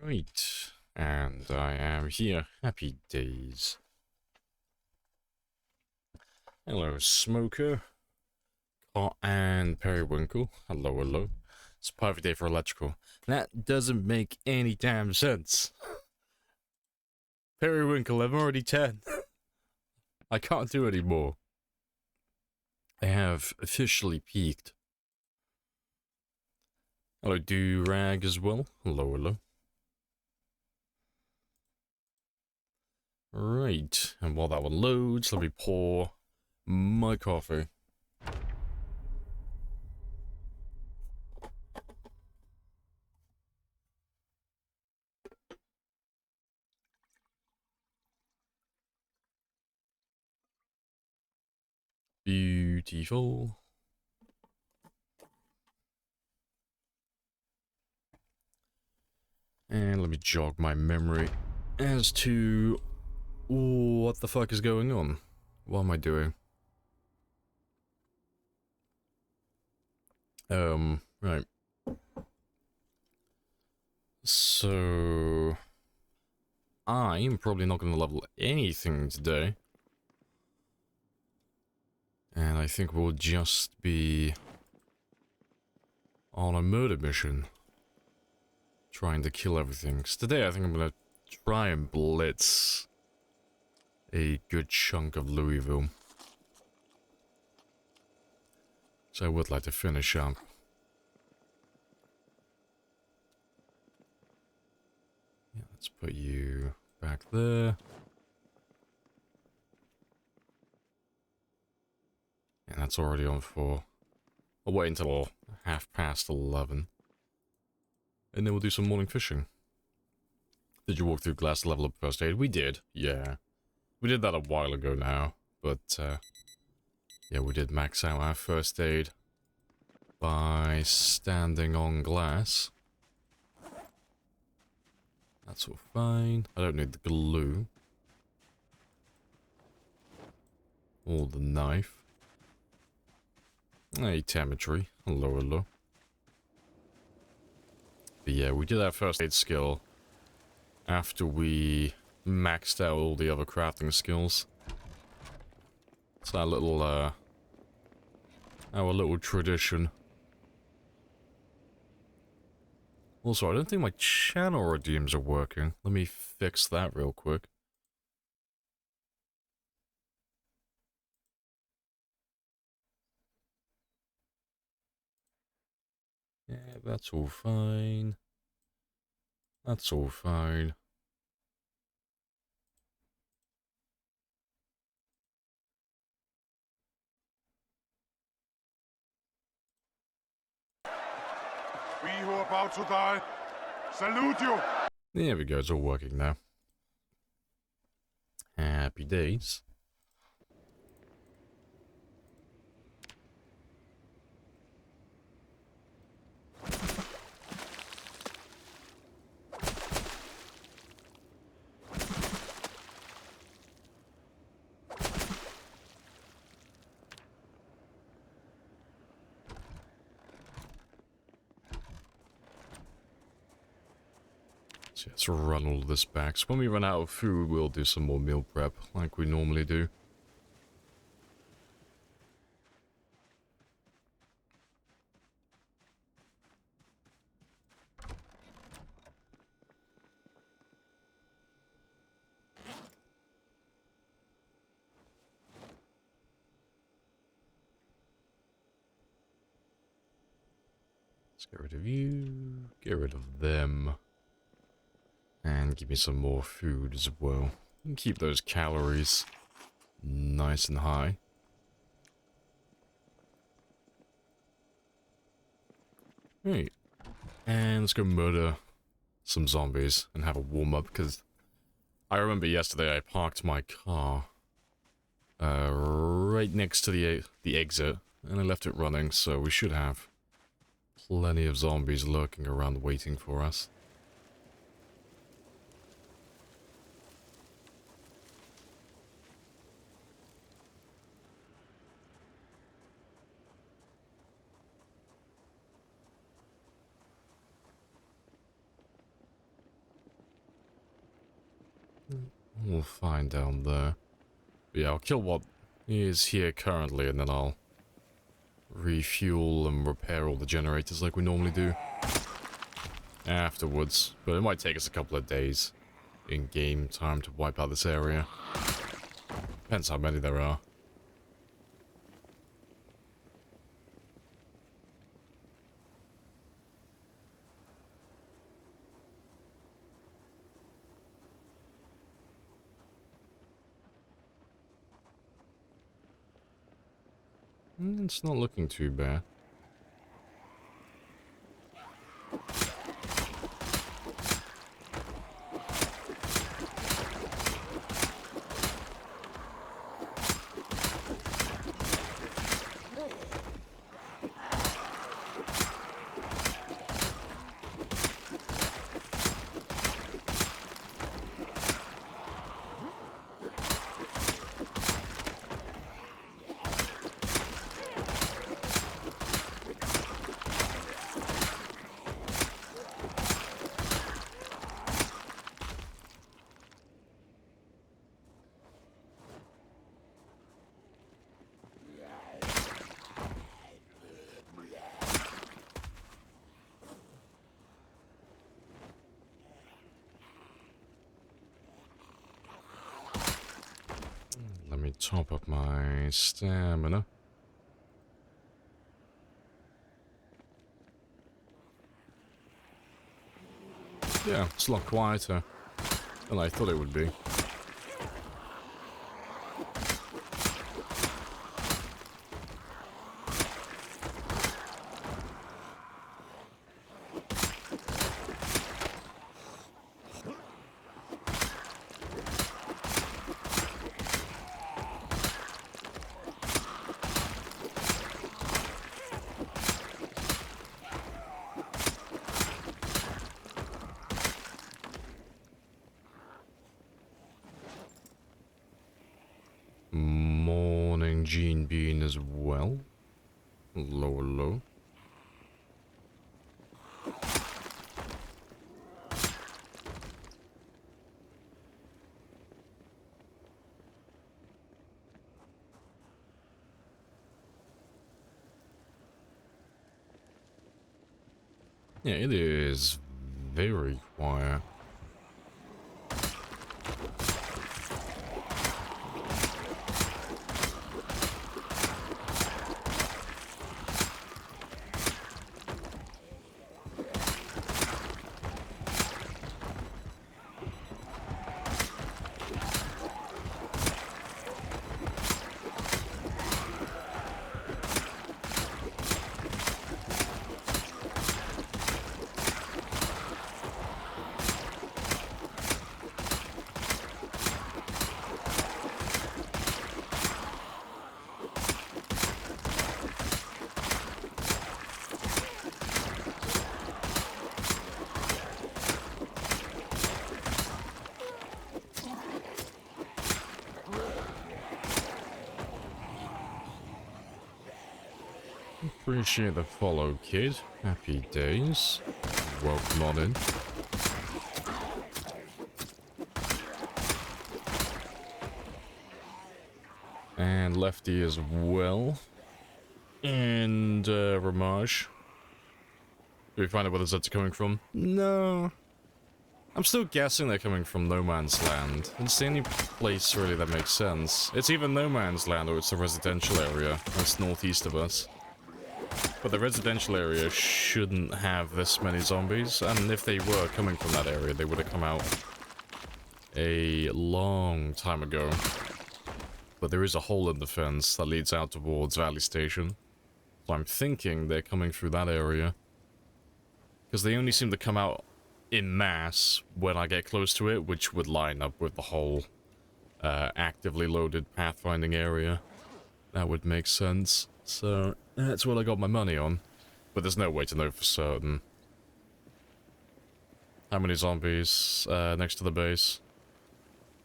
Right, and I am here. Happy days. Hello, Smoker, Cot, and Periwinkle. Hello, hello. It's a perfect day for electrical. That doesn't make any damn sense. Periwinkle, I'm already 10. I can't do any more. I have officially peaked. Hello, Do-Rag as well. Hello, hello. Right, and while that one loads, let me pour my coffee. Beautiful. And let me jog my memory as to what the fuck is going on. What am I doing? Right. So I'm probably not going to level anything today. And I think we'll just be on a murder mission. Trying to kill everything. 'Cause today I think I'm going to try and blitz a good chunk of Louisville. So I would like to finish up. Yeah, let's put you back there. And that's already on for... I'll wait until 11:30. And then we'll do some morning fishing. Did you walk through glass to level up first aid? We did, yeah. We did that a while ago now. But, yeah, we did max out our first aid by standing on glass. That's all fine. I don't need the glue. Or the knife. Hey, Tametry. Hello, hello. But yeah, we did our first aid skill after we maxed out all the other crafting skills. It's our little tradition. Also, I don't think my channel redeems are working. Let me fix that real quick. Yeah, that's all fine. That's all fine. We who are about to die, salute you! There we go, it's all working now. Happy days. So let's run all this back. So when we run out of food, we'll do some more meal prep, like we normally do. Let's get rid of you, get rid of them, and give me some more food as well. And keep those calories nice and high. Right, and let's go murder some zombies and have a warm-up, because I remember yesterday I parked my car right next to the exit, and I left it running, so we should have plenty of zombies lurking around waiting for us. We'll find down there. But yeah, I'll kill what is here currently, and then I'll refuel and repair all the generators like we normally do afterwards. But it might take us a couple of days in game time to wipe out this area. Depends how many there are. It's not looking too bad. Let me top up my stamina. Yeah, it's a lot quieter than I thought it would be. Morning, Gene Bean as well. Low, low. Yeah, it is very quiet. Appreciate the follow, kid. Happy days. Welcome on in. And Lefty as well. And, Ramage. Do we find out where the Zeds are coming from? No. I'm still guessing they're coming from No Man's Land. It's the only place, really, that makes sense. It's either No Man's Land or it's the residential area that's northeast of us. But the residential area shouldn't have this many zombies, and if they were coming from that area, they would have come out a long time ago. But there is a hole in the fence that leads out towards Valley Station. So I'm thinking they're coming through that area. Because they only seem to come out in mass when I get close to it, which would line up with the whole actively loaded pathfinding area. That would make sense. So, that's what I got my money on. But there's no way to know for certain. How many zombies next to the base?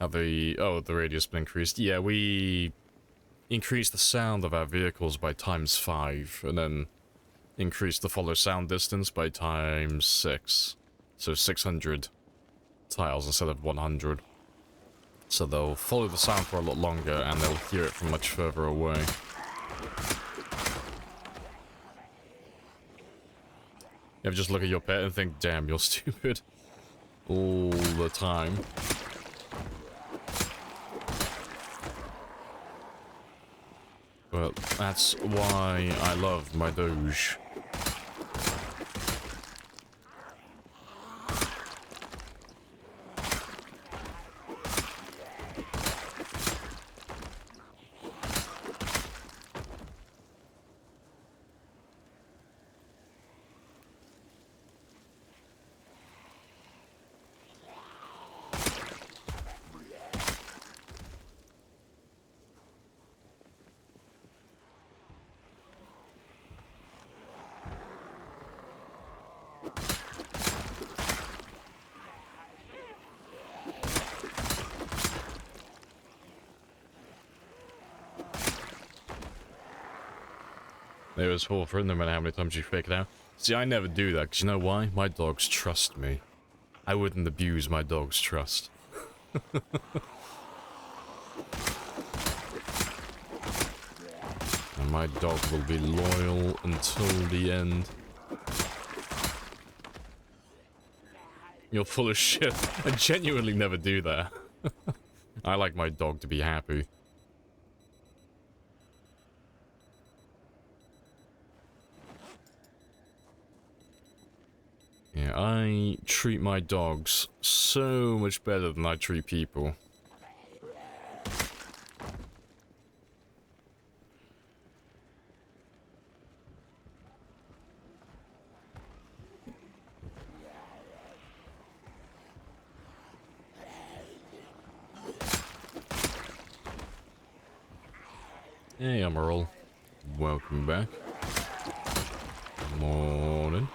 Have the... oh, the radius been increased. Yeah, we increased the sound of our vehicles by ×5, and then increased the follow sound distance by ×6. So 600 tiles instead of 100. So they'll follow the sound for a lot longer and they'll hear it from much further away. You ever just look at your pet and think, damn, you're stupid all the time. But that's why I love my Doge. There was 4 for it, no matter how many times you fake it out. See, I never do that, because you know why? My dogs trust me. I wouldn't abuse my dog's trust. And my dog will be loyal until the end. You're full of shit. I genuinely never do that. I like my dog to be happy. Yeah, I treat my dogs so much better than I treat people. Hey, Emerald. Welcome back. Morning.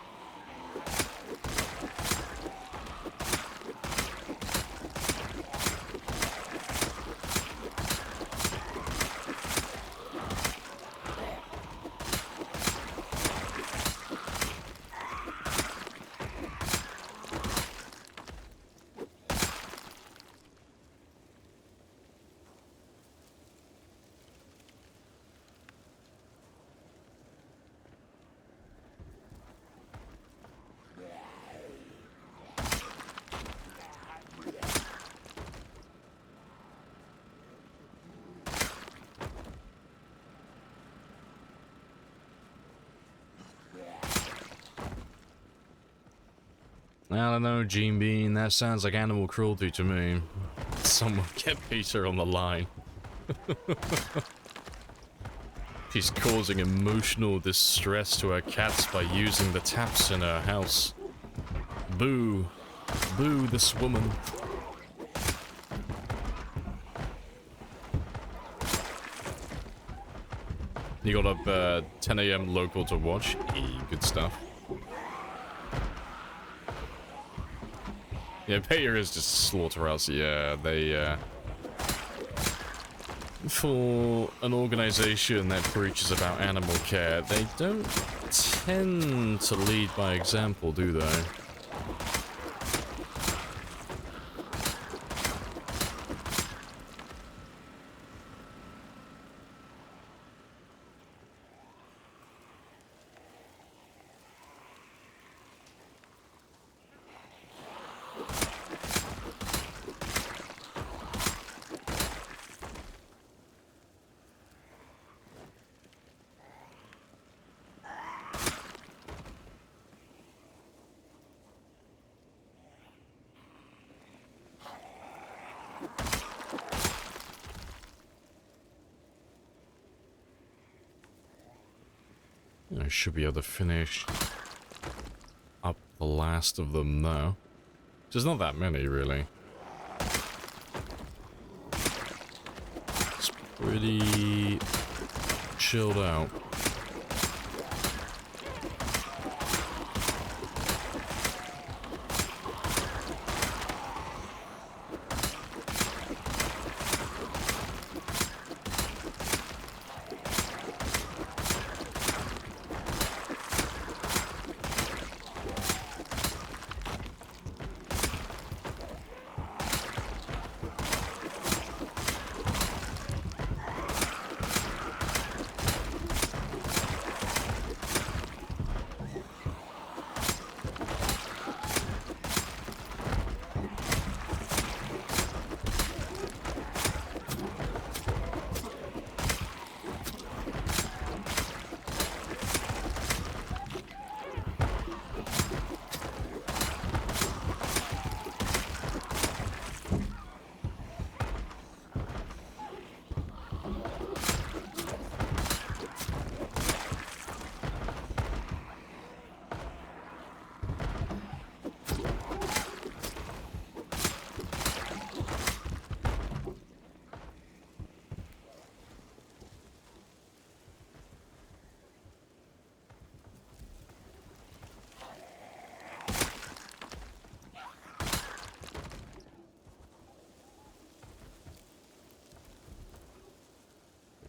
I don't know, Gene Bean, that sounds like animal cruelty to me. Someone get Peter on the line. She's causing emotional distress to her cats by using the taps in her house. Boo. Boo this woman. You got up 10 AM local to watch? Good stuff. Yeah, Bayer is just a slaughterhouse. Yeah, they, for an organization that preaches about animal care, they don't tend to lead by example, do they? I should be able to finish up the last of them now. There's not that many, really. It's pretty chilled out.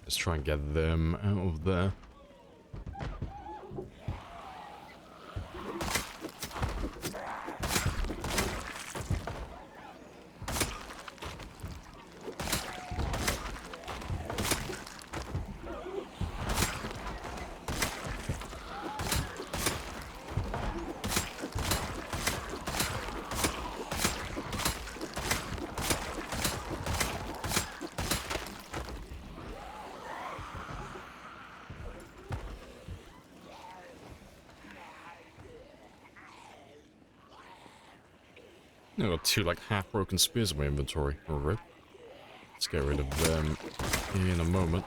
Let's try and get them out of there. I've got 2 like half-broken spears in my inventory. Rip. Let's get rid of them in a moment.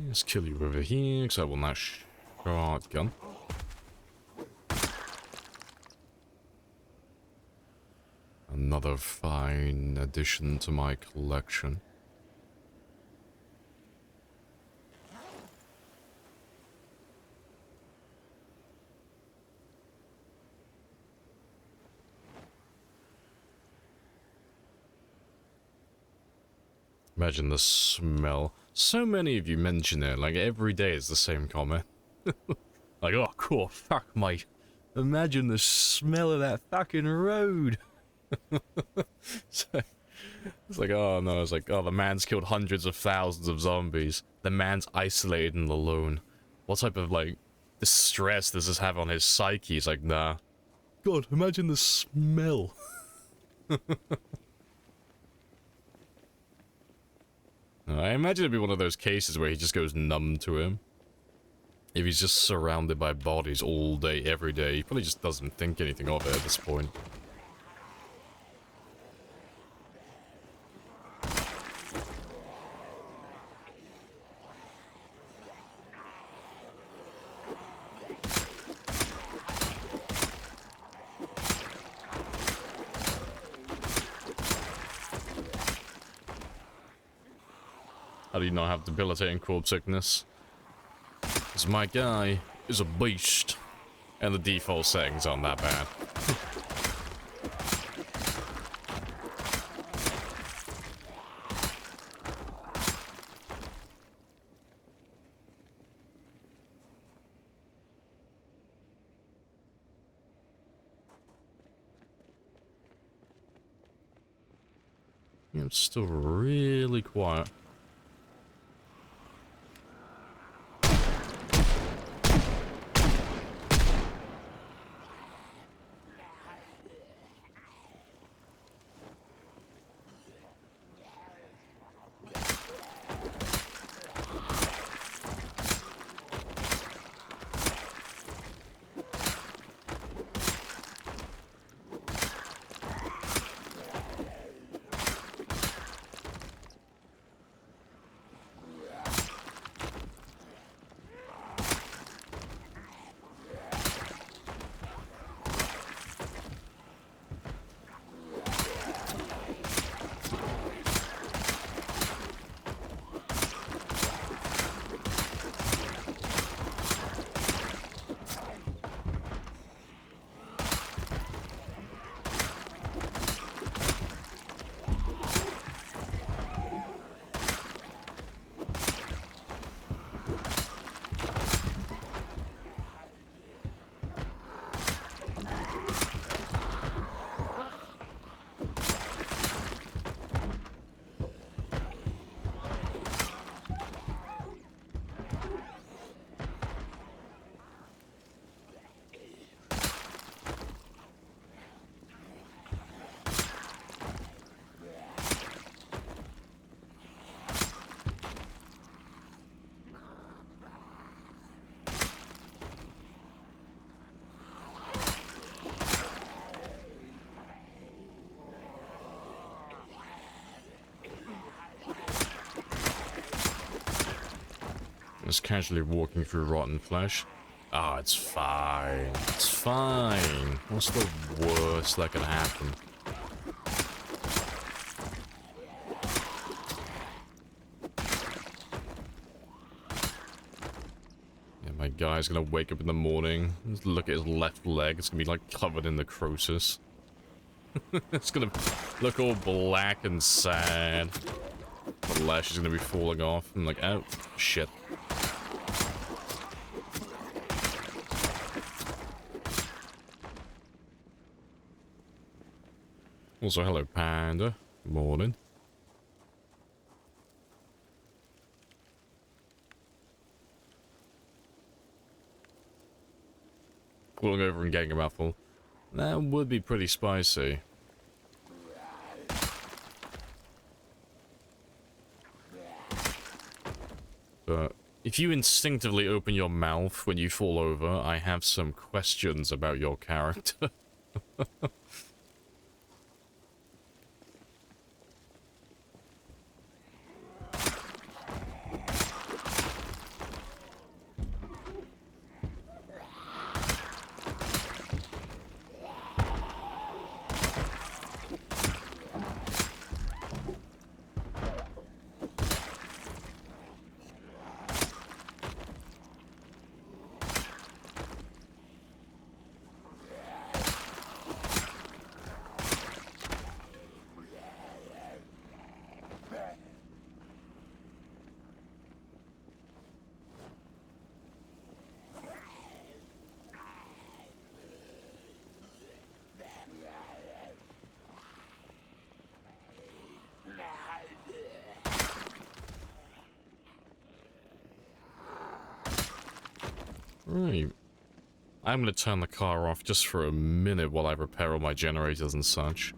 Let's kill you over here, because I will not shotgun. Another fine addition to my collection. Imagine the smell. So many of you mention it, like every day is the same comment. Like, oh cool, fuck mate. Imagine the smell of that fucking road. So, it's like, oh no, it's like, oh, the man's killed hundreds of thousands of zombies. The man's isolated and alone. What type of, like, distress does this have on his psyche? He's like, nah. God, imagine the smell. I imagine it'd be one of those cases where he just goes numb to him. If he's just surrounded by bodies all day, every day, he probably just doesn't think anything of it at this point. How do you not have debilitating corpse sickness? Because my guy is a beast, and the default settings aren't that bad. Yeah, it's still really quiet. casually walking through rotten flesh. Ah, it's fine. It's fine. What's the worst that can happen? Yeah, my guy's gonna wake up in the morning, look at his left leg, it's gonna be like covered in necrosis. It's gonna look all black and sad. The lash is gonna be falling off. I'm like, oh, shit. Also, hello, Panda. Morning. Pulling over and getting a mouthful. That would be pretty spicy. But if you instinctively open your mouth when you fall over, I have some questions about your character. Right. I'm gonna turn the car off just for a minute while I repair all my generators and such.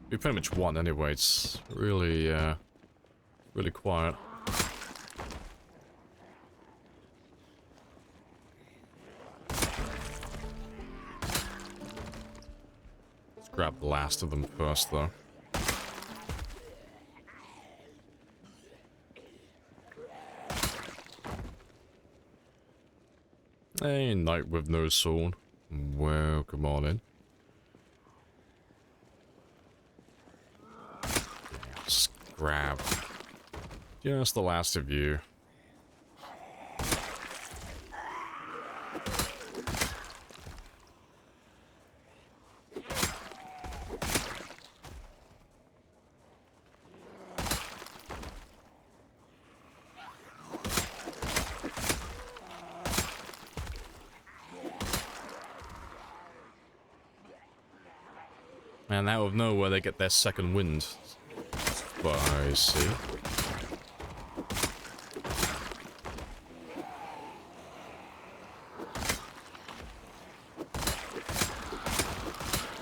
We pretty much won anyway, it's really, really quiet. Let's grab the last of them first, though. Hey, knight with no sword. Welcome on in. Just grab just the last of you. And out of nowhere they get their second wind. But I see.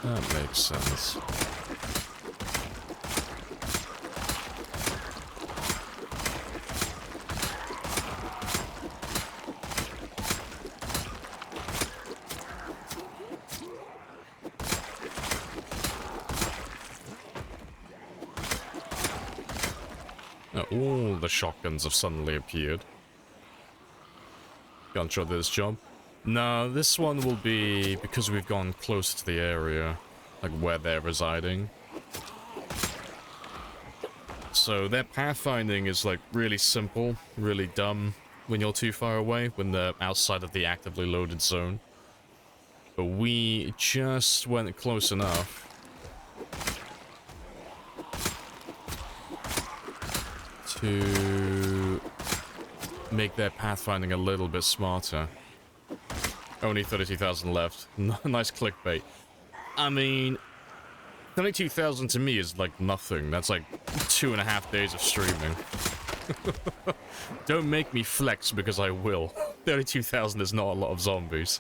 That makes sense. All the shotguns have suddenly appeared. Gunshot did this job. No, this one will be because we've gone closer to the area, like where they're residing. So their pathfinding is like really simple, really dumb when you're too far away, when they're outside of the actively loaded zone. But we just went close enough to make their pathfinding a little bit smarter. Only 32,000 left. Nice clickbait. I mean, 32,000 to me is like nothing. That's like 2.5 days of streaming. Don't make me flex because I will. 32,000 is not a lot of zombies.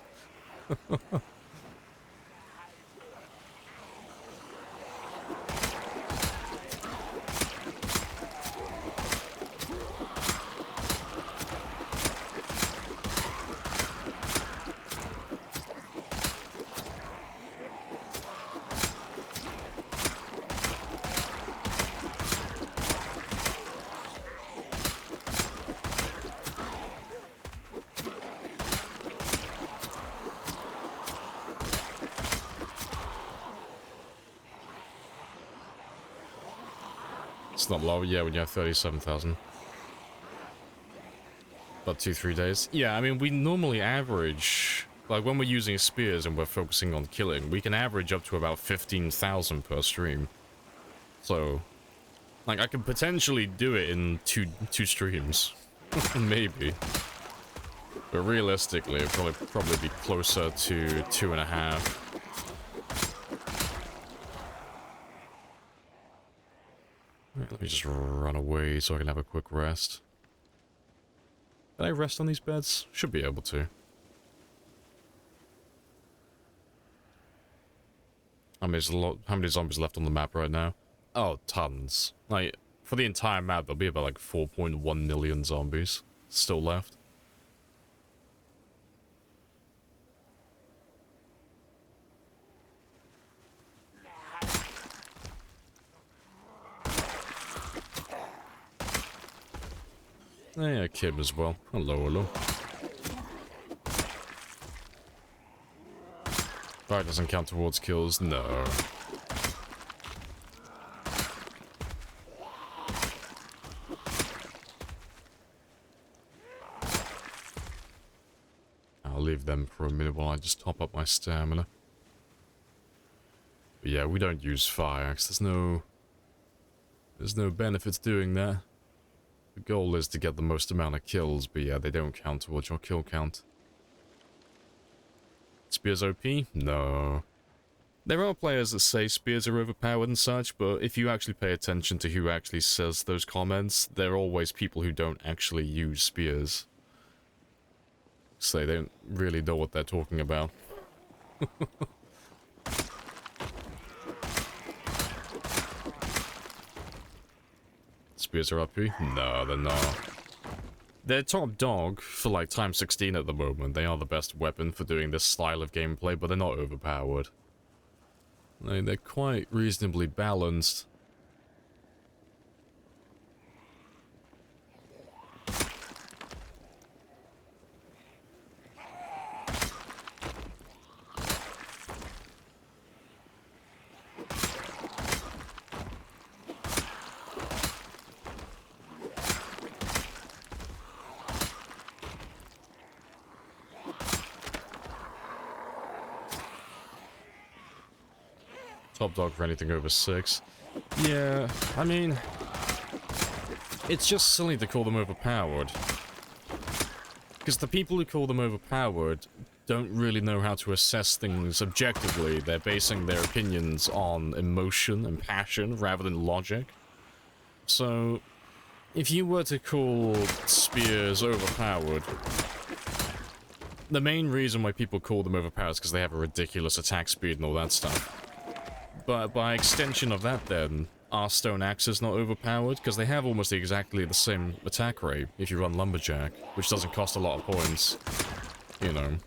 It's not low, yeah, when you have 37,000. About 2-3 days. Yeah, I mean, we normally average... Like, when we're using spears and we're focusing on killing, we can average up to about 15,000 per stream. So, like, I could potentially do it in two streams. Maybe. But realistically, it'd probably be closer to 2.5. Right, let me just run away so I can have a quick rest. Can I rest on these beds? Should be able to. How many zombies left on the map right now? Oh, tons. Like, for the entire map, there'll be about like 4.1 million zombies still left. Yeah, Kim as well. Hello, hello. Fire doesn't count towards kills? No. I'll leave them for a minute while I just top up my stamina. But yeah, we don't use fire, 'cause there's no benefits doing that. The goal is to get the most amount of kills, but yeah, they don't count towards your kill count. Spears OP? No. There are players that say spears are overpowered and such, but if you actually pay attention to who actually says those comments, they're always people who don't actually use spears. So they don't really know what they're talking about. Spears are OP? No, they're not. They're top dog for like times 16 at the moment. They are the best weapon for doing this style of gameplay, but they're not overpowered. They're quite reasonably balanced. Top dog for anything over 6. Yeah, I mean... It's just silly to call them overpowered. Because the people who call them overpowered don't really know how to assess things objectively. They're basing their opinions on emotion and passion rather than logic. So, if you were to call spears overpowered... The main reason why people call them overpowered is because they have a ridiculous attack speed and all that stuff. But by extension of that then, are stone axes not overpowered? Because they have almost exactly the same attack rate if you run lumberjack, which doesn't cost a lot of points. You know.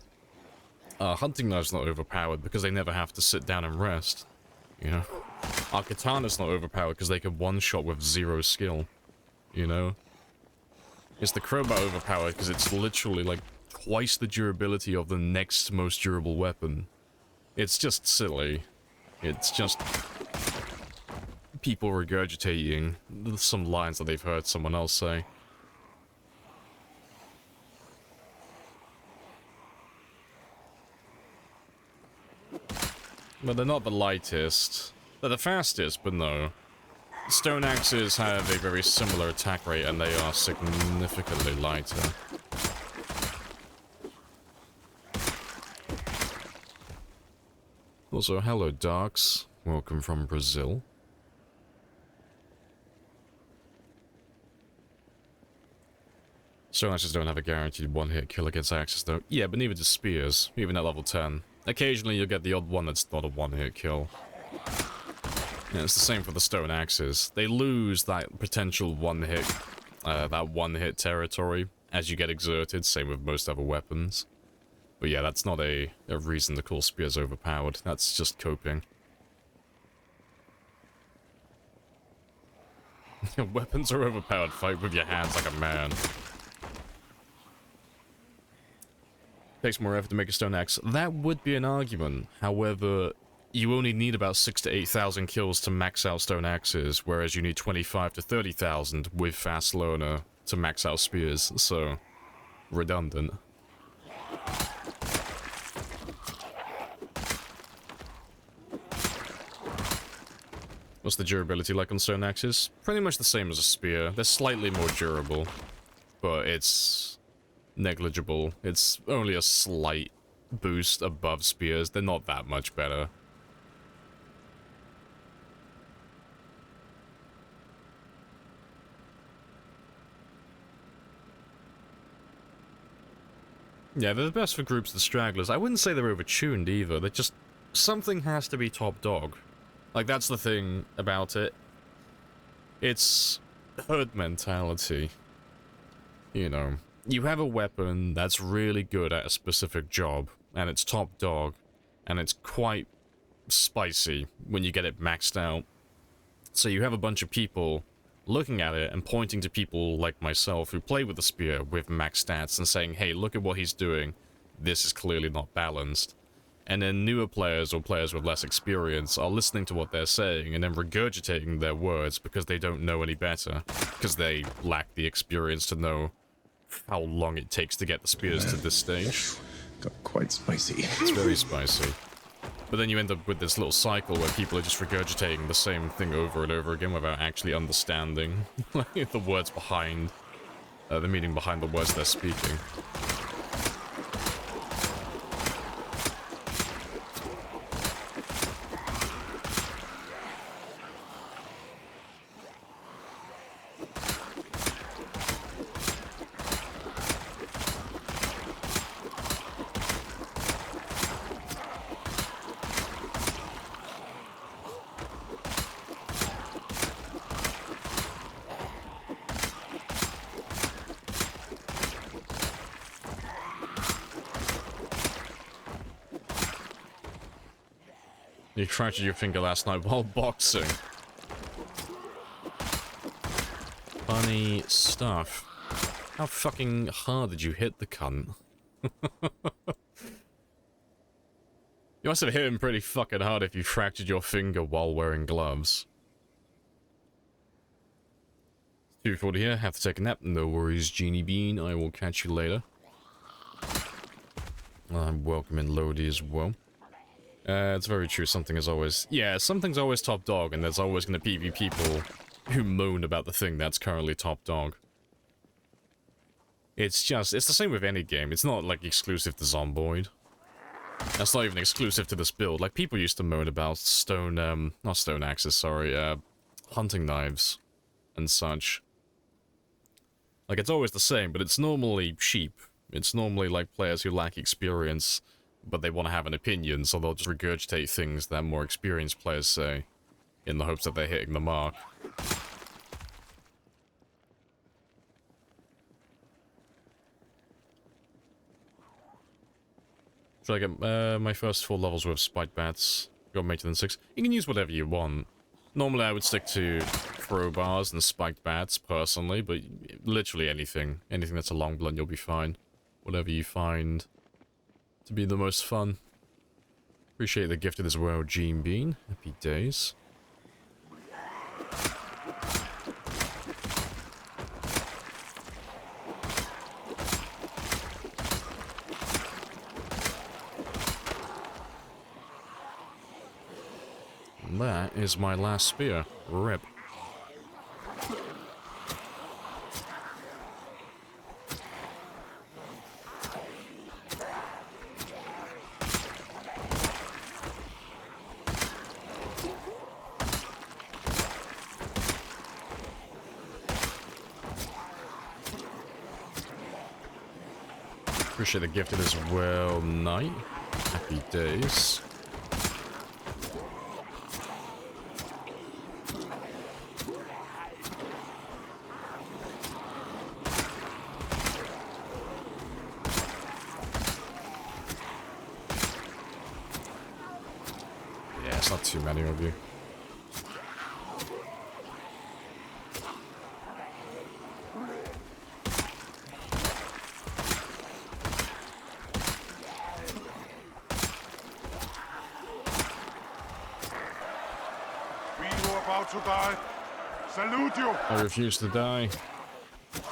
Hunting knives not overpowered because they never have to sit down and rest. You know. Our katana's not overpowered because they can one-shot with 0 skill. You know. Is the crowbar overpowered because it's literally like twice the durability of the next most durable weapon? It's just silly. It's just people regurgitating some lines that they've heard someone else say. But they're not the lightest. They're the fastest, but no. Stone axes have a very similar attack rate and they are significantly lighter. Also, hello Darks. Welcome from Brazil. Stone axes don't have a guaranteed one-hit kill against axes though. Yeah, but neither do spears, even at level 10. Occasionally you'll get the odd one that's not a one-hit kill. Yeah, it's the same for the stone axes. They lose that potential one-hit, that one-hit territory as you get exerted, same with most other weapons. But yeah, that's not a reason to call spears overpowered. That's just coping. Weapons are overpowered. Fight with your hands like a man. Takes more effort to make a stone axe. That would be an argument. However, you only need about 6,000 to 8,000 kills to max out stone axes, whereas you need 25 to 30,000 with fast learner to max out spears, so redundant. What's the durability like on stone axes? Pretty much the same as a spear. They're slightly more durable, but it's negligible. It's only a slight boost above spears. They're not that much better. Yeah, they're the best for groups of stragglers. I wouldn't say they're overtuned either. They're just... something has to be top dog. Like, that's the thing about it. It's herd mentality. You know, you have a weapon that's really good at a specific job, and it's top dog, and it's quite spicy when you get it maxed out. So you have a bunch of people looking at it and pointing to people like myself who play with the spear with max stats and saying, hey, look at what he's doing. This is clearly not balanced. And then newer players or players with less experience are listening to what they're saying and then regurgitating their words because they don't know any better. Because they lack the experience to know how long it takes to get the spears to this stage. Got quite spicy. It's very spicy. But then you end up with this little cycle where people are just regurgitating the same thing over and over again without actually understanding the words behind, the meaning behind the words they're speaking. You fractured your finger last night while boxing. Funny stuff. How fucking hard did you hit the cunt? You must have hit him pretty fucking hard if you fractured your finger while wearing gloves. 2:40 here, have to take a nap. No worries, Genie Bean. I will catch you later. I'm welcoming Lodi as well. It's very true, something is always... yeah, something's always top dog, and there's always going to be people who moan about the thing that's currently top dog. It's just... it's the same with any game. It's not, like, exclusive to Zomboid. That's not even exclusive to this build. Like, people used to moan about stone, not stone axes, sorry, hunting knives and such. Like, it's always the same, but it's normally cheap. It's normally, like, players who lack experience... but they want to have an opinion, so they'll just regurgitate things that more experienced players say, in the hopes that they're hitting the mark. Should I get my first 4 levels with spiked bats? Got maintenance 6. You can use whatever you want. Normally I would stick to crowbars and spiked bats, personally, but literally anything. Anything that's a long blunt, you'll be fine. Whatever you find to be the most fun. Appreciate the gifted as well, Gene Bean. Happy days. And that is my last spear. RIP. Appreciate the gifted as well, Night. Happy days. Yeah, it's not too many of you. to die. Salute you! I refuse to die.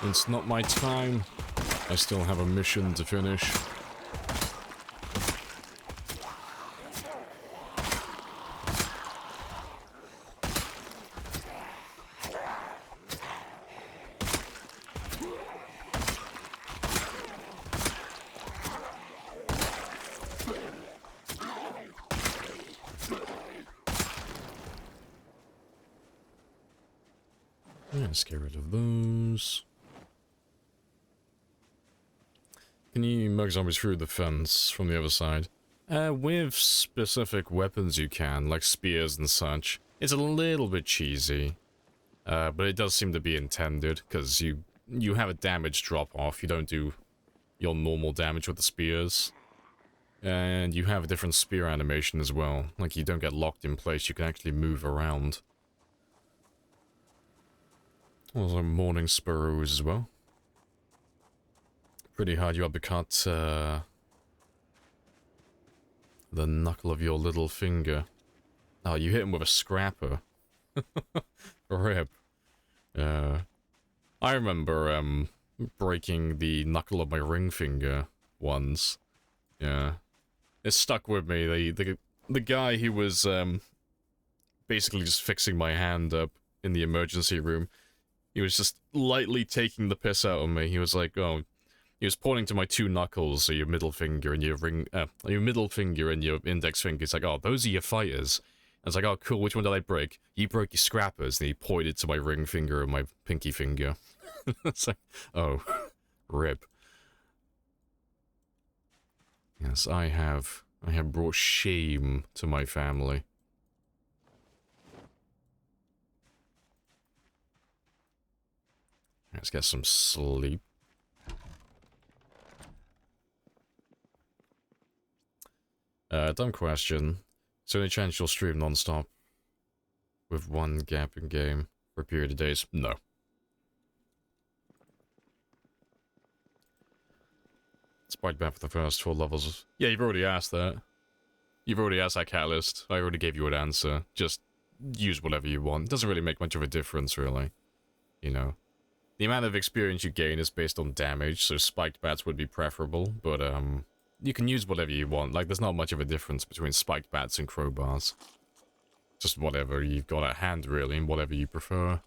It's not my time. I still have a mission to finish. Let's get rid of those. Can you mug zombies through the fence from the other side? With specific weapons you can, like spears and such. It's a little bit cheesy. But it does seem to be intended, because you have a damage drop-off. You don't do your normal damage with the spears. And you have a different spear animation as well. Like, you don't get locked in place, you can actually move around. Also, morning sparrows as well. Pretty hard you uppercut the knuckle of your little finger. Oh, you hit him with a scrapper. Rip. I remember breaking the knuckle of my ring finger once. Yeah. It stuck with me. The guy who was basically just fixing my hand up in the emergency room, he was just lightly taking the piss out of me. He was like, oh, he was pointing to my two knuckles, so your middle finger and your middle finger and your index finger. He's like, oh, those are your fighters. I was like, oh, cool, which one did I break? You broke your scrappers. And he pointed to my ring finger and my pinky finger. It's like, oh, rip. Yes, I have brought shame to my family. Let's get some sleep. Dumb question. So any chance you'll stream non-stop with one gap in game for a period of days? No. Spike back for the first 4 levels. Yeah, you've already asked that. You've already asked that, Catalyst. I already gave you an answer. Just use whatever you want. Doesn't really make much of a difference, really. You know. The amount of experience you gain is based on damage, so spiked bats would be preferable, but, you can use whatever you want. Like, there's not much of a difference between spiked bats and crowbars. Just whatever you've got at hand, really, and whatever you prefer.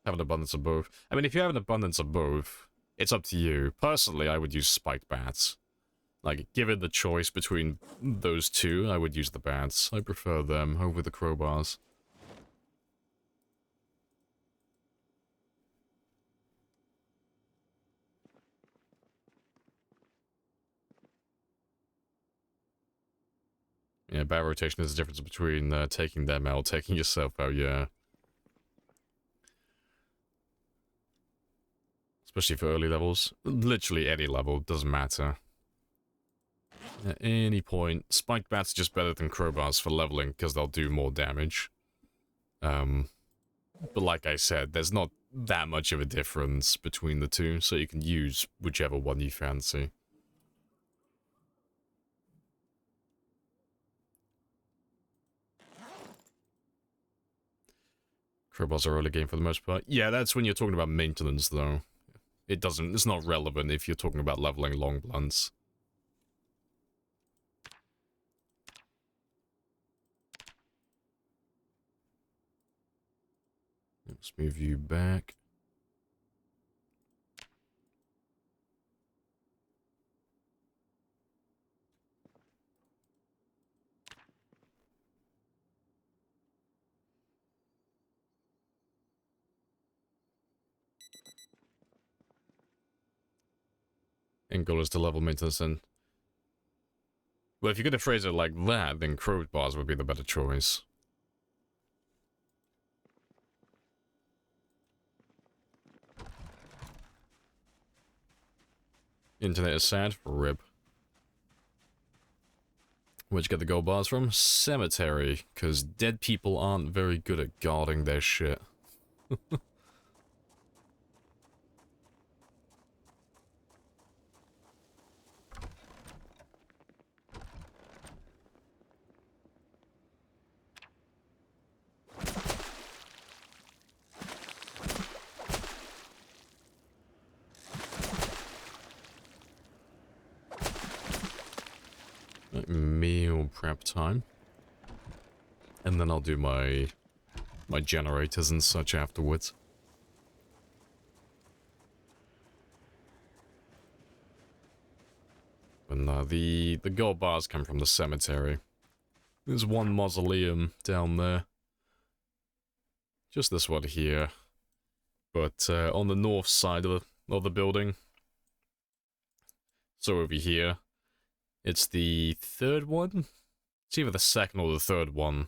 Have an abundance of both. I mean, if you have an abundance of both, it's up to you. Personally, I would use spiked bats. Like, given the choice between those two, I would use the bats. I prefer them over the crowbars. Yeah, bat rotation is the difference between taking them out, taking yourself out, yeah. Especially for early levels. Literally any level, doesn't matter. At any point, spiked bats are just better than crowbars for leveling, because they'll do more damage. But like I said, there's not that much of a difference between the two, so you can use whichever one you fancy. Crowbars are early game for the most part. Yeah, that's when you're talking about maintenance, though. It's not relevant if you're talking about leveling long blunts. Let's move you back. End goal is to level maintenance and... Well, if you're gonna phrase it like that, then crowbars would be the better choice. Internet is sad. Rip. Where'd you get the gold bars from? Cemetery, because dead people aren't very good at guarding their shit. more prep time. And then I'll do my generators and such afterwards. And the gold bars come from the cemetery. There's one mausoleum down there. Just this one here. But on the north side of the building. So over here. It's the third one? It's either the second or the third one.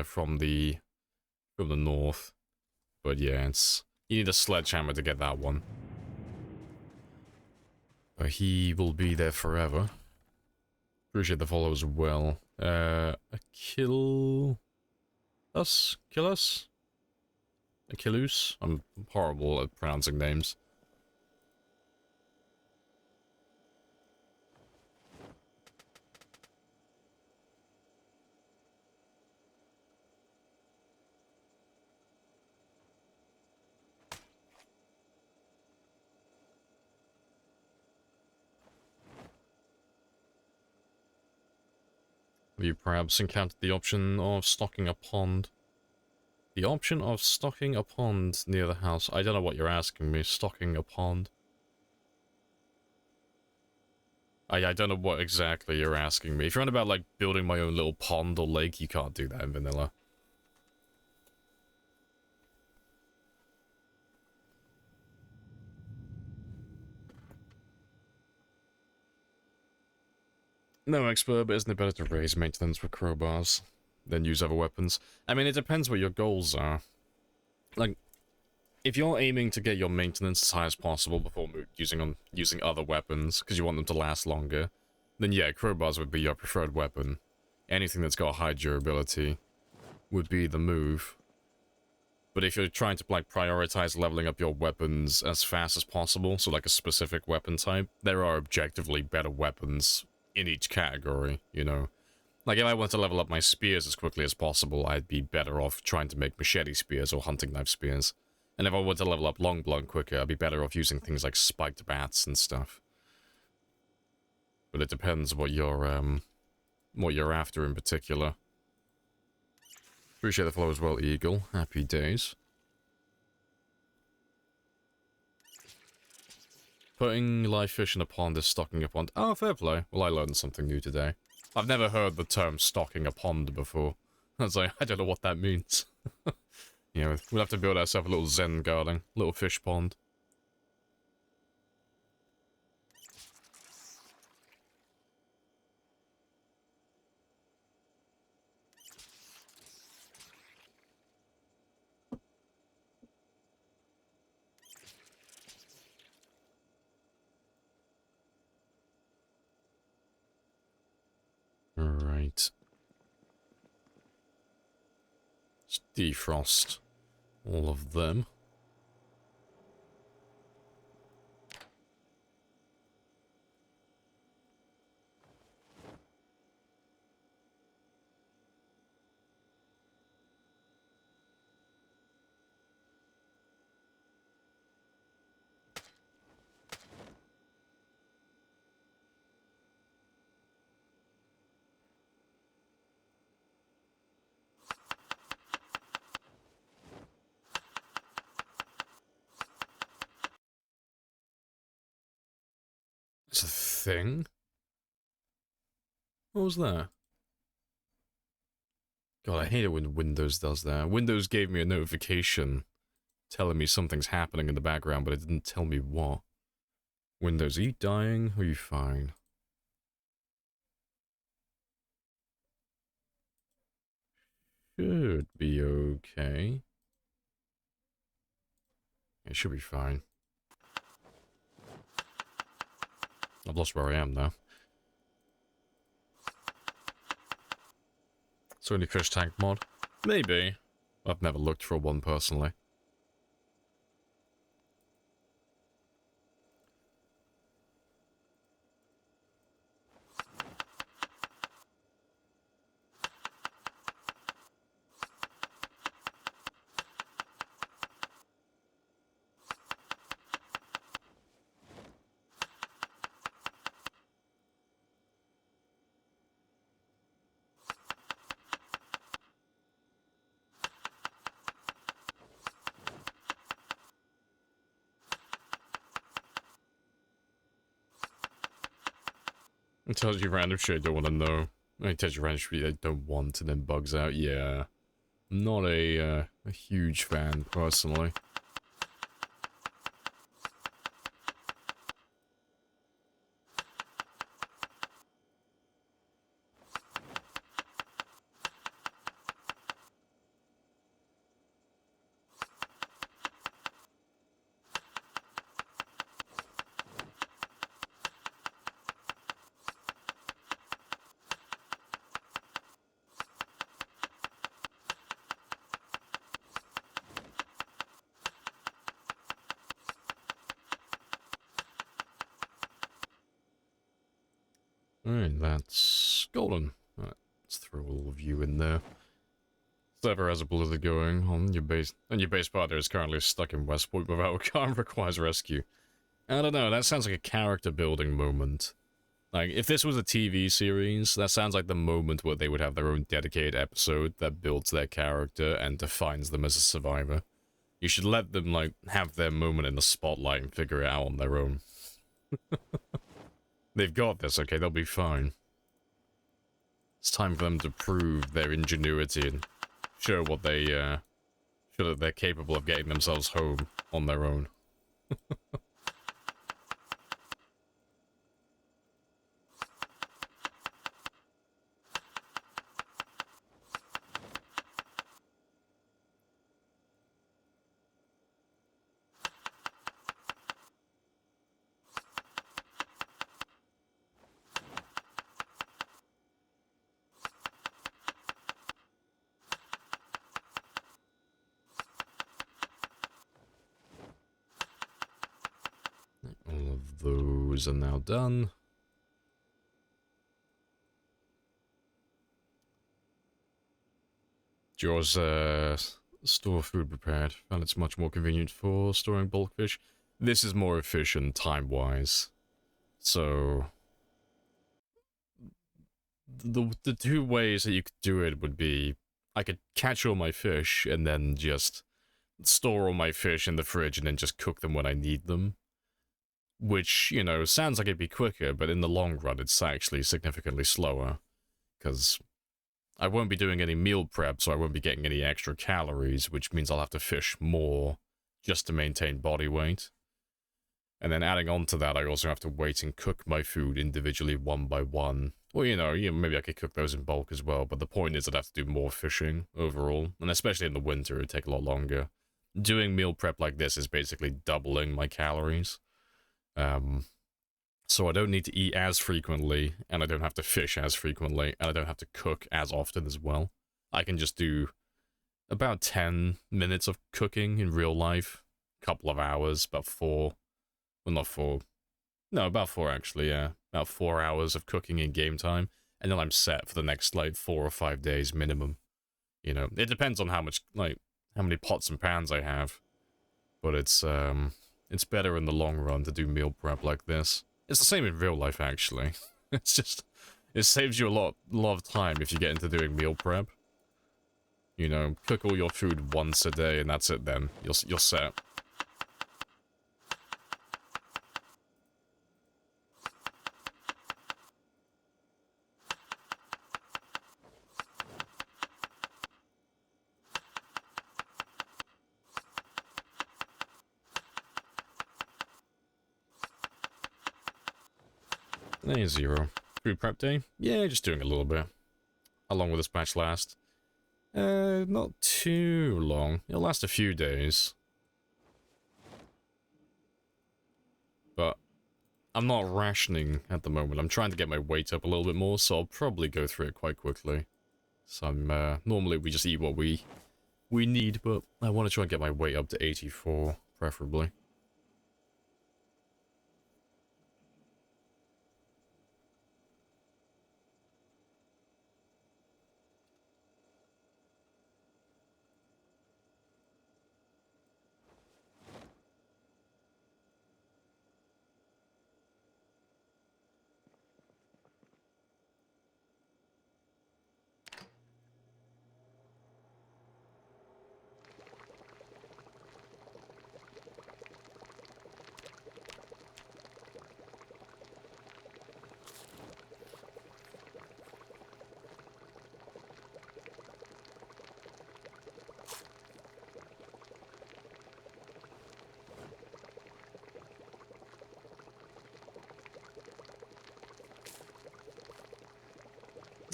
From the north. But yeah, it's... You need a sledgehammer to get that one. But he will be there forever. Appreciate the follow as well. Kill us? Achilles? I'm horrible at pronouncing names. Have you perhaps encountered the option of stocking a pond? The option of stocking a pond near the house. I don't know what you're asking me. Stocking a pond. I don't know what exactly you're asking me. If you're on about, like, building my own little pond or lake, you can't do that in vanilla. No expert, but isn't it better to raise maintenance with crowbars than use other weapons? I mean, it depends what your goals are. Like, if you're aiming to get your maintenance as high as possible before using other weapons, because you want them to last longer, then yeah, crowbars would be your preferred weapon. Anything that's got high durability would be the move. But if you're trying to, like, prioritize leveling up your weapons as fast as possible, so like a specific weapon type, there are objectively better weapons in each category, you know? Like, if I want to level up my spears as quickly as possible, I'd be better off trying to make machete spears or hunting knife spears. And if I want to level up long blunt quicker, I'd be better off using things like spiked bats and stuff. But it depends what you're after in particular. Appreciate the follow as well, Eagle. Happy days. Putting live fish in a pond is stocking a pond. Oh, fair play. Well, I learned something new today. I've never heard the term stocking a pond before. I was like, I don't know what that means. You know, we'll have to build ourselves a little zen garden. Little fish pond. Alright. Let's defrost all of them. It's a thing? What was that? God, I hate it when Windows does that. Windows gave me a notification telling me something's happening in the background, but it didn't tell me what. Windows, are you dying? Or are you fine? Should be okay. It should be fine. I've lost where I am now. So any fish tank mod? Maybe. I've never looked for one personally. It tells you random shit you don't want to know. It tells you random shit you don't want and then bugs out. Yeah. I'm not a huge fan, personally. Alright, that's golden. Alright, let's throw all of you in there. Server has a blizzard going on your base, and your base partner is currently stuck in Westport without a car and requires rescue. I don't know, that sounds like a character building moment. Like, if this was a TV series, that sounds like the moment where they would have their own dedicated episode that builds their character and defines them as a survivor. You should let them, like, have their moment in the spotlight and figure it out on their own. They've got this, okay? They'll be fine. It's time for them to prove their ingenuity and show what they, show that they're capable of getting themselves home on their own. All of those are now done. Jaws, store food prepared. Found it's much more convenient for storing bulk fish. This is more efficient time-wise. So, the two ways that you could do it would be, I could catch all my fish and then just store all my fish in the fridge and then just cook them when I need them. Which, you know, sounds like it'd be quicker, but in the long run it's actually significantly slower. Because I won't be doing any meal prep, so I won't be getting any extra calories, which means I'll have to fish more just to maintain body weight. And then adding on to that, I also have to wait and cook my food individually one by one. Well, you know, maybe I could cook those in bulk as well, but the point is I'd have to do more fishing overall. And especially in the winter, it'd take a lot longer. Doing meal prep like this is basically doubling my calories. So I don't need to eat as frequently, and I don't have to fish as frequently, and I don't have to cook as often as well. I can just do about 10 minutes of cooking in real life, a couple of hours, about 4. Well, not 4. No, about 4 actually, yeah. About 4 hours of cooking in game time, and then I'm set for the next, like, 4 or 5 days minimum. You know, it depends on how much, like, how many pots and pans I have. But it's better in the long run to do meal prep like this. It's the same in real life, actually. It's just, it saves you a lot of time if you get into doing meal prep. You know, cook all your food once a day, and that's it then. You're set. Day 0. Food prep day? Yeah, just doing a little bit. How long will this batch last? Not too long. It'll last a few days. But I'm not rationing at the moment. I'm trying to get my weight up a little bit more, so I'll probably go through it quite quickly. So normally we just eat what we need, but I want to try and get my weight up to 84, preferably.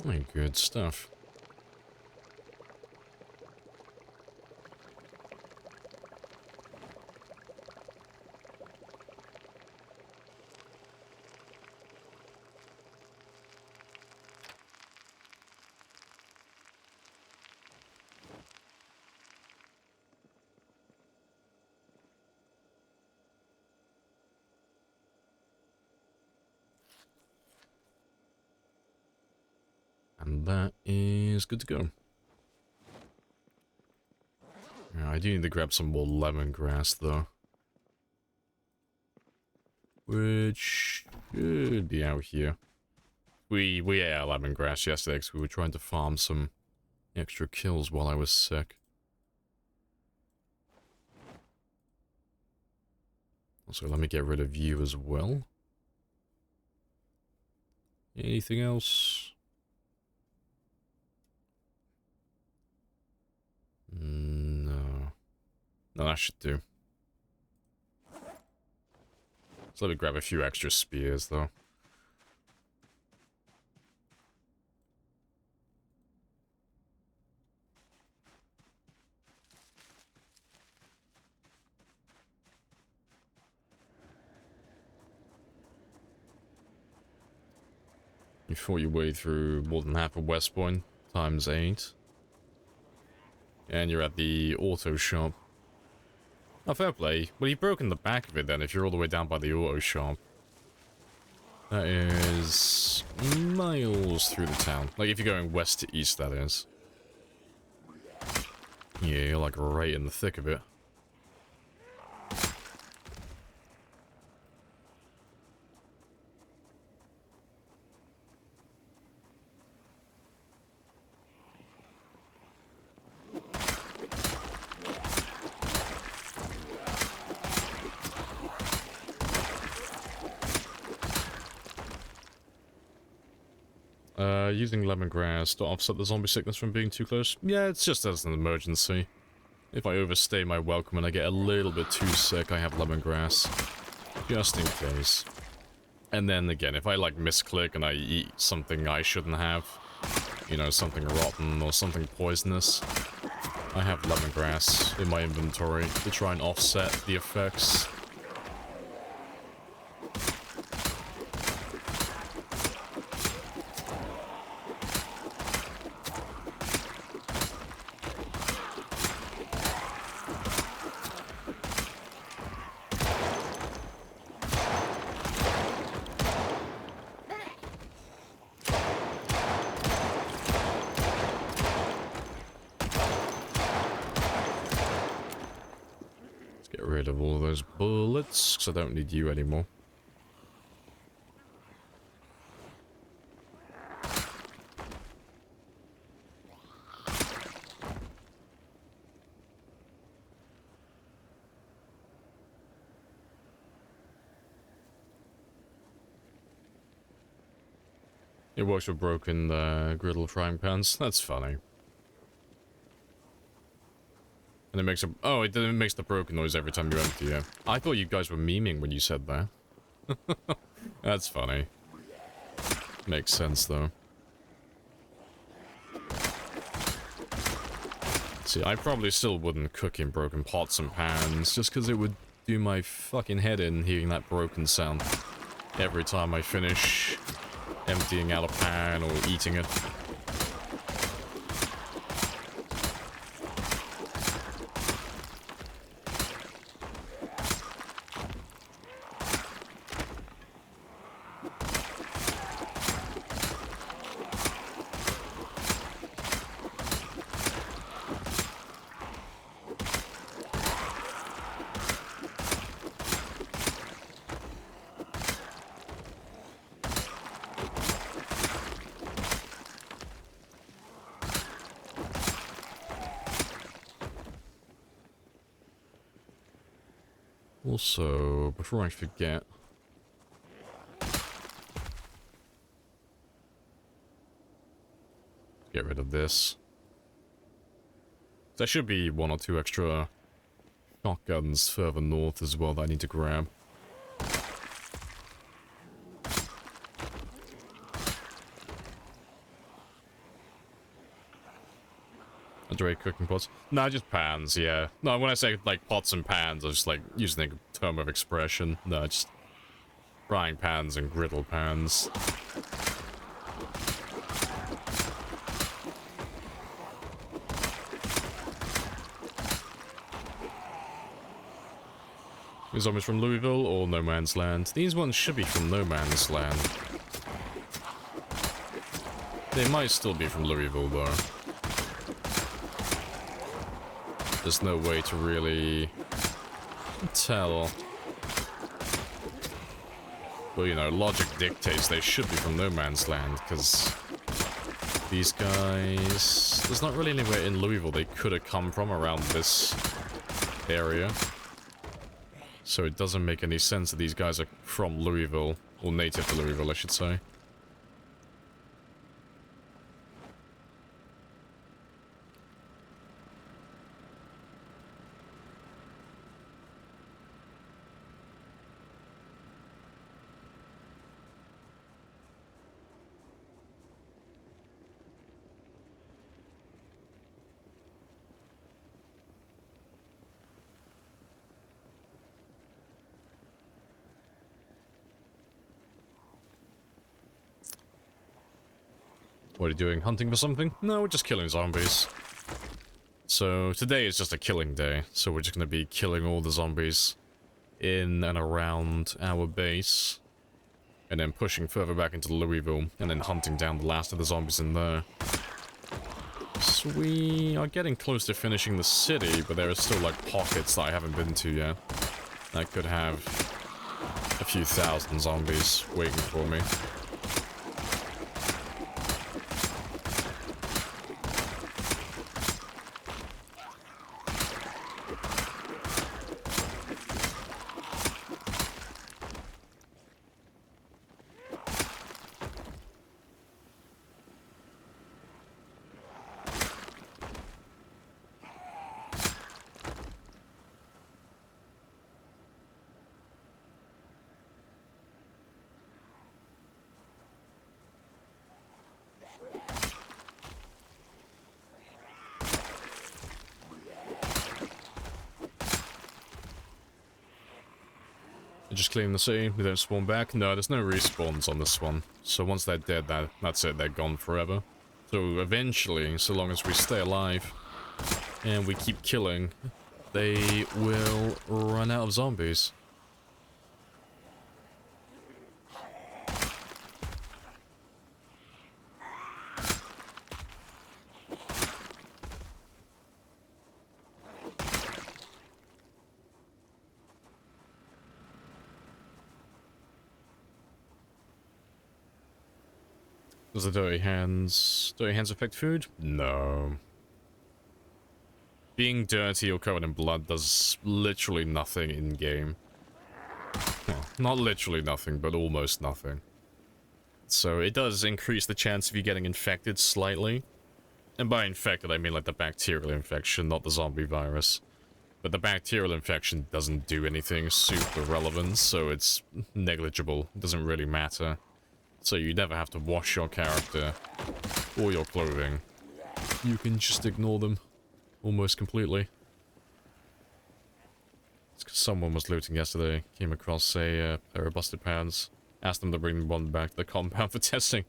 Oh, good stuff. And that is good to go. Yeah, I do need to grab some more lemongrass, though. Which should be out here. We ate our lemongrass yesterday because we were trying to farm some extra kills while I was sick. Also, let me get rid of you as well. Anything else? No. No, that should do. So let me grab a few extra spears, though. You fought your way through more than half of West Point, times 8. And you're at the auto shop. Oh, fair play. Well, you've broken the back of it then, if you're all the way down by the auto shop. That is miles through the town. Like, if you're going west to east, that is. Yeah, you're like right in the thick of it. Using lemongrass to offset the zombie sickness from being too close. Yeah, it's just as an emergency. If I overstay my welcome and I get a little bit too sick, I have lemongrass. Just in case. And then again, if I like misclick and I eat something I shouldn't have, you know, something rotten or something poisonous, I have lemongrass in my inventory to try and offset the effects. Rid of all those bullets, because I don't need you anymore. It works with broken griddle frying pans. That's funny. And it makes a... Oh, it makes the broken noise every time you empty it. I thought you guys were memeing when you said that. That's funny. Makes sense, though. See, I probably still wouldn't cook in broken pots and pans, just because it would do my fucking head in hearing that broken sound every time I finish emptying out a pan or eating it. Also, before I forget, get rid of this. There should be 1 or 2 extra shotguns further north as well that I need to grab. Dry cooking pots? No, just pans, yeah. No, when I say, like, pots and pans, I was just, like, using a term of expression. No, just frying pans and griddle pans. These zombies from Louisville or No Man's Land? These ones should be from No Man's Land. They might still be from Louisville, though. There's no way to really tell. Well, you know, logic dictates they should be from No Man's Land, because these guys... There's not really anywhere in Louisville they could have come from around this area. So it doesn't make any sense that these guys are from Louisville, or native to Louisville, I should say. What are you doing? Hunting for something? No, we're just killing zombies. So today is just a killing day. So we're just going to be killing all the zombies in and around our base. And then pushing further back into Louisville. And then hunting down the last of the zombies in there. So we are getting close to finishing the city. But there are still like pockets that I haven't been to yet. I could have a few thousand zombies waiting for me. Just clean the city, we don't spawn back. No, there's no respawns on this one. So once they're dead, that's it, they're gone forever. So eventually, so long as we stay alive and we keep killing, they will run out of zombies. Does the dirty hands affect food? No. Being dirty or covered in blood does literally nothing in-game. Well, not literally nothing, but almost nothing. So it does increase the chance of you getting infected slightly. And by infected, I mean like the bacterial infection, not the zombie virus. But the bacterial infection doesn't do anything super relevant, so it's negligible. It doesn't really matter. So you never have to wash your character or your clothing. You can just ignore them almost completely. It's because someone was looting yesterday, came across a pair of busted pants, asked them to bring one back to the compound for testing.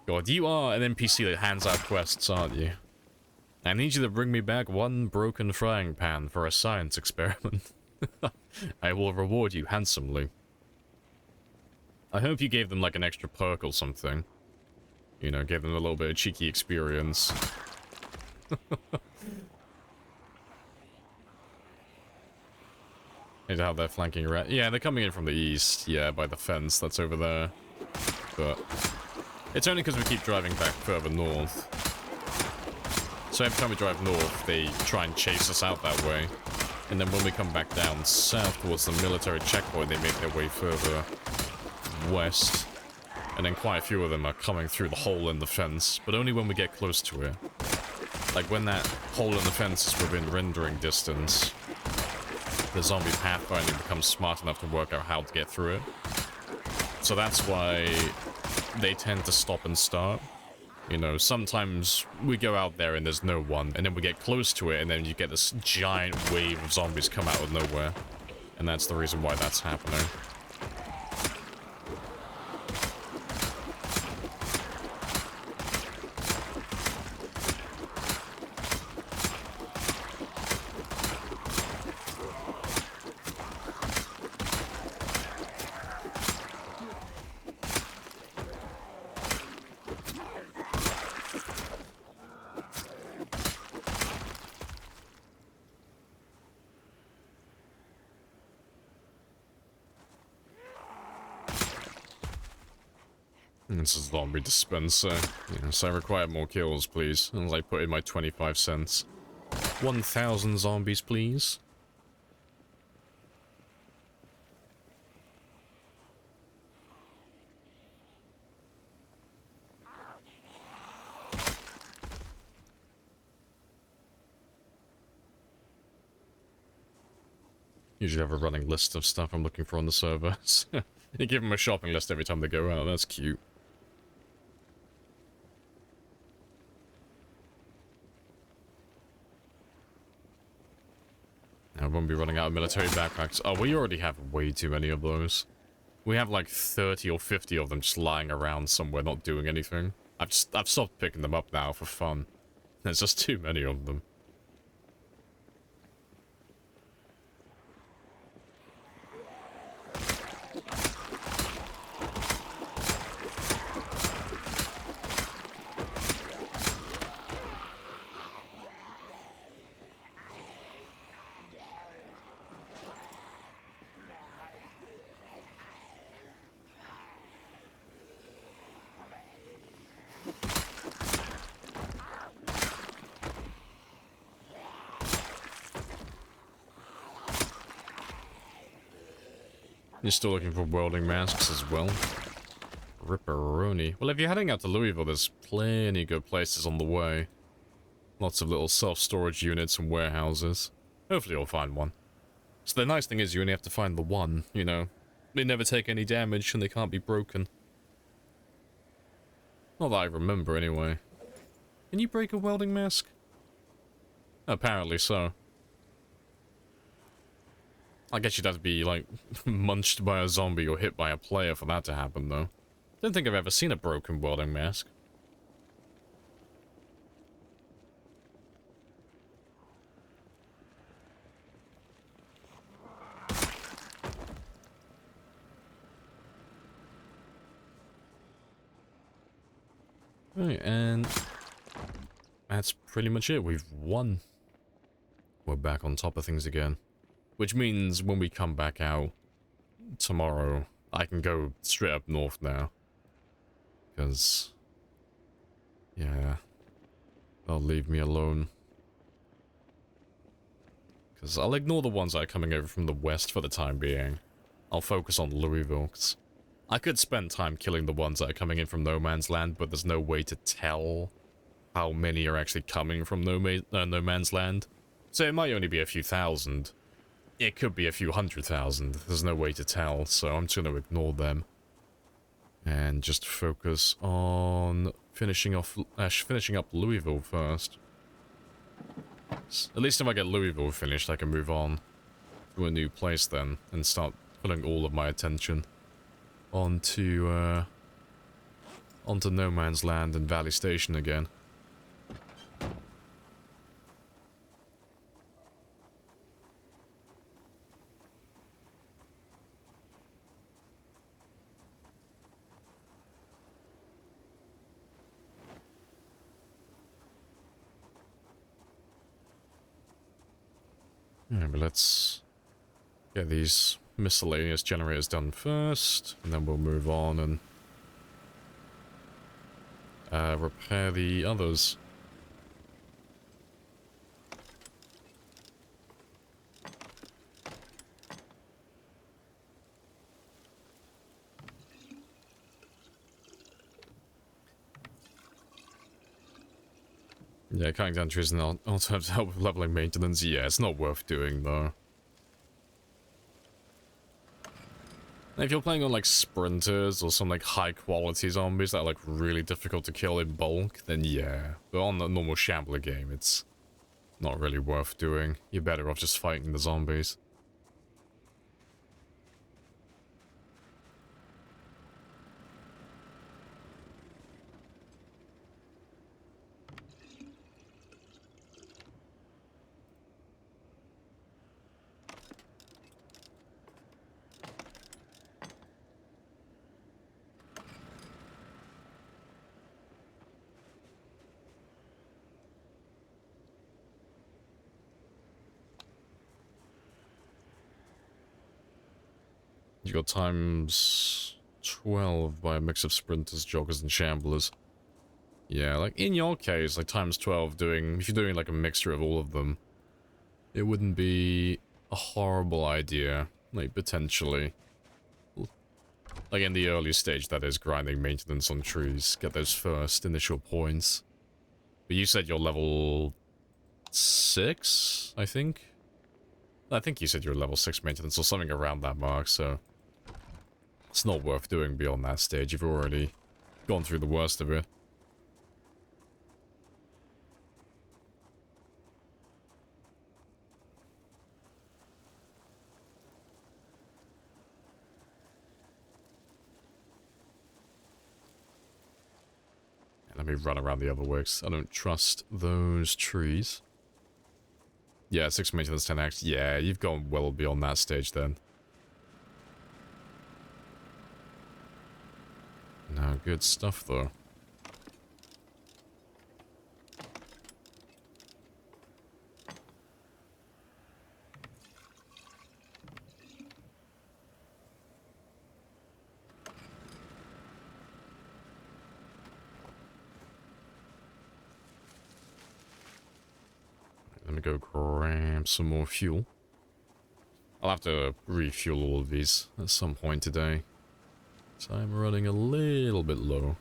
God, you are an NPC that hands out quests, aren't you? I need you to bring me back one broken frying pan for a science experiment. I will reward you handsomely. I hope you gave them like an extra perk or something. You know, gave them a little bit of cheeky experience. Is how they're flanking around. Yeah, they're coming in from the east. Yeah, by the fence that's over there. But it's only because we keep driving back further north. So every time we drive north, they try and chase us out that way. And then when we come back down south towards the military checkpoint, they make their way further west, and then quite a few of them are coming through the hole in the fence, but only when we get close to it. Like when that hole in the fence is within rendering distance, the zombie pathfinding becomes smart enough to work out how to get through it. So that's why they tend to stop and start. You know, sometimes we go out there and there's no one, and then we get close to it, and then you get this giant wave of zombies come out of nowhere. And that's the reason why that's happening. This is zombie dispenser. Yes, I require more kills, please. As I put in my 25 cents. 1,000 zombies, please. Usually have a running list of stuff I'm looking for on the servers. You give them a shopping list every time they go out. That's cute. I won't be running out of military backpacks. Oh, we already have way too many of those. We have like 30 or 50 of them just lying around somewhere not doing anything. I've stopped picking them up now for fun. There's just too many of them. You're still looking for welding masks as well? Ripperoni. Well, if you're heading out to Louisville, there's plenty good places on the way. Lots of little self-storage units and warehouses. Hopefully you'll find one. So the nice thing is you only have to find the one, you know. They never take any damage and they can't be broken. Not that I remember, anyway. Can you break a welding mask? Apparently so. I guess you'd have to be, like, munched by a zombie or hit by a player for that to happen, though. Don't think I've ever seen a broken welding mask. Right, and that's pretty much it. We've won. We're back on top of things again. Which means when we come back out tomorrow, I can go straight up north now. Because, yeah, they'll leave me alone. Because I'll ignore the ones that are coming over from the west for the time being. I'll focus on Louisville, 'cause I could spend time killing the ones that are coming in from No Man's Land, but there's no way to tell how many are actually coming from No Man's Land. So it might only be a few thousand. It could be a few 100,000. There's no way to tell, so I'm just going to ignore them. And just focus on finishing up Louisville first. At least if I get Louisville finished, I can move on to a new place then, and start putting all of my attention onto No Man's Land and Valley Station again. Yeah, but let's get these miscellaneous generators done first, and then we'll move on and repair the others. Yeah, cutting down trees and also have to help with leveling maintenance. Yeah, it's not worth doing though. And if you're playing on like sprinters or some like high quality zombies that are like really difficult to kill in bulk, then yeah. But on the normal shambler game, it's not really worth doing. You're better off just fighting the zombies. You got times 12 by a mix of sprinters, joggers, and shamblers. Yeah, like in your case, like times 12 doing, if you're doing like a mixture of all of them, it wouldn't be a horrible idea, like potentially. Like in the early stage, that is, grinding maintenance on trees, get those first initial points. But you said you're level 6, I think? I think you said you're level 6 maintenance or something around that mark, so it's not worth doing beyond that stage. You've already gone through the worst of it. Let me run around the other works. I don't trust those trees. Yeah, 6 maintenance, 10x. Yeah, you've gone well beyond that stage then. No, good stuff though. Let me go grab some more fuel. I'll have to refuel all of these at some point today. So I'm running a little bit low.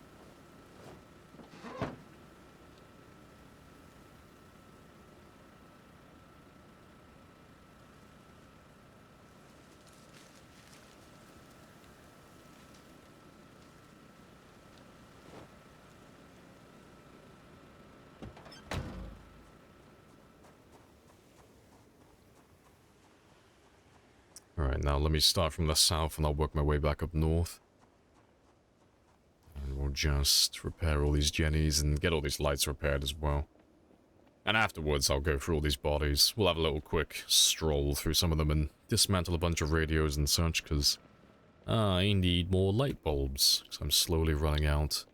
Alright, now let me start from the south and I'll work my way back up north. And we'll just repair all these jennies and get all these lights repaired as well. And afterwards, I'll go through all these bodies. We'll have a little quick stroll through some of them and dismantle a bunch of radios and such, because I need more light bulbs, because I'm slowly running out.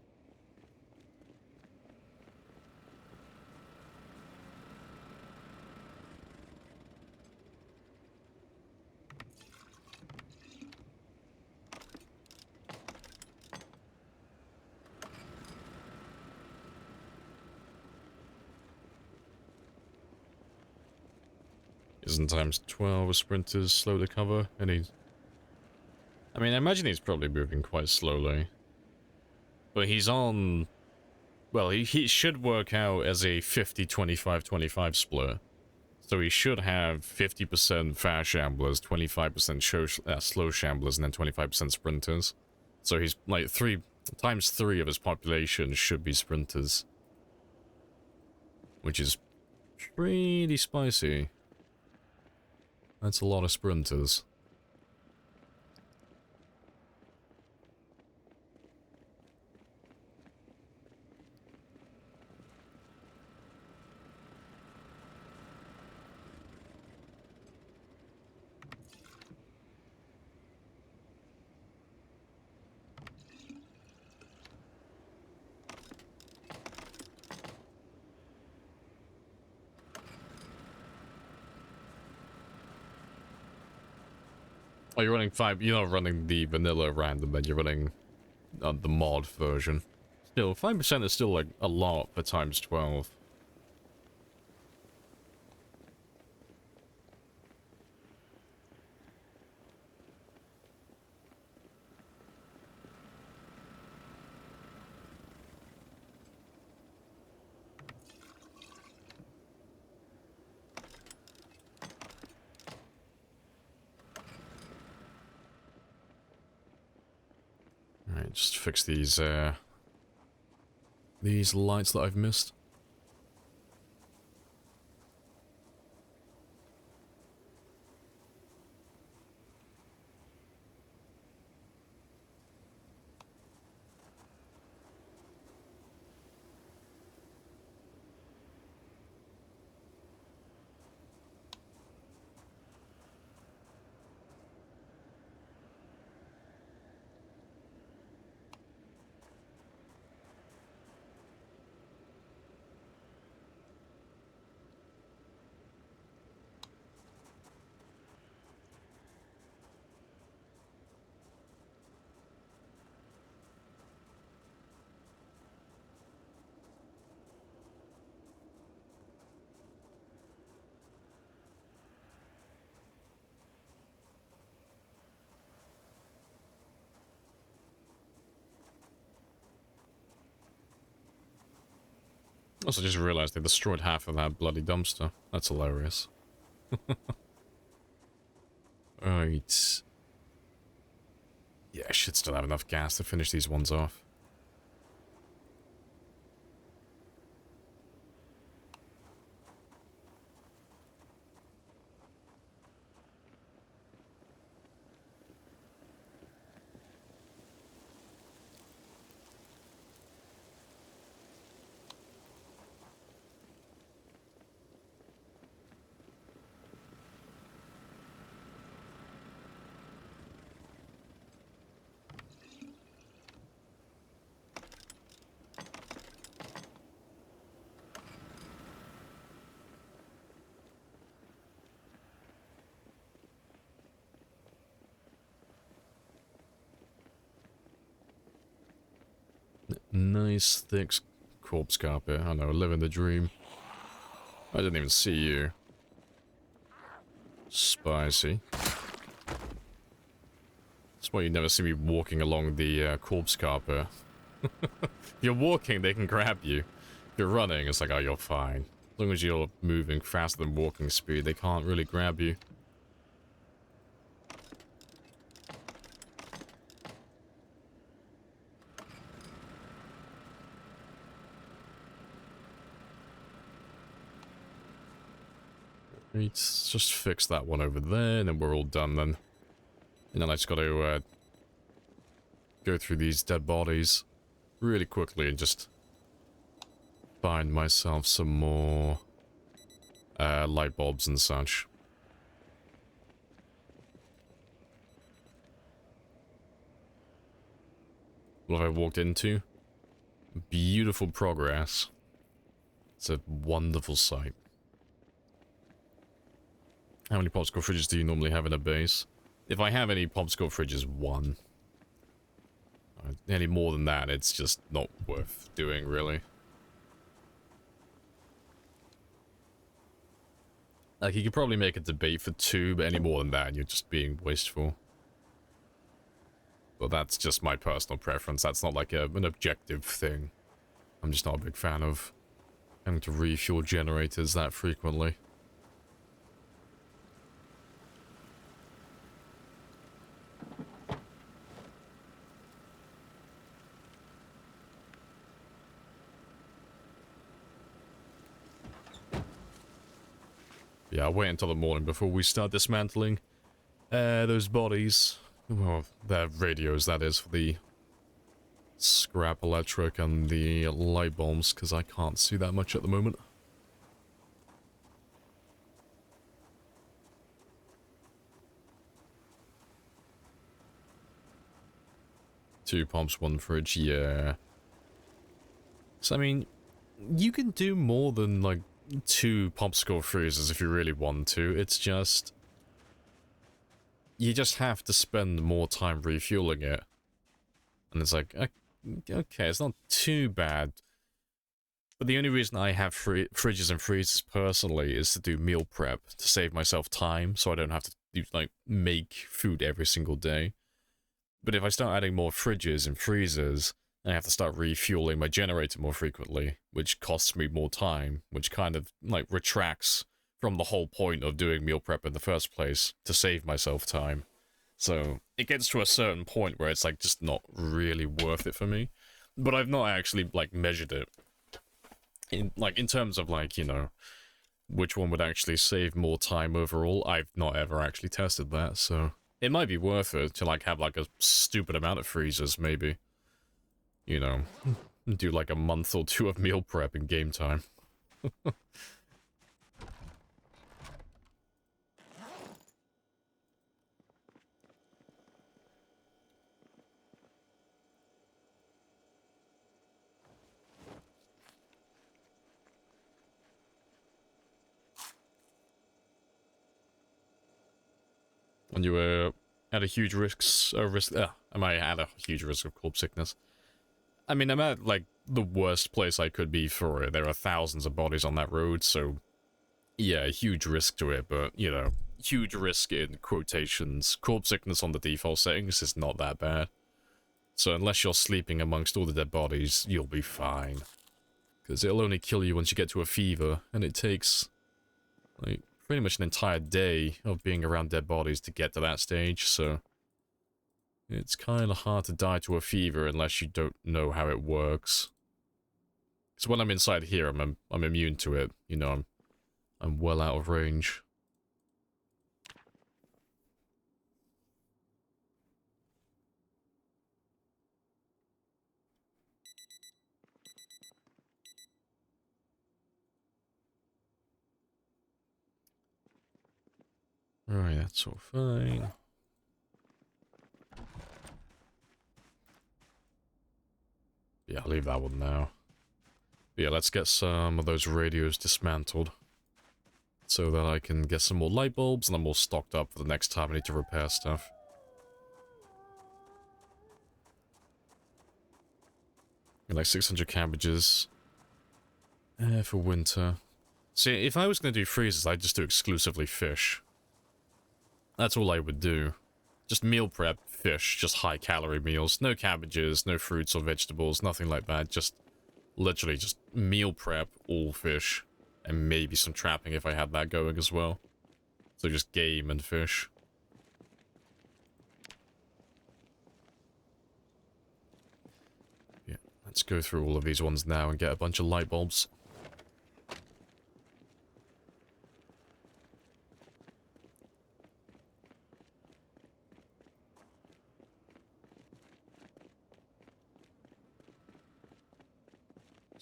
Isn't times 12 a sprinter's slow to cover? I mean, I imagine he's probably moving quite slowly. But he's on... Well, he should work out as a 50-25-25 split. So he should have 50% fast shamblers, 25% slow shamblers, and then 25% sprinters. So he's like times 3 of his population should be sprinters. Which is pretty spicy. That's a lot of sprinters. Oh, you're running 5. You're not running the vanilla random, then you're running the mod version. Still, 5% is still like a lot for times 12. Just fix these lights that I've missed. Also, just realized they destroyed half of that bloody dumpster. That's hilarious. Right. Yeah, I should still have enough gas to finish these ones off. Nice thick corpse carpet. I know, living the dream. I didn't even see you. Spicy. That's why you never see me walking along the corpse carpet. If you're walking, they can grab you. If you're running, it's like, oh, you're fine. As long as you're moving faster than walking speed, they can't really grab you. Let's just fix that one over there, and then we're all done then. And then I just got to go through these dead bodies really quickly and just find myself some more light bulbs and such. What have I walked into? Beautiful progress. It's a wonderful sight. How many popsicle fridges do you normally have in a base? If I have any popsicle fridges, one. Any more than that, it's just not worth doing, really. Like, you could probably make a debate for two, but any more than that, you're just being wasteful. But that's just my personal preference. That's not like an objective thing. I'm just not a big fan of having to refuel generators that frequently. Yeah, I'll wait until the morning before we start dismantling those bodies. Well, their radios, that is, for the scrap electric and the light bulbs, because I can't see that much at the moment. Two pumps, one fridge, yeah. So, I mean, you can do more than, like, two popsicle freezers if you really want to. It's just... you just have to spend more time refueling it. And it's like, okay, it's not too bad. But the only reason I have fridges and freezers personally is to do meal prep, to save myself time, so I don't have to do, like, make food every single day. But if I start adding more fridges and freezers, I have to start refueling my generator more frequently, which costs me more time, which kind of, like, retracts from the whole point of doing meal prep in the first place, to save myself time. So it gets to a certain point where it's like just not really worth it for me. But I've not actually like measured it in terms of like, you know, which one would actually save more time overall. I've not ever actually tested that, so it might be worth it to like have like a stupid amount of freezers, maybe. You know, do like a month or two of meal prep in game time. When you were at a huge I might add a huge risk of corpse sickness. I mean, I'm at like the worst place I could be for it. There are thousands of bodies on that road, so yeah, huge risk to it, but you know, huge risk in quotations. Corpse sickness on the default settings is not that bad. So unless you're sleeping amongst all the dead bodies, you'll be fine. Because it'll only kill you once you get to a fever, and it takes like pretty much an entire day of being around dead bodies to get to that stage, so it's kind of hard to die to a fever unless you don't know how it works. So when I'm inside here, I'm immune to it. You know, I'm well out of range. Alright, that's all fine. Yeah, I'll leave that one now. But yeah, let's get some of those radios dismantled. So that I can get some more light bulbs, and I'm all stocked up for the next time I need to repair stuff. Got like 600 cabbages. For winter. See, if I was going to do freezers, I'd just do exclusively fish. That's all I would do. Just meal prep, fish, just high-calorie meals. No cabbages, no fruits or vegetables, nothing like that. Just, literally, just meal prep, all fish. And maybe some trapping if I had that going as well. So just game and fish. Yeah, let's go through all of these ones now and get a bunch of light bulbs.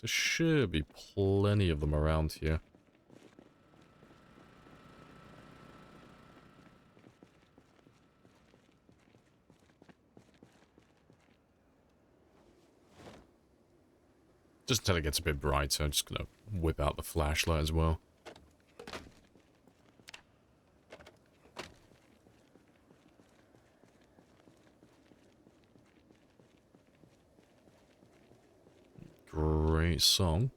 There should be plenty of them around here. Just until it gets a bit brighter, I'm just gonna whip out the flashlight as well. Great song.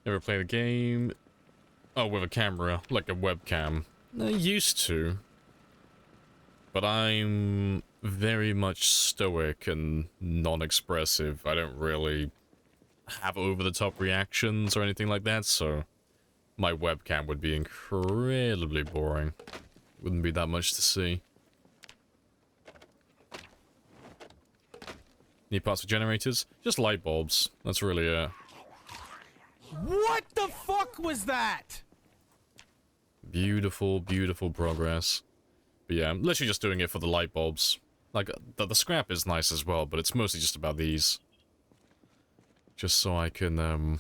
Ever play the game? Oh, with a camera, like a webcam. I used to. But I'm very much stoic and non-expressive. I don't really have over-the-top reactions or anything like that, so my webcam would be incredibly boring. Wouldn't be that much to see. Need parts for generators? Just light bulbs. That's really it. What the fuck fuck was that? Beautiful, beautiful progress. But yeah, I'm literally just doing it for the light bulbs. Like, the scrap is nice as well, but it's mostly just about these. Just so I can,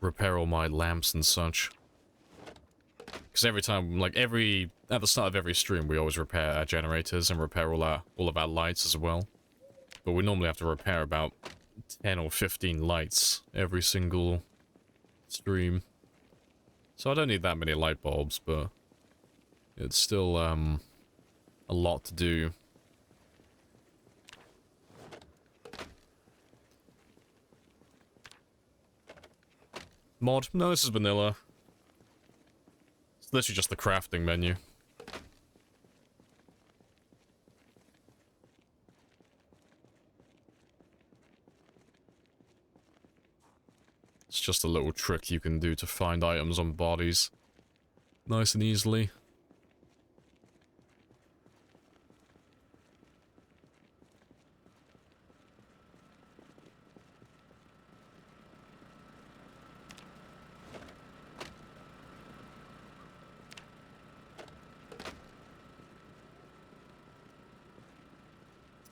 repair all my lamps and such. Because every time, like, at the start of every stream, we always repair our generators and repair all of our lights as well. But we normally have to repair about 10 or 15 lights every single stream. So I don't need that many light bulbs, but it's still, a lot to do. Mod? No, this is vanilla. It's literally just the crafting menu. It's just a little trick you can do to find items on bodies. Nice and easily.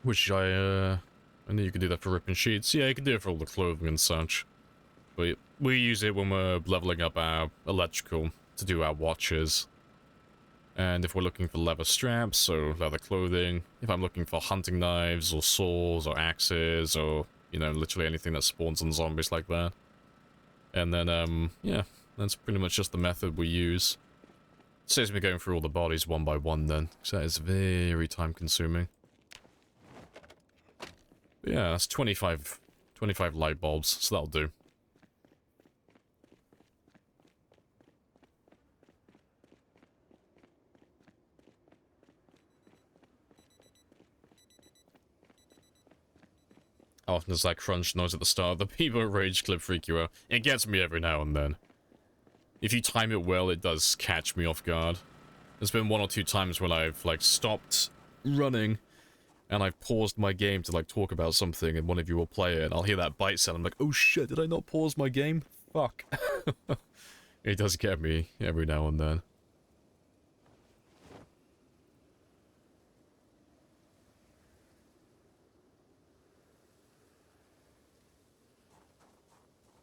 Which I knew you could do that for ripping sheets. Yeah, you can do it for all the clothing and such. But we use it when we're leveling up our electrical to do our watches. And if we're looking for leather straps or leather clothing, if I'm looking for hunting knives or saws or axes or, you know, literally anything that spawns on zombies like that. And then, yeah, that's pretty much just the method we use. Saves me going through all the bodies one by one then, so that is very time consuming. But yeah, that's 25 light bulbs, so that'll do. How often does that crunch noise at the start of the People Rage clip freak you out? It gets me every now and then. If you time it well, it does catch me off guard. There's been one or two times when I've, like, stopped running and I've paused my game to, like, talk about something and one of you will play it and I'll hear that bite sound. I'm like, oh shit, did I not pause my game? Fuck. It does get me every now and then.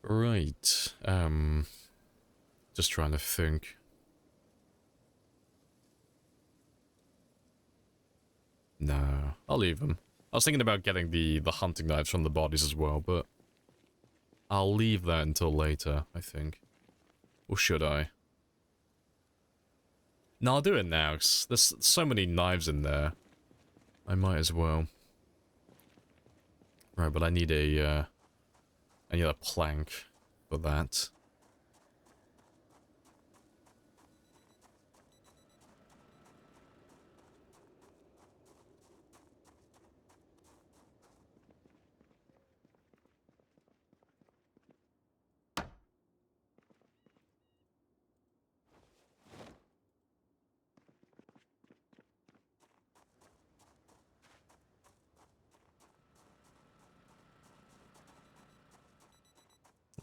Right. Just trying to think. No, I'll leave them. I was thinking about getting the hunting knives from the bodies as well, but I'll leave that until later, I think. Or should I? No, I'll do it now, 'cause there's so many knives in there. I might as well. Right, but I need a plank for that.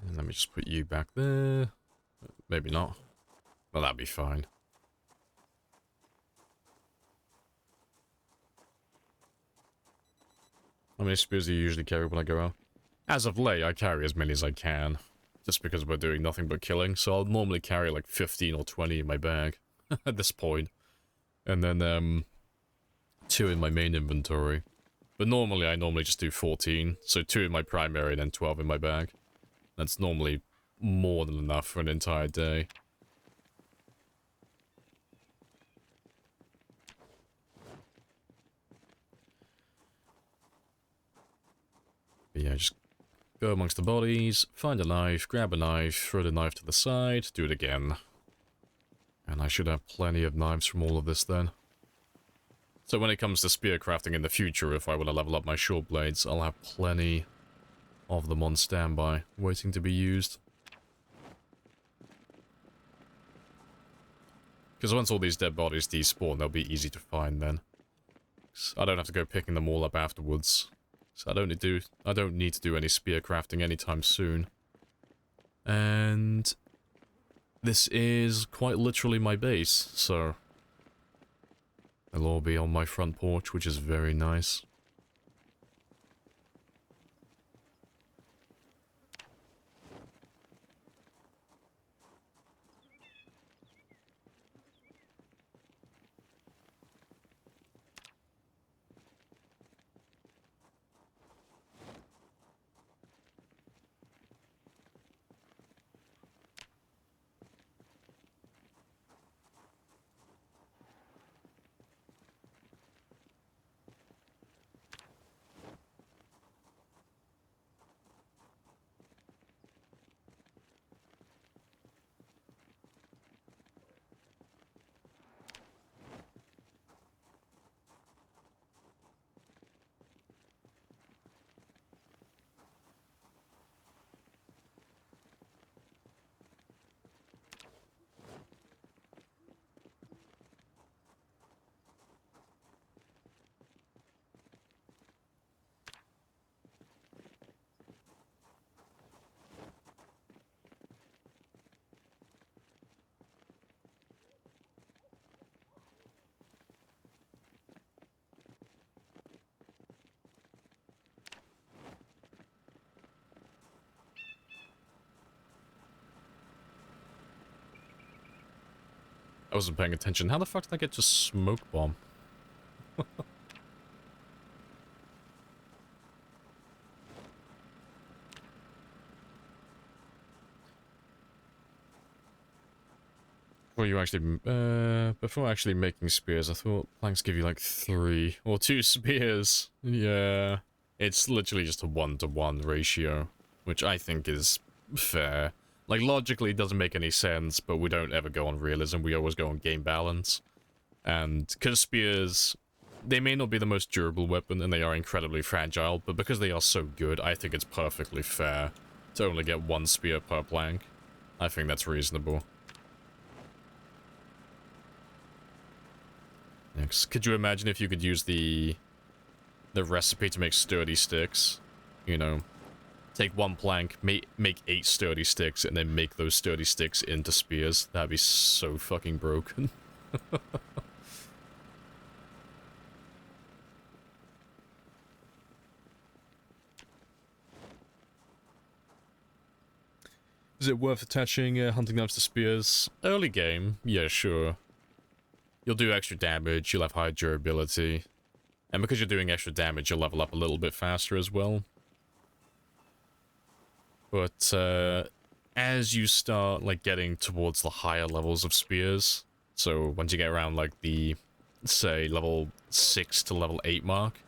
And let me just put you back there. Maybe not. Well, that'd be fine. How many spears do you usually carry when I go out? As of late, I carry as many as I can. Just because we're doing nothing but killing, so I'll normally carry like 15 or 20 in my bag at this point. And then, 2 in my main inventory. But normally, I just do 14, so 2 in my primary and then 12 in my bag. That's normally more than enough for an entire day. But yeah, just go amongst the bodies, find a knife, grab a knife, throw the knife to the side, do it again. And I should have plenty of knives from all of this then. So when it comes to spear crafting in the future, if I want to level up my short blades, I'll have plenty of them on standby, waiting to be used. Because once all these dead bodies despawn, they'll be easy to find then. I don't have to go picking them all up afterwards. So I don't need to do any spear crafting anytime soon. And this is quite literally my base, so they'll all be on my front porch, which is very nice. I wasn't paying attention. How the fuck did I get to smoke bomb? Before actually making spears, I thought planks give you like 3 or 2 spears. Yeah, it's literally just a 1-to-1 ratio, which I think is fair. Like, logically it doesn't make any sense, but we don't ever go on realism, we always go on game balance. And because spears, they may not be the most durable weapon, and they are incredibly fragile, but because they are so good, I think it's perfectly fair to only get 1 spear per plank. I think that's reasonable. Next, could you imagine if you could use the recipe to make sturdy sticks? You know, take 1 plank, make 8 sturdy sticks, and then make those sturdy sticks into spears. That'd be so fucking broken. Is it worth attaching hunting knives to spears? Early game, yeah, sure. You'll do extra damage, you'll have higher durability. And because you're doing extra damage, you'll level up a little bit faster as well. But, as you start, like, getting towards the higher levels of spears, so once you get around, like, the, say, level 6 to level 8 mark,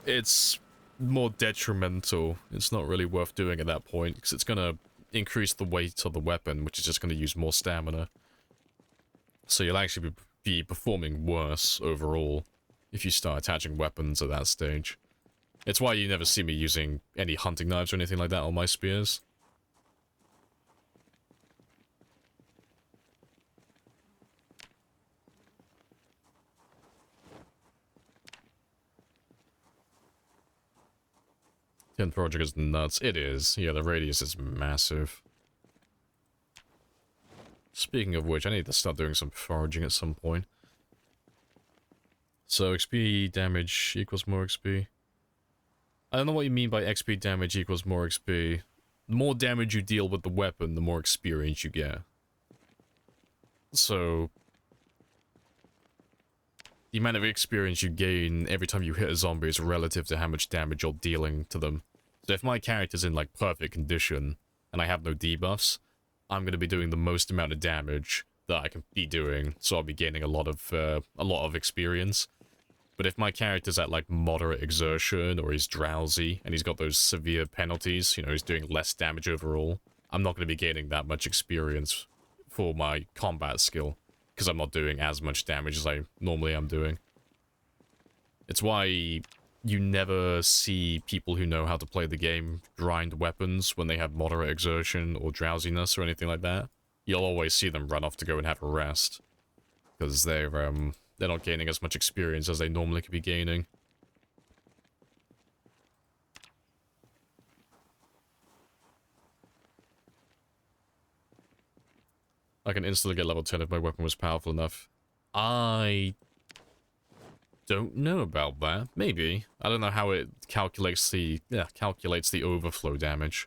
it's more detrimental. It's not really worth doing at that point, because it's gonna increase the weight of the weapon, which is just gonna use more stamina. So you'll actually be performing worse overall if you start attaching weapons at that stage. It's why you never see me using any hunting knives or anything like that on my spears. The project is nuts. It is. Yeah, the radius is massive. Speaking of which, I need to start doing some foraging at some point. So XP damage equals more XP. I don't know what you mean by XP damage equals more XP. The more damage you deal with the weapon, the more experience you get. So the amount of experience you gain every time you hit a zombie is relative to how much damage you're dealing to them. So if my character's in, like, perfect condition, and I have no debuffs, I'm going to be doing the most amount of damage that I can be doing, so I'll be gaining a lot of experience. But if my character's at, like, moderate exertion, or he's drowsy, and he's got those severe penalties, you know, he's doing less damage overall, I'm not going to be gaining that much experience for my combat skill, because I'm not doing as much damage as I normally am doing. It's why you never see people who know how to play the game grind weapons when they have moderate exertion or drowsiness or anything like that. You'll always see them run off to go and have a rest, because they're not gaining as much experience as they normally could be gaining. I can instantly get level 10 if my weapon was powerful enough. I don't know about that. Maybe. I don't know how it calculates the overflow damage.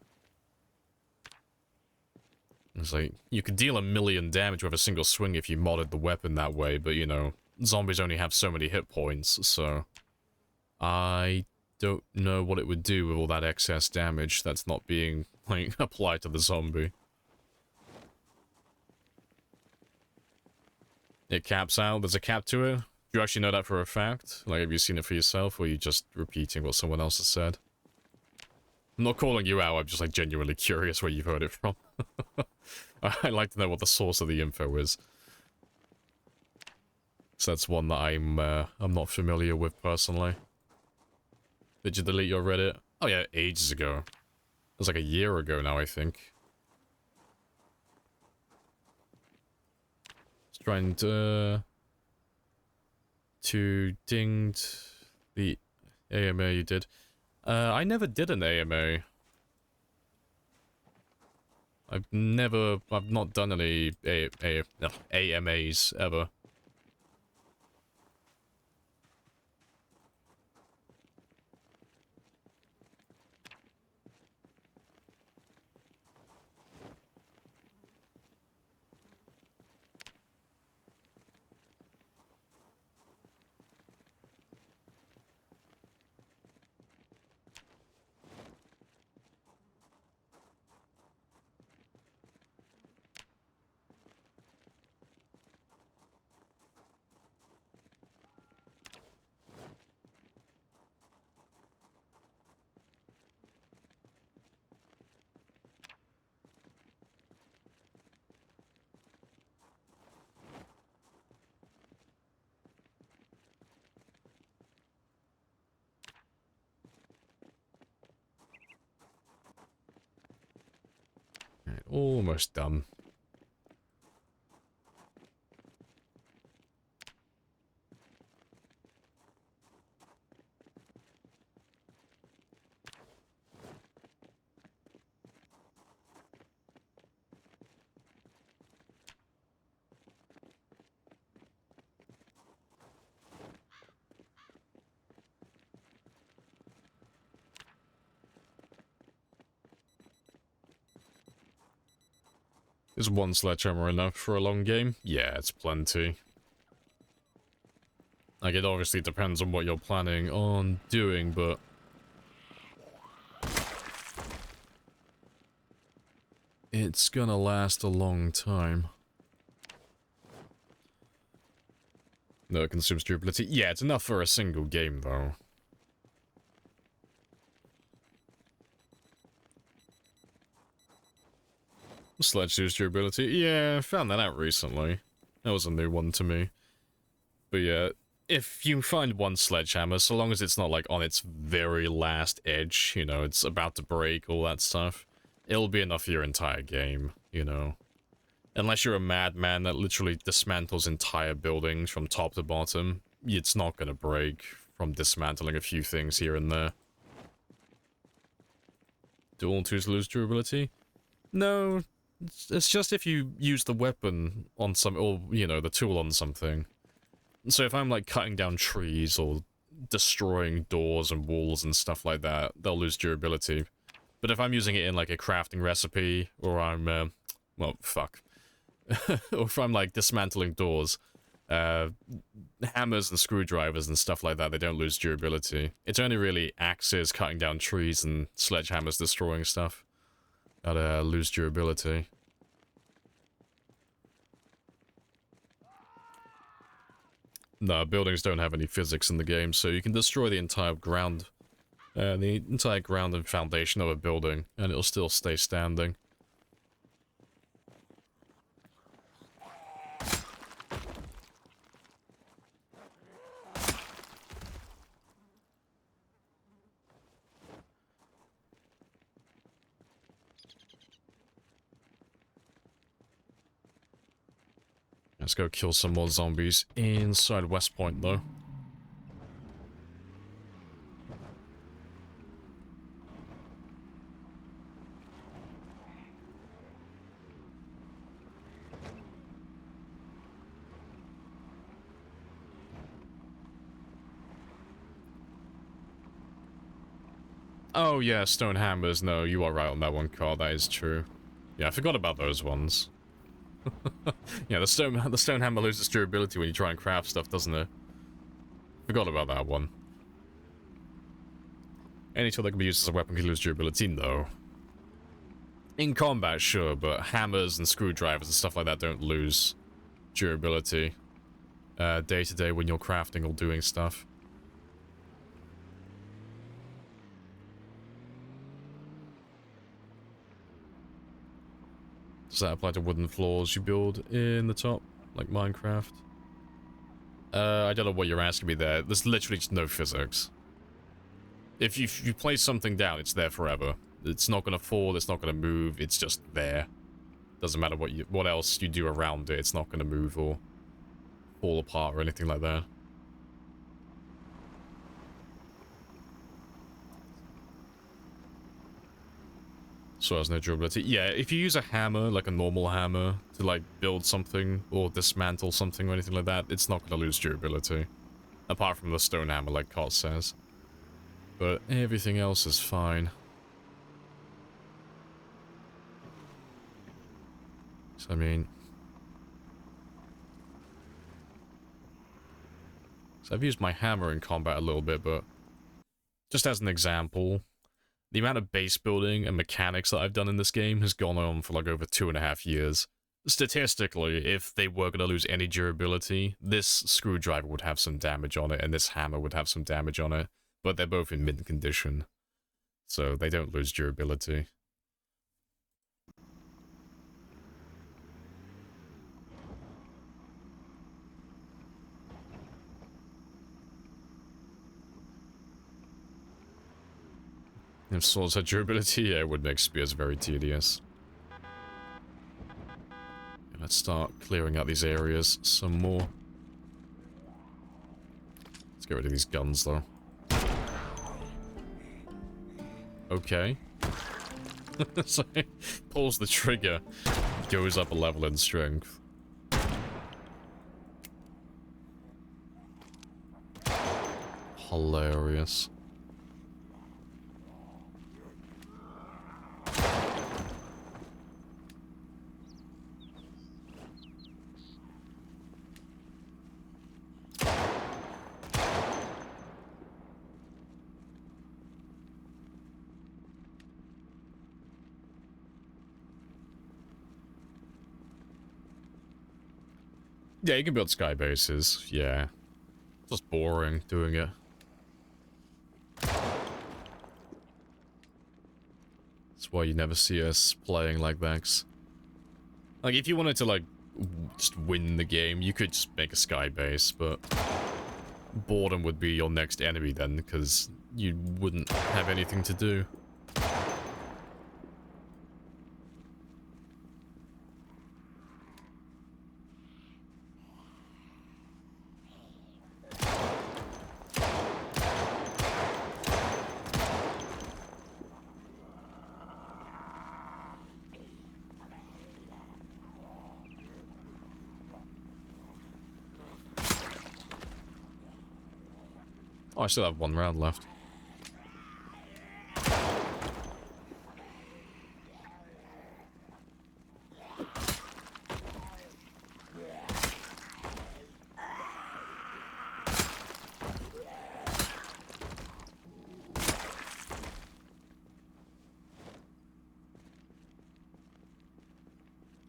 It's like, you could deal 1,000,000 damage with a single swing if you modded the weapon that way, but you know, zombies only have so many hit points, so I don't know what it would do with all that excess damage that's not being, like, applied to the zombie. It caps out? There's a cap to it? Do you actually know that for a fact? Like, have you seen it for yourself, or are you just repeating what someone else has said? I'm not calling you out, I'm just, like, genuinely curious where you've heard it from. I'd like to know what the source of the info is. So that's one that I'm not familiar with, personally. Did you delete your Reddit? Oh yeah, ages ago. It was like a year ago now, I think. Just trying to dinged the AMA you did. I never did an AMA. I've not done any AMAs ever. Right, almost done. Is one sledgehammer enough for a long game? Yeah, it's plenty. Like, it obviously depends on what you're planning on doing, but... it's gonna last a long time. No, it consumes durability. Yeah, it's enough for a single game, though. Sledge use durability. Yeah, I found that out recently. That was a new one to me. But yeah, if you find one sledgehammer, so long as it's not like on its very last edge, you know, it's about to break, all that stuff, it'll be enough for your entire game, you know. Unless you're a madman that literally dismantles entire buildings from top to bottom, it's not gonna break from dismantling a few things here and there. Do all tools lose durability? No, it's just if you use the weapon on some, or, you know, the tool on something. So if I'm, like, cutting down trees or destroying doors and walls and stuff like that, they'll lose durability. But if I'm using it in, like, a crafting recipe, or I'm, well, fuck. Or if I'm, like, dismantling doors, hammers and screwdrivers and stuff like that, they don't lose durability. It's only really axes cutting down trees and sledgehammers destroying stuff that lose durability. No, buildings don't have any physics in the game, so you can destroy the entire ground and foundation of a building, and it'll still stay standing. Let's go kill some more zombies inside West Point, though. Oh yeah, stone hammers. No, you are right on that one, Carl. That is true. Yeah, I forgot about those ones. Yeah, the stone hammer loses durability when you try and craft stuff, doesn't it? Forgot about that one. Any tool that can be used as a weapon can lose durability? No. In combat, sure, but hammers and screwdrivers and stuff like that don't lose durability. Day to day when you're crafting or doing stuff. Does that apply to wooden floors you build in the top, like Minecraft? I don't know what you're asking me there. There's literally just no physics. If you place something down, it's there forever. It's not gonna fall, it's not gonna move, it's just there. Doesn't matter what else you do around it, it's not gonna move or fall apart or anything like that. So it has no durability. Yeah, if you use a hammer, like a normal hammer, to like build something or dismantle something or anything like that, it's not gonna lose durability. Apart from the stone hammer, like Cot says. But everything else is fine. So, I mean... So I've used my hammer in combat a little bit, but... Just as an example, the amount of base building and mechanics that I've done in this game has gone on for like over 2.5 years. Statistically, if they were going to lose any durability, this screwdriver would have some damage on it, and this hammer would have some damage on it. But they're both in mint condition, so they don't lose durability. If swords had durability, yeah, it would make spears very tedious. Yeah, let's start clearing out these areas some more. Let's get rid of these guns, though. Okay. So, pulls the trigger, goes up a level in strength. Hilarious. Yeah, you can build sky bases, yeah. Just boring doing it. That's why you never see us playing like that. Like, if you wanted to, like, just win the game, you could just make a sky base, but boredom would be your next enemy then, because you wouldn't have anything to do. Oh, I still have 1 round left.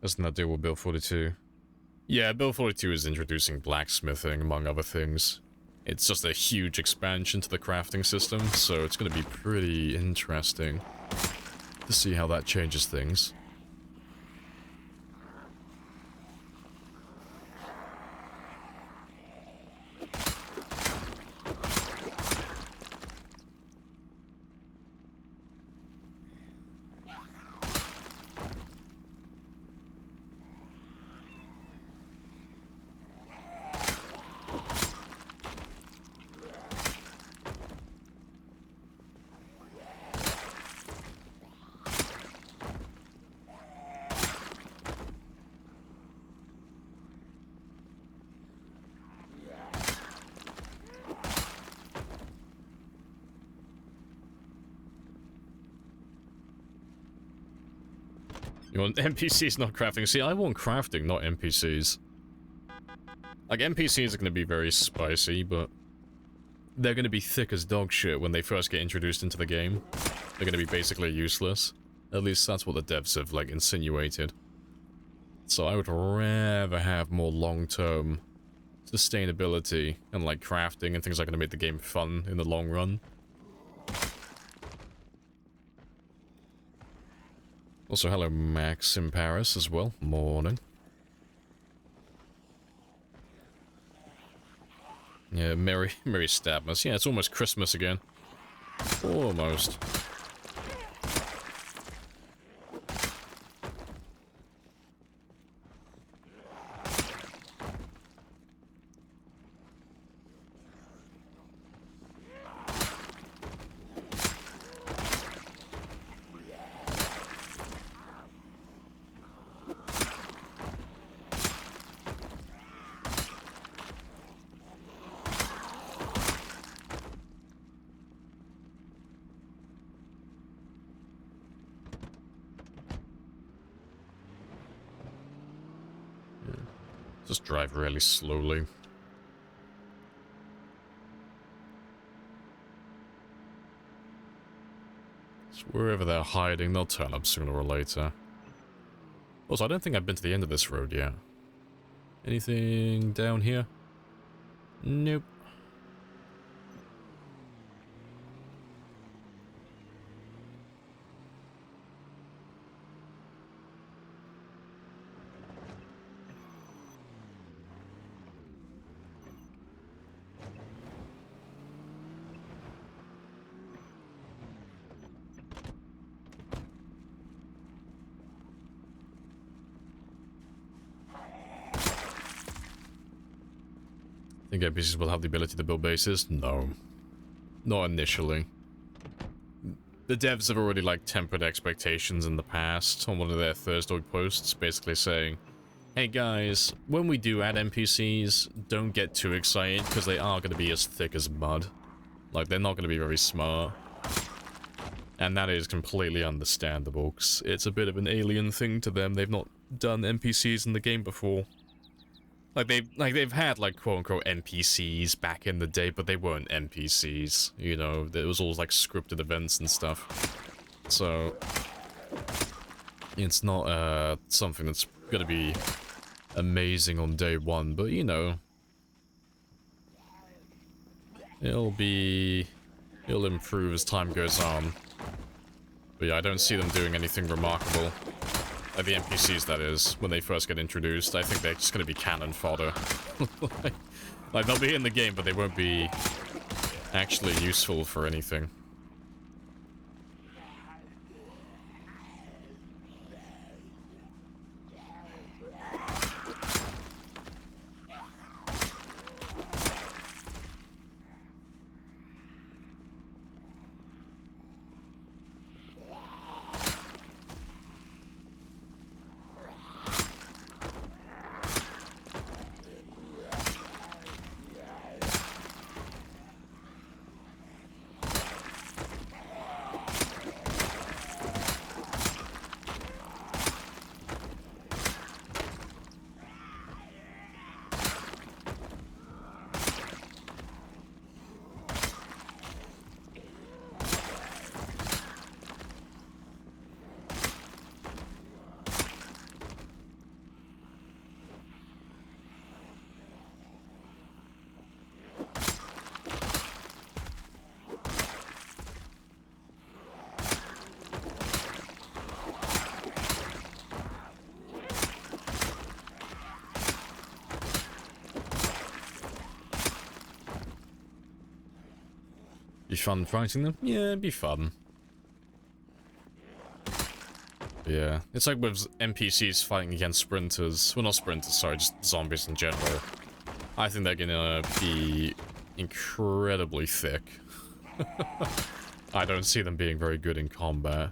Doesn't that deal with Build 42? Yeah, Build 42 is introducing blacksmithing, among other things. It's just a huge expansion to the crafting system, so it's going to be pretty interesting to see how that changes things. You want NPCs, not crafting? See, I want crafting, not NPCs. Like, NPCs are going to be very spicy, but they're going to be thick as dog shit when they first get introduced into the game. They're going to be basically useless. At least that's what the devs have, like, insinuated. So I would rather have more long-term sustainability and, like, crafting and things that are going to make the game fun in the long run. Also, hello Max in Paris as well. Morning. Yeah, Merry Stabmas. Yeah, it's almost Christmas again. Almost. Just drive really slowly. So wherever they're hiding, they'll turn up sooner or later. Also, I don't think I've been to the end of this road yet. Anything down here? Nope. Think NPCs will have the ability to build bases? No. Not initially. The devs have already, like, tempered expectations in the past on one of their Thursday posts, basically saying, hey guys, when we do add NPCs, don't get too excited, because they are going to be as thick as mud. Like, they're not going to be very smart. And that is completely understandable, because it's a bit of an alien thing to them. They've not done NPCs in the game before. They've had, like, quote-unquote NPCs back in the day, but they weren't NPCs, you know, it was all, like, scripted events and stuff. So, it's not, something that's gonna be amazing on day one, but, you know, it'll improve as time goes on. But yeah, I don't see them doing anything remarkable. Like the NPCs, that is, when they first get introduced. I think they're just gonna be cannon fodder. like, they'll be in the game, but they won't be actually useful for anything. Be fun fighting them? Yeah, it'd be fun. Yeah, it's like with NPCs fighting against sprinters. Well, not sprinters, sorry, just zombies in general. I think they're gonna be incredibly thick. I don't see them being very good in combat.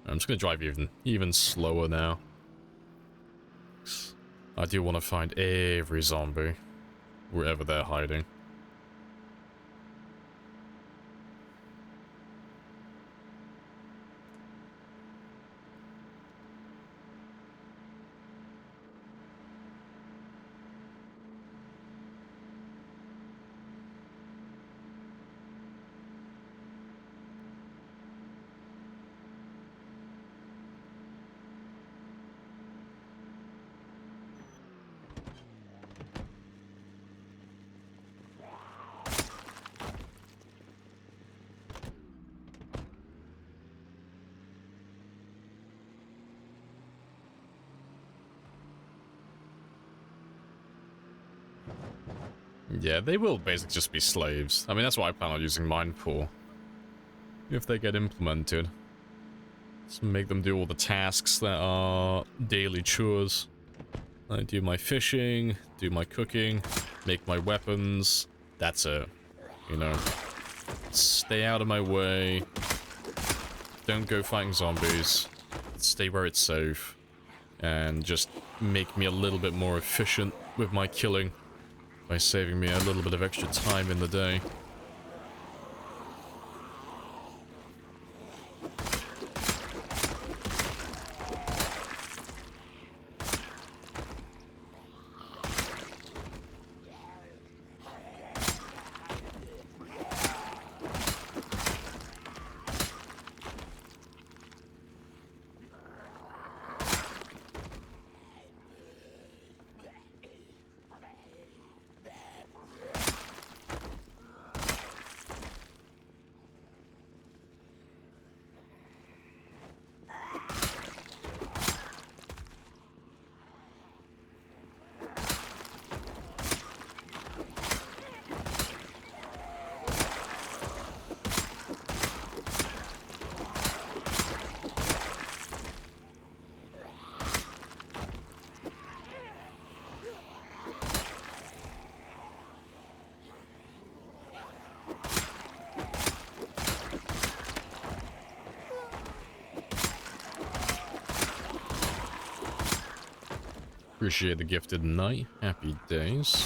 I'm just gonna drive even slower now. I do want to find every zombie. wherever they're hiding. Yeah, they will basically just be slaves. I mean, that's what I plan on using mine for. If they get implemented. Just make them do all the tasks that are daily chores. I do my fishing, do my cooking, make my weapons. That's it. You know. Stay out of my way. Don't go fighting zombies. Stay where it's safe. And just make me a little bit more efficient with my killing. By saving me a little bit of extra time in the day. Appreciate the gifted night. Happy days.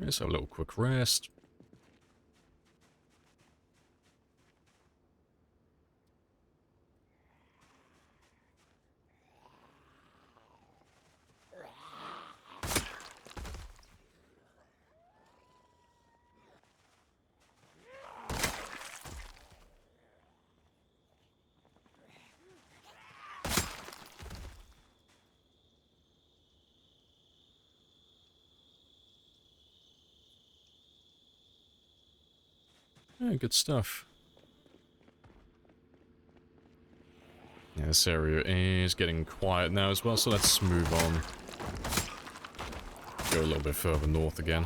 Let's have a little quick rest. Yeah, good stuff. Yeah, this area is getting quiet now as well, so let's move on. Go a little bit further north again.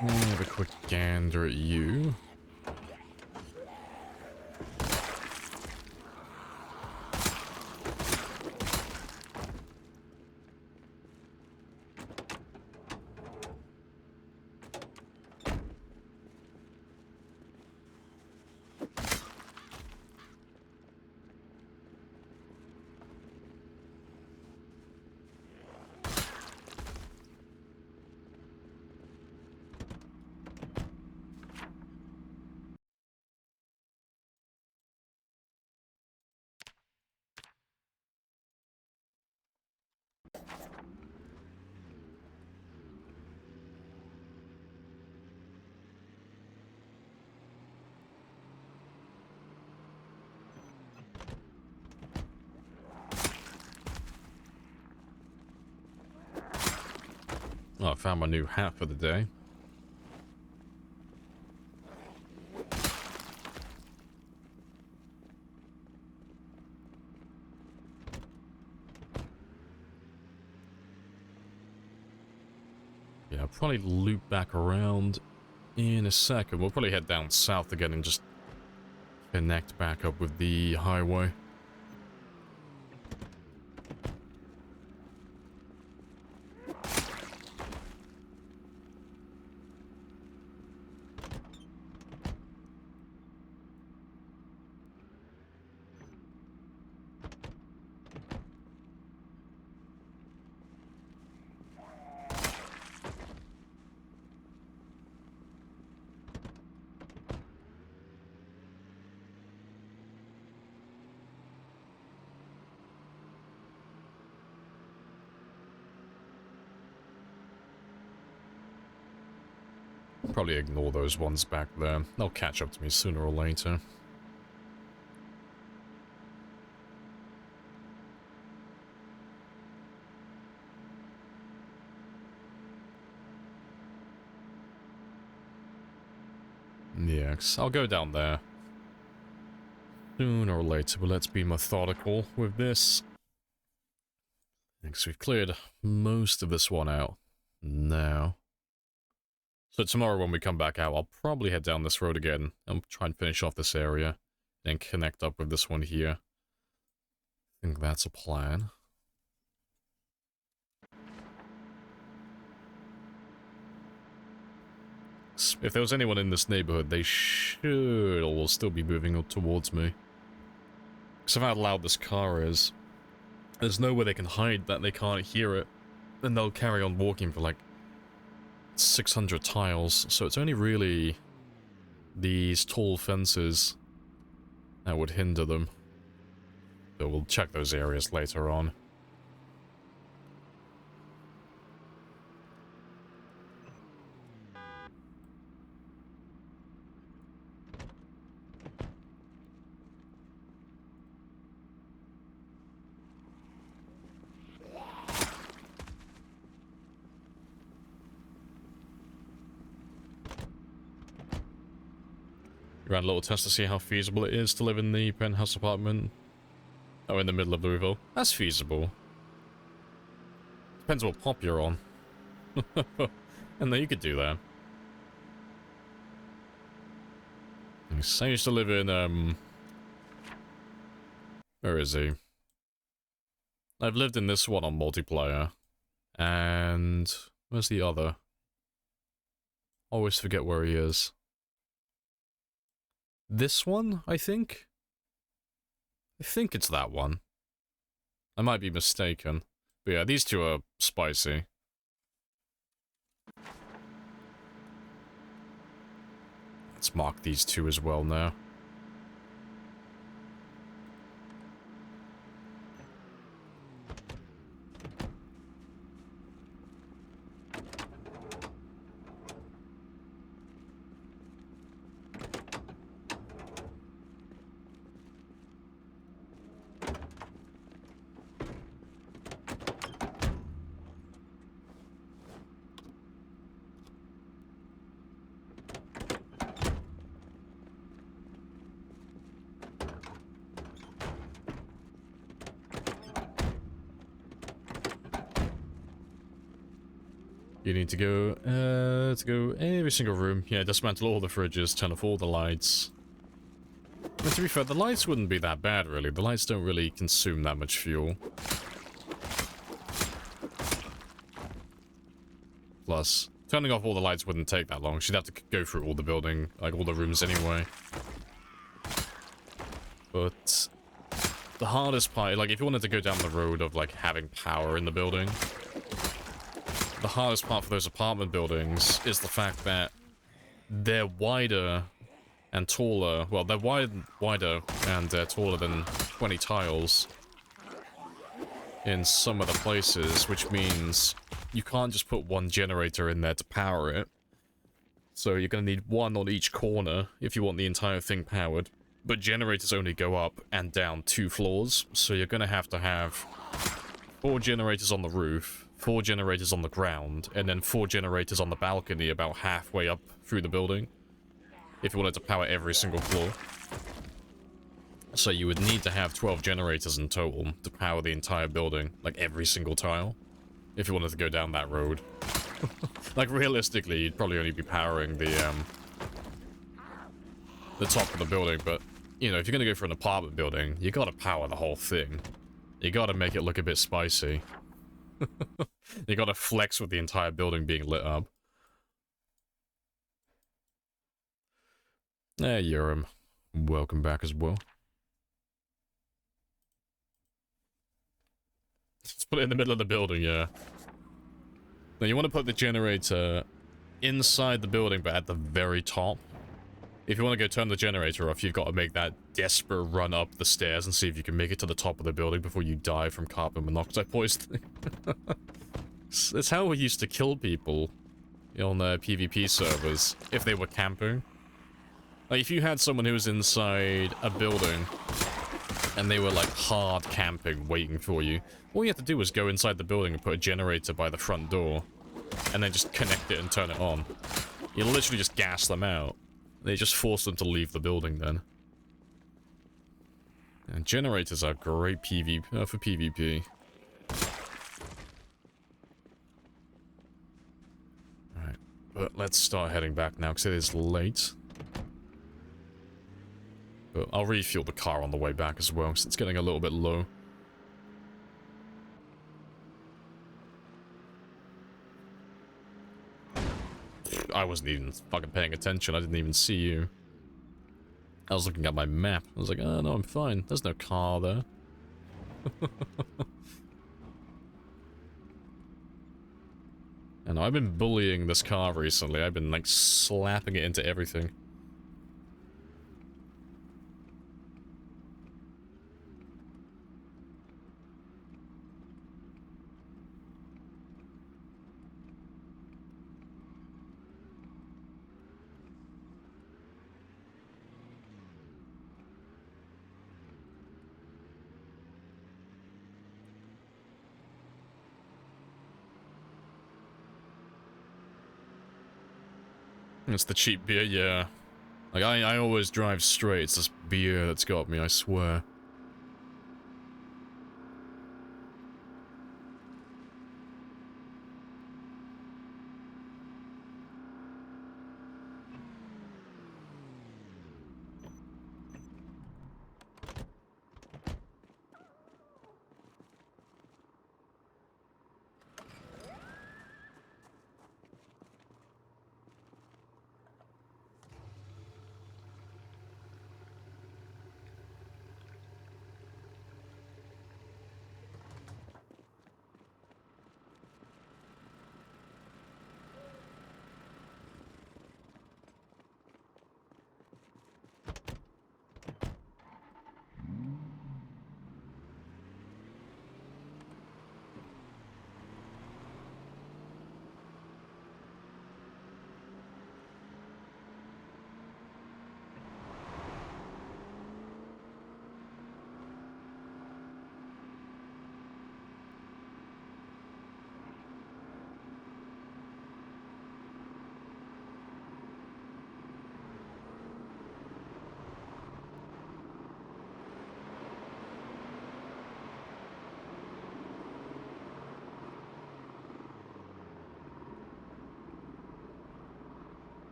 Have a quick gander at you. Oh, I found my new hat for the day. Yeah, I'll probably loop back around in a second. We'll probably head down south again and just connect back up with the highway. Probably ignore those ones back there. They'll catch up to me sooner or later. Yeah, I'll go down there sooner or later, but let's be methodical with this. Because we've cleared most of this one out now. So tomorrow when we come back out, I'll probably head down this road again and try and finish off this area, then connect up with this one here. I think that's a plan. If there was anyone in this neighborhood, they should all still be moving up towards me. Because of how loud this car is, there's nowhere they can hide that they can't hear it. Then they'll carry on walking for like 600 tiles, so it's only really these tall fences that would hinder them. So we'll check those areas later on. Ran a little test to see how feasible it is to live in the penthouse apartment. Oh, in the middle of Louisville. That's feasible. Depends what pop you're on. And then you could do that. I used to live in, where is he? I've lived in this one on multiplayer. And where's the other? Always forget where he is. This one, I think? I think it's that one. I might be mistaken. But yeah, these two are spicy. Let's mark these two as well now. You need to go every single room. Yeah, dismantle all the fridges, turn off all the lights. But to be fair, the lights wouldn't be that bad, really. The lights don't really consume that much fuel. Plus, turning off all the lights wouldn't take that long. She'd have to go through all the building, like all the rooms anyway. But the hardest part, like if you wanted to go down the road of like having power in the building, the hardest part for those apartment buildings is the fact that they're wider and taller. Well, they're wider and taller than 20 tiles in some other places, which means you can't just put one generator in there to power it. So you're going to need one on each corner if you want the entire thing powered. But generators only go up and down 2 floors, so you're going to have 4 generators on the roof, 4 generators on the ground, and then 4 generators on the balcony about halfway up through the building, if you wanted to power every single floor. So you would need to have 12 generators in total to power the entire building, like every single tile, if you wanted to go down that road. Like realistically, you'd probably only be powering the top of the building, but you know, if you're gonna go for an apartment building, you gotta power the whole thing. You gotta make it look a bit spicy. You gotta flex with the entire building being lit up. There, Urim. Welcome back as well. Let's put it in the middle of the building, yeah. Now you want to put the generator inside the building, but at the very top. If you want to go turn the generator off, you've got to make that desperate run up the stairs and see if you can make it to the top of the building before you die from carbon monoxide poisoning. It's how we used to kill people on PvP servers if they were camping. Like, if you had someone who was inside a building and they were, like, hard camping, waiting for you, all you have to do was go inside the building and put a generator by the front door and then just connect it and turn it on. You literally just gas them out. They just force them to leave the building then. And generators are great for PvP. Alright, but let's start heading back now because it is late. But I'll refuel the car on the way back as well because it's getting a little bit low. I wasn't even fucking paying attention. I didn't even see you. I was looking at my map. I was like, oh no, I'm fine. There's no car there. And I've been bullying this car recently. I've been like slapping it into everything. It's the cheap beer, yeah. Like, I always drive straight. It's this beer that's got me, I swear.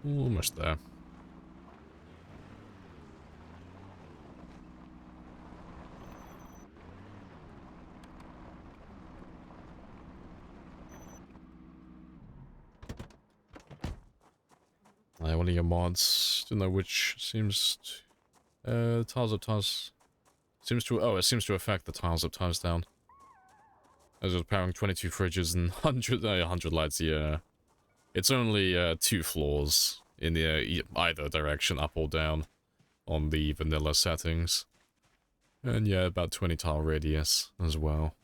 Almost there. One of your mods, don't know which, seems to, tiles up, tiles, seems to, oh, it seems to affect the tiles up, tiles down. As it's powering 22 fridges and 100 lights, yeah. It's only 2 floors in the either direction, up or down, on the vanilla settings. And yeah, about 20 tile radius as well.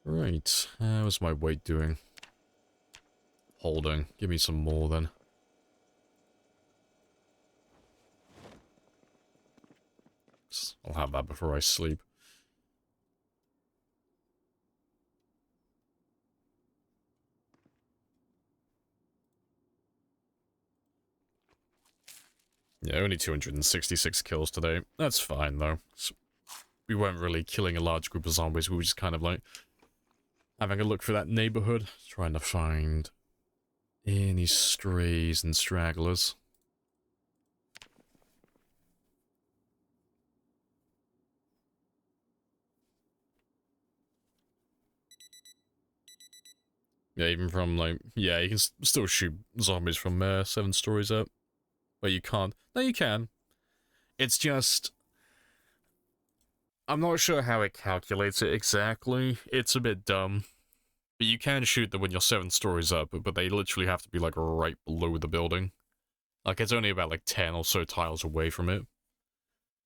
Right, how's my weight doing? Holding. Give me some more then. I'll have that before I sleep. Yeah, only 266 kills today. That's fine though. We weren't really killing a large group of zombies, we were just kind of like having a look for that neighborhood, trying to find any strays and stragglers. Yeah, even from like, yeah, you can still shoot zombies from 7 stories up. But you can't. No, you can. It's just, I'm not sure how it calculates it exactly. It's a bit dumb. But you can shoot them when you're 7 stories up, but they literally have to be like right below the building. Like it's only about like 10 or so tiles away from it.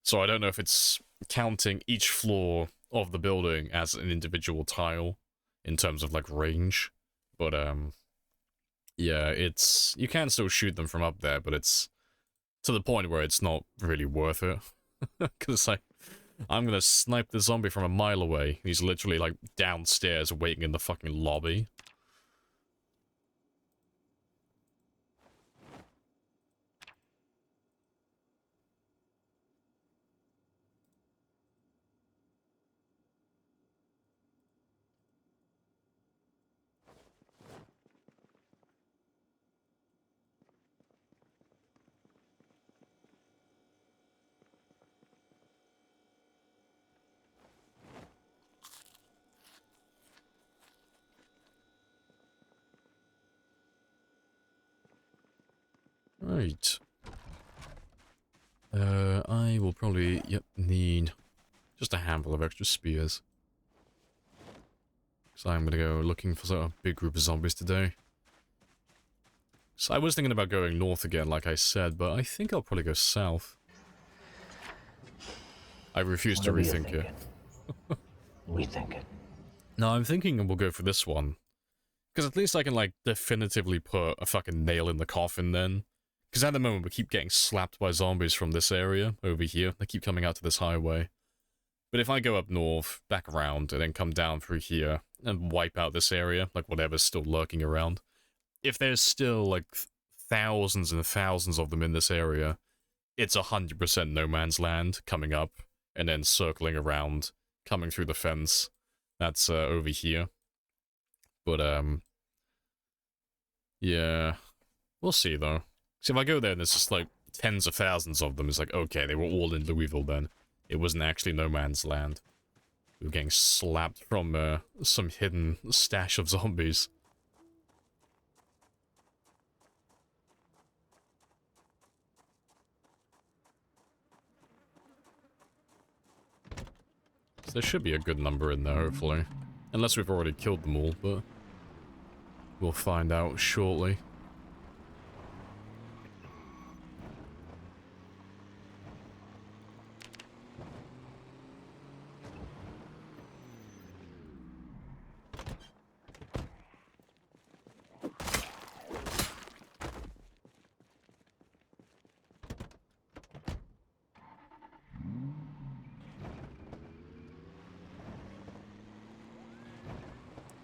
So I don't know if it's counting each floor of the building as an individual tile in terms of like range. But yeah, it's, you can still shoot them from up there, but it's to the point where it's not really worth it. Because like, I'm gonna snipe the zombie from a mile away. He's literally like downstairs waiting in the fucking lobby. Right. I will probably, yep, need just a handful of extra spears. So I'm gonna go looking for a big group of zombies today. So I was thinking about going north again, like I said, but I think I'll probably go south. I refuse to rethink it. Rethink it. No, I'm thinking we'll go for this one. Because at least I can, like, definitively put a fucking nail in the coffin then. Because at the moment we keep getting slapped by zombies from this area, over here. They keep coming out to this highway. But if I go up north, back around, and then come down through here, and wipe out this area, like whatever's still lurking around, if there's still, like, thousands and thousands of them in this area, it's 100% no man's land coming up, and then circling around, coming through the fence. That's, over here. But, yeah. We'll see, though. So if I go there and there's just, like, tens of thousands of them, it's like, okay, they were all in Louisville then. It wasn't actually no man's land. We were getting slapped from, some hidden stash of zombies. So there should be a good number in there, hopefully. Unless we've already killed them all, but we'll find out shortly.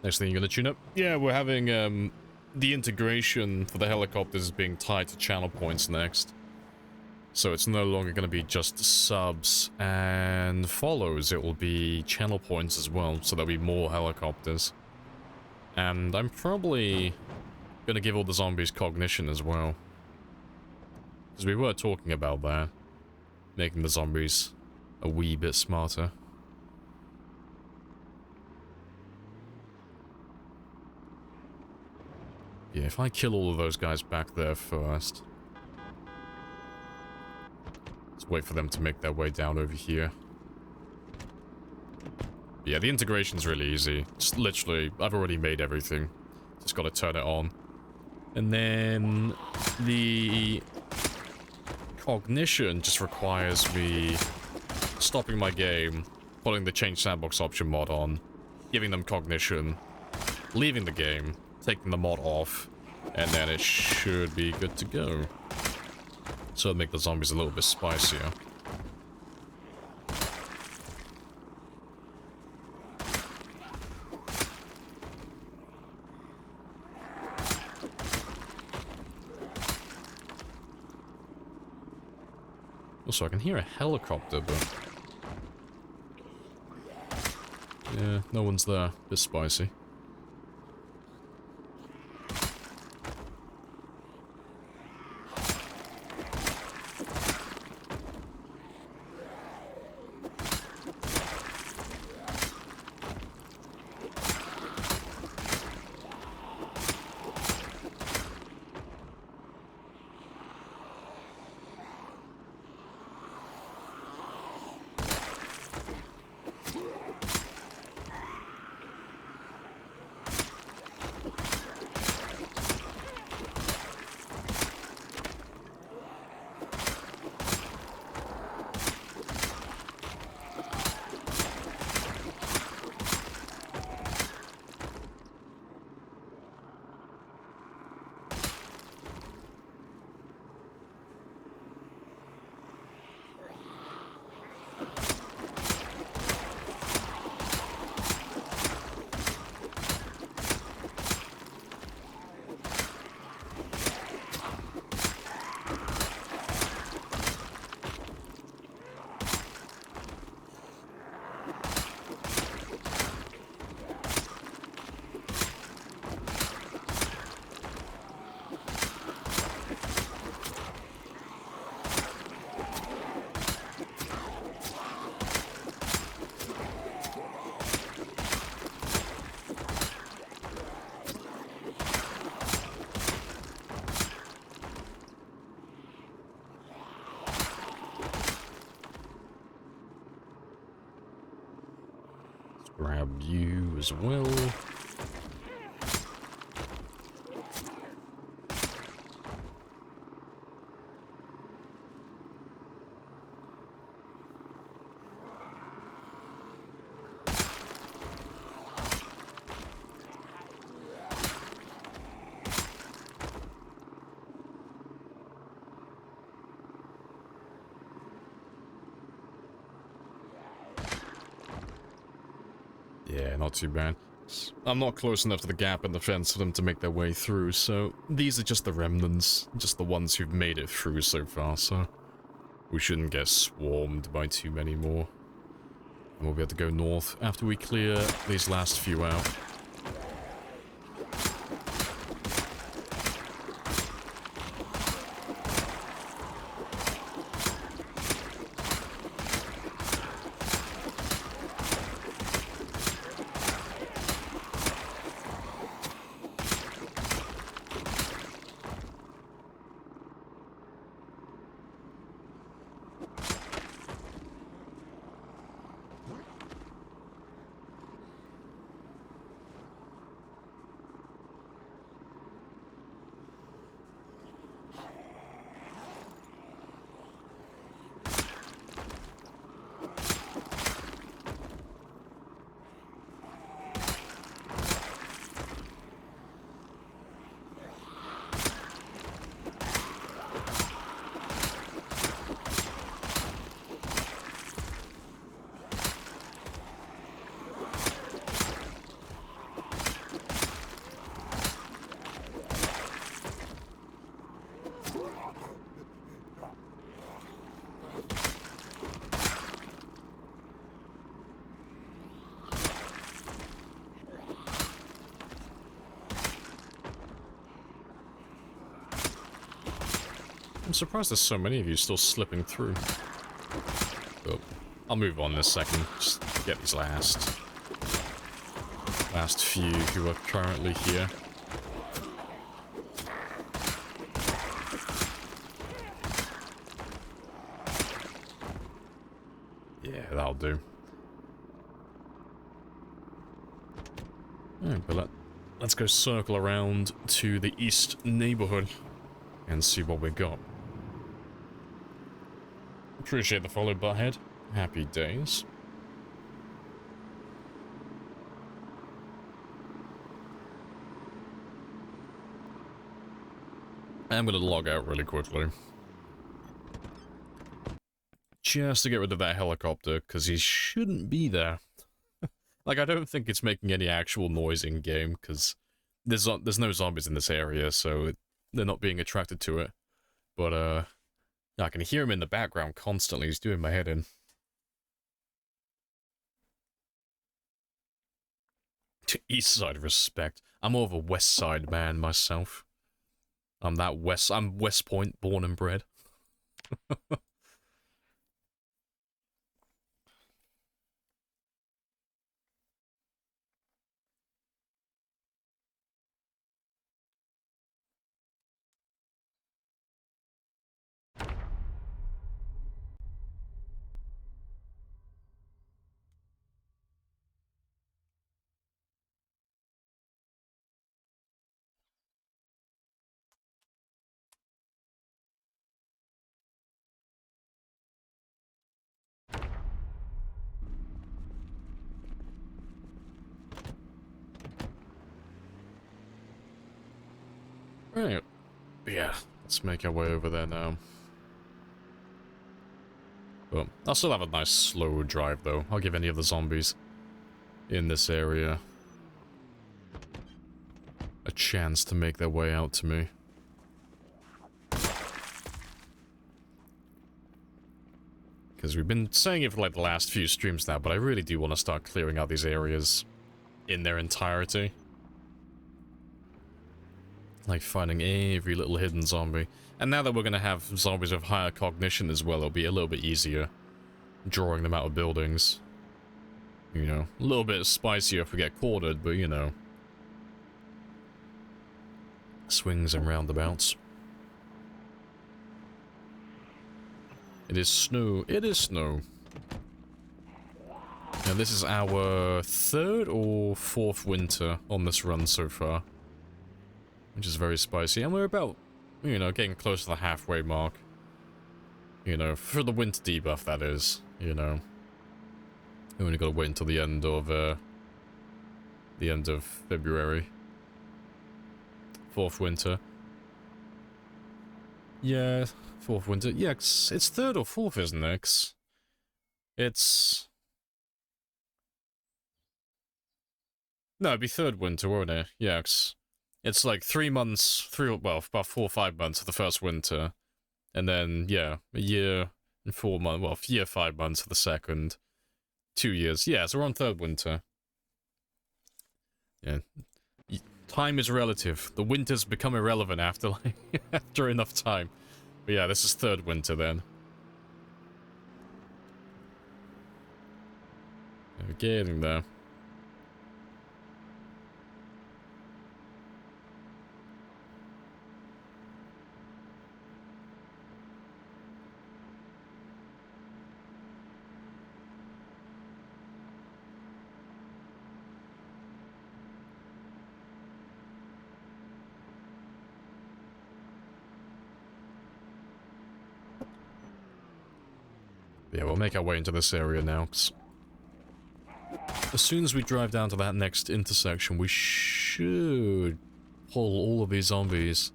Next thing you're gonna tune up? Yeah, we're having the integration for the helicopters being tied to channel points next. So it's no longer gonna be just subs and follows, it will be channel points as well, so there'll be more helicopters. And I'm probably gonna give all the zombies cognition as well. Because we were talking about that. Making the zombies a wee bit smarter. Yeah, if I kill all of those guys back there first. Let's wait for them to make their way down over here. Yeah, the integration's really easy. Just literally, I've already made everything. Just gotta turn it on. And then the cognition just requires me stopping my game, putting the change sandbox option mod on, giving them cognition, leaving the game, taking the mod off, and then it should be good to go. So it'll make the zombies a little bit spicier. Also, I can hear a helicopter, but... yeah, no one's there. Bit spicy. Grab you as well. Yeah, not too bad. I'm not close enough to the gap in the fence for them to make their way through, so these are just the remnants, just the ones who've made it through so far, so we shouldn't get swarmed by too many more. And we'll be able to go north after we clear these last few out. I'm surprised there's so many of you still slipping through. But I'll move on in a second. Just get these last few who are currently here. Yeah, that'll do. Alright, but let's go circle around to the east neighborhood and see what we got. Appreciate the follow, butthead. Happy days. I'm gonna log out really quickly. Just to get rid of that helicopter, because he shouldn't be there. Like, I don't think it's making any actual noise in-game, because there's no zombies in this area, so they're not being attracted to it. But, I can hear him in the background constantly. He's doing my head in. To east side respect. I'm more of a west side man myself. I'm West Point, born and bred. Right. Yeah, let's make our way over there now. But I'll still have a nice slow drive, though. I'll give any of the zombies in this area a chance to make their way out to me. Because we've been saying it for like the last few streams now, but I really do want to start clearing out these areas in their entirety. Like finding every little hidden zombie. And now that we're going to have zombies with higher cognition as well, it'll be a little bit easier drawing them out of buildings. You know, a little bit spicier if we get cornered, but you know. Swings and roundabouts. It is snow. It is snow. Now this is our third or fourth winter on this run so far. Which is very spicy. And we're about, you know, getting close to the halfway mark. You know, for the winter debuff, that is. You know. We only gotta wait until the end of February. Fourth winter. Yeah, fourth winter. Yeah, it's third or fourth, isn't it? It's... No, it'd be third winter, won't it? Yeah, it's like 3 months, well, about 4 or 5 months of the first winter. And then, yeah, a year and 4 months, well, year 5 months for the second. 2 years. Yeah, so we're on third winter. Yeah. Time is relative. The winters become irrelevant after, like, after enough time. But yeah, this is third winter then. We're getting there. Yeah, we'll make our way into this area now. As soon as we drive down to that next intersection, we should pull all of these zombies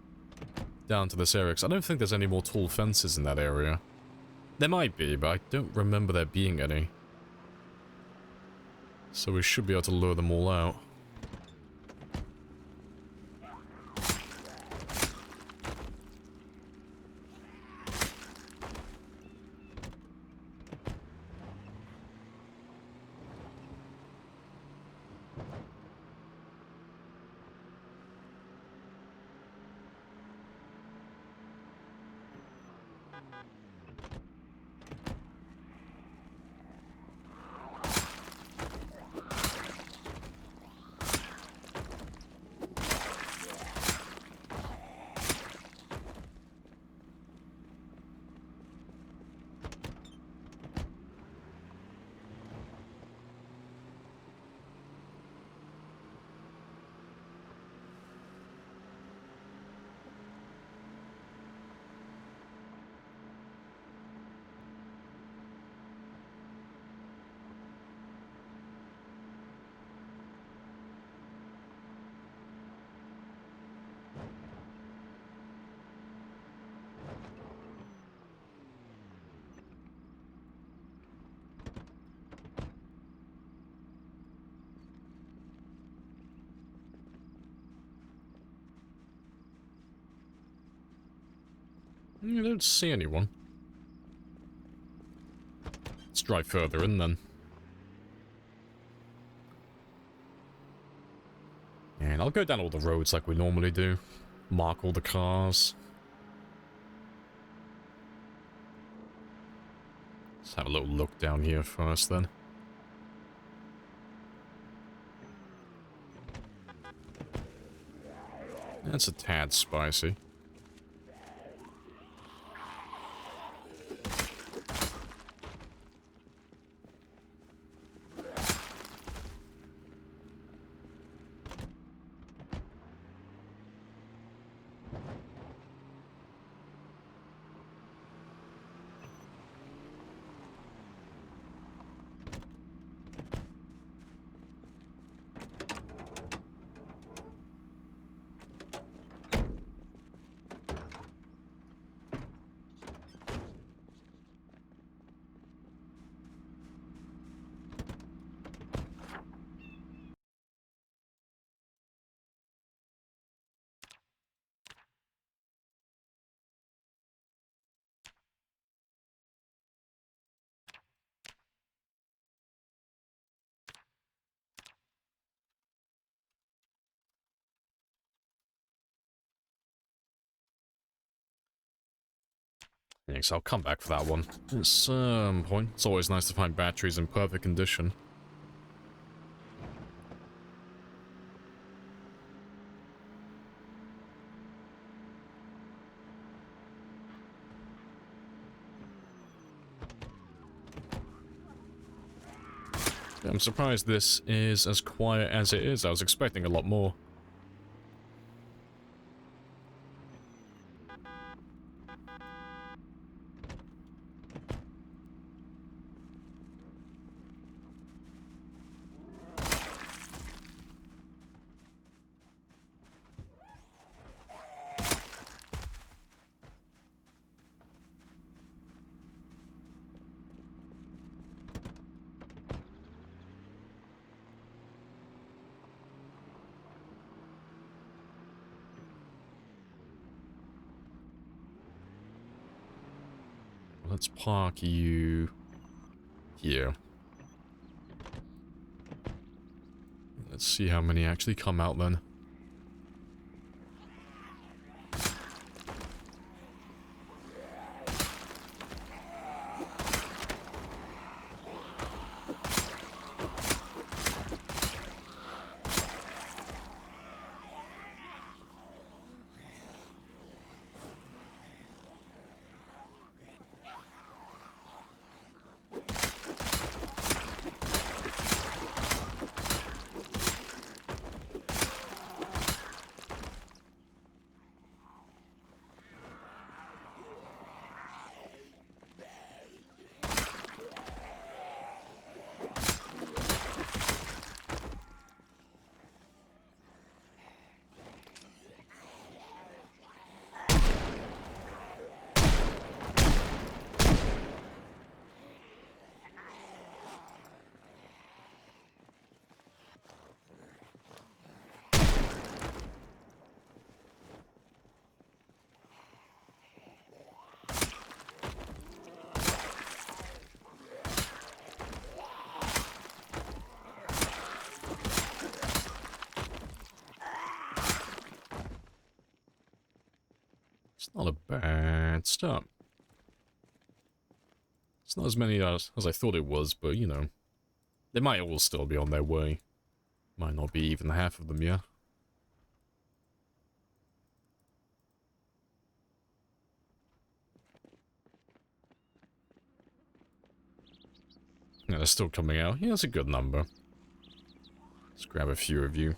down to this area. Because I don't think there's any more tall fences in that area. There might be, but I don't remember there being any. So we should be able to lure them all out. I don't see anyone. Let's drive further in then. And I'll go down all the roads like we normally do. Mark all the cars. Let's have a little look down here first then. That's a tad spicy. Thanks, I'll come back for that one at some point. It's always nice to find batteries in perfect condition. I'm surprised this is as quiet as it is. I was expecting a lot more. Let's park you here. Let's see how many actually come out then. It's not a bad start. It's not as many as I thought it was, but you know, they might all still be on their way. Might not be even half of them yet. Yeah, they're still coming out. Yeah, that's a good number. Let's grab a few of you.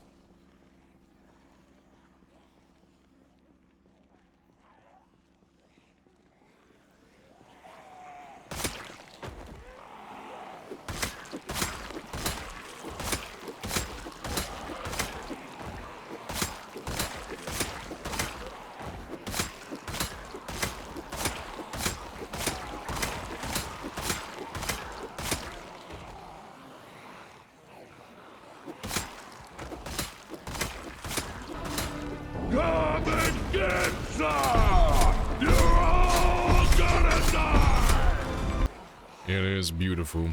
It is beautiful.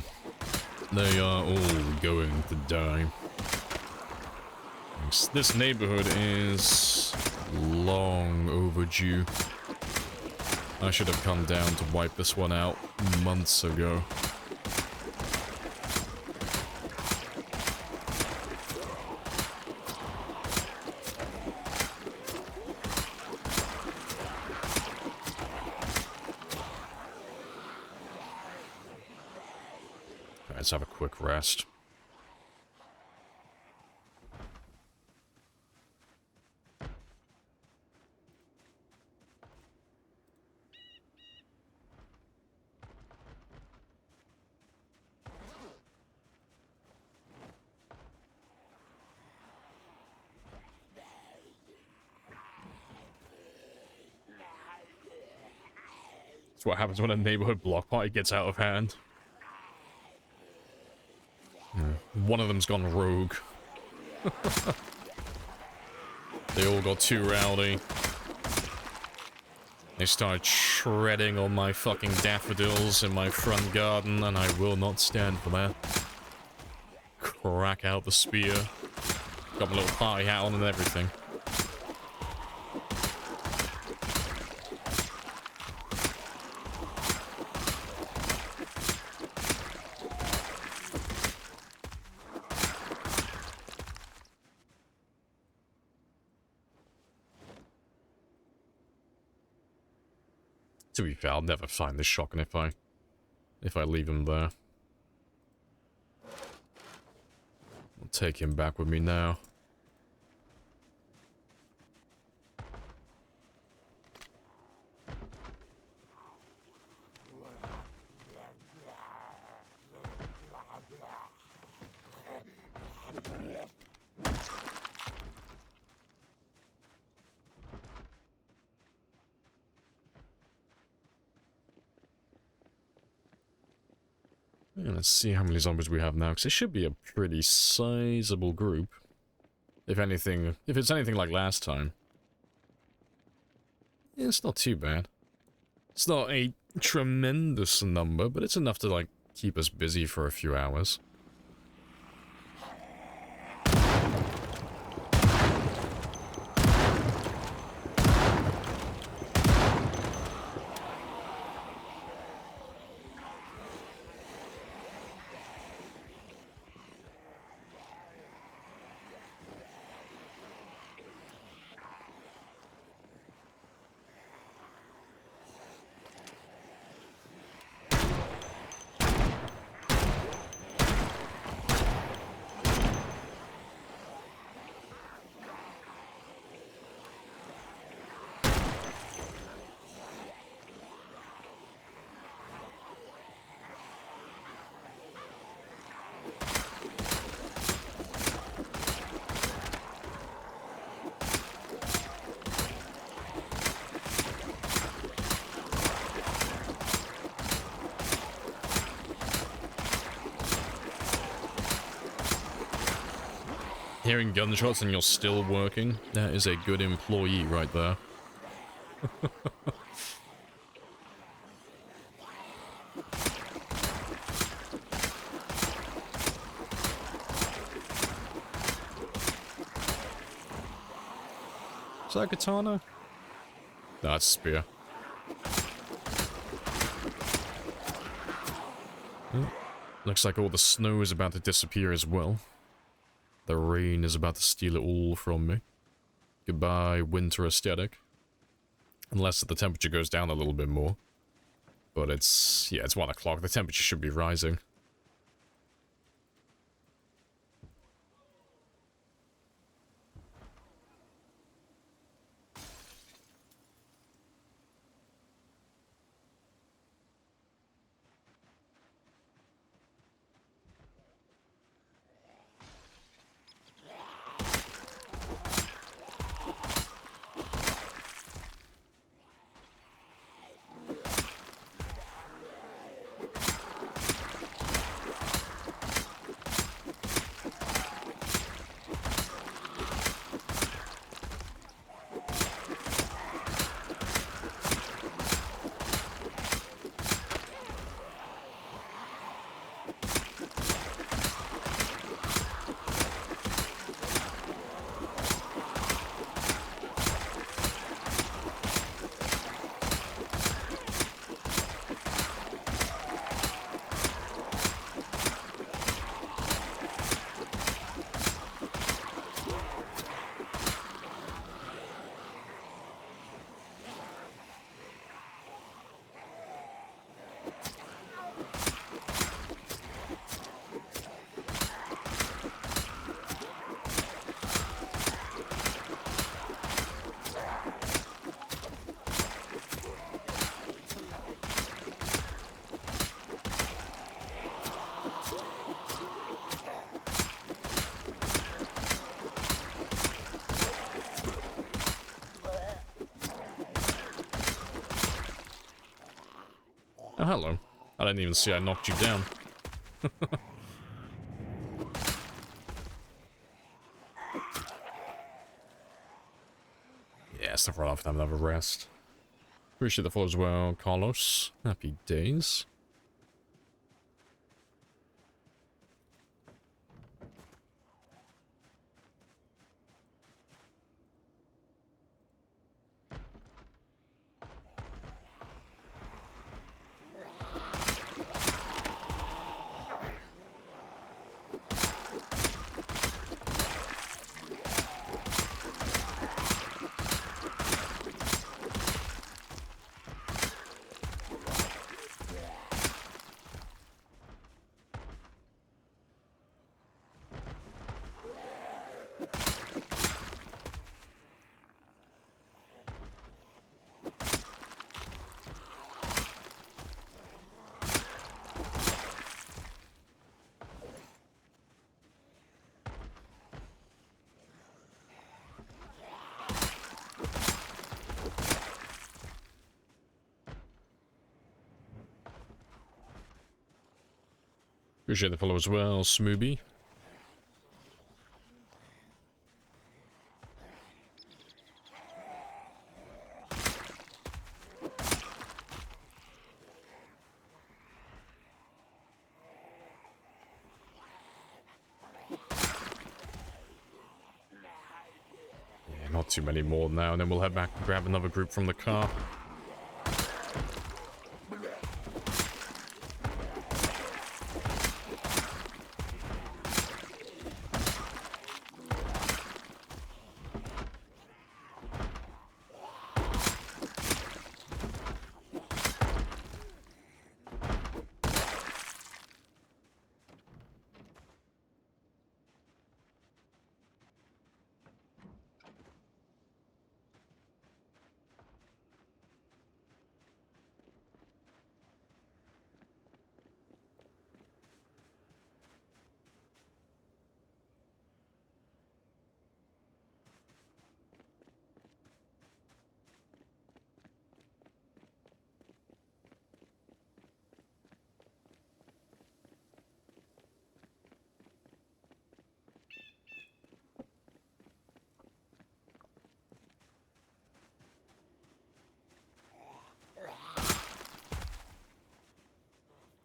They are all going to die. This neighborhood is long overdue. I should have come down to wipe this one out months ago. Let's have a quick rest. That's what happens when a neighborhood block party gets out of hand. One of them's gone rogue. They all got too rowdy. They started shredding on my fucking daffodils in my front garden, and I will not stand for that. Crack out the spear. Got my little party hat on and everything. To be fair, I'll never find this shotgun if I leave him there. I'll take him back with me now. Yeah, let's see how many zombies we have now, because it should be a pretty sizable group. If anything, if it's anything like last time. Yeah, it's not too bad. It's not a tremendous number, but it's enough to, like, keep us busy for a few hours. Hearing gunshots and you're still working, that is a good employee right there. Is that a katana? No, it's a spear. Oh, looks like all the snow is about to disappear as well. The rain is about to steal it all from me. Goodbye, winter aesthetic. Unless the temperature goes down a little bit more. But it's... yeah, it's 1 o'clock. The temperature should be rising. Oh, hello. I didn't even see I knocked you down. Yeah, it's never enough to have another rest. Appreciate the follow as well, Carlos. Happy days. Appreciate the follow as well, Smooby. Yeah, not too many more now, and then we'll head back and grab another group from the car.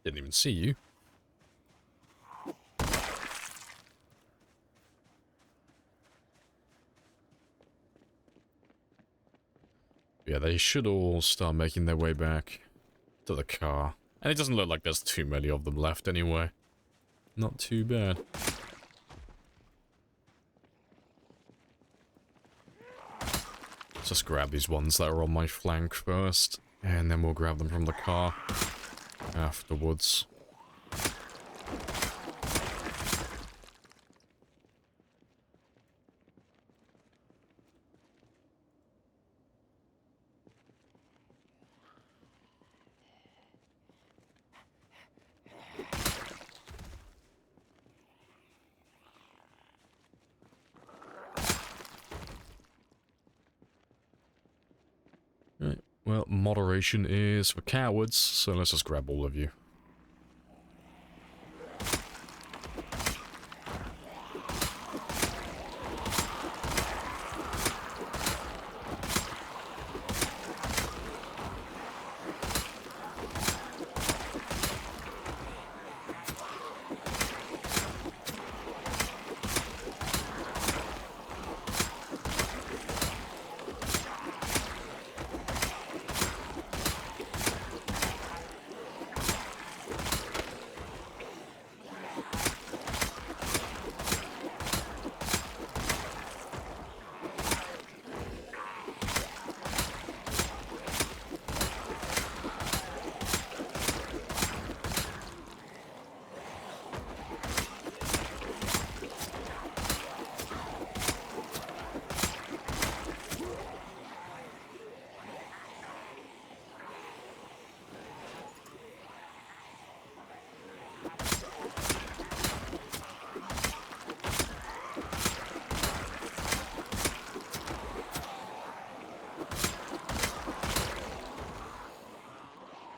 Didn't even see you. Yeah, they should all start making their way back to the car. And it doesn't look like there's too many of them left anyway. Not too bad. Let's just grab these ones that are on my flank first, and then we'll grab them from the car afterwards. Right, well, moderation is for cowards, so let's just grab all of you.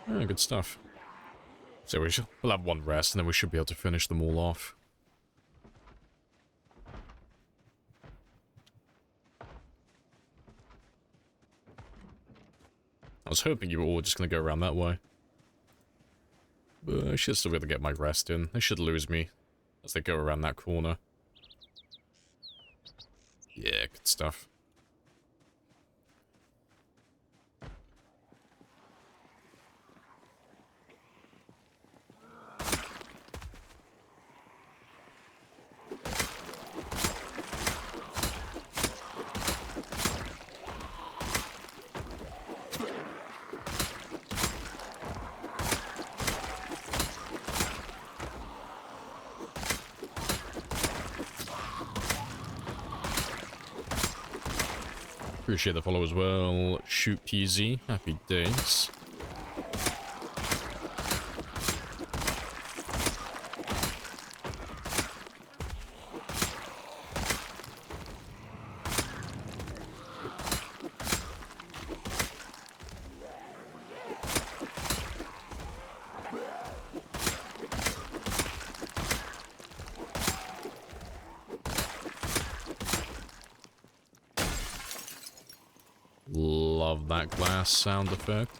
Oh, good stuff. So we'll have one rest, and then we should be able to finish them all off. I was hoping you were all just going to go around that way. But I should still be able to get my rest in. They should lose me as they go around that corner. Yeah, good stuff. Appreciate the follow as well. Shoot PZ. Happy days. Love that glass sound effect.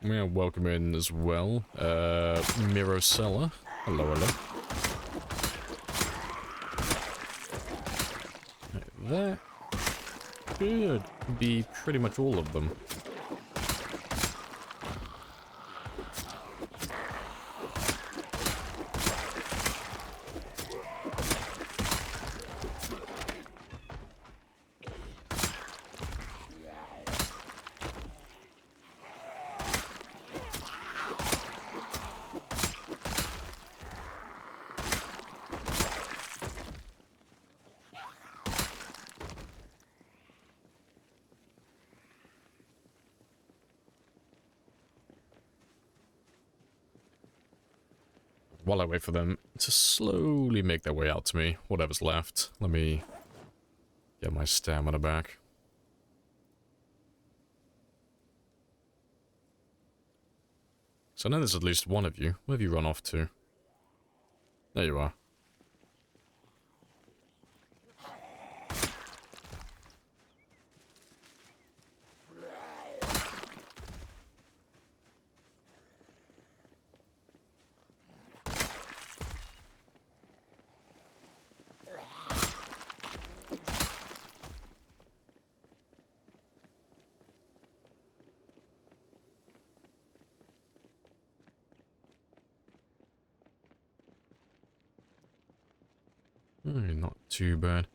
I'm gonna welcome in as well, Mirosella. Hello, hello. That should be pretty much all of them. While I wait for them to slowly make their way out to me, whatever's left, let me get my stamina back. So I know there's at least one of you. Where have you run off to? There you are. Not too bad.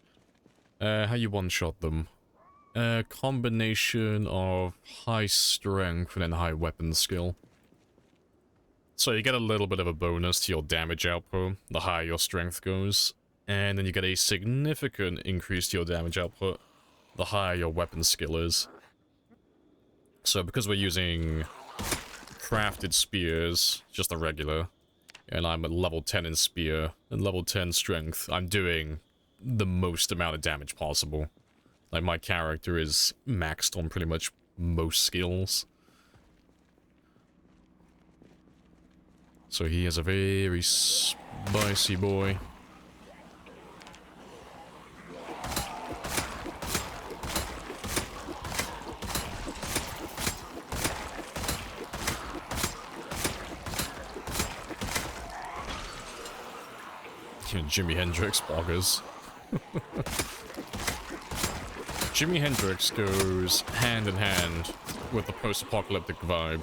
How you one-shot them? Combination of high strength and then high weapon skill. So you get a little bit of a bonus to your damage output, the higher your strength goes. And then you get a significant increase to your damage output, the higher your weapon skill is. So because we're using crafted spears, just the regular, and I'm at level 10 in spear and level 10 strength, I'm doing the most amount of damage possible. Like, my character is maxed on pretty much most skills. So he is a very spicy boy. Jimi Hendrix buggers. Jimi Hendrix goes hand in hand with the post-apocalyptic vibe.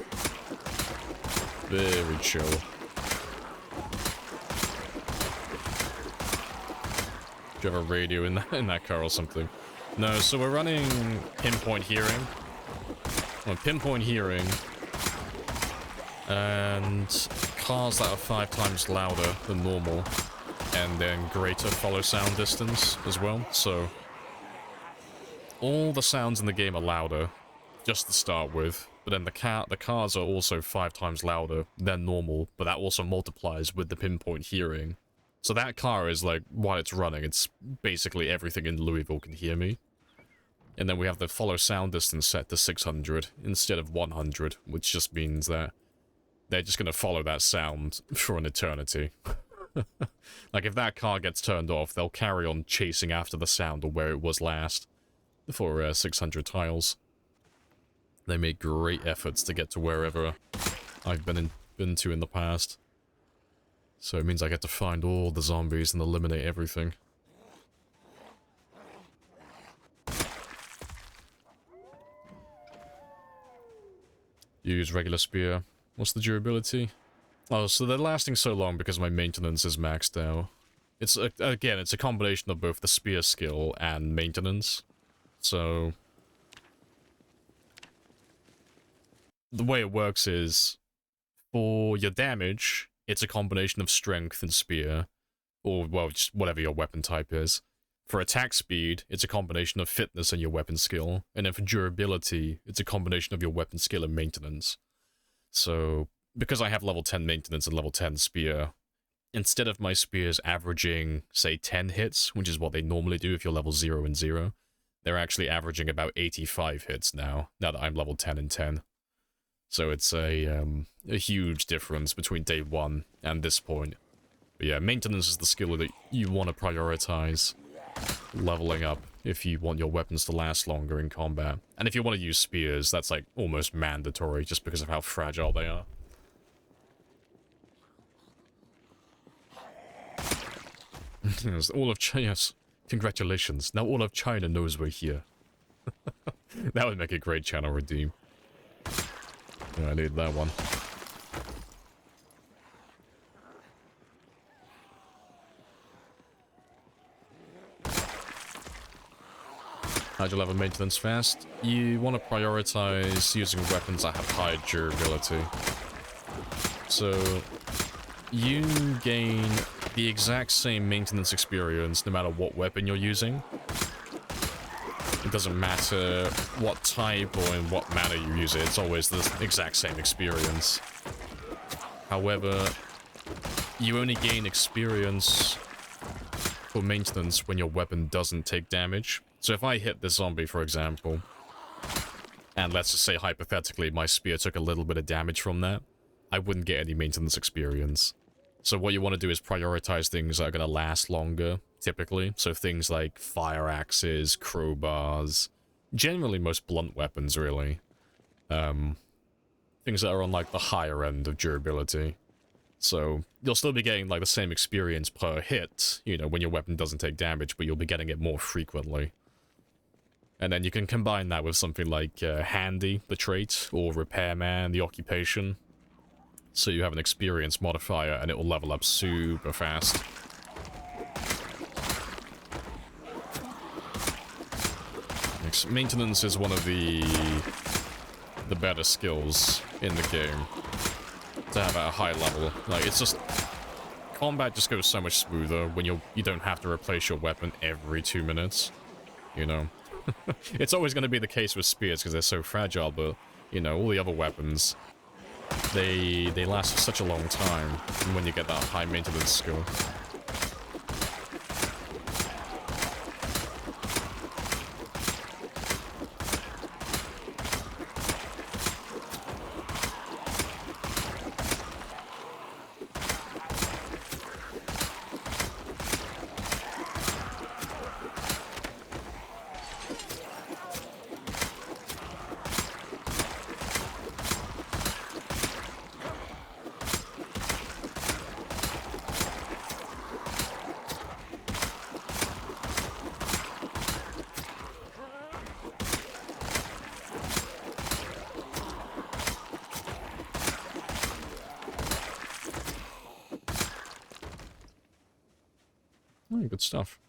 Very chill. Do you have a radio in that car or something? No, so we're running pinpoint hearing. Well, pinpoint hearing. And cars that are 5 times louder than normal. And then greater follow sound distance as well, so all the sounds in the game are louder, just to start with, but then the cars are also 5 times louder than normal, but that also multiplies with the pinpoint hearing. So that car is like, while it's running, it's basically everything in Louisville can hear me. And then we have the follow sound distance set to 600 instead of 100, which just means that they're just gonna follow that sound for an eternity. Like, if that car gets turned off, they'll carry on chasing after the sound of where it was last for 600 tiles. They make great efforts to get to wherever I've been to in the past. So it means I get to find all the zombies and eliminate everything. Use regular spear. What's the durability? Oh, so they're lasting so long because my maintenance is maxed out. It's, again, it's a combination of both the spear skill and maintenance. So the way it works is, for your damage, it's a combination of strength and spear, or, well, just whatever your weapon type is. For attack speed, it's a combination of fitness and your weapon skill, and then for durability, it's a combination of your weapon skill and maintenance. So, because I have level 10 maintenance and level 10 spear, instead of my spears averaging, say, 10 hits, which is what they normally do if you're level 0 and 0, they're actually averaging about 85 hits now that I'm level 10 and 10. So it's a huge difference between day 1 and this point. But yeah, maintenance is the skill that you want to prioritize leveling up if you want your weapons to last longer in combat. And if you want to use spears, that's like almost mandatory just because of how fragile they are. Yes, all of China, yes. Congratulations. Now all of China knows we're here. That would make a great channel redeem. Yeah, I need that one. How'd you level maintenance fast? You want to prioritize using weapons that have high durability. So, you gain the exact same maintenance experience no matter what weapon you're using. It doesn't matter what type or in what manner you use it, it's always the exact same experience. However, you only gain experience for maintenance when your weapon doesn't take damage. So if I hit this zombie, for example, and let's just say hypothetically my spear took a little bit of damage from that, I wouldn't get any maintenance experience. So what you want to do is prioritize things that are going to last longer, typically. So things like fire axes, crowbars, generally most blunt weapons, really. Things that are on, like, the higher end of durability. So you'll still be getting, like, the same experience per hit, you know, when your weapon doesn't take damage, but you'll be getting it more frequently. And then you can combine that with something like Handy, the trait, or Repairman, the occupation. So you have an experience modifier, and it will level up super fast. Maintenance is one of the better skills in the game to have at a high level. Like, it's just... combat just goes so much smoother when you don't have to replace your weapon every 2 minutes, you know? It's always going to be the case with spears because they're so fragile, but, you know, all the other weapons, they last for such a long time when you get that high maintenance skill. Oh, good stuff.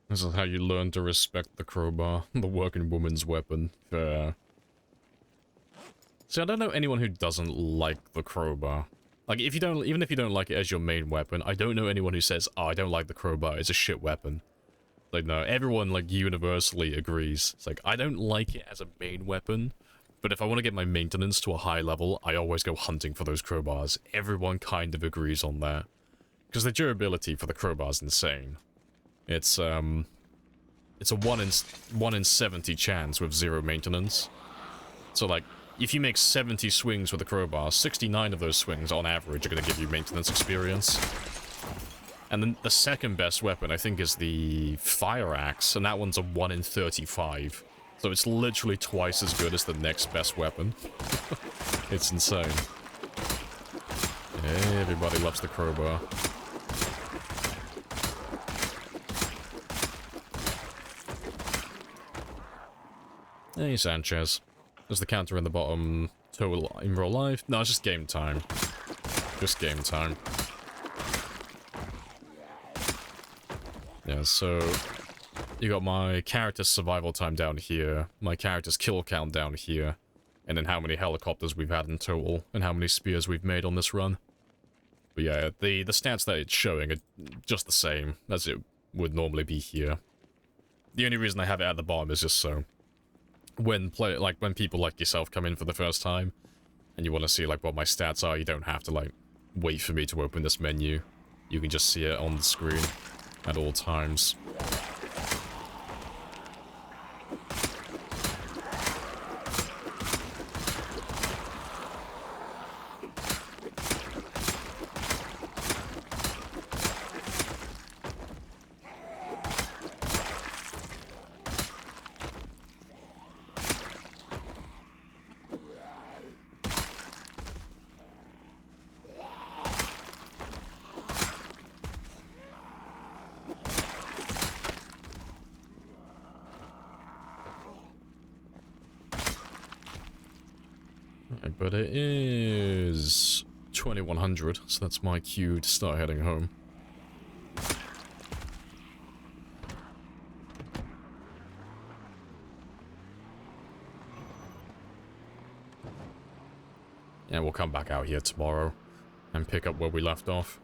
This is how you learn to respect the crowbar, the working woman's weapon. See, I don't know anyone who doesn't like the crowbar. Like, if you don't, even if you don't like it as your main weapon, I don't know anyone who says, "Oh, I don't like the crowbar, it's a shit weapon." Like, no, everyone, like, universally agrees. It's like, I don't like it as a main weapon, But if I want to get my maintenance to a high level, I always go hunting for those crowbars. Everyone kind of agrees on that. Because the durability for the crowbar is insane. It's a 1 in 70 chance with 0 maintenance. So like, if you make 70 swings with a crowbar, 69 of those swings on average are going to give you maintenance experience. And then the second best weapon, I think, is the fire axe, and that one's a 1 in 35. So it's literally twice as good as the next best weapon. It's insane. Everybody loves the crowbar. Hey, Sanchez. There's the counter in the bottom. Total in real life? No, it's just game time. Just game time. Yeah, so you got my character's survival time down here, my character's kill count down here, and then how many helicopters we've had in total, and how many spears we've made on this run. But yeah, the stats that it's showing are just the same as it would normally be here. The only reason I have it at the bottom is just so when when people like yourself come in for the first time, and you want to see like what my stats are, you don't have to like wait for me to open this menu. You can just see it on the screen at all times. But it is 2100, so that's my cue to start heading home. And we'll come back out here tomorrow and pick up where we left off.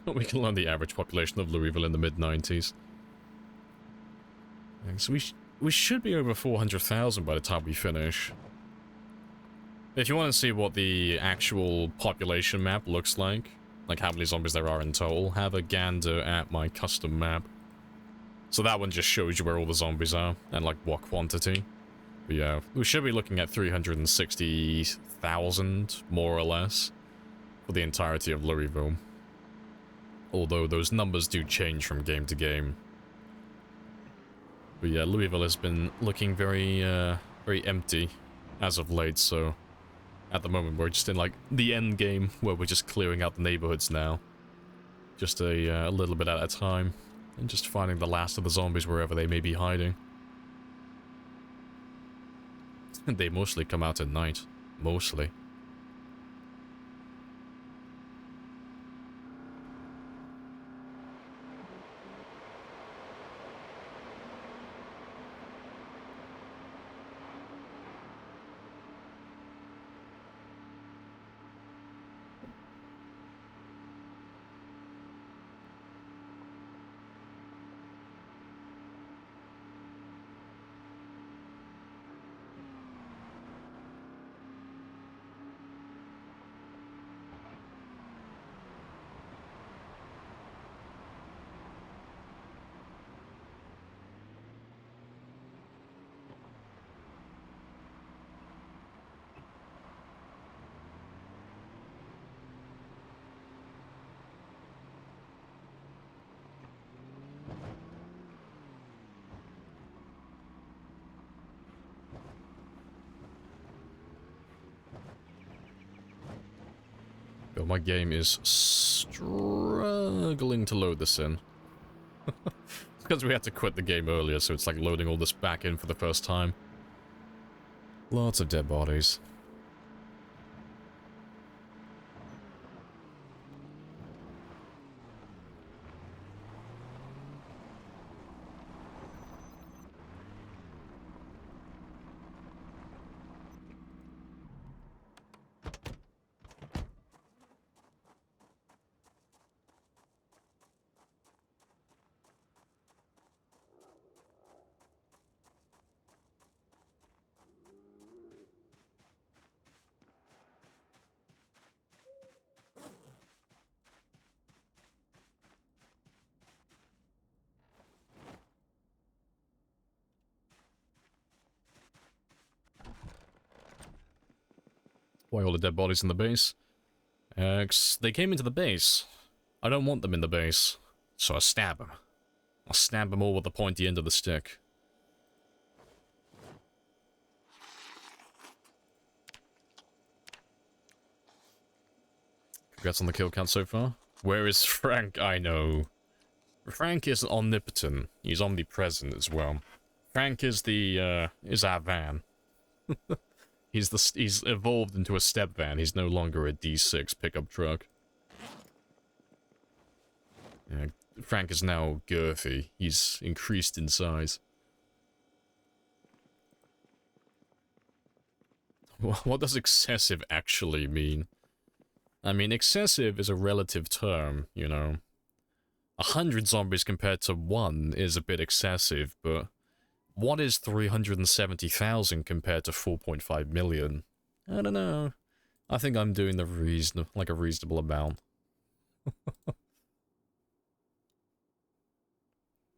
We can learn the average population of Louisville in the mid-90s. So we should be over 400,000 by the time we finish. If you want to see what the actual population map looks like how many zombies there are in total, have a gander at my custom map. So that one just shows you where all the zombies are, and like what quantity. But yeah, we should be looking at 360,000, more or less, for the entirety of Louisville. Although those numbers do change from game to game. But yeah, Louisville has been looking very, very empty as of late, so at the moment we're just in, like, the end game, where we're just clearing out the neighborhoods now. Just a little bit at a time, and just finding the last of the zombies wherever they may be hiding. And they mostly come out at night. Mostly. But my game is struggling to load this in. It's because we had to quit the game earlier, so it's like loading all this back in for the first time. Lots of dead bodies. Why all the dead bodies in the base? They came into the base. I don't want them in the base. So I stab them. I'll stab them all with the pointy end of the stick. Congrats on the kill count so far. Where is Frank? I know. Frank is omnipotent. He's omnipresent as well. Frank is is our van. He's evolved into a step van. He's no longer a D6 pickup truck. Yeah, Frank is now girthy. He's increased in size. What does excessive actually mean? I mean, excessive is a relative term, you know. 100 zombies compared to 1 is a bit excessive, but what is 370,000 compared to 4.5 million? I don't know. I think I'm doing the a reasonable amount.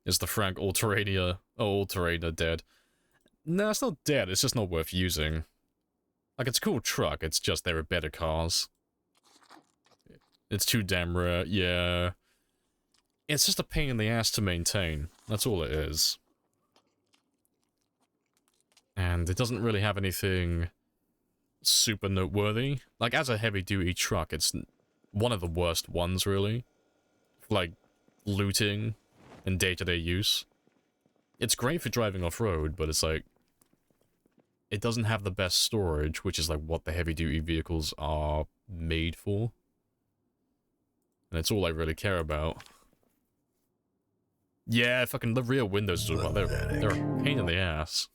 Is the Frank All-Terrainer dead? No, it's not dead, it's just not worth using. Like, it's a cool truck, it's just there are better cars. It's too damn rare, yeah. It's just a pain in the ass to maintain. That's all it is. And it doesn't really have anything super noteworthy. Like, as a heavy-duty truck, it's one of the worst ones, really. Like, looting and day-to-day use. It's great for driving off-road, but it's like... it doesn't have the best storage, which is like what the heavy-duty vehicles are made for. And it's all I really care about. Yeah, fucking the rear windows as well. They're a pain in the ass.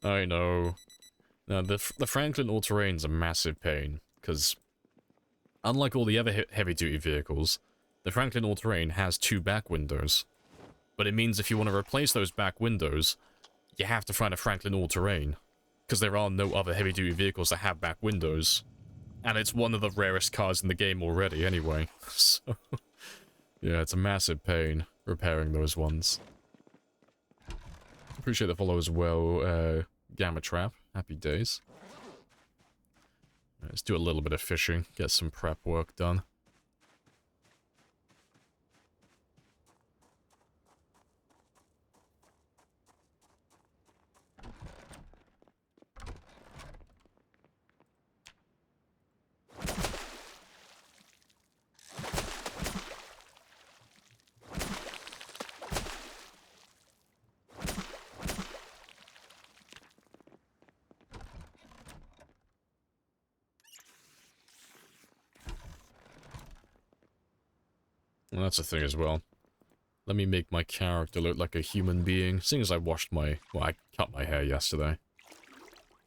I know. No, the Franklin All-Terrain's a massive pain, because unlike all the other heavy-duty vehicles, the Franklin All-Terrain has 2 back windows. But it means if you want to replace those back windows, you have to find a Franklin All-Terrain, because there are no other heavy-duty vehicles that have back windows. And it's one of the rarest cars in the game already, anyway. So, yeah, it's a massive pain repairing those ones. Appreciate the follow as well, Gamma Trap. Happy days. Let's do a little bit of fishing, get some prep work done. Well, that's a thing as well. Let me make my character look like a human being. Seeing as I washed my... well, I cut my hair yesterday.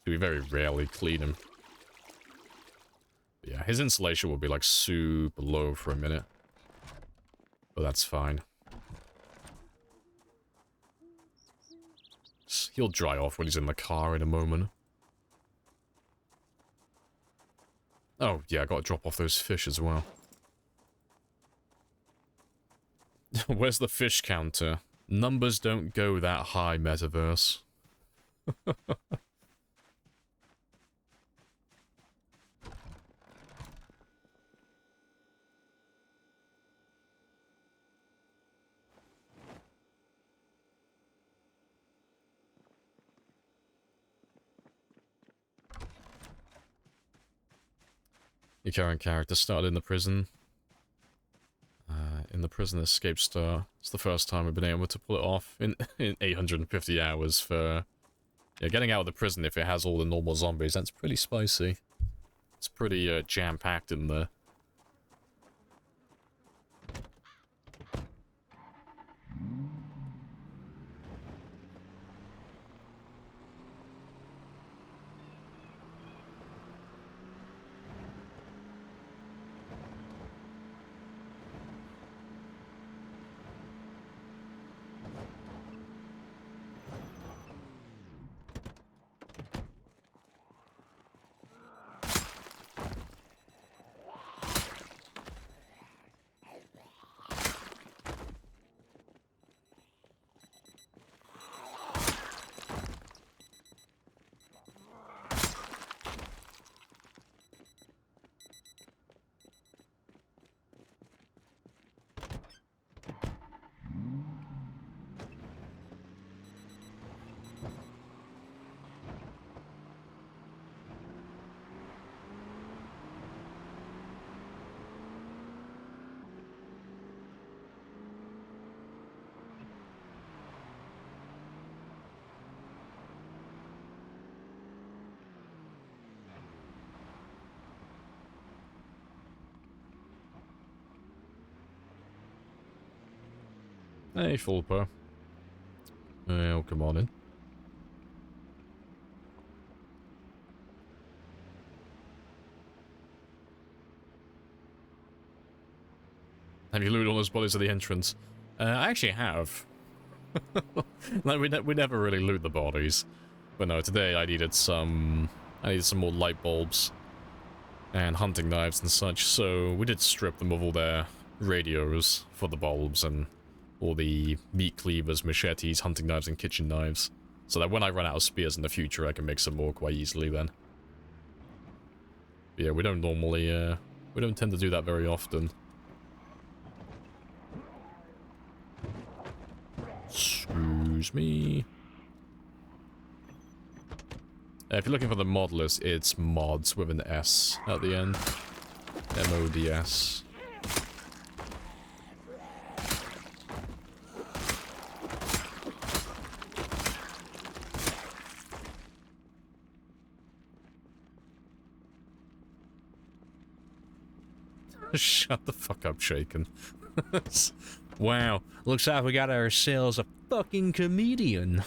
We very rarely clean him. But yeah, his insulation will be like super low for a minute. But that's fine. He'll dry off when he's in the car in a moment. Oh, yeah, I gotta drop off those fish as well. Where's the fish counter? Numbers don't go that high, Metaverse. Your current character started in the prison. In the prison escape star. It's the first time I've been able to pull it off in 850 hours for... yeah, getting out of the prison if it has all the normal zombies. That's pretty spicy. It's pretty jam-packed in there. Hey, Fulper. Oh, come on in. Have you looted all those bodies at the entrance? I actually have. Like, we never really loot the bodies. But no, today I needed some more light bulbs and hunting knives and such, so we did strip them of all their radios for the bulbs and all the meat cleavers, machetes, hunting knives, and kitchen knives. So that when I run out of spears in the future, I can make some more quite easily then. But yeah, we don't normally, we don't tend to do that very often. Excuse me. If you're looking for the mod list, it's mods with an S at the end. M-O-D-S. Shut the fuck up, Shaken. Wow, looks like we got ourselves a fucking comedian.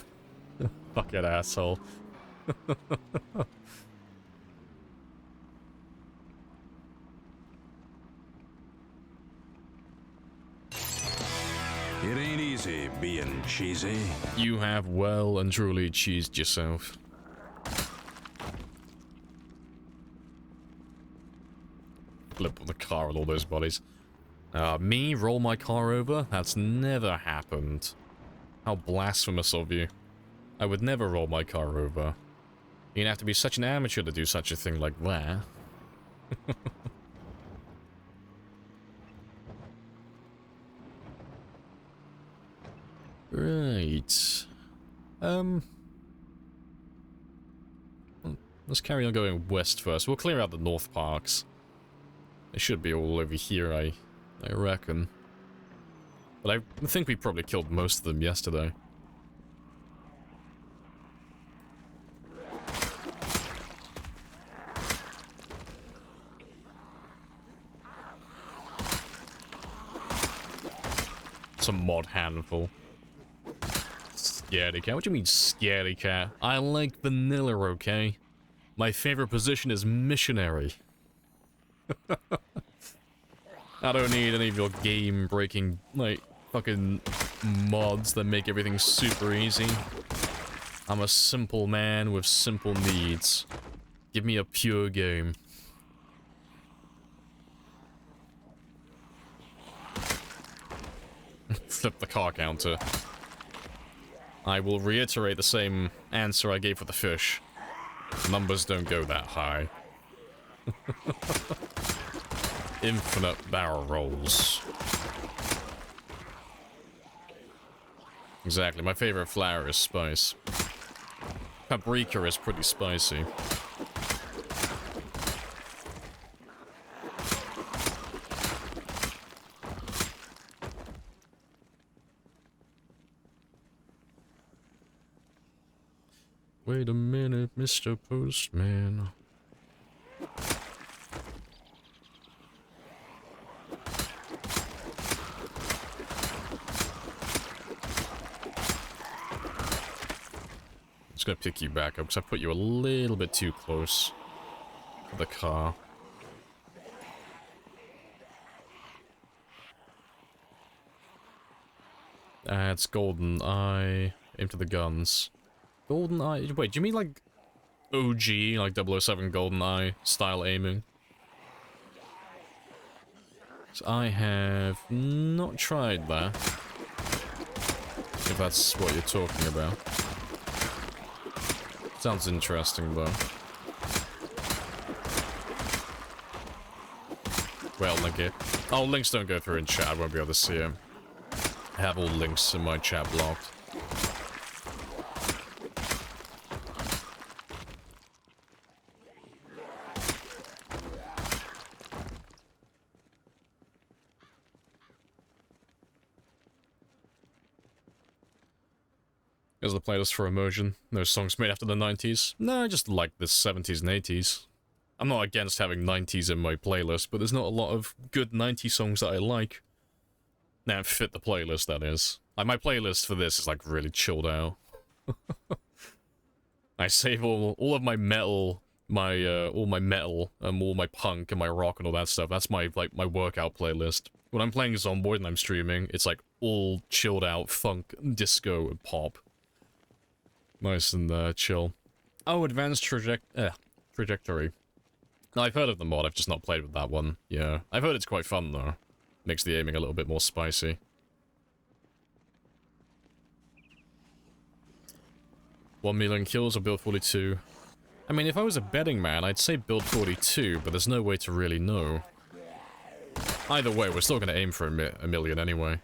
Fuck it, asshole. It ain't easy being cheesy. You have well and truly cheesed yourself. Flip on the car with all those bodies. Me roll my car over? That's never happened. How blasphemous of you. I would never roll my car over. You'd have to be such an amateur to do such a thing like that. Right. Let's carry on going west first. We'll clear out the north parks. They should be all over here, I reckon. But I think we probably killed most of them yesterday. It's a mod handful. Scaredy cat? What do you mean scaredy cat? I like vanilla, okay? My favorite position is missionary. I don't need any of your game-breaking, like, fucking mods that make everything super easy. I'm a simple man with simple needs. Give me a pure game. Flip the car counter. I will reiterate the same answer I gave for the fish. Numbers don't go that high. Infinite barrel rolls. Exactly, my favorite flower is spice. Paprika is pretty spicy. Wait a minute, Mr. Postman. Just gonna pick you back up because I put you a little bit too close to the car. It's golden eye. Aim to the guns. Golden eye. Wait, do you mean like OG, like 007 golden eye style aiming? So I have not tried that. If that's what you're talking about. Sounds interesting, though. Well, link it. Oh, links don't go through in chat. I won't be able to see them. I have all links in my chat blocked. Here's the playlist for Immersion. No songs made after the 90s. No, I just like the 70s and 80s. I'm not against having 90s in my playlist, but there's not a lot of good 90s songs that I like. That fit the playlist, that is. Like, my playlist for this is, like, really chilled out. I save all of my metal, all my metal, and all my punk and my rock and all that stuff. That's my, like, my workout playlist. When I'm playing Zomboid and I'm streaming, it's, like, all chilled out funk, disco, and pop. Nice and, chill. Oh, Advanced Trajectory. No, I've heard of the mod, I've just not played with that one. Yeah. I've heard it's quite fun, though. Makes the aiming a little bit more spicy. 1 million kills or build 42? I mean, if I was a betting man, I'd say build 42, but there's no way to really know. Either way, we're still gonna aim for a million anyway.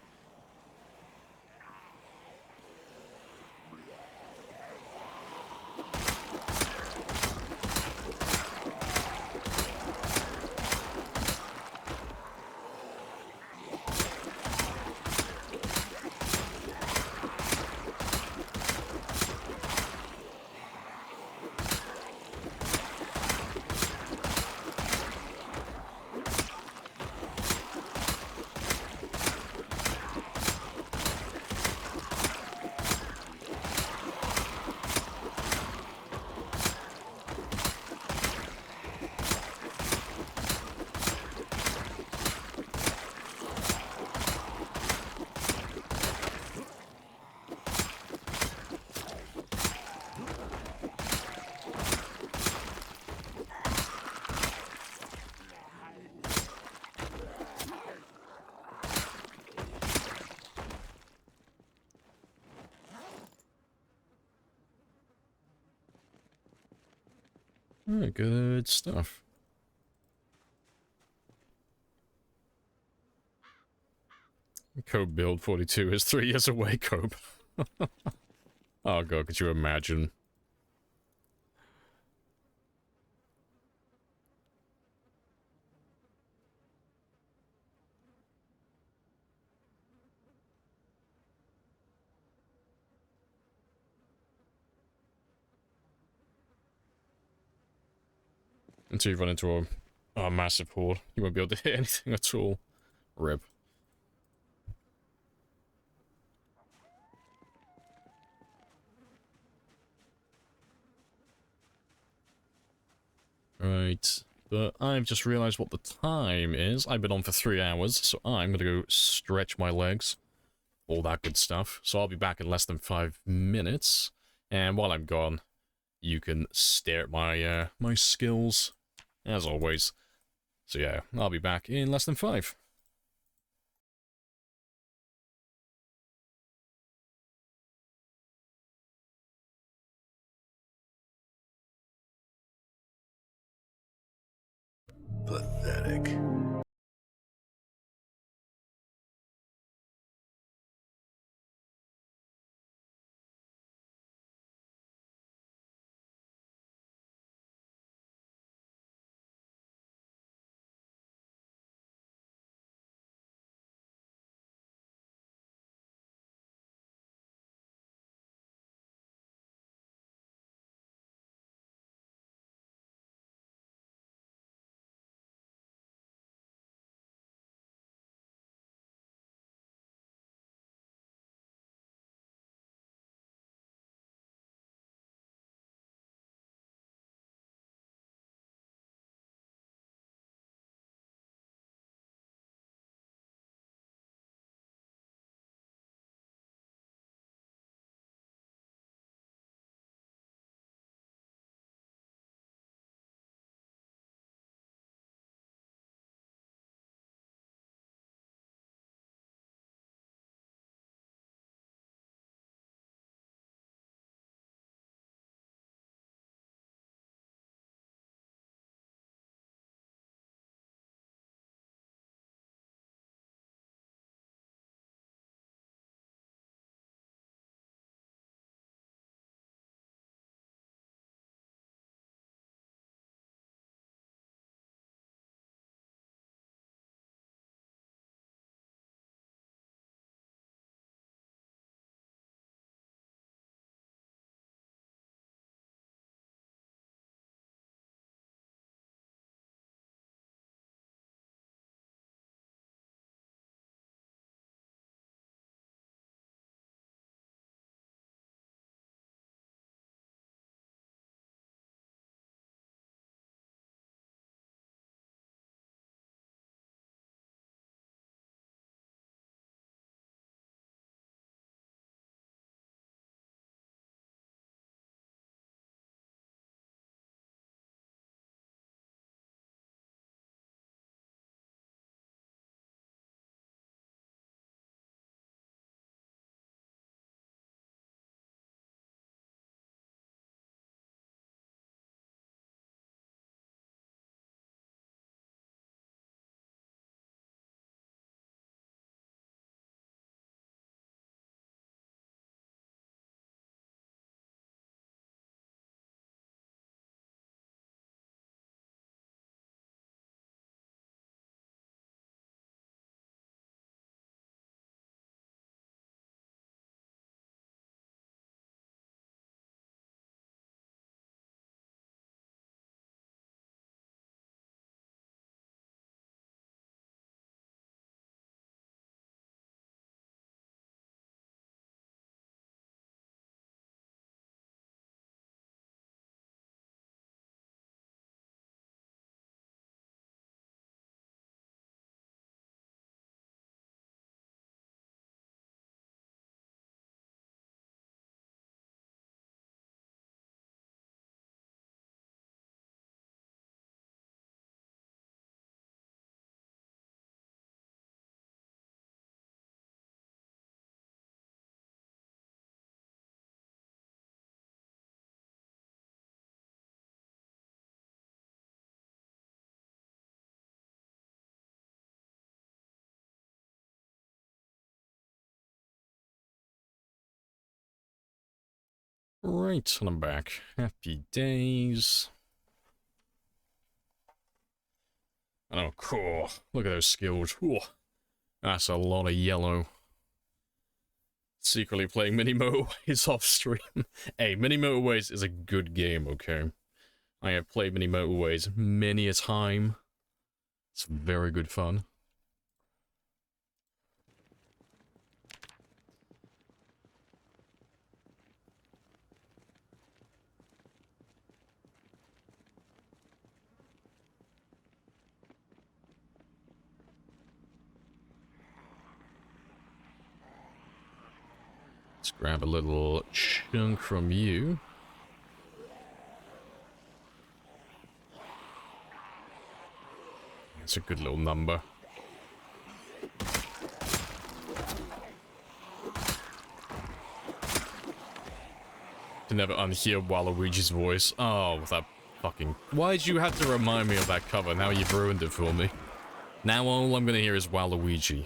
Oh, good stuff. Cope build 42 is 3 years away, Cope. Oh god, could you imagine? Until you run into a massive horde, you won't be able to hit anything at all. Rip. Right, but I've just realized what the time is. I've been on for 3 hours, so I'm gonna go stretch my legs. All that good stuff. So I'll be back in less than 5 minutes. And while I'm gone, you can stare at my, my skills, as always. So yeah, I'll be back in less than 5. Pathetic. Right, and I'm back. Happy days. Oh, cool. Look at those skills. Ooh, that's a lot of yellow. Secretly playing Mini Motorways off stream. Hey, Mini Motorways is a good game, okay? I have played Mini Motorways many a time. It's very good fun. Let's grab a little chunk from you. It's a good little number. Can never unhear Waluigi's voice. Oh, that fucking... Why'd you have to remind me of that cover? Now you've ruined it for me. Now all I'm gonna hear is Waluigi.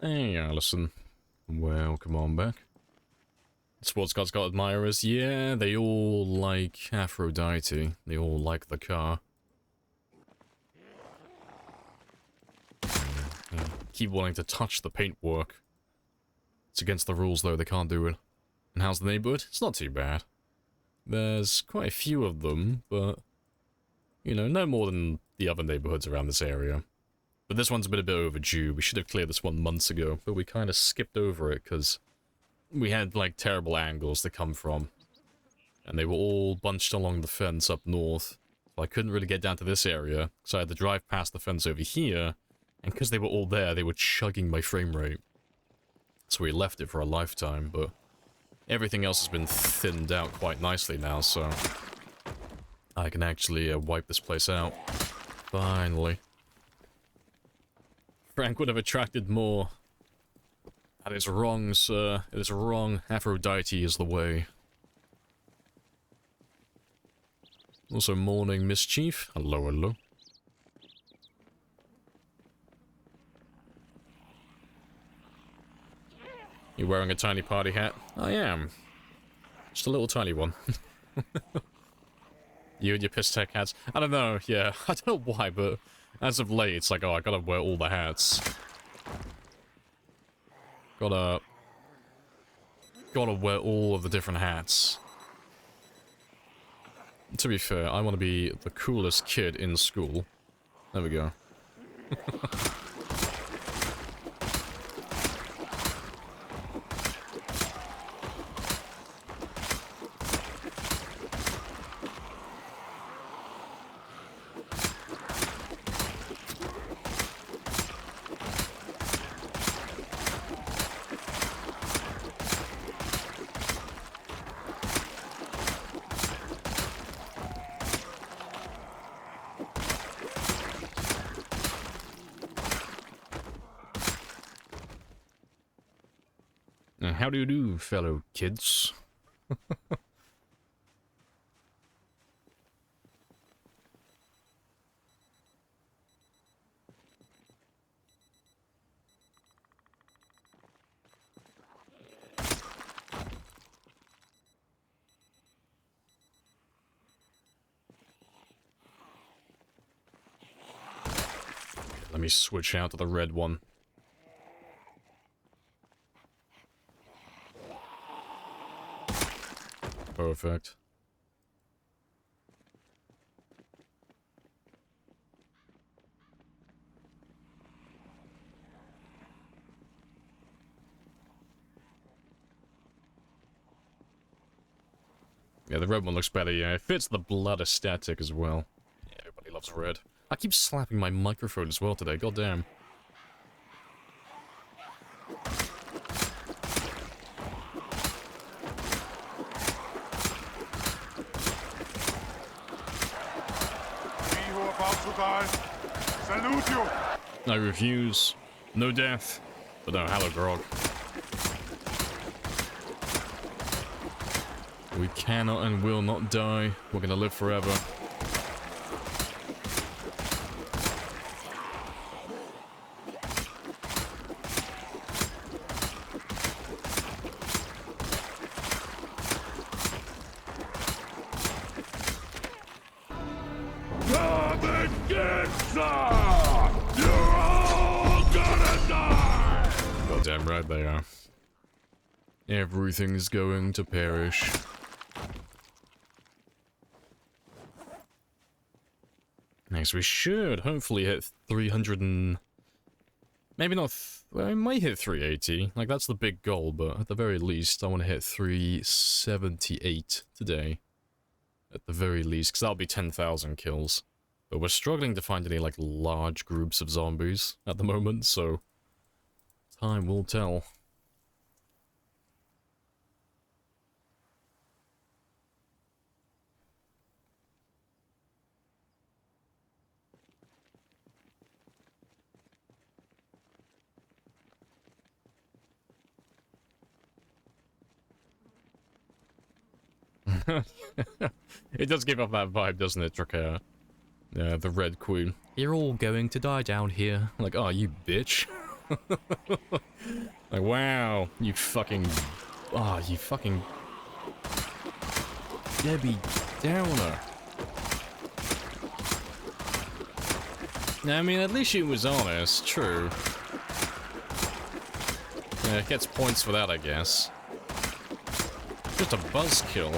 Hey, Allison. Welcome on back. Sports cars got admirers. Yeah, they all like Aphrodite. They all like the car. Yeah, keep wanting to touch the paintwork. It's against the rules, though. They can't do it. And how's the neighborhood? It's not too bad. There's quite a few of them, but... You know, no more than the other neighborhoods around this area. But this one's been a bit overdue. We should have cleared this one months ago, but we kind of skipped over it because we had, like, terrible angles to come from. And they were all bunched along the fence up north. So I couldn't really get down to this area, so I had to drive past the fence over here. And because they were all there, they were chugging my frame rate. So we left it for a lifetime, but everything else has been thinned out quite nicely now, so I can actually wipe this place out. Finally. Frank would have attracted more. That is wrong, sir. It is wrong. Aphrodite is the way. Also, morning mischief. Hello, hello. You wearing a tiny party hat? I am. Just a little tiny one. You and your piss tech hats? I don't know, yeah. I don't know why, but as of late, it's like, oh, I gotta wear all the hats. Gotta wear all of the different hats. To be fair, I want to be the coolest kid in school. There we go. How do you do, fellow kids? Let me switch out to the red one. Perfect. Yeah, the red one looks better, yeah. It fits the blood aesthetic as well. Yeah, everybody loves red. I keep slapping my microphone as well today, goddamn. We who are about to die, salute you! I refuse. No death. But no, hello, Grog. We cannot and will not die. We're gonna live forever. Come and get some! You're all gonna die! Goddamn right they are. Everything's going to perish. Next, we should hopefully hit 300 and... Maybe not... I might hit 380. Like, that's the big goal, but at the very least, I want to hit 378 today. At the very least, because that'll be 10,000 kills. But we're struggling to find any, like, large groups of zombies at the moment, so... Time will tell. It does give off that vibe, doesn't it, Drakea? Yeah, the Red Queen. You're all going to die down here. Like, oh, you bitch. Like, wow, you fucking... Oh, you fucking... Debbie Downer. I mean, at least she was honest, true. Yeah, it gets points for that, I guess. Just a buzzkill.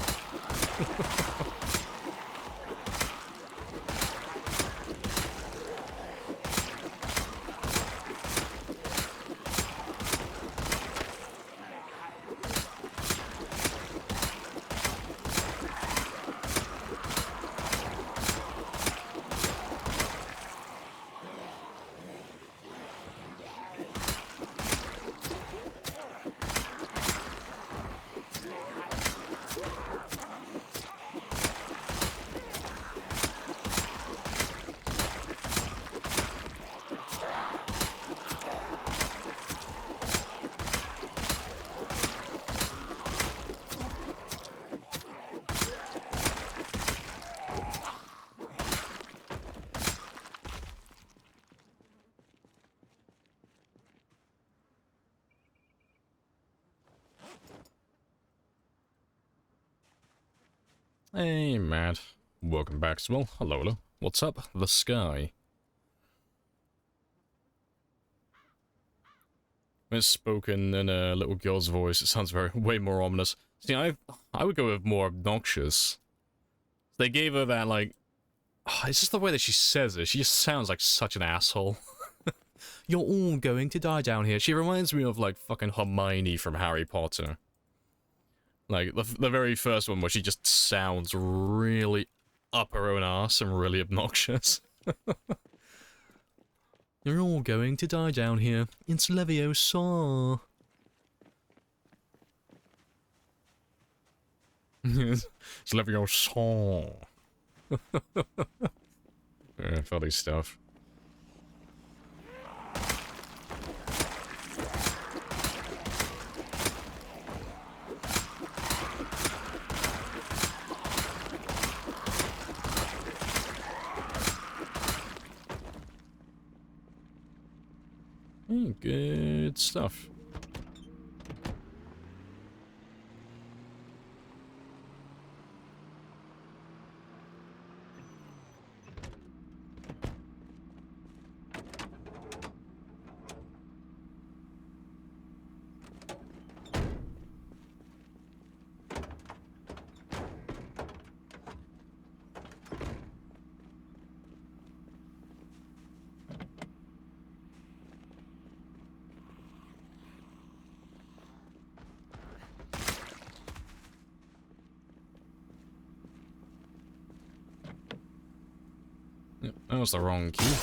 Hey, Matt. Welcome back as well. Hello, hello. What's up? The sky. It's spoken in a little girl's voice. It sounds way more ominous. See, I would go with more obnoxious. They gave her that, like... Oh, it's just the way that she says it. She just sounds like such an asshole. You're all going to die down here. She reminds me of, like, fucking Hermione from Harry Potter. Like, the very first one where she just sounds really up her own ass and really obnoxious. You're all going to die down here. It's Leviosa. It's Leviosa. Yeah, funny stuff. Good stuff. Yep, that was the wrong key.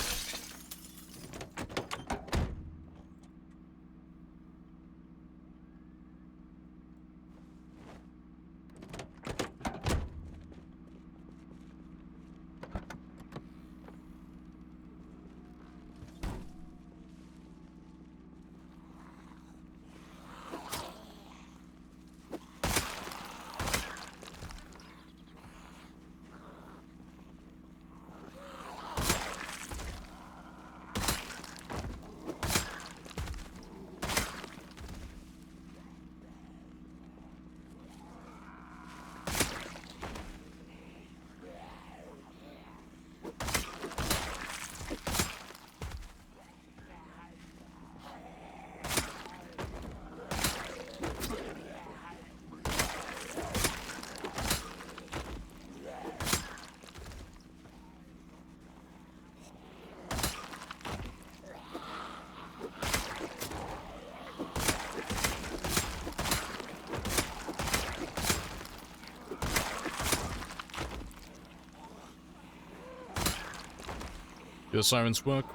Do the sirens work?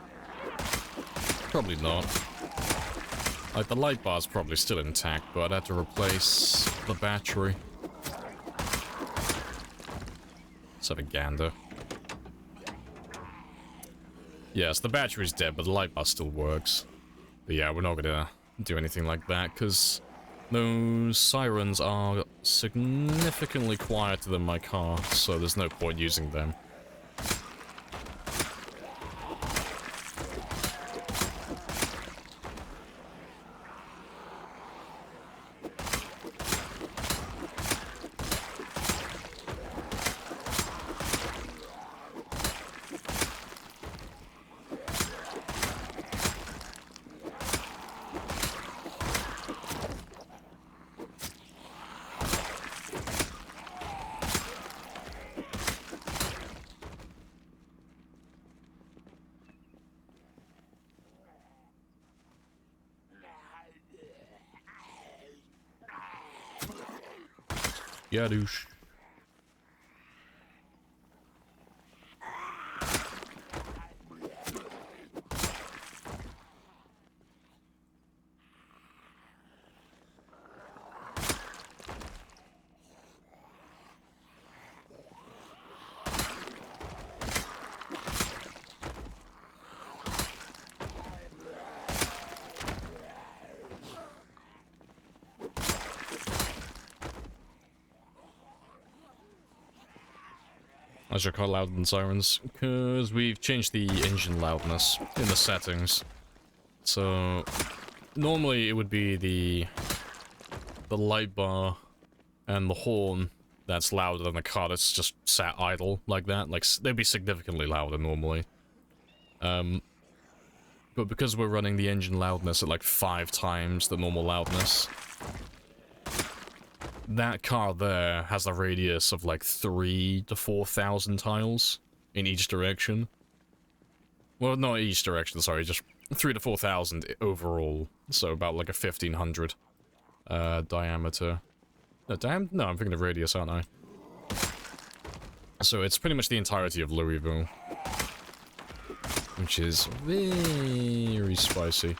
Probably not. Like, the light bar's probably still intact, but I'd have to replace the battery. Let's have a gander. Yes, the battery's dead, but the light bar still works. But yeah, we're not gonna do anything like that, because those sirens are significantly quieter than my car, so there's no point using them. Yeah, douche. Is your car louder than sirens? Because we've changed the engine loudness in the settings. So normally it would be the light bar and the horn that's louder than the car that's just sat idle like that. Like, they'd be significantly louder normally. But because we're running the engine loudness at like 5 times the normal loudness, that car there has a radius of like 3,000 to 4,000 tiles in each direction. Well, not each direction, sorry, just 3,000 to 4,000 overall. So about like a 1,500 diameter. No, no, I'm thinking of radius, aren't I? So it's pretty much the entirety of Louisville, which is very spicy.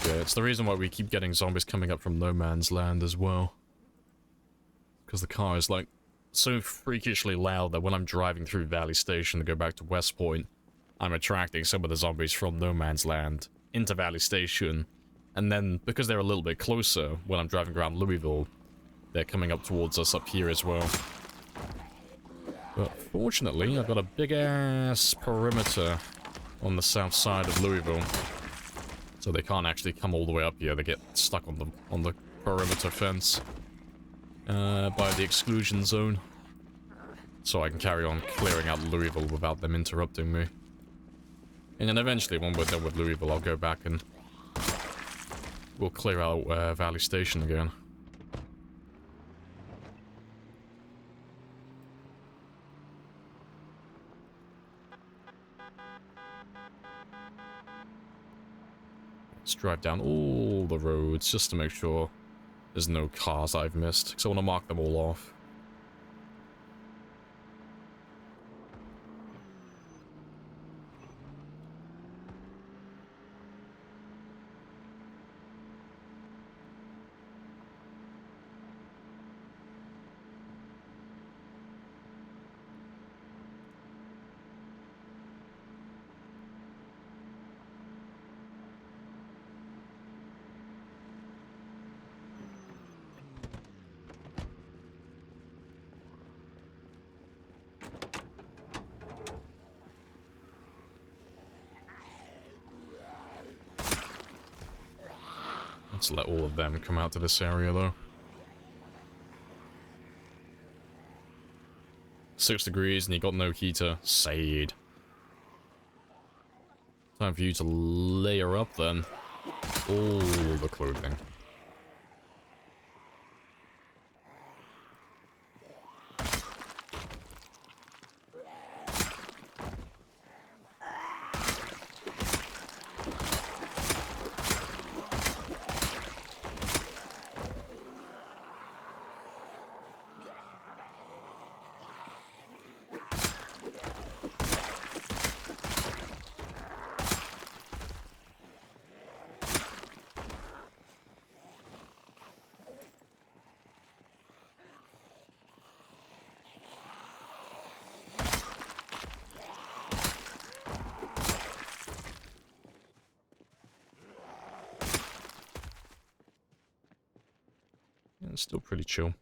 Yeah, it's the reason why we keep getting zombies coming up from no man's land as well. Because the car is like so freakishly loud that when I'm driving through Valley Station to go back to West Point, I'm attracting some of the zombies from no man's land into Valley Station. And then, because they're a little bit closer when I'm driving around Louisville, they're coming up towards us up here as well. But fortunately, I've got a big-ass perimeter on the south side of Louisville. So they can't actually come all the way up here. They get stuck on the perimeter fence by the exclusion zone. So I can carry on clearing out Louisville without them interrupting me. And then eventually, when we're done with Louisville, I'll go back and we'll clear out Valley Station again. Let's Let's drive down all the roads just to make sure there's no cars I've missed, because I want to mark them all off. Let's let all of them come out to this area, though. 6 degrees and you got no heater. Sad. Time for you to layer up, then. All the clothing. Yeah, it's still pretty chill.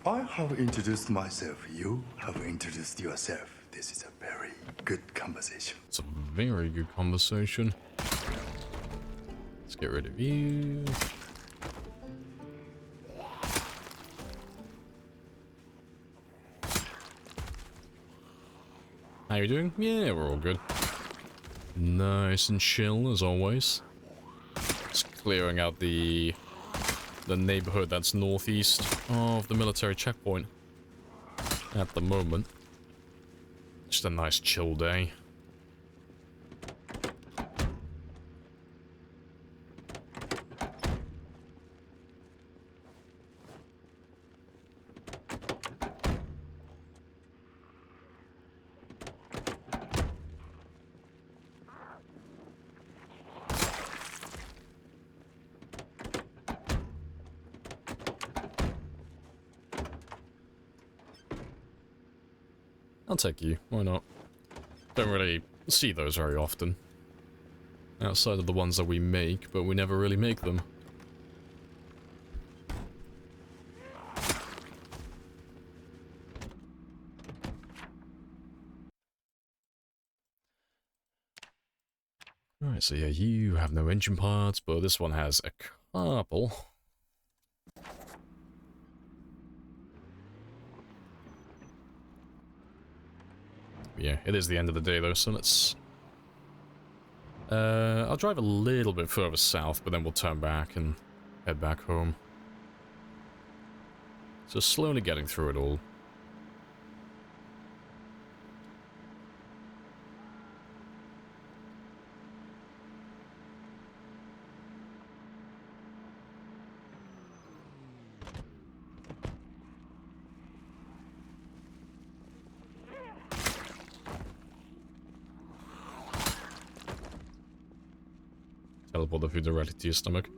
I have introduced myself. You have introduced yourself. This is a very good conversation. It's a very good conversation. Let's get rid of you. How you doing? Yeah, we're all good. Nice and chill, as always. Just clearing out the neighborhood that's northeast of the military checkpoint at the moment. Just a nice chill day. I'll take you, why not? Don't really see those very often. Outside of the ones that we make, but we never really make them. Alright, so yeah, you have no engine parts, but this one has a couple. Yeah, it is the end of the day though, so let's... I'll drive a little bit further south, but then we'll turn back and head back home. So slowly getting through it all. Teleport the food directly to your stomach.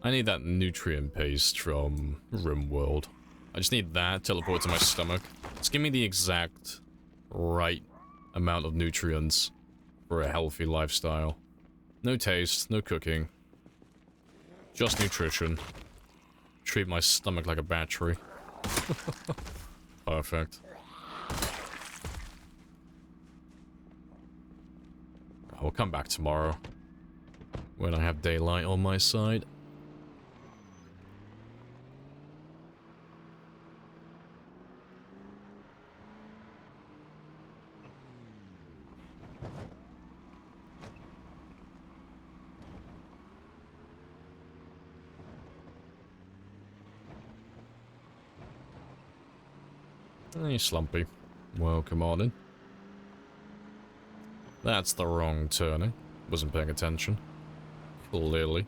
I need that nutrient paste from RimWorld. I just need that, teleport to my stomach. Just give me the exact right amount of nutrients for a healthy lifestyle. No taste, no cooking. Just nutrition. Treat my stomach like a battery. Perfect. I'll come back tomorrow. When I have daylight on my side. Hey, Slumpy. Welcome on in. That's the wrong turning. Wasn't paying attention. Clearly.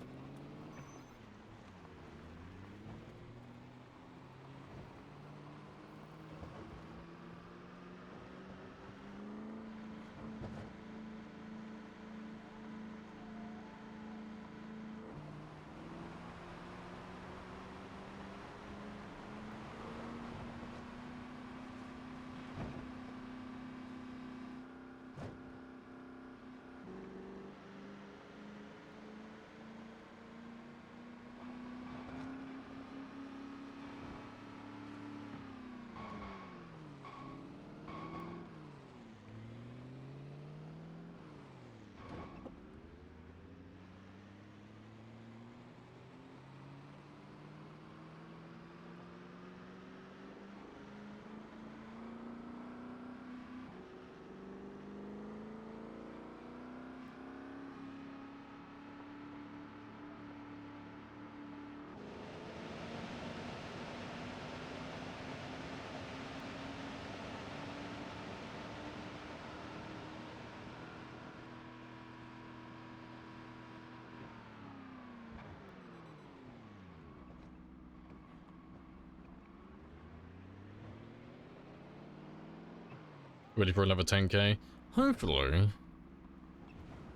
Ready for another 10k? Hopefully.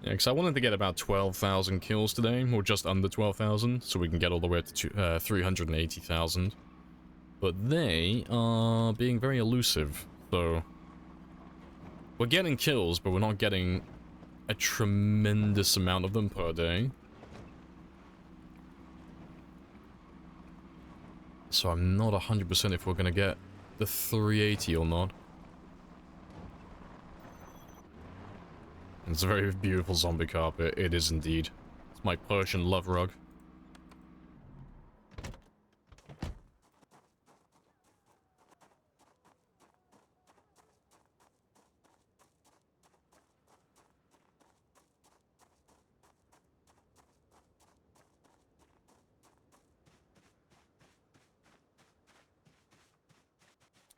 Yeah, because I wanted to get about 12,000 kills today, or just under 12,000, so we can get all the way up to 380,000. But they are being very elusive, so... We're getting kills, but we're not getting a tremendous amount of them per day. So I'm not 100% if we're going to get the 380 or not. It's a very beautiful zombie carpet. It is indeed. It's my Persian love rug.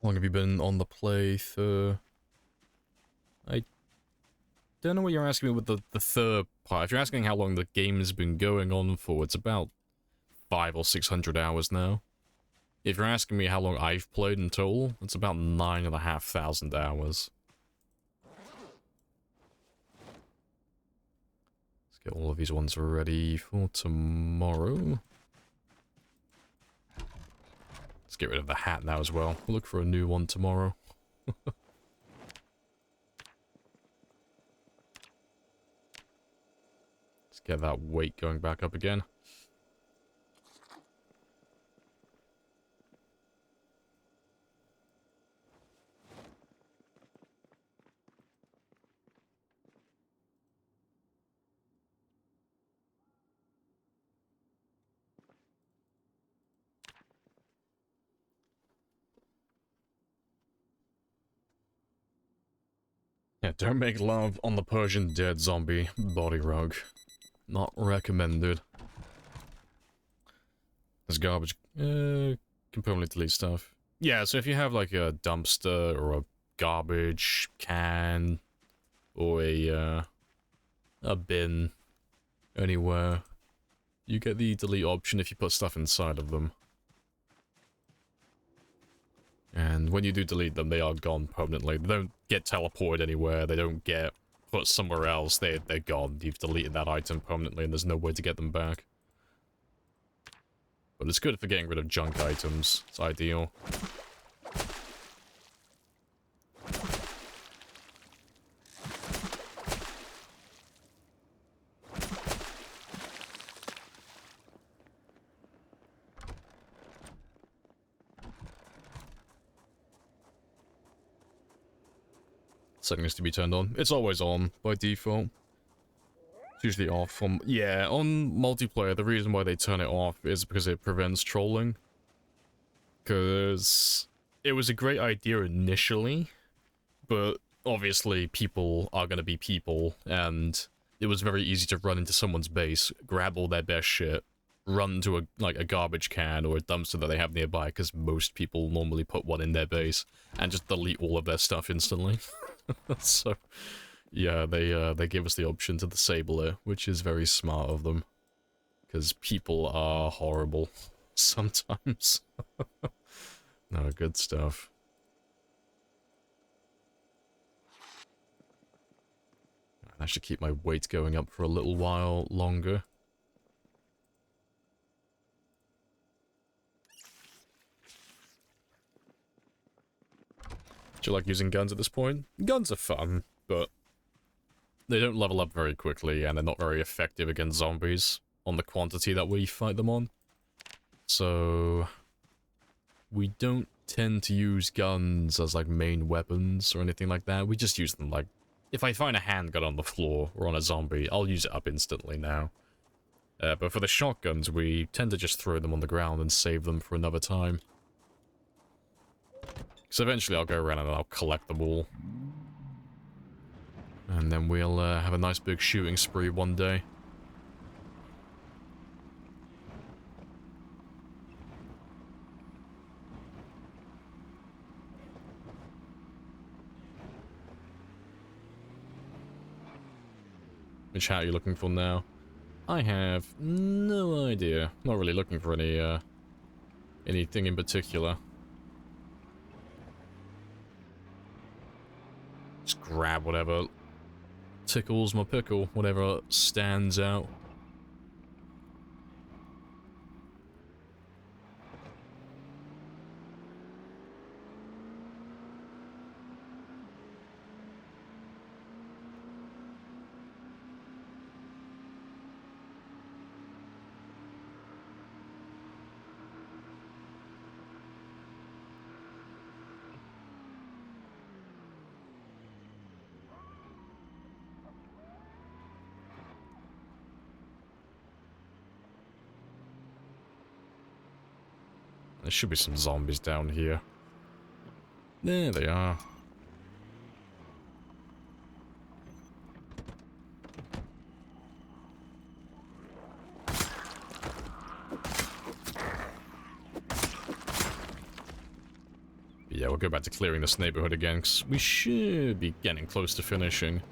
How long have you been on the playthrough? I don't know what you're asking me with the third part. If you're asking how long the game has been going on for, it's about 500 or 600 hours now. If you're asking me how long I've played in total, it's about 9,500 hours. Let's get all of these ones ready for tomorrow. Let's get rid of the hat now as well. We'll look for a new one tomorrow. Get that weight going back up again. Yeah, don't make love on the Persian dead zombie body rug. Not recommended. There's garbage. Can permanently delete stuff. Yeah, so if you have like a dumpster or a garbage can or a bin anywhere, you get the delete option if you put stuff inside of them. And when you do delete them, they are gone permanently. They don't get teleported anywhere. They don't get put somewhere else. They're gone. You've deleted that item permanently and there's no way to get them back. But it's good for getting rid of junk items. It's ideal. Settings to be turned on. It's always on by default. It's usually off on... Yeah, on multiplayer, the reason why they turn it off is because it prevents trolling. Because it was a great idea initially, but obviously people are going to be people, and it was very easy to run into someone's base, grab all their best shit, run to a garbage can or a dumpster that they have nearby, because most people normally put one in their base, and just delete all of their stuff instantly. So, yeah, they give us the option to disable it, which is very smart of them. Because people are horrible. Sometimes. No, good stuff. I should keep my weight going up for a little while longer. Do you like using guns at this point? Guns are fun, but they don't level up very quickly, and they're not very effective against zombies on the quantity that we fight them on. So we don't tend to use guns as like main weapons or anything like that. We just use them like, if I find a handgun on the floor or on a zombie, I'll use it up instantly now. But for the shotguns, we tend to just throw them on the ground and save them for another time. So eventually I'll go around and I'll collect them all. And then we'll have a nice big shooting spree one day. Which hat are you looking for now? I have no idea. Not really looking for any, anything in particular. Just grab whatever tickles my pickle, whatever stands out. There should be some zombies down here. There they are. Yeah, we'll go back to clearing this neighborhood again, because we should be getting close to finishing.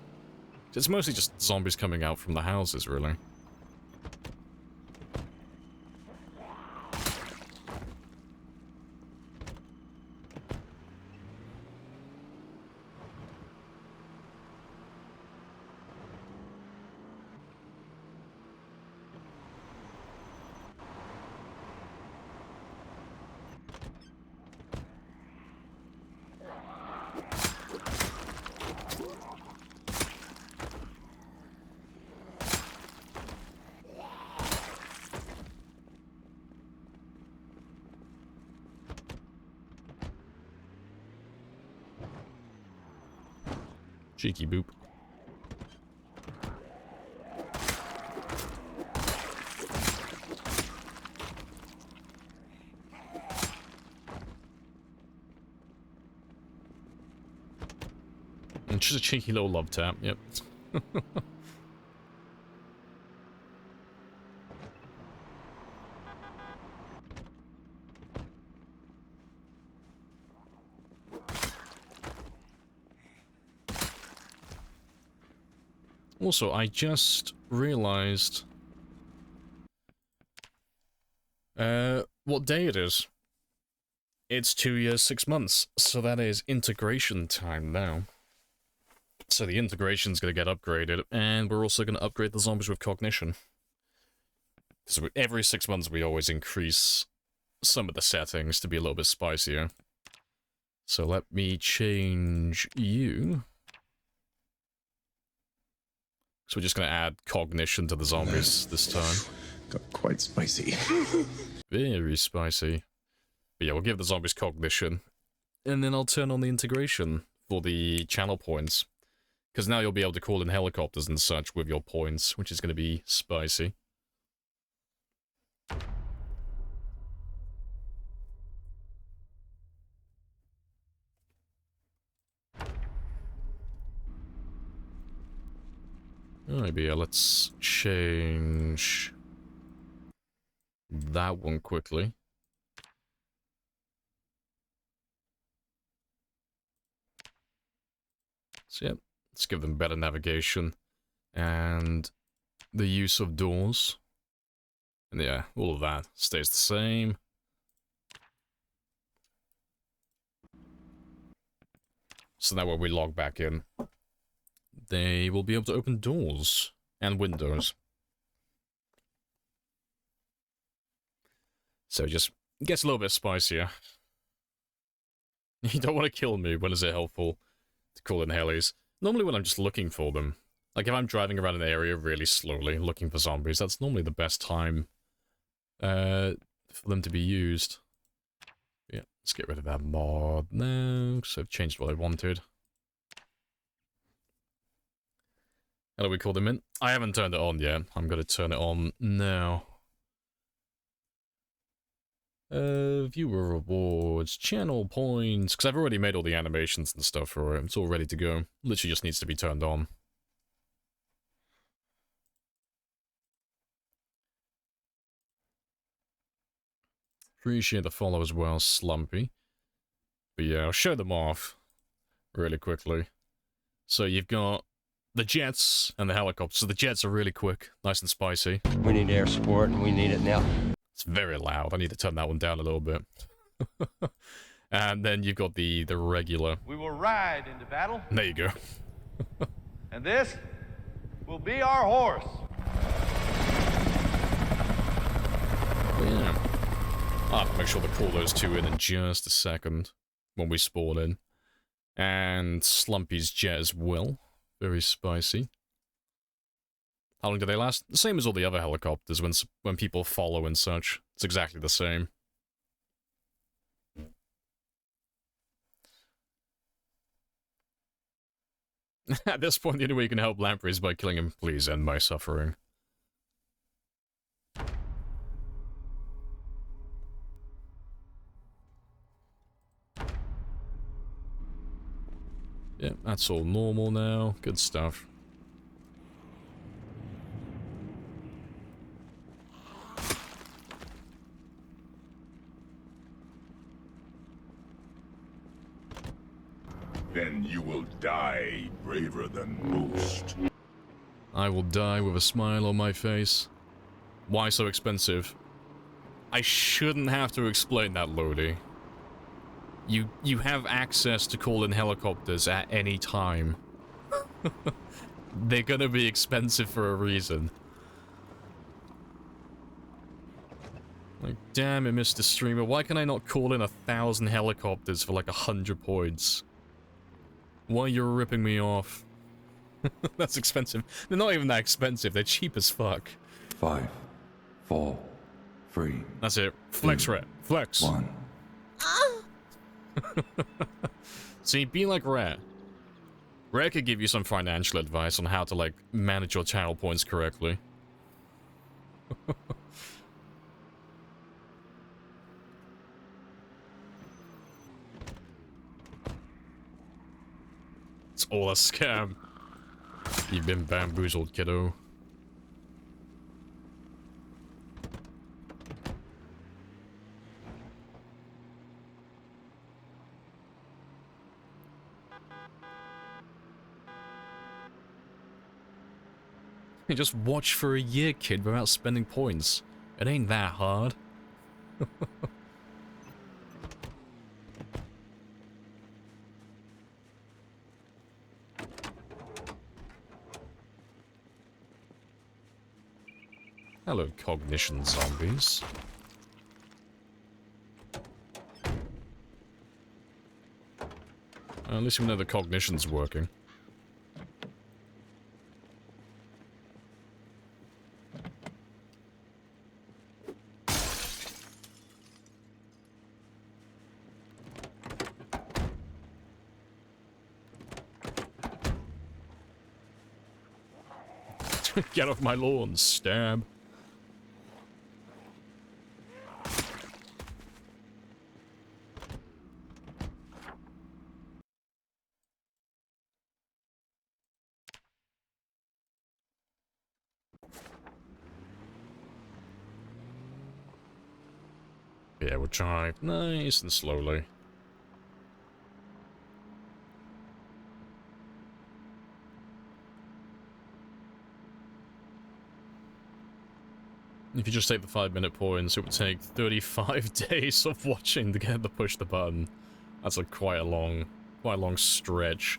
It's mostly just zombies coming out from the houses, really. Cheeky boop. And just a cheeky little love tap, yep. Also, I just realized what day it is. It's 2 years, 6 months, so that is integration time now. So the integration's gonna get upgraded, and we're also gonna upgrade the zombies with cognition. So every 6 months we always increase some of the settings to be a little bit spicier. So let me change you. So we're just going to add cognition to the zombies this time. Got quite spicy. Very spicy. But yeah, we'll give the zombies cognition. And then I'll turn on the integration for the channel points. Because now you'll be able to call in helicopters and such with your points, which is going to be spicy. Maybe let's change that one quickly. So yeah, let's give them better navigation and the use of doors. And yeah, all of that stays the same. So that when we log back in, they will be able to open doors and windows. So it just gets a little bit spicier. You don't want to kill me. When is it helpful to call in helis? Normally when I'm just looking for them. Like if I'm driving around an area really slowly looking for zombies, that's normally the best time for them to be used. Yeah, let's get rid of that mod now, because I've changed what I wanted. How do we call them in? I haven't turned it on yet. I'm going to turn it on now. Viewer rewards, channel points, because I've already made all the animations and stuff for it. It's all ready to go. Literally just needs to be turned on. Appreciate the follow as well, Slumpy. But yeah, I'll show them off really quickly. So you've got the jets and the helicopters. So the jets are really quick, nice and spicy. We need air support, and we need it now. It's very loud. I need to turn that one down a little bit. And then you've got the regular. We will ride into battle. There you go. And this will be our horse. But yeah. I'll have to make sure to call those two in just a second when we spawn in. And Slumpy's jet as well. Very spicy. How long do they last? The same as all the other helicopters when people follow and such. It's exactly the same. At this point, the only way you can help Lamprey is by killing him. Please end my suffering. Yeah, that's all normal now. Good stuff. Then you will die braver than most. I will die with a smile on my face. Why so expensive? I shouldn't have to explain that, Lodi. You have access to call in helicopters at any time. They're gonna be expensive for a reason. Like, damn it, Mr. Streamer, why can I not call in 1,000 helicopters for like 100 points? Why you're ripping me off? That's expensive. They're not even that expensive, they're cheap as fuck. 5, 4, 3. That's it. Flex, Rat. Flex. 1. See, be like Rat. Rat could give you some financial advice on how to, like, manage your channel points correctly. It's all a scam. You've been bamboozled, kiddo. You just watch for a year, kid, without spending points. It ain't that hard. Hello, cognition zombies. At least we know the cognition's working. Get off my lawn, stab. Yeah, we'll drive nice and slowly. If you just take the 5-minute points, it would take 35 days of watching to get to push the button. That's quite a long stretch.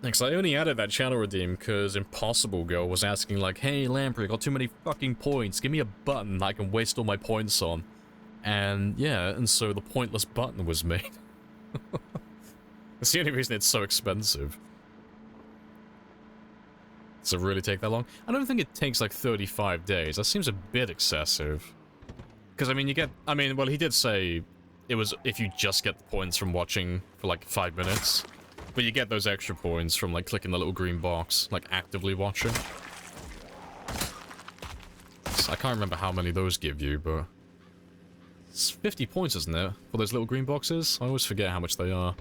Next, I only added that channel redeem because Impossible Girl was asking like, hey Lamprey, I got too many fucking points, give me a button I can waste all my points on. And yeah, and so the pointless button was made. That's the only reason it's so expensive. Does it really take that long? I don't think it takes like 35 days. That seems a bit excessive. Because, I mean, well, he did say it was if you just get the points from watching for like 5 minutes. But you get those extra points from like clicking the little green box, like actively watching. So I can't remember how many those give you, but it's 50 points, isn't it, for those little green boxes? I always forget how much they are.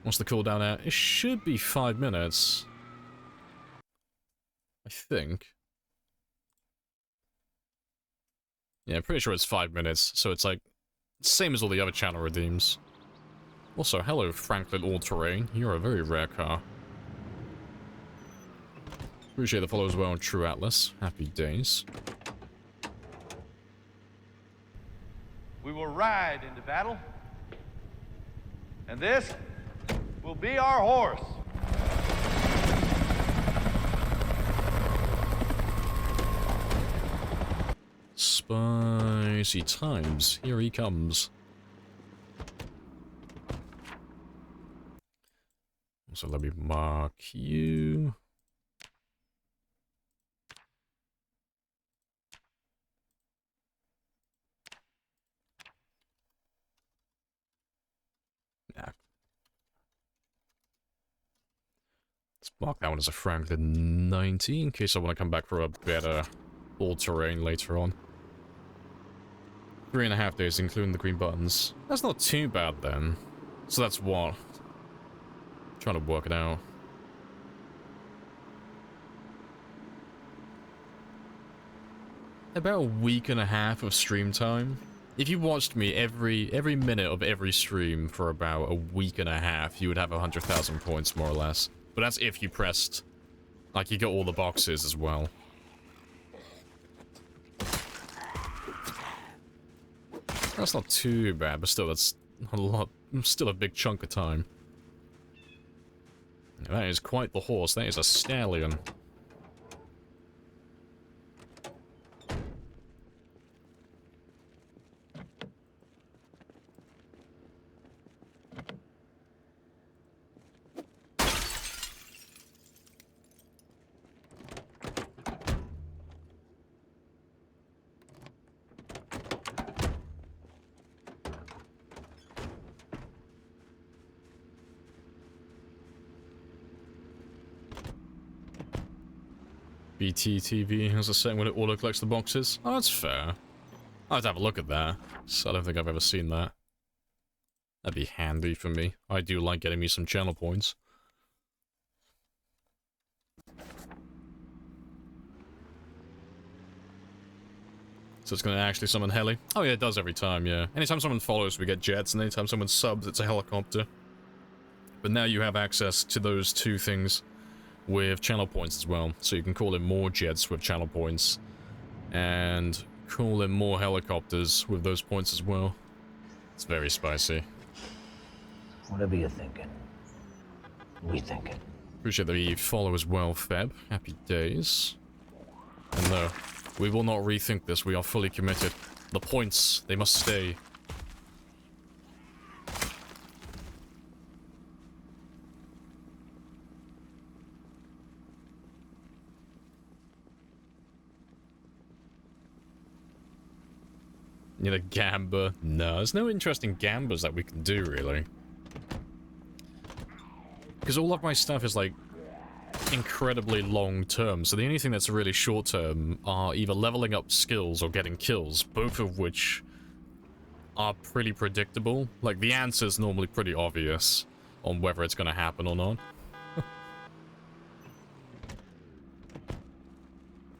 What's the cooldown at? It should be 5 minutes. I think. Yeah, I'm pretty sure it's 5 minutes, so it's like same as all the other channel redeems. Also, hello Franklin All-Terrain. You're a very rare car. Appreciate the follow as well on True Atlas. Happy days. We will ride into battle. And this will be our horse. Spicy times. Here he comes. So let me mark you. Nah. Let's mark that one as a Franklin 90 in case I want to come back for a better all-terrain later on. 3.5 days, including the green buttons. That's not too bad then. So that's what? Trying to work it out. About a week and a half of stream time. If you watched me every minute of every stream for about a week and a half, you would have 100,000 points more or less. But that's if you pressed, like, you got all the boxes as well. That's not too bad, but still, that's a lot. Still a big chunk of time. That is quite the horse. That is a stallion. BTTV has a setting when it auto-collects the boxes. Oh, that's fair. I'll have to have a look at that. So I don't think I've ever seen that. That'd be handy for me. I do like getting me some channel points. So it's going to actually summon heli? Oh yeah, it does every time, yeah. Anytime someone follows, we get jets, and anytime someone subs, it's a helicopter. But now you have access to those two things with channel points as well. So you can call in more jets with channel points, and call in more helicopters with those points as well. It's very spicy. Whatever you're thinking, we thinking. Appreciate the follow as well, Feb. Happy days. And no, we will not rethink this. We are fully committed. The points, they must stay. Need a gamba? No, there's no interesting gambas that we can do, really. Because all of my stuff is, like, incredibly long term, so the only thing that's really short term are either leveling up skills or getting kills, both of which are pretty predictable. Like, the answer's normally pretty obvious on whether it's gonna happen or not.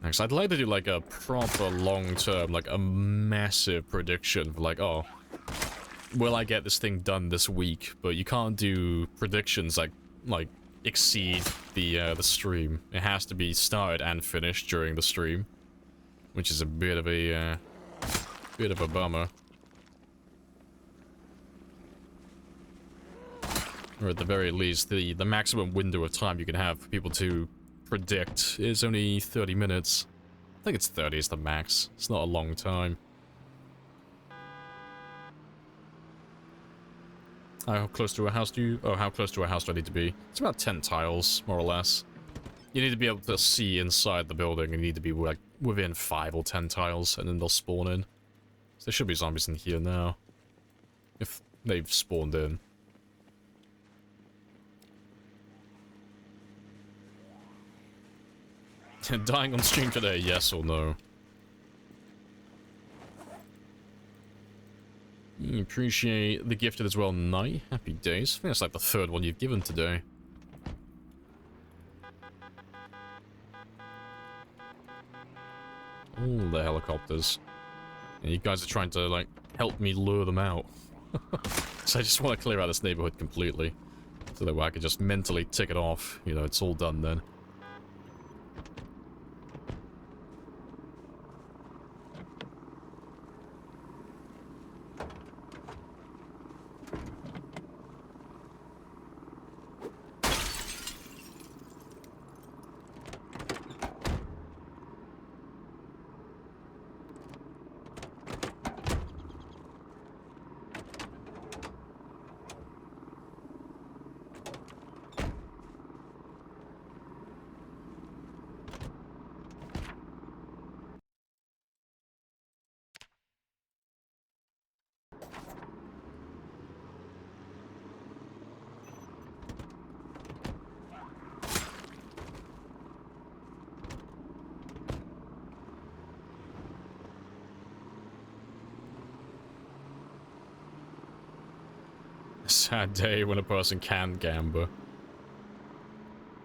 Actually, I'd like to do, like, a proper long term, like, a massive prediction for, like, oh, will I get this thing done this week? But you can't do predictions like exceed the stream. It has to be started and finished during the stream, which is a bit of a bummer. Or at the very least, the maximum window of time you can have for people to predict is only 30 minutes. I think it's 30 is the max. It's not a long time. How close to a house do you... Oh, how close to a house do I need to be? It's about 10 tiles, more or less. You need to be able to see inside the building, and you need to be, like, within 5 or 10 tiles, and then they'll spawn in. So there should be zombies in here now. If they've spawned in. Dying on stream today, yes or no? Appreciate the gifted as well, Night. Happy days. I think that's like the third one you've given today. All the helicopters. Yeah, you guys are trying to, like, help me lure them out. So I just want to clear out this neighborhood completely. So that way I can just mentally tick it off. You know, it's all done then. Sad day when a person can gamba.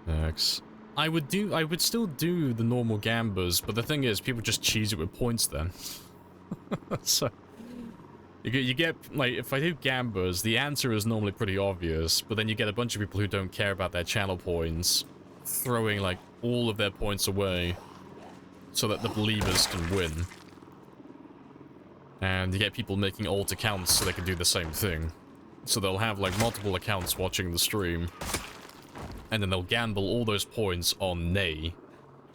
X. I would still do the normal gambas, but the thing is, people just cheese it with points then. So, you get, like, if I do gambas, the answer is normally pretty obvious, but then you get a bunch of people who don't care about their channel points, throwing, like, all of their points away, so that the believers can win. And you get people making alt accounts so they can do the same thing. So they'll have, like, multiple accounts watching the stream, and then they'll gamble all those points on nay,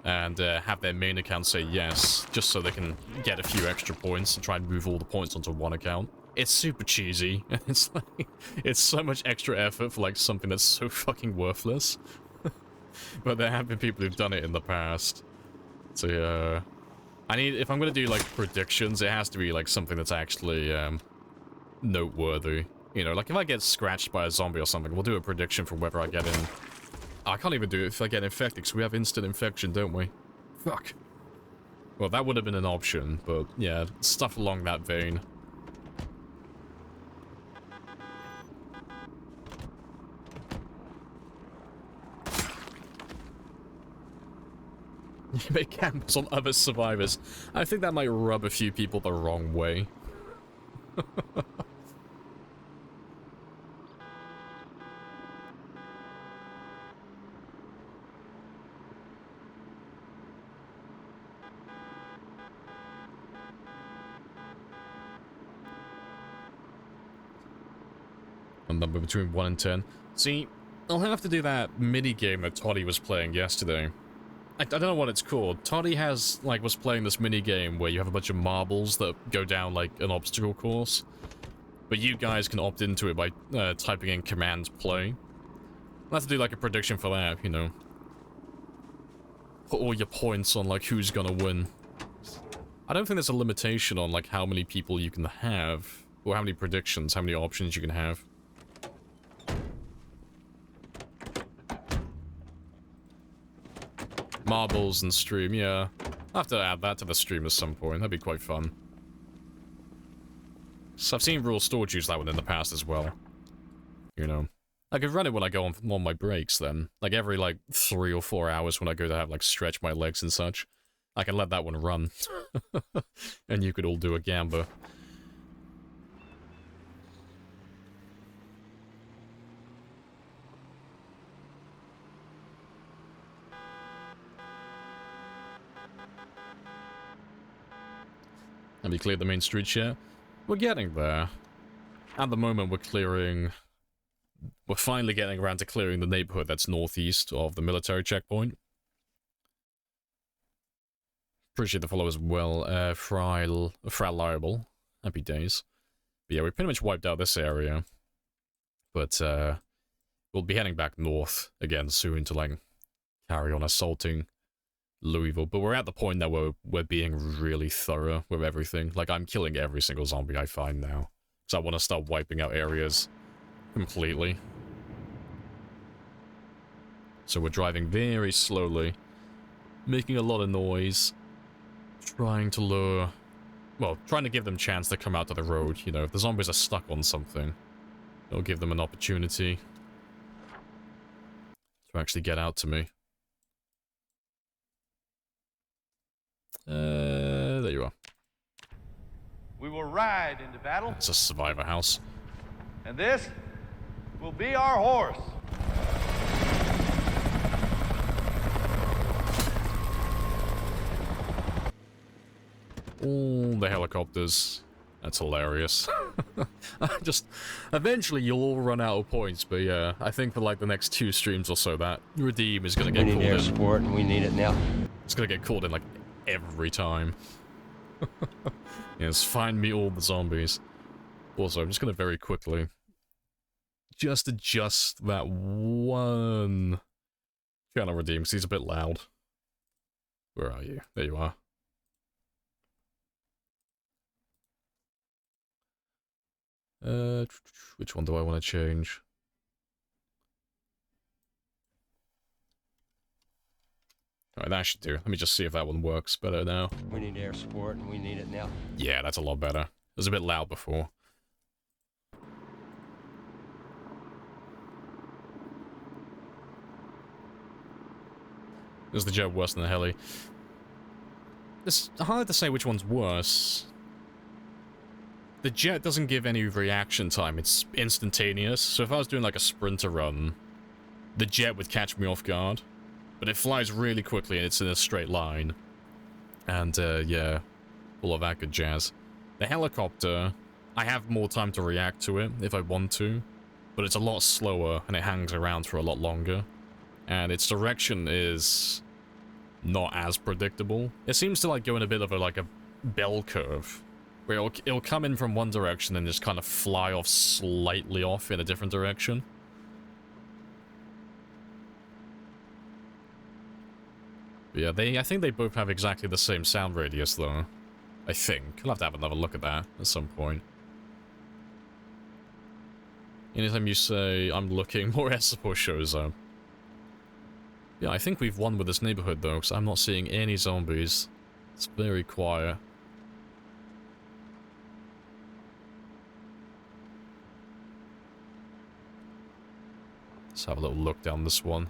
and have their main account say yes, just so they can get a few extra points and try and move all the points onto one account. It's super cheesy. It's like, it's so much extra effort for, like, something that's so fucking worthless. But there have been people who've done it in the past. So yeah, if I'm gonna do, like, predictions, it has to be, like, something that's actually noteworthy. You know, like, if I get scratched by a zombie or something, we'll do a prediction for whether I get in... I can't even do it if I get infected, because we have instant infection, don't we? Fuck. Well, that would have been an option, but, yeah, stuff along that vein. You make camps on other survivors. I think that might rub a few people the wrong way. A number between 1 and 10. See, I'll have to do that mini game that Toddy was playing yesterday. I don't know what it's called. Toddy was playing this mini game where you have a bunch of marbles that go down like an obstacle course. But you guys can opt into it by typing in command play. I'll have to do like a prediction for that, you know. Put all your points on like who's gonna win. I don't think there's a limitation on like how many people you can have, or how many predictions, how many options you can have. Marbles and stream, yeah. I'll have to add that to the stream at some point. That'd be quite fun. So I've seen Real Storage use that one in the past as well. You know. I could run it when I go on my breaks then. Like every like 3 or 4 hours when I go to have like stretch my legs and such. I can let that one run. And you could all do a gamba. Have you cleared the main streets yet? We're getting there. At the moment we're finally getting around to clearing the neighborhood that's northeast of the military checkpoint. Appreciate the follow as well, Fraliable. Happy days. But yeah, we pretty much wiped out this area. But, we'll be heading back north again soon to, like, carry on assaulting Louisville. But we're at the point now where we're being really thorough with everything. Like, I'm killing every single zombie I find now. Because I want to start wiping out areas completely. So we're driving very slowly, making a lot of noise, trying to lure... Well, trying to give them a chance to come out to the road, you know. If the zombies are stuck on something, it'll give them an opportunity to actually get out to me. There you are. We will ride into battle. It's a survivor house. And this will be our horse. All the helicopters. That's hilarious. Eventually you'll all run out of points, but yeah, I think for like the next 2 streams or so that Redeem is gonna get We called need air in. support, and we need it now. It's gonna get called in like every time. Yes, find me all the zombies. Also, I'm just gonna very quickly just adjust that one channel Redeem, because he's a bit loud. Where are you? There you are. Which one do I want to change? Alright, that should do. Let me just see if that one works better now. We need air support, and we need it now. Yeah, that's a lot better. It was a bit loud before. Is the jet worse than the heli? It's hard to say which one's worse. The jet doesn't give any reaction time, it's instantaneous, so if I was doing like a sprinter run, the jet would catch me off guard. But it flies really quickly and it's in a straight line. And, yeah, all of that good jazz. The helicopter, I have more time to react to it if I want to, but it's a lot slower and it hangs around for a lot longer. And its direction is not as predictable. It seems to like go in a bit of a bell curve, where it'll come in from one direction and just kind of fly off slightly off in a different direction. But yeah, I think they both have exactly the same sound radius though. I think. I'll have to have another look at that at some point. Anytime you say, I'm looking, more air support shows up. Yeah, I think we've won with this neighborhood though, because I'm not seeing any zombies. It's very quiet. Let's have a little look down this one.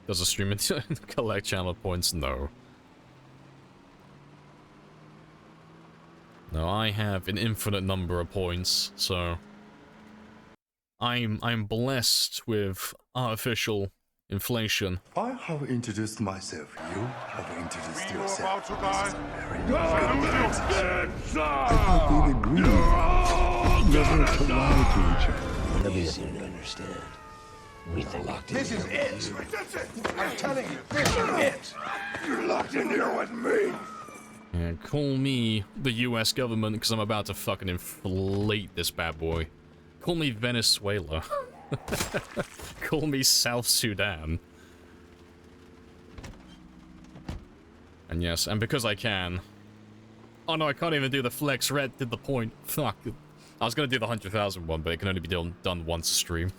Does a stream collect channel points? No. No, I have an infinite number of points, so... I'm blessed with artificial inflation. I have introduced myself. You have introduced We who are yourself. about to die, Very good salute conversation. you! They agree never to lie to each other. It'll be easy to understand. We think locked in. This is it! I'm telling you, this is it! You're locked in here with me! Yeah, call me the US government because I'm about to fucking inflate this bad boy. Call me Venezuela. Call me South Sudan. And yes, and because I can... Oh no, I can't even do the flex. Red did the point. Fuck. I was gonna do the 100,000 one, but it can only be done once a stream.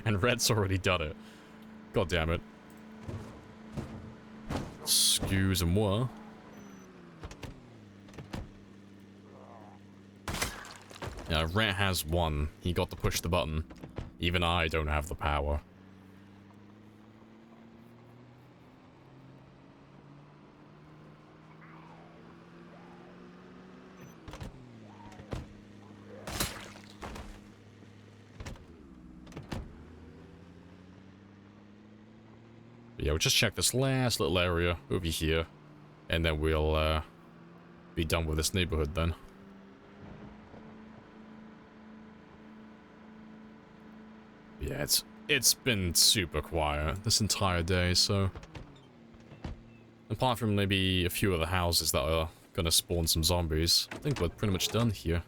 And Red's already done it. God damn it. Excuse-moi. Yeah, Red has won. He got to push the button. Even I don't have the power. But yeah, we'll just check this last little area over here. And then we'll be done with this neighborhood then. Yeah, it's been super quiet this entire day, so... Apart from maybe a few of the houses that are gonna spawn some zombies, I think we're pretty much done here.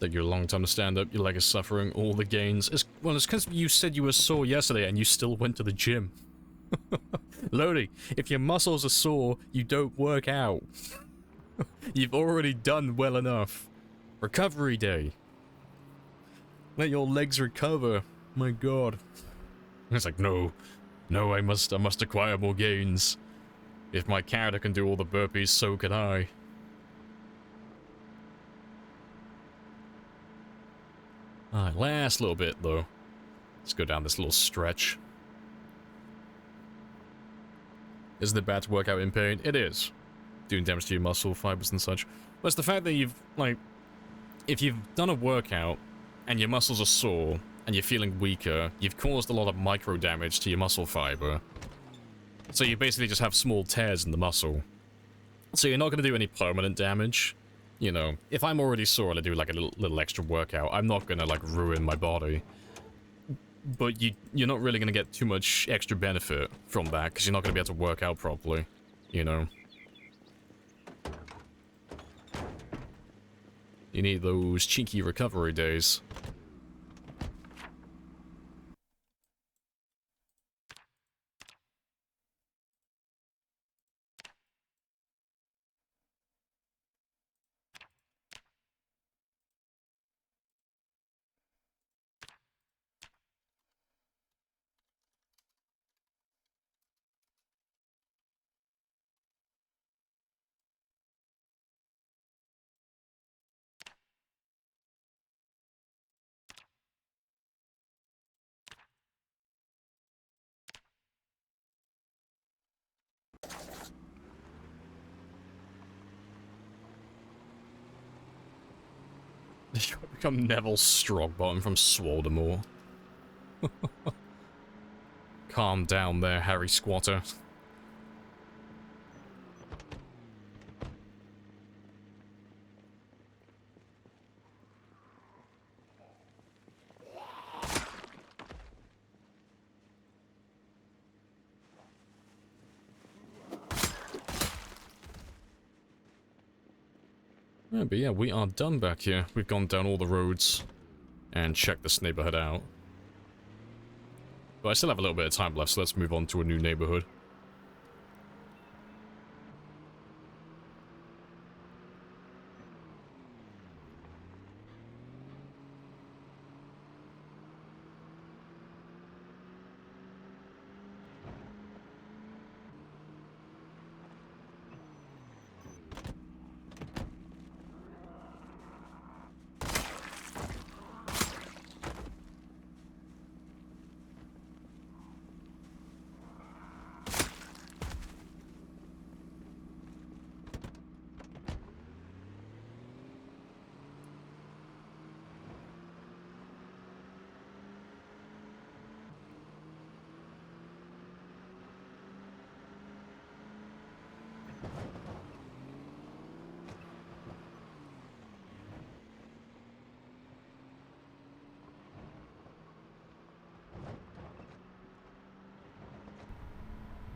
Take you a long time to stand up, your leg is suffering, all the gains. Well, it's because you said you were sore yesterday and you still went to the gym. Lodi, if your muscles are sore, you don't work out. You've already done well enough. Recovery day. Let your legs recover. My god. It's like, no, I must acquire more gains. If my character can do all the burpees, so can I. Alright, last little bit, though. Let's go down this little stretch. Isn't it bad to work out in pain? It is. Doing damage to your muscle fibers and such. But it's the fact that you've, like... If you've done a workout, and your muscles are sore, and you're feeling weaker, you've caused a lot of micro damage to your muscle fiber. So you basically just have small tears in the muscle. So you're not going to do any permanent damage. You know, if I'm already sore and I do like a little extra workout, I'm not gonna like ruin my body. But you're not really gonna get too much extra benefit from that because you're not gonna be able to work out properly, you know. You need those cheeky recovery days. You become Neville Strongbottom from Swoldemore. Calm down there, Harry Squatter. Yeah, but yeah, we are done back here. We've gone down all the roads and checked this neighborhood out. But I still have a little bit of time left, so let's move on to a new neighborhood.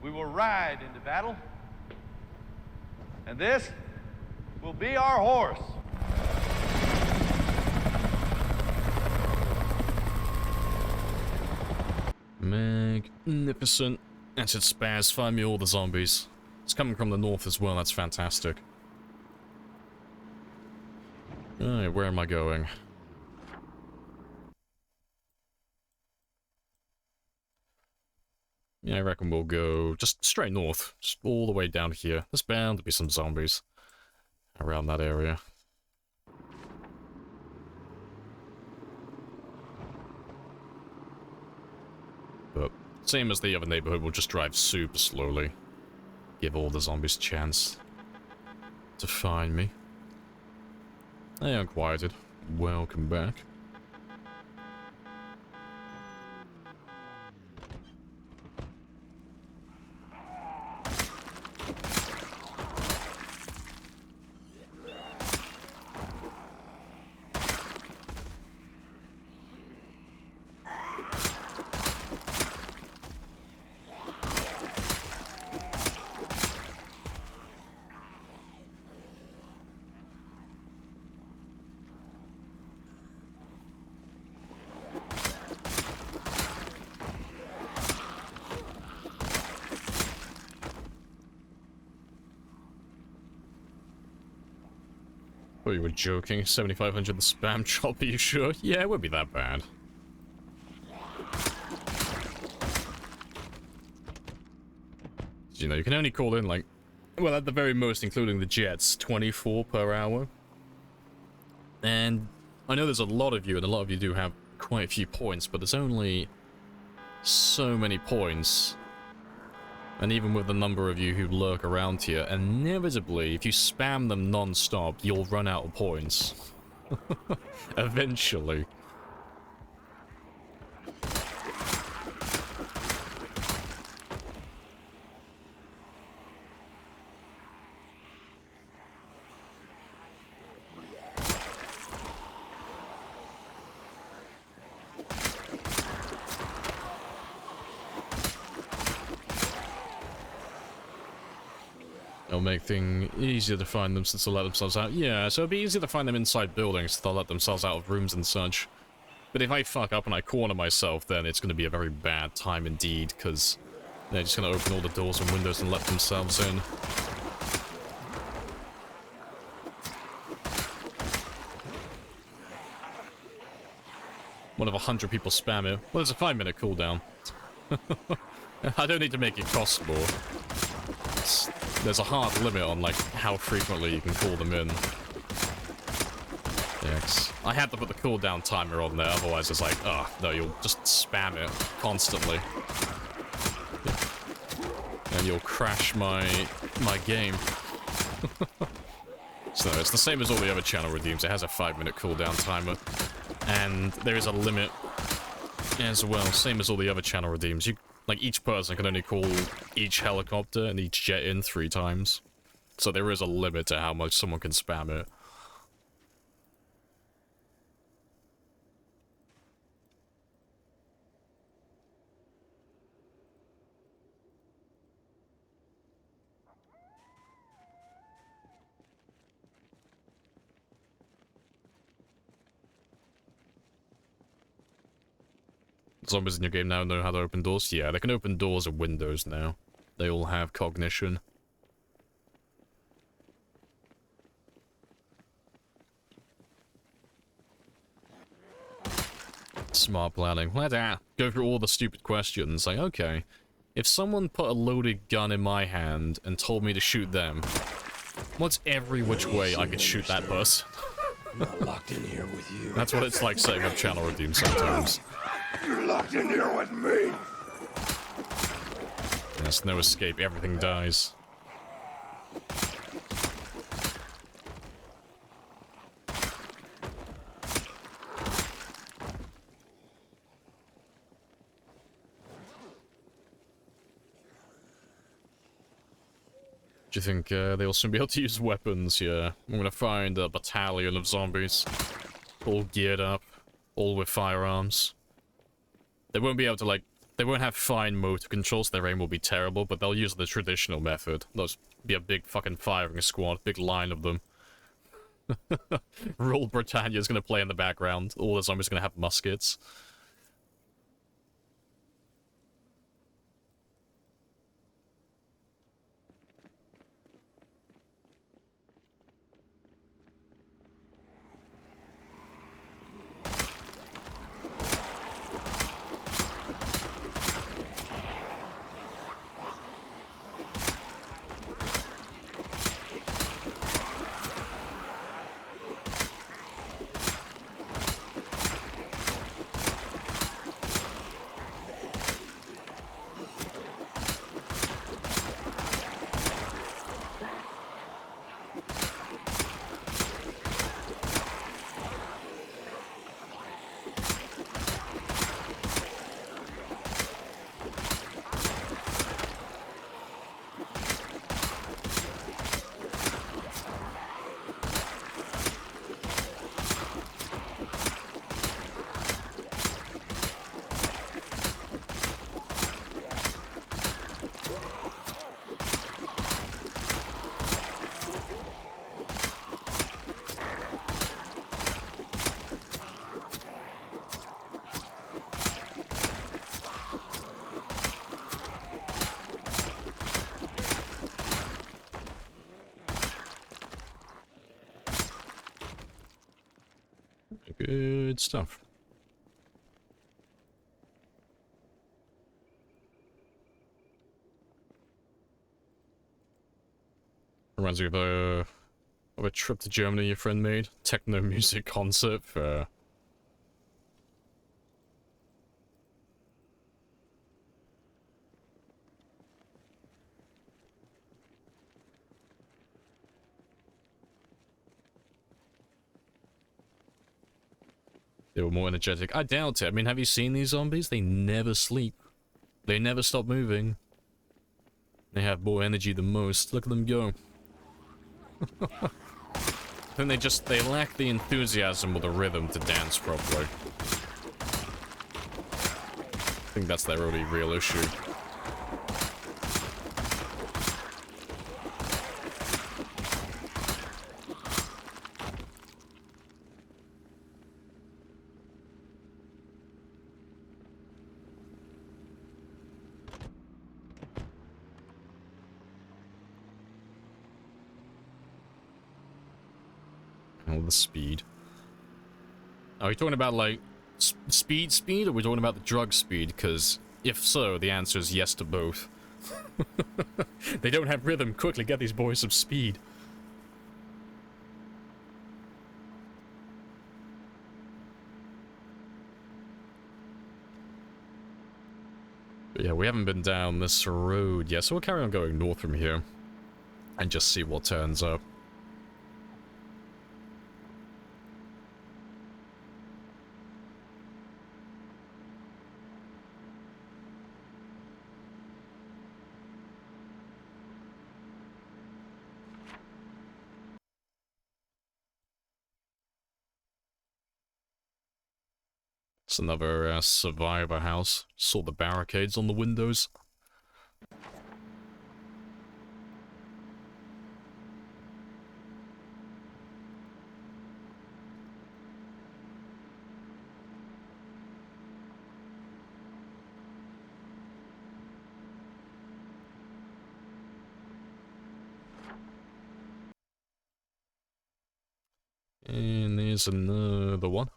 we will ride into battle. And this will be our horse. Magnificent. That's it, Spaz. Find me all the zombies. It's coming from the north as well, that's fantastic. Alright, where am I going? Yeah, I reckon we'll go just straight north. Just all the way down here. There's bound to be some zombies around that area. But same as the other neighborhood, we'll just drive super slowly. Give all the zombies a chance to find me. Hey, unquieted. Welcome back. Oh, you were joking. 7,500 the spam chop, are you sure? Yeah, it won't be that bad. You know, you can only call in, like, well, at the very most, including the jets, 24 per hour. And I know there's a lot of you, and a lot of you do have quite a few points, but there's only so many points. And even with the number of you who lurk around here, inevitably, if you spam them non-stop, you'll run out of points. Eventually. It'll make things easier to find them since they'll let themselves out. Yeah, so it'll be easier to find them inside buildings since they'll let themselves out of rooms and such. But if I fuck up and I corner myself, then it's going to be a very bad time indeed, because they're just going to open all the doors and windows and let themselves in. One of 100 people spam it. Well, there's a 5-minute cooldown. I don't need to make it cost more. There's a hard limit on, like, how frequently you can call them in. Yes. I had to put the cooldown timer on there, otherwise it's like, oh, no, you'll just spam it constantly. And you'll crash my game. So, it's the same as all the other channel redeems. It has a 5-minute cooldown timer. And there is a limit as well, same as all the other channel redeems. Like, each person can only call each helicopter and each jet in 3 times. So there is a limit to how much someone can spam it. Zombies in your game now know how to open doors? Yeah, they can open doors and windows now. They all have cognition. Smart planning. Let's go through all the stupid questions. Like, okay, if someone put a loaded gun in my hand and told me to shoot them, what's every which way I could shoot that person? I'm not locked in here with you. That's what it's like setting up channel redeem sometimes. You're locked in here with me. There's no escape, everything dies. Do you think they'll soon be able to use weapons? Yeah. I'm gonna find a battalion of zombies. All geared up. All with firearms. They won't be able to, like, They won't have fine motor controls, their aim will be terrible, but they'll use the traditional method. There'll just be a big fucking firing squad, big line of them. Rule Britannia's gonna play in the background, all the zombies are gonna have muskets. Good stuff. Reminds me of a trip to Germany your friend made. Techno music concert for... They were more energetic. I doubt it. I mean, have you seen these zombies? They never sleep. They never stop moving. They have more energy than most. Look at them go. I think they lack the enthusiasm or the rhythm to dance properly. I think that's their only real issue. The speed. Are we talking about, like, speed, or are we talking about the drug speed? Because, if so, the answer is yes to both. They don't have rhythm. Quickly, get these boys some speed. But yeah, we haven't been down this road yet, so we'll carry on going north from here. And just see what turns up. It's another survivor house. Saw the barricades on the windows. And there's another one.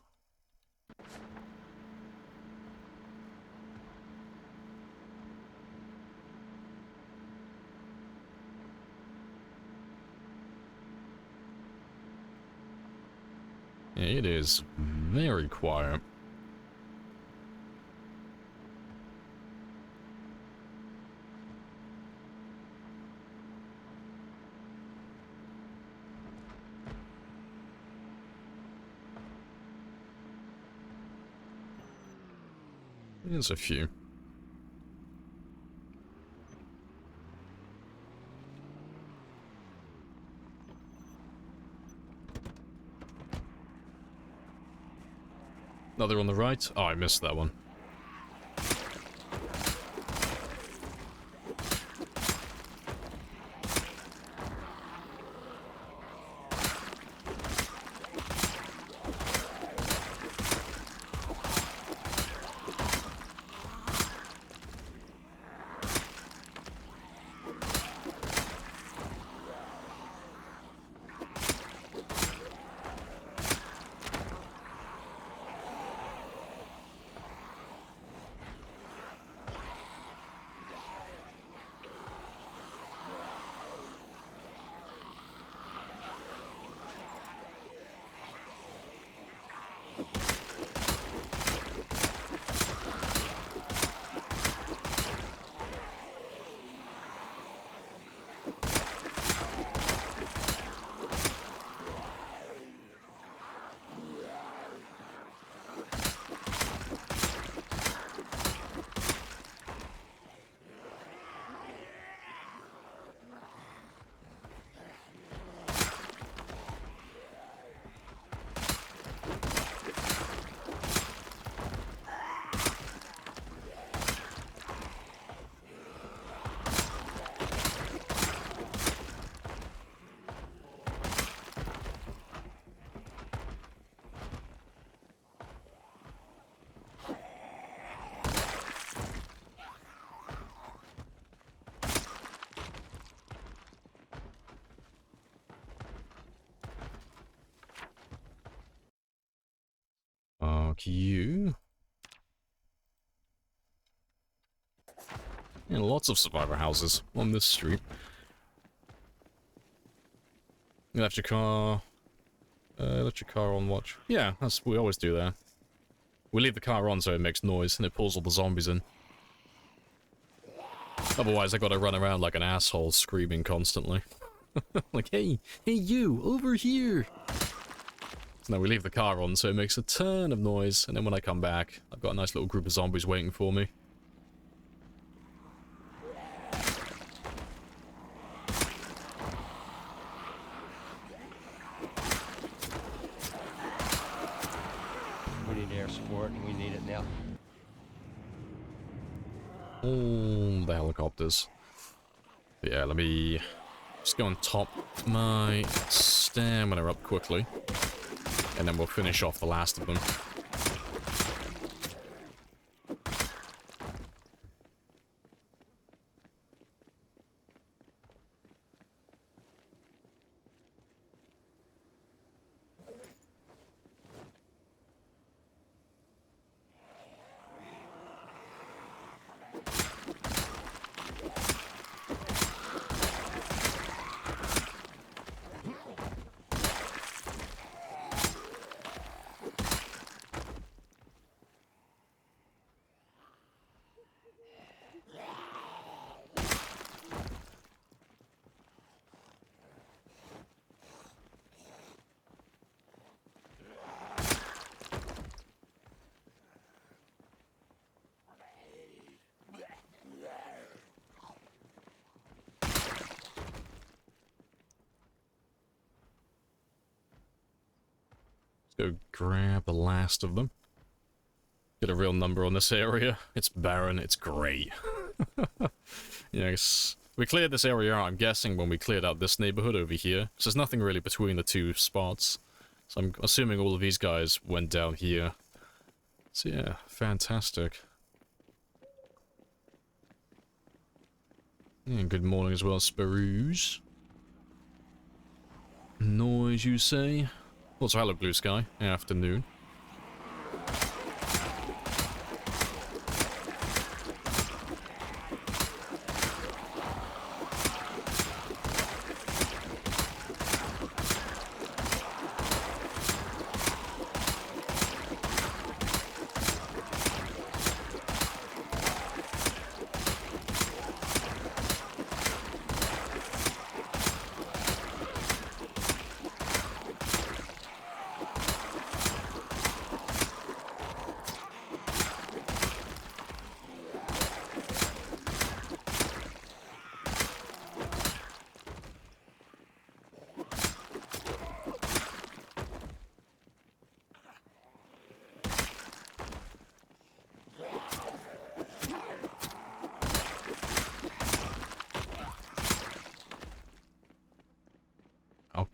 It is very quiet. There's a few. Another on the right. Oh, I missed that one. Park you. And lots of survivor houses on this street. You left your car... left your car on watch. Yeah, we always do that. We leave the car on so it makes noise and it pulls all the zombies in. Otherwise, I gotta run around like an asshole screaming constantly. Like, hey you, over here! So now we leave the car on so it makes a ton of noise, and then when I come back, I've got a nice little group of zombies waiting for me. We need air support, and we need it now. All the helicopters. But yeah, let me just go and top my stamina up quickly. And then we'll finish off the last of them. Go grab the last of them. Get a real number on this area. It's barren, it's great. Yes. We cleared this area out, I'm guessing, when we cleared out this neighborhood over here. So there's nothing really between the two spots. So I'm assuming all of these guys went down here. So yeah, fantastic. And good morning as well, Sparrows. Noise, you say? Also, hello, blue sky. Afternoon.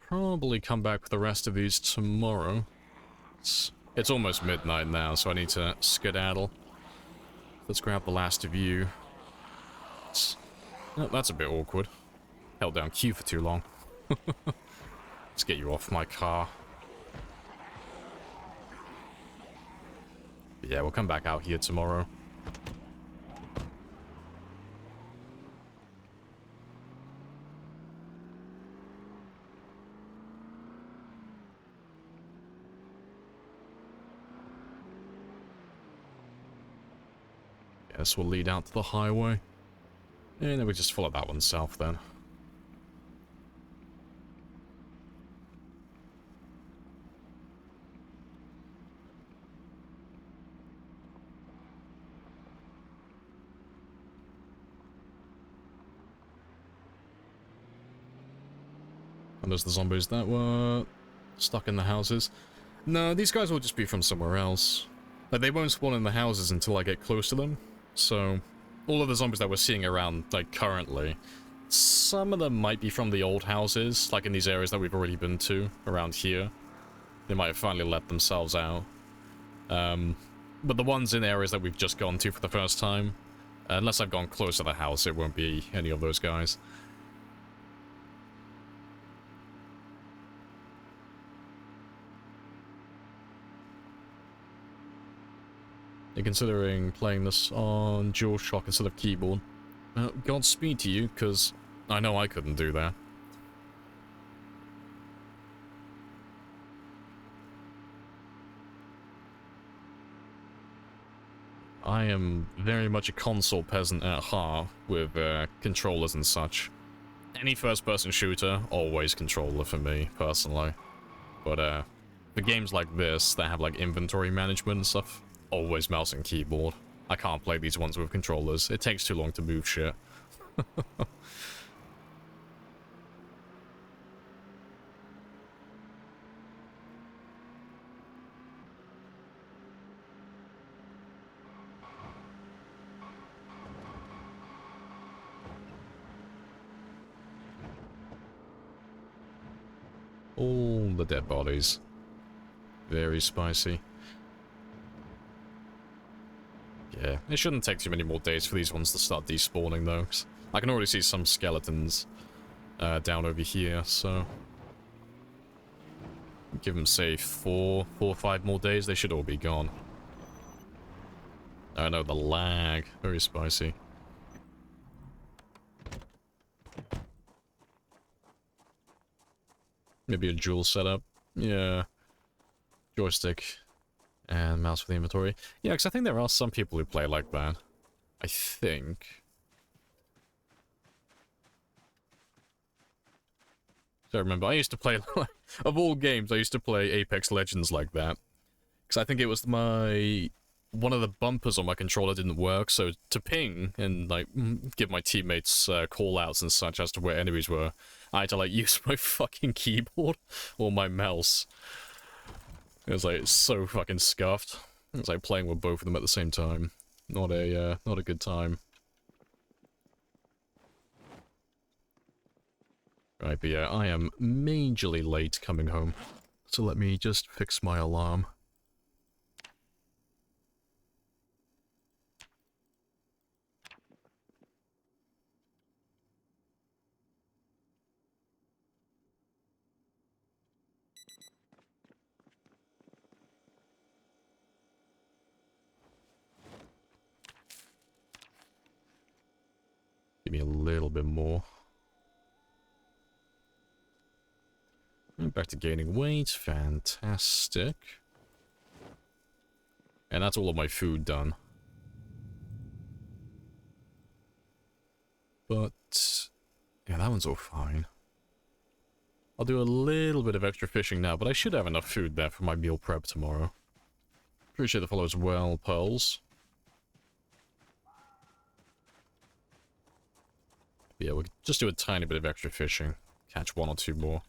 Probably come back with the rest of these tomorrow. It's almost midnight now, so I need to skedaddle. Let's grab the last of you. Oh, that's a bit awkward. Held down Q for too long. Let's get you off my car. But yeah, we'll come back out here tomorrow. Guess we'll lead out to the highway. And then we just follow that one south then. And there's the zombies that were stuck in the houses. No, these guys will just be from somewhere else. Like, they won't spawn in the houses until I get close to them. So, all of the zombies that we're seeing around, like, currently, some of them might be from the old houses, like in these areas that we've already been to, around here. They might have finally let themselves out. But the ones in areas that we've just gone to for the first time, unless I've gone close to the house, it won't be any of those guys. You're considering playing this on DualShock instead of keyboard. Godspeed to you, because I know I couldn't do that. I am very much a console peasant at heart with controllers and such. Any first-person shooter, always controller for me, personally. But for games like this that have like inventory management and stuff, always mouse and keyboard. I can't play these ones with controllers. It takes too long to move shit. All the dead bodies. Very spicy. Yeah, it shouldn't take too many more days for these ones to start despawning though. 'Cause I can already see some skeletons down over here, so... Give them, say, 4 or 5 more days, they should all be gone. I know, the lag. Very spicy. Maybe a dual setup. Yeah. Joystick and mouse for the inventory. Yeah, because I think there are some people who play like that. I think. So I remember, I used to play, of all games, I used to play Apex Legends like that. Because I think it was one of the bumpers on my controller didn't work, so to ping and, like, give my teammates call-outs and such as to where enemies were, I had to, like, use my fucking keyboard or my mouse. It was, like, so fucking scuffed. It was like playing with both of them at the same time. Not a good time. Right, but yeah, I am majorly late coming home. So let me just fix my alarm. Give me a little bit more. Back to gaining weight. Fantastic. And that's all of my food done. But... yeah, that one's all fine. I'll do a little bit of extra fishing now, but I should have enough food there for my meal prep tomorrow. Appreciate the follow as well, Pearls. Yeah, we'll just do a tiny bit of extra fishing. Catch 1 or 2 more.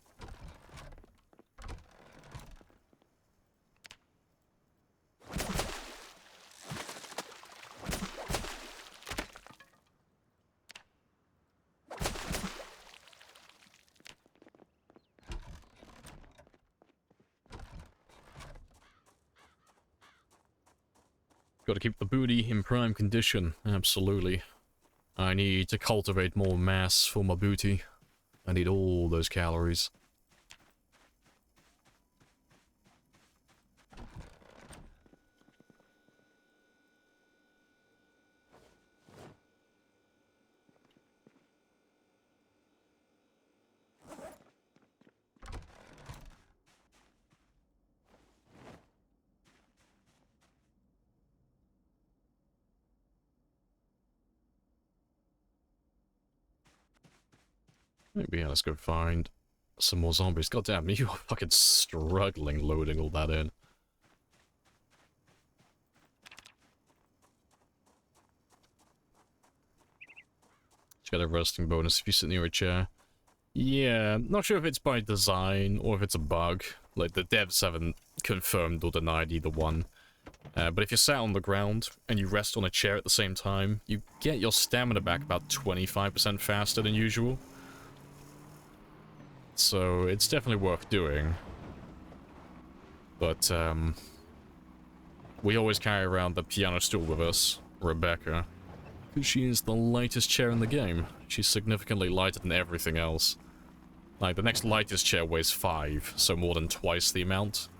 Gotta keep the booty in prime condition, absolutely. I need to cultivate more mass for my booty. I need all those calories. Maybe yeah, let's go find some more zombies. God damn, you are fucking struggling loading all that in. You got a roasting bonus if you sit near a chair. Yeah, not sure if it's by design or if it's a bug. Like, the devs haven't confirmed or denied either one. But if you're sat on the ground and you rest on a chair at the same time, you get your stamina back about 25% faster than usual. So it's definitely worth doing. But, we always carry around the piano stool with us, Rebecca. Because she is the lightest chair in the game. She's significantly lighter than everything else. Like, the next lightest chair weighs 5, so more than twice the amount.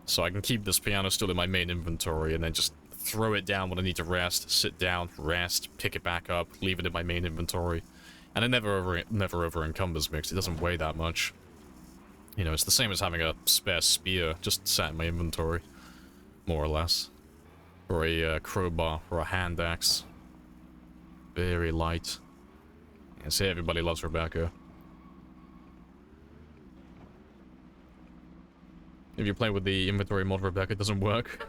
So I can keep this piano still in my main inventory and then just throw it down when I need to rest, sit down, rest, pick it back up, leave it in my main inventory. And it never over encumbers me because it doesn't weigh that much. You know, it's the same as having a spare spear just sat in my inventory, more or less. Or a crowbar, or a hand axe. Very light. And say everybody loves Rebecca. If you play with the inventory mod, Rebecca, it doesn't work.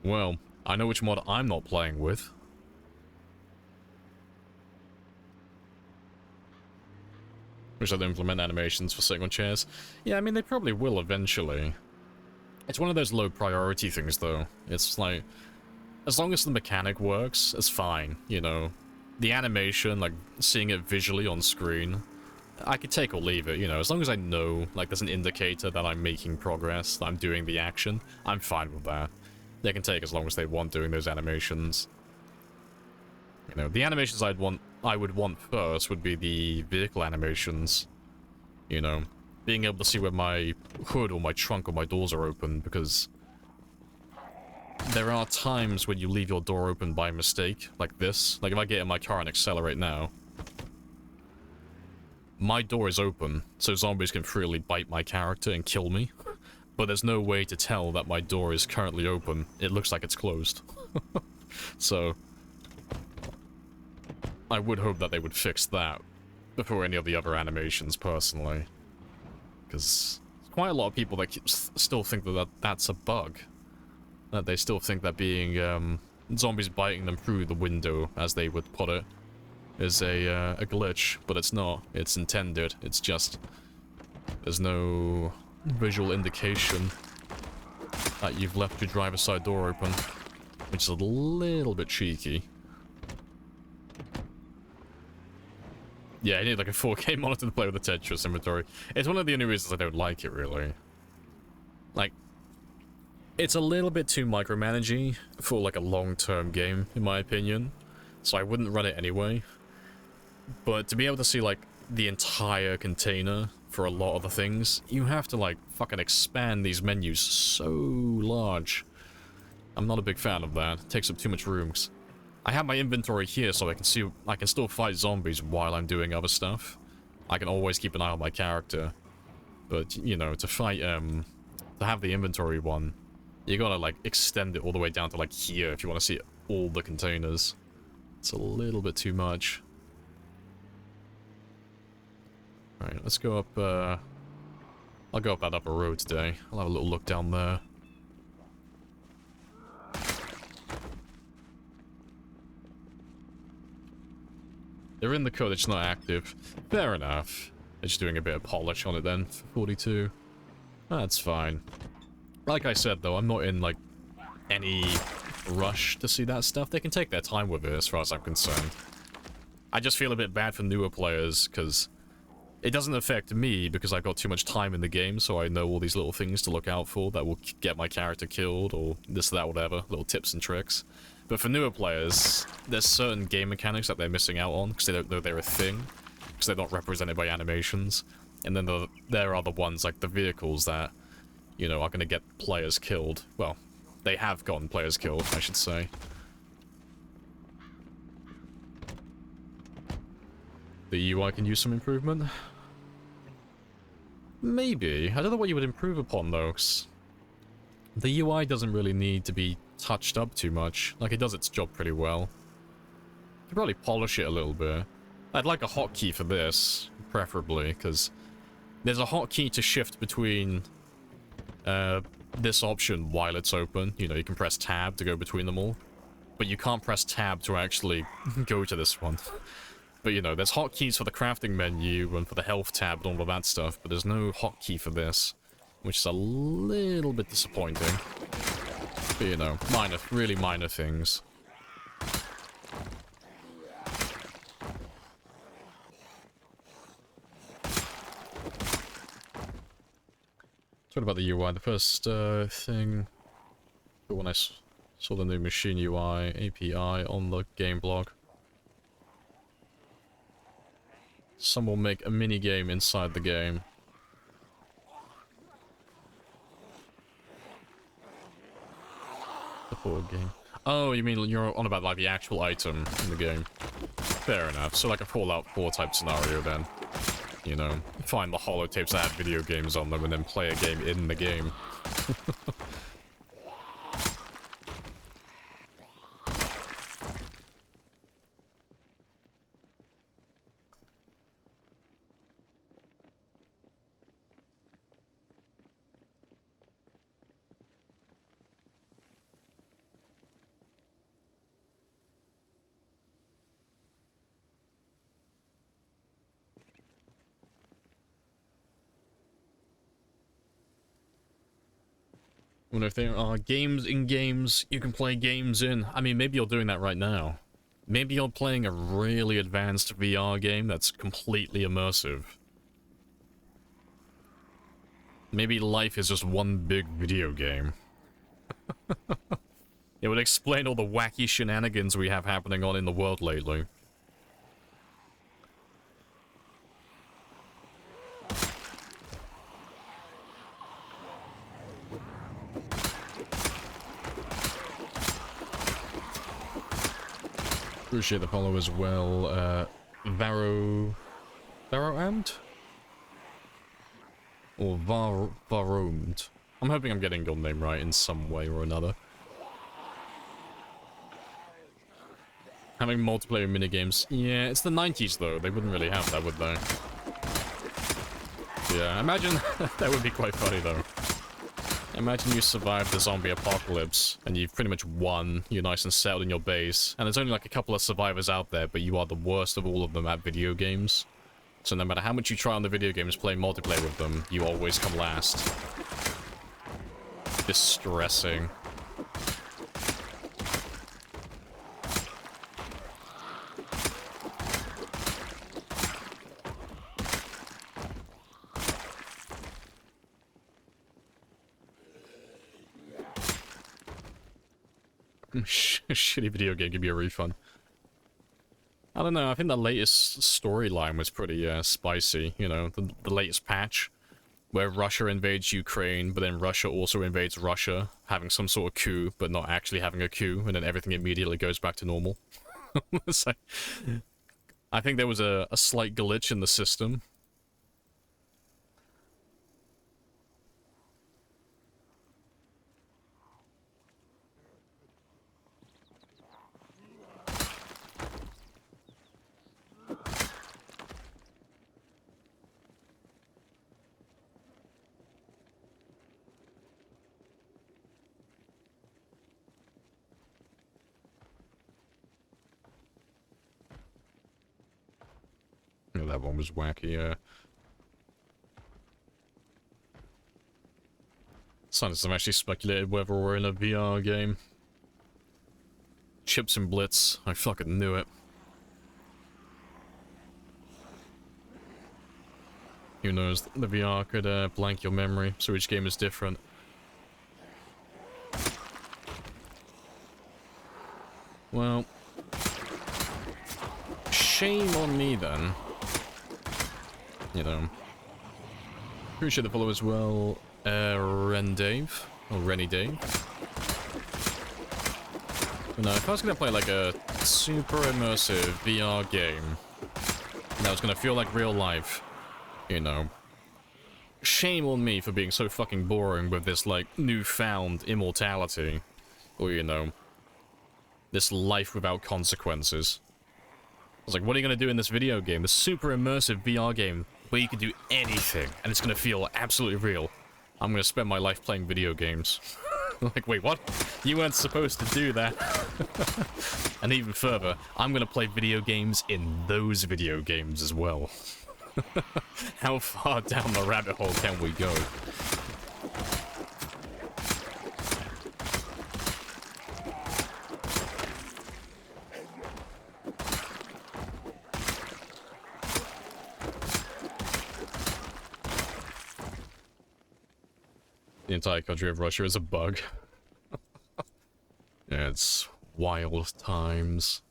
Well, I know which mod I'm not playing with. Wish I'd implement animations for sitting on chairs. Yeah, I mean, they probably will eventually. It's one of those low priority things, though. It's like, as long as the mechanic works, it's fine, you know. The animation, like, seeing it visually on screen, I could take or leave it, you know. As long as I know, like, there's an indicator that I'm making progress, that I'm doing the action, I'm fine with that. They can take as long as they want doing those animations. You know, the animations I would want first would be the vehicle animations. You know, being able to see where my hood or my trunk or my doors are open, because there are times when you leave your door open by mistake, like this. Like if I get in my car and accelerate now, my door is open, so zombies can freely bite my character and kill me. But there's no way to tell that my door is currently open. It looks like it's closed. So I would hope that they would fix that before any of the other animations, personally. Because there's quite a lot of people that still think that that's a bug. That they still think that being zombies biting them through the window, as they would put it, is a glitch. But it's not. It's intended. It's just there's no visual indication that you've left your driver's side door open, which is a little bit cheeky. Yeah, I need like a 4K monitor to play with the Tetris inventory. It's one of the only reasons I don't like it, really. Like, it's a little bit too micromanagey for like a long-term game, in my opinion. So I wouldn't run it anyway. But to be able to see like the entire container for a lot of the things, you have to like fucking expand these menus so large. I'm not a big fan of that. It takes up too much room. I have my inventory here so I can still fight zombies while I'm doing other stuff. I can always keep an eye on my character. But, you know, to fight, to have the inventory one, you gotta, like, extend it all the way down to, like, here if you want to see all the containers. It's a little bit too much. Alright, let's go up, I'll go up that upper road today. I'll have a little look down there. They're in the code, it's not active. Fair enough. They're just doing a bit of polish on it then, for 42. That's fine. Like I said, though, I'm not in, like, any rush to see that stuff. They can take their time with it, as far as I'm concerned. I just feel a bit bad for newer players, because it doesn't affect me, because I've got too much time in the game, so I know all these little things to look out for that will get my character killed, or this, that, whatever. Little tips and tricks. But for newer players, there's certain game mechanics that they're missing out on because they don't know they're a thing, because they're not represented by animations. And then there are the ones like the vehicles that, you know, are going to get players killed. Well, they have gotten players killed, I should say. The UI can use some improvement. Maybe. I don't know what you would improve upon, though, 'cause the UI doesn't really need to be touched up too much. Like, it does its job pretty well. You could probably polish it a little bit. I'd like a hotkey for this, preferably, because there's a hotkey to shift between this option while it's open. You know, you can press tab to go between them all, but you can't press tab to actually go to this one. But, you know, there's hotkeys for the crafting menu and for the health tab and all of that stuff, but there's no hotkey for this, which is a little bit disappointing. But, you know, really minor things. What about the UI? The first thing, when I saw the new machine UI API on the game blog. Some will make a mini game inside the game. The board game. Oh, you mean you're on about like the actual item in the game? Fair enough. So like a Fallout 4 type scenario then. You know, find the holotapes that have video games on them and then play a game in the game. I wonder if there are games in games you can play games in. I mean, maybe you're doing that right now. Maybe you're playing a really advanced VR game that's completely immersive. Maybe life is just one big video game. It would explain all the wacky shenanigans we have happening on in the world lately. Appreciate the follow as well, Varoamed? Or Varomed. I'm hoping I'm getting your name right in some way or another. Having multiplayer minigames. Yeah, it's the 90s though. They wouldn't really have that, would they? Yeah, imagine that would be quite funny though. Imagine you survive the zombie apocalypse, and you've pretty much won, you're nice and settled in your base, and there's only like a couple of survivors out there, but you are the worst of all of them at video games. So no matter how much you try on the video games playing multiplayer with them, you always come last. Distressing. Shitty video game, give me a refund. I don't know, I think the latest storyline was pretty spicy, you know, the latest patch, where Russia invades Ukraine, but then Russia also invades Russia, having some sort of coup, but not actually having a coup, and then everything immediately goes back to normal. So, I think there was a slight glitch in the system. Yeah, that one was wacky, yeah. Scientists have actually speculated whether we're in a VR game. Chips and Blitz, I fucking knew it. Who knows, the VR could blank your memory, so each game is different. Well, shame on me then. You know. Appreciate the follow as well, Dave, or Rennie Dave. But no, if I was gonna play like a super immersive VR game that was gonna feel like real life, you know, shame on me for being so fucking boring with this like newfound immortality, or you know, this life without consequences. I was like, what are you gonna do in this video game? This super immersive VR game where you can do anything and it's gonna feel absolutely real. I'm gonna spend my life playing video games. Like, wait, what? You weren't supposed to do that. And even further, I'm gonna play video games in those video games as well. How far down the rabbit hole can we go? The entire country of Russia is a bug. Yeah, it's wild times.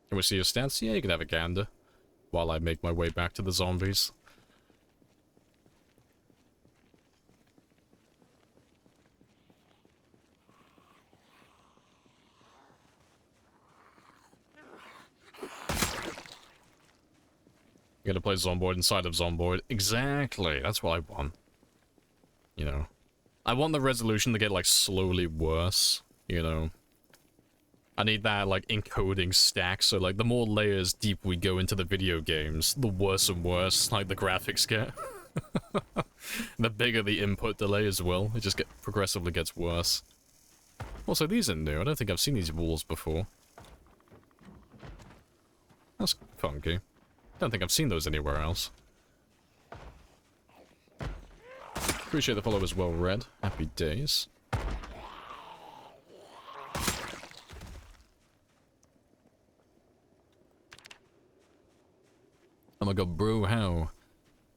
Can we see your stance? Yeah, you can have a gander. While I make my way back to the zombies. You're gonna play Zomboid inside of Zomboid. Exactly, that's what I want. You know. I want the resolution to get, like, slowly worse, you know. I need that, like, encoding stack, so, like, the more layers deep we go into the video games, the worse and worse, like, the graphics get. The bigger the input delay as well, it just progressively gets worse. Also, these are new. I don't think I've seen these walls before. That's funky. Don't think I've seen those anywhere else. Appreciate the follow as well, Red. Happy days. Oh my god, bro, how?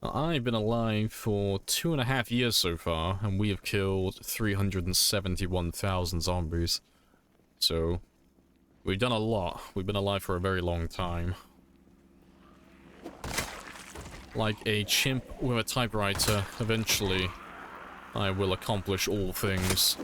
I've been alive for 2.5 years so far, and we have killed 371,000 zombies. So, we've done a lot. We've been alive for a very long time. Like a chimp with a typewriter, eventually I will accomplish all things.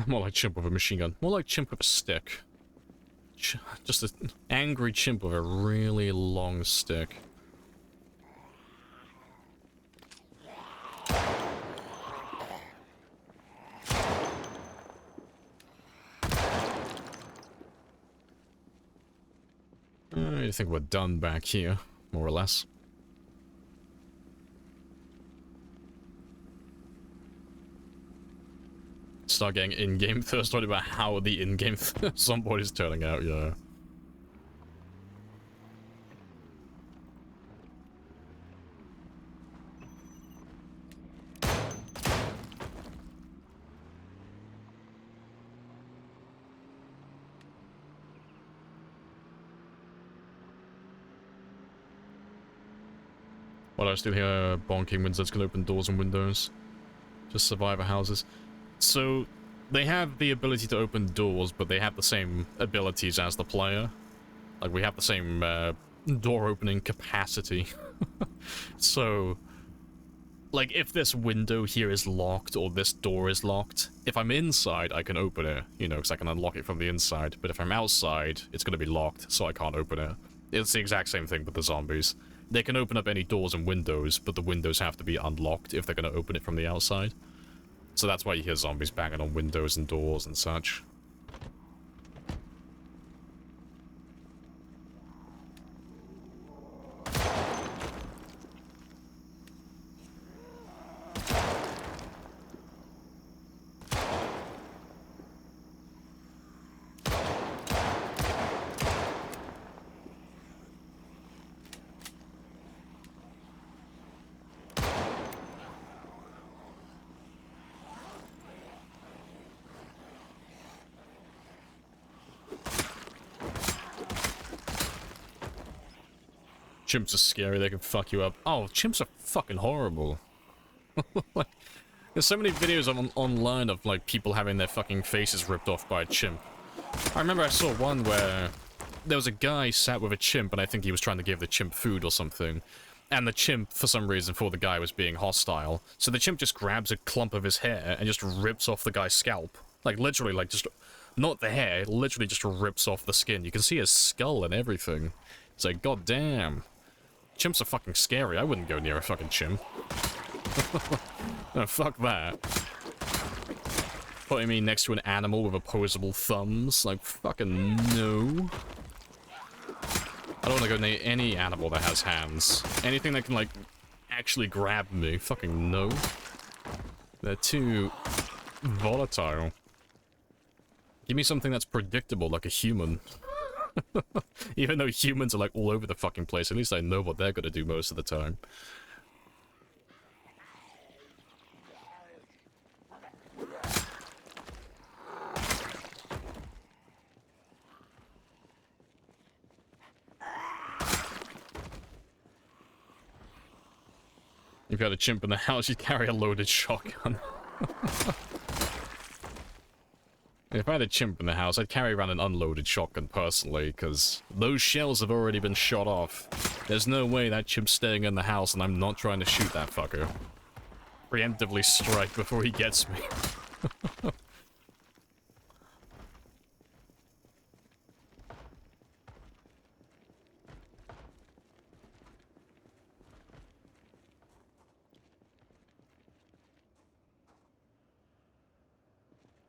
More like chimp with a machine gun. More like chimp with a stick. Just an angry chimp with a really long stick. I think we're done back here, more or less. Start getting in-game first story about how the in-game Zomboid is turning out, yeah. What I still hear bonking windows that's gonna open doors and windows. Just survivor houses. So, they have the ability to open doors, but they have the same abilities as the player. Like, we have the same door opening capacity. So, like, if this window here is locked, or this door is locked, if I'm inside, I can open it, you know, because I can unlock it from the inside. But if I'm outside, it's going to be locked, so I can't open it. It's the exact same thing with the zombies. They can open up any doors and windows, but the windows have to be unlocked if they're going to open it from the outside. So that's why you hear zombies banging on windows and doors and such. Chimps are scary, they can fuck you up. Oh, chimps are fucking horrible. Like, there's so many videos online of, like, people having their fucking faces ripped off by a chimp. I remember I saw one where there was a guy sat with a chimp, and I think he was trying to give the chimp food or something. And the chimp, for some reason, for the guy was being hostile. So the chimp just grabs a clump of his hair and just rips off the guy's scalp. Like, literally, like, just... Not the hair, literally just rips off the skin. You can see his skull and everything. It's like, goddamn. Chimps are fucking scary. I wouldn't go near a fucking chimp. No, fuck that. Putting me next to an animal with opposable thumbs? Like, fucking no. I don't want to go near any animal that has hands. Anything that can, like, actually grab me. Fucking no. They're too volatile. Give me something that's predictable, like a human. Even though humans are, like, all over the fucking place, at least I know what they're gonna do most of the time. If you had a chimp in the house, you'd carry a loaded shotgun. If I had a chimp in the house, I'd carry around an unloaded shotgun personally, because those shells have already been shot off. There's no way that chimp's staying in the house and I'm not trying to shoot that fucker. Preemptively strike before he gets me.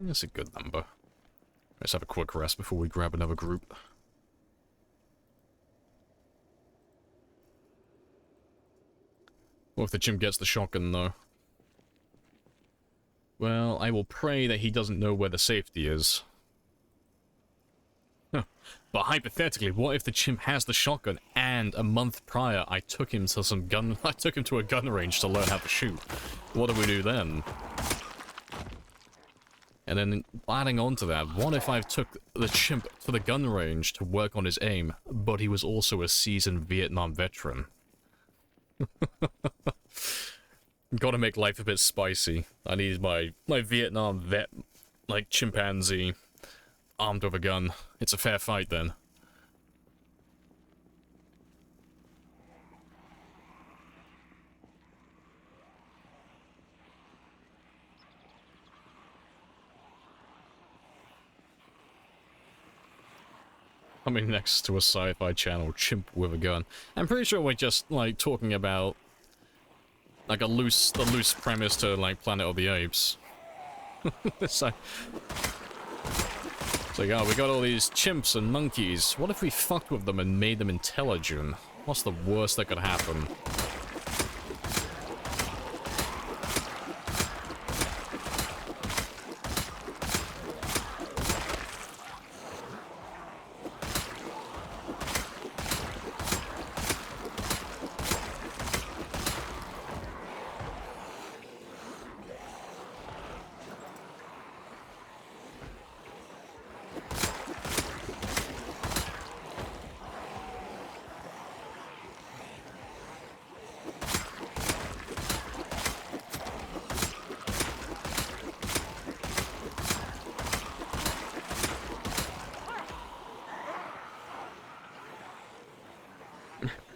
That's a good number. Let's have a quick rest before we grab another group. What if the chimp gets the shotgun, though? Well, I will pray that he doesn't know where the safety is. Huh. But hypothetically, what if the chimp has the shotgun and a month prior I took him to I took him to a gun range to learn how to shoot? What do we do then? And then, adding on to that, what if I took the chimp to the gun range to work on his aim, but he was also a seasoned Vietnam veteran? Gotta make life a bit spicy. I need my Vietnam vet, like, chimpanzee, armed with a gun. It's a fair fight, then. Coming next to a sci-fi channel, chimp with a gun. I'm pretty sure we're just, like, talking about, like, the loose premise to, like, Planet of the Apes. It's like, oh, we got all these chimps and monkeys. What if we fucked with them and made them intelligent? What's the worst that could happen?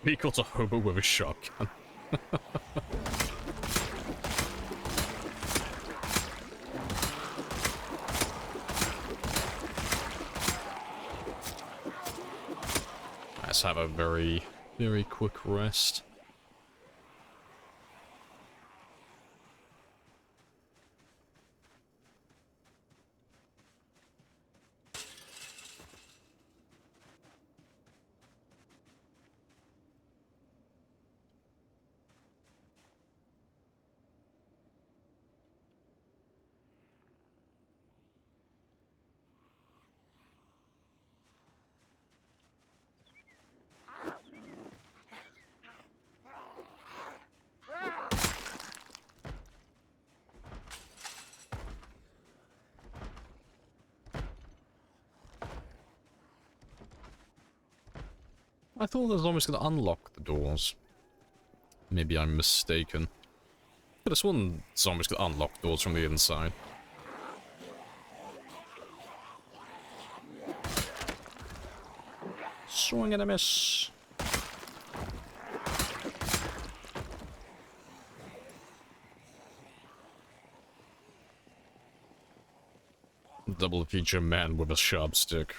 Equal to hobo with a shotgun. Let's have a very, very quick rest. I thought the zombies could unlock the doors. Maybe I'm mistaken. Could have sworn zombies could unlock doors from the inside. Swing and a miss. Double feature man with a sharp stick.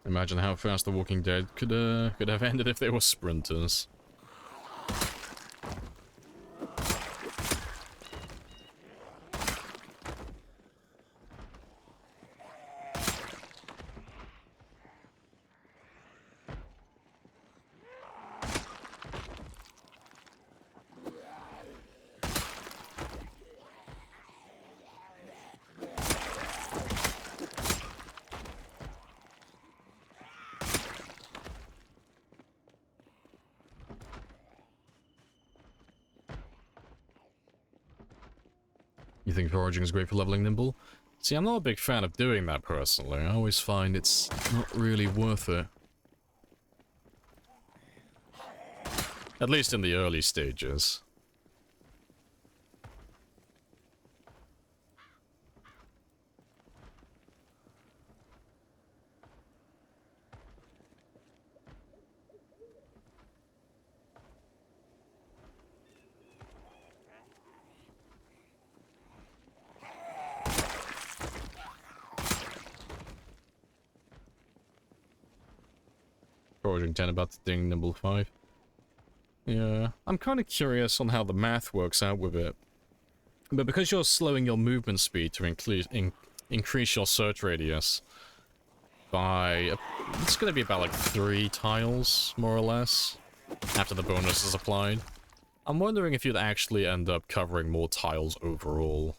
Imagine how fast The Walking Dead could have ended if they were sprinters. You think foraging is great for leveling nimble? See, I'm not a big fan of doing that personally. I always find it's not really worth it. At least in the early stages. Foraging 10 about the thing, nimble 5. Yeah, I'm kind of curious on how the math works out with it. But because you're slowing your movement speed to increase your search radius by... it's going to be about like 3 tiles, more or less, after the bonus is applied. I'm wondering if you'd actually end up covering more tiles overall.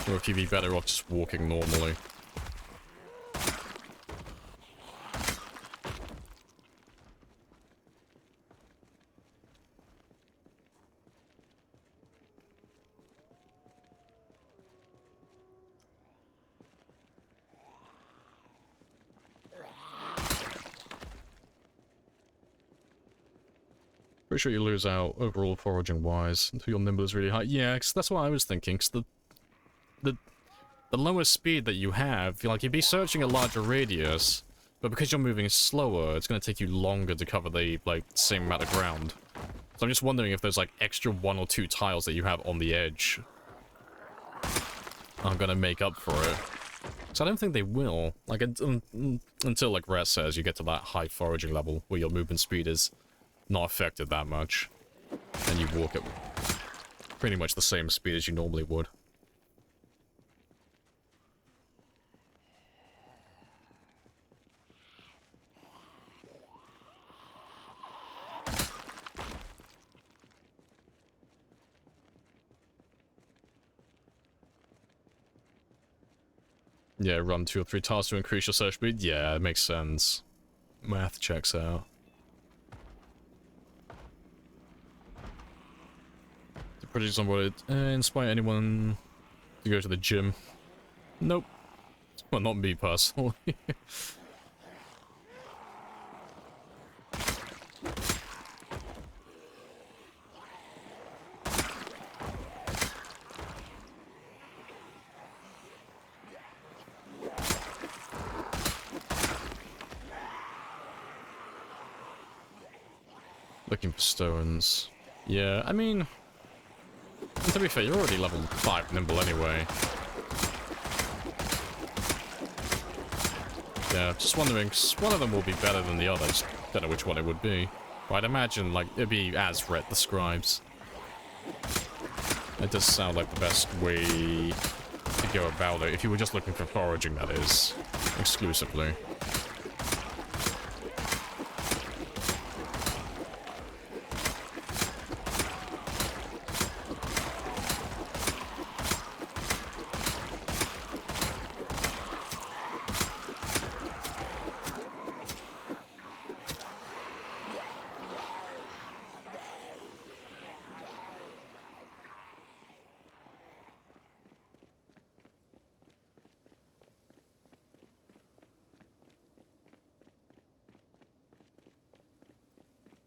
Or if you'd be better off just walking normally. Pretty sure you lose out overall foraging wise until your nimble is really high. Yeah, cause that's what I was thinking. Cause the lower speed that you have, you'd be searching a larger radius, but because you're moving slower, it's gonna take you longer to cover the same amount of ground. So I'm just wondering if there's extra 1 or 2 tiles that you have on the edge are gonna make up for it. So I don't think they will. Until like Rhett says, you get to that high foraging level where your movement speed is not affected that much, and you walk at pretty much the same speed as you normally would. Yeah, run 2 or 3 tiles to increase your search speed. Yeah, it makes sense. Math checks out. Pretty somebody inspire anyone to go to the gym. Nope. Well, not me personally. Looking for stones. Yeah, I mean... to be fair, you're already level 5 nimble anyway. Yeah, just wondering, 'cause one of them will be better than the others. Don't know which one it would be. But I'd imagine, it'd be as Rhett describes. It does sound like the best way to go about it, if you were just looking for foraging, that is, exclusively.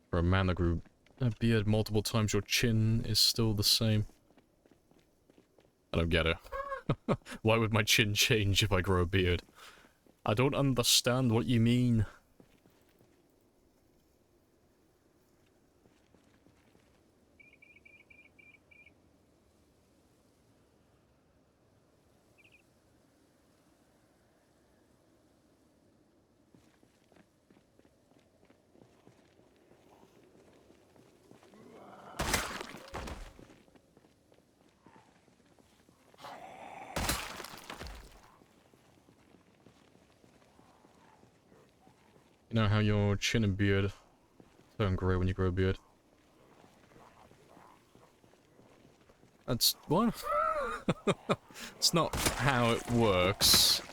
For a man that grew a beard multiple times, your chin is still the same. I don't get it. Why would my chin change if I grow a beard? I don't understand what you mean. You know how your chin and beard turn grey when you grow a beard? That's... what? It's not how it works.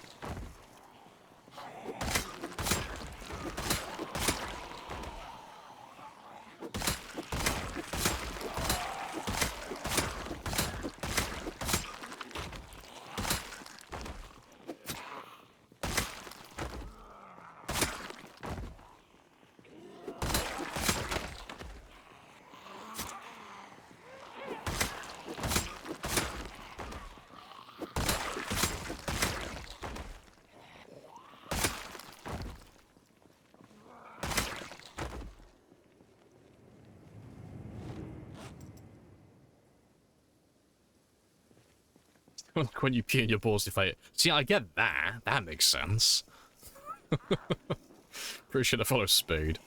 Like when you pee in your balls to fight. See, I get that. That makes sense. Pretty sure to follow Spade.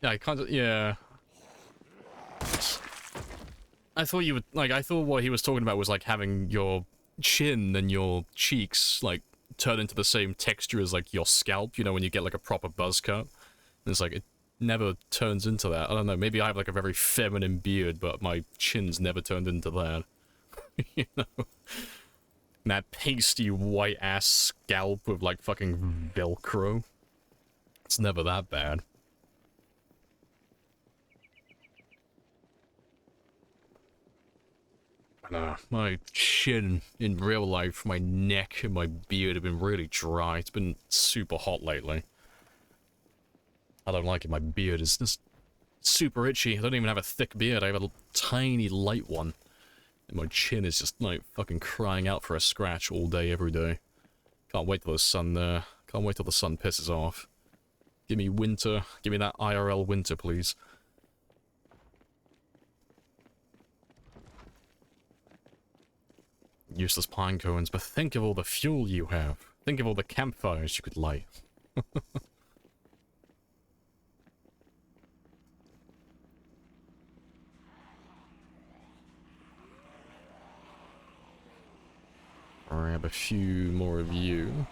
Yeah, I kind of, yeah. I thought you would, like, I thought what he was talking about was, like, having your chin and your cheeks, like, turn into the same texture as, like, your scalp, you know, when you get, like, a proper buzz cut. And it's like, it never turns into that. I don't know, maybe I have, like, a very feminine beard, but my chin's never turned into that. You know? That pasty white-ass scalp with, like, fucking Velcro. It's never that bad. My chin in real life, my neck and my beard have been really dry. It's been super hot lately. I don't like it. My beard is just super itchy. I don't even have a thick beard. I have a tiny light one. And my chin is just like fucking crying out for a scratch all day, every day. Can't wait till the sun, can't wait till the sun pisses off. Give me winter. Give me that IRL winter, please. Useless pine cones, but think of all the fuel you have. Think of all the campfires you could light. Grab a few more of you.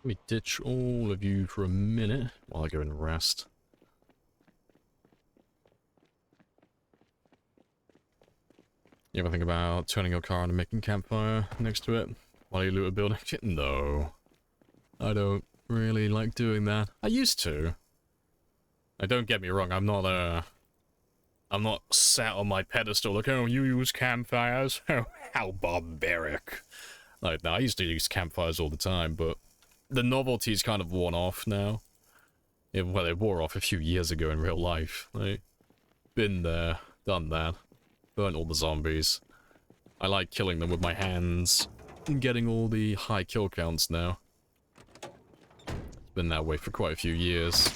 Let me ditch all of you for a minute while I go and rest. You ever think about turning your car on and making campfire next to it while you loot a building? No. I don't really like doing that. I used to. Don't get me wrong, I'm not sat on my pedestal like, oh, you use campfires? Oh, how barbaric. Like, no, I used to use campfires all the time, but the novelty's kind of worn off now. Yeah, well, it wore off a few years ago in real life. Like, been there, done that. Burnt all the zombies. I like killing them with my hands and getting all the high kill counts now. It's been that way for quite a few years.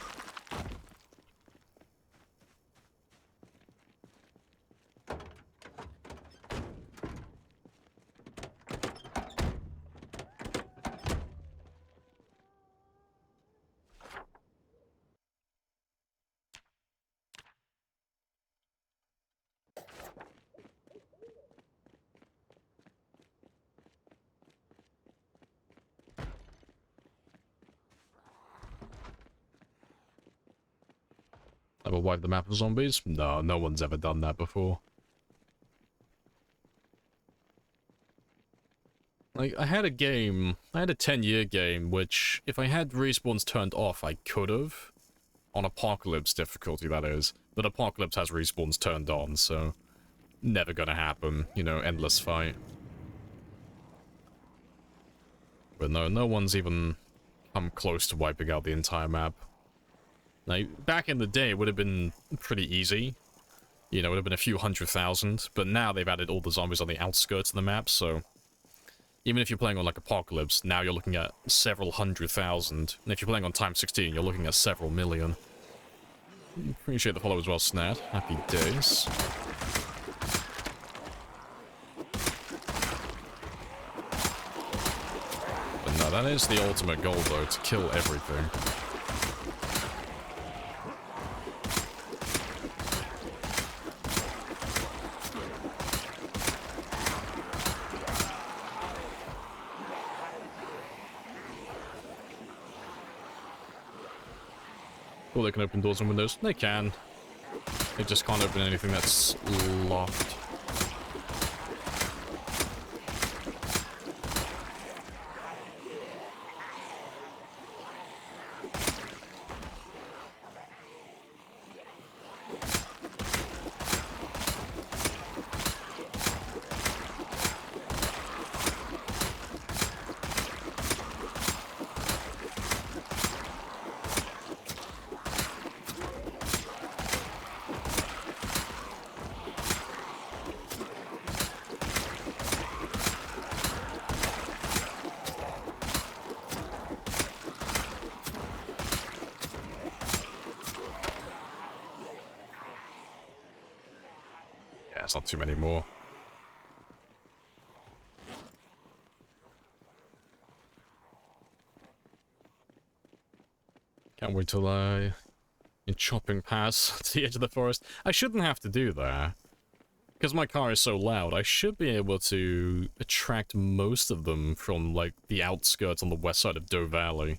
Ever wipe the map of zombies? No, no one's ever done that before. Like, I had a 10-year game, which, if I had respawns turned off, I could've. On Apocalypse difficulty, that is. But Apocalypse has respawns turned on, so... never gonna happen, you know, endless fight. But no, no one's even come close to wiping out the entire map. Like, back in the day, it would have been pretty easy. You know, it would have been a few 100,000. But now they've added all the zombies on the outskirts of the map, so... Even if you're playing on like Apocalypse, now you're looking at several 100,000. And if you're playing on Time 16, you're looking at several million. Appreciate the follow as well, Snad. Happy days. But no, that is the ultimate goal though, to kill everything. Well, they can open doors and windows. They can. They just can't open anything that's locked. It's not too many more. Can't wait till in chopping pass to the edge of the forest. I shouldn't have to do that. Because my car is so loud, I should be able to attract most of them from, like, the outskirts on the west side of Doe Valley.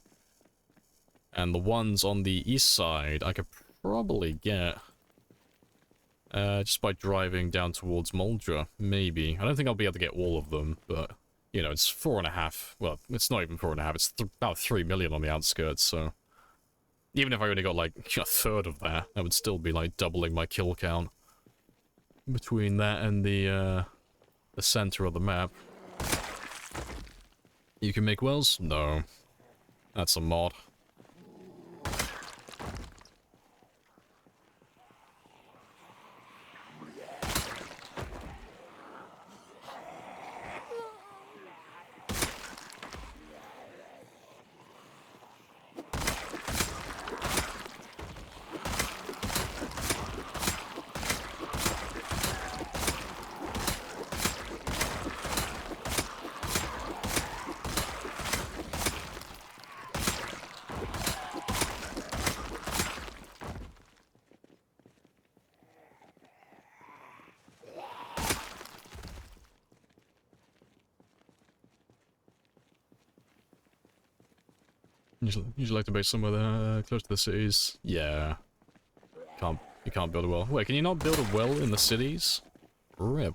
And the ones on the east side, I could probably get... just by driving down towards Muldra, maybe. I don't think I'll be able to get all of them, but, you know, it's 4.5. Well, it's not even 4.5, it's about 3 million on the outskirts, so... Even if I only got, like, a third of that, that would still be, like, doubling my kill count. Between that and the center of the map. You can make wells? No. That's a mod. Usually like to base somewhere close to the cities. Yeah. You can't build a well. Wait, can you not build a well in the cities? RIP.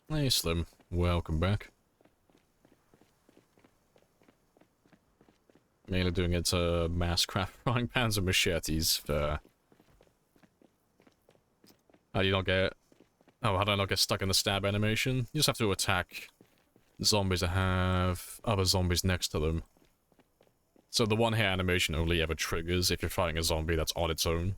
Hey Slim, welcome back. Mainly doing it to mass craft frying pans and machetes. How do you not get... Oh, how do I not get stuck in the stab animation? You just have to attack zombies that have other zombies next to them. So the one-hit animation only ever triggers if you're fighting a zombie that's on its own.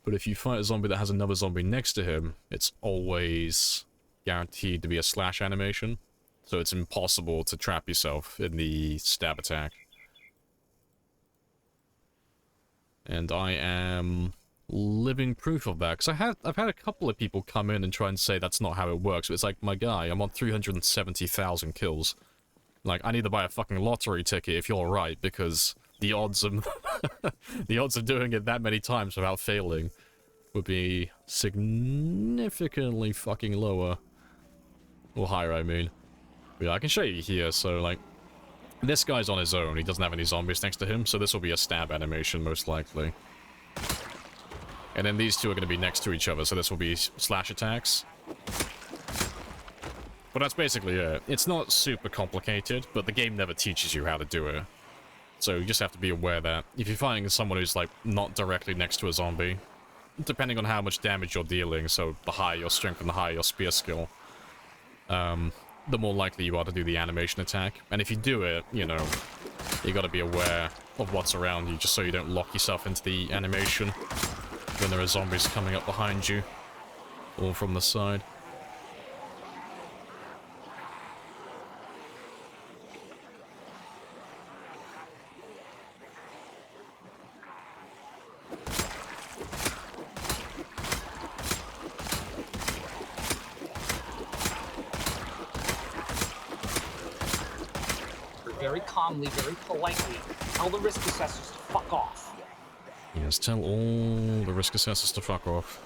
But if you fight a zombie that has another zombie next to him, it's always guaranteed to be a slash animation. So it's impossible to trap yourself in the stab attack. And I am... living proof of that, because I've had a couple of people come in and try and say that's not how it works, but it's like, my guy, I'm on 370,000 kills. Like, I need to buy a fucking lottery ticket if you're right, because the odds of the odds of doing it that many times without failing would be significantly fucking lower. Or higher, I mean. But yeah, I can show you here, so like, this guy's on his own, he doesn't have any zombies next to him, so this will be a stab animation, most likely. And then these two are going to be next to each other, so this will be slash attacks. But that's basically it. It's not super complicated, but the game never teaches you how to do it. So you just have to be aware that if you're fighting someone who's, like, not directly next to a zombie, depending on how much damage you're dealing, so the higher your strength and the higher your spear skill, the more likely you are to do the animation attack. And if you do it, you know, you got to be aware of what's around you, just so you don't lock yourself into the animation when there are zombies coming up behind you. Or from the side. Very calmly, very politely, tell the risk assessors to fuck off. Yes, tell all the risk assessors to fuck off.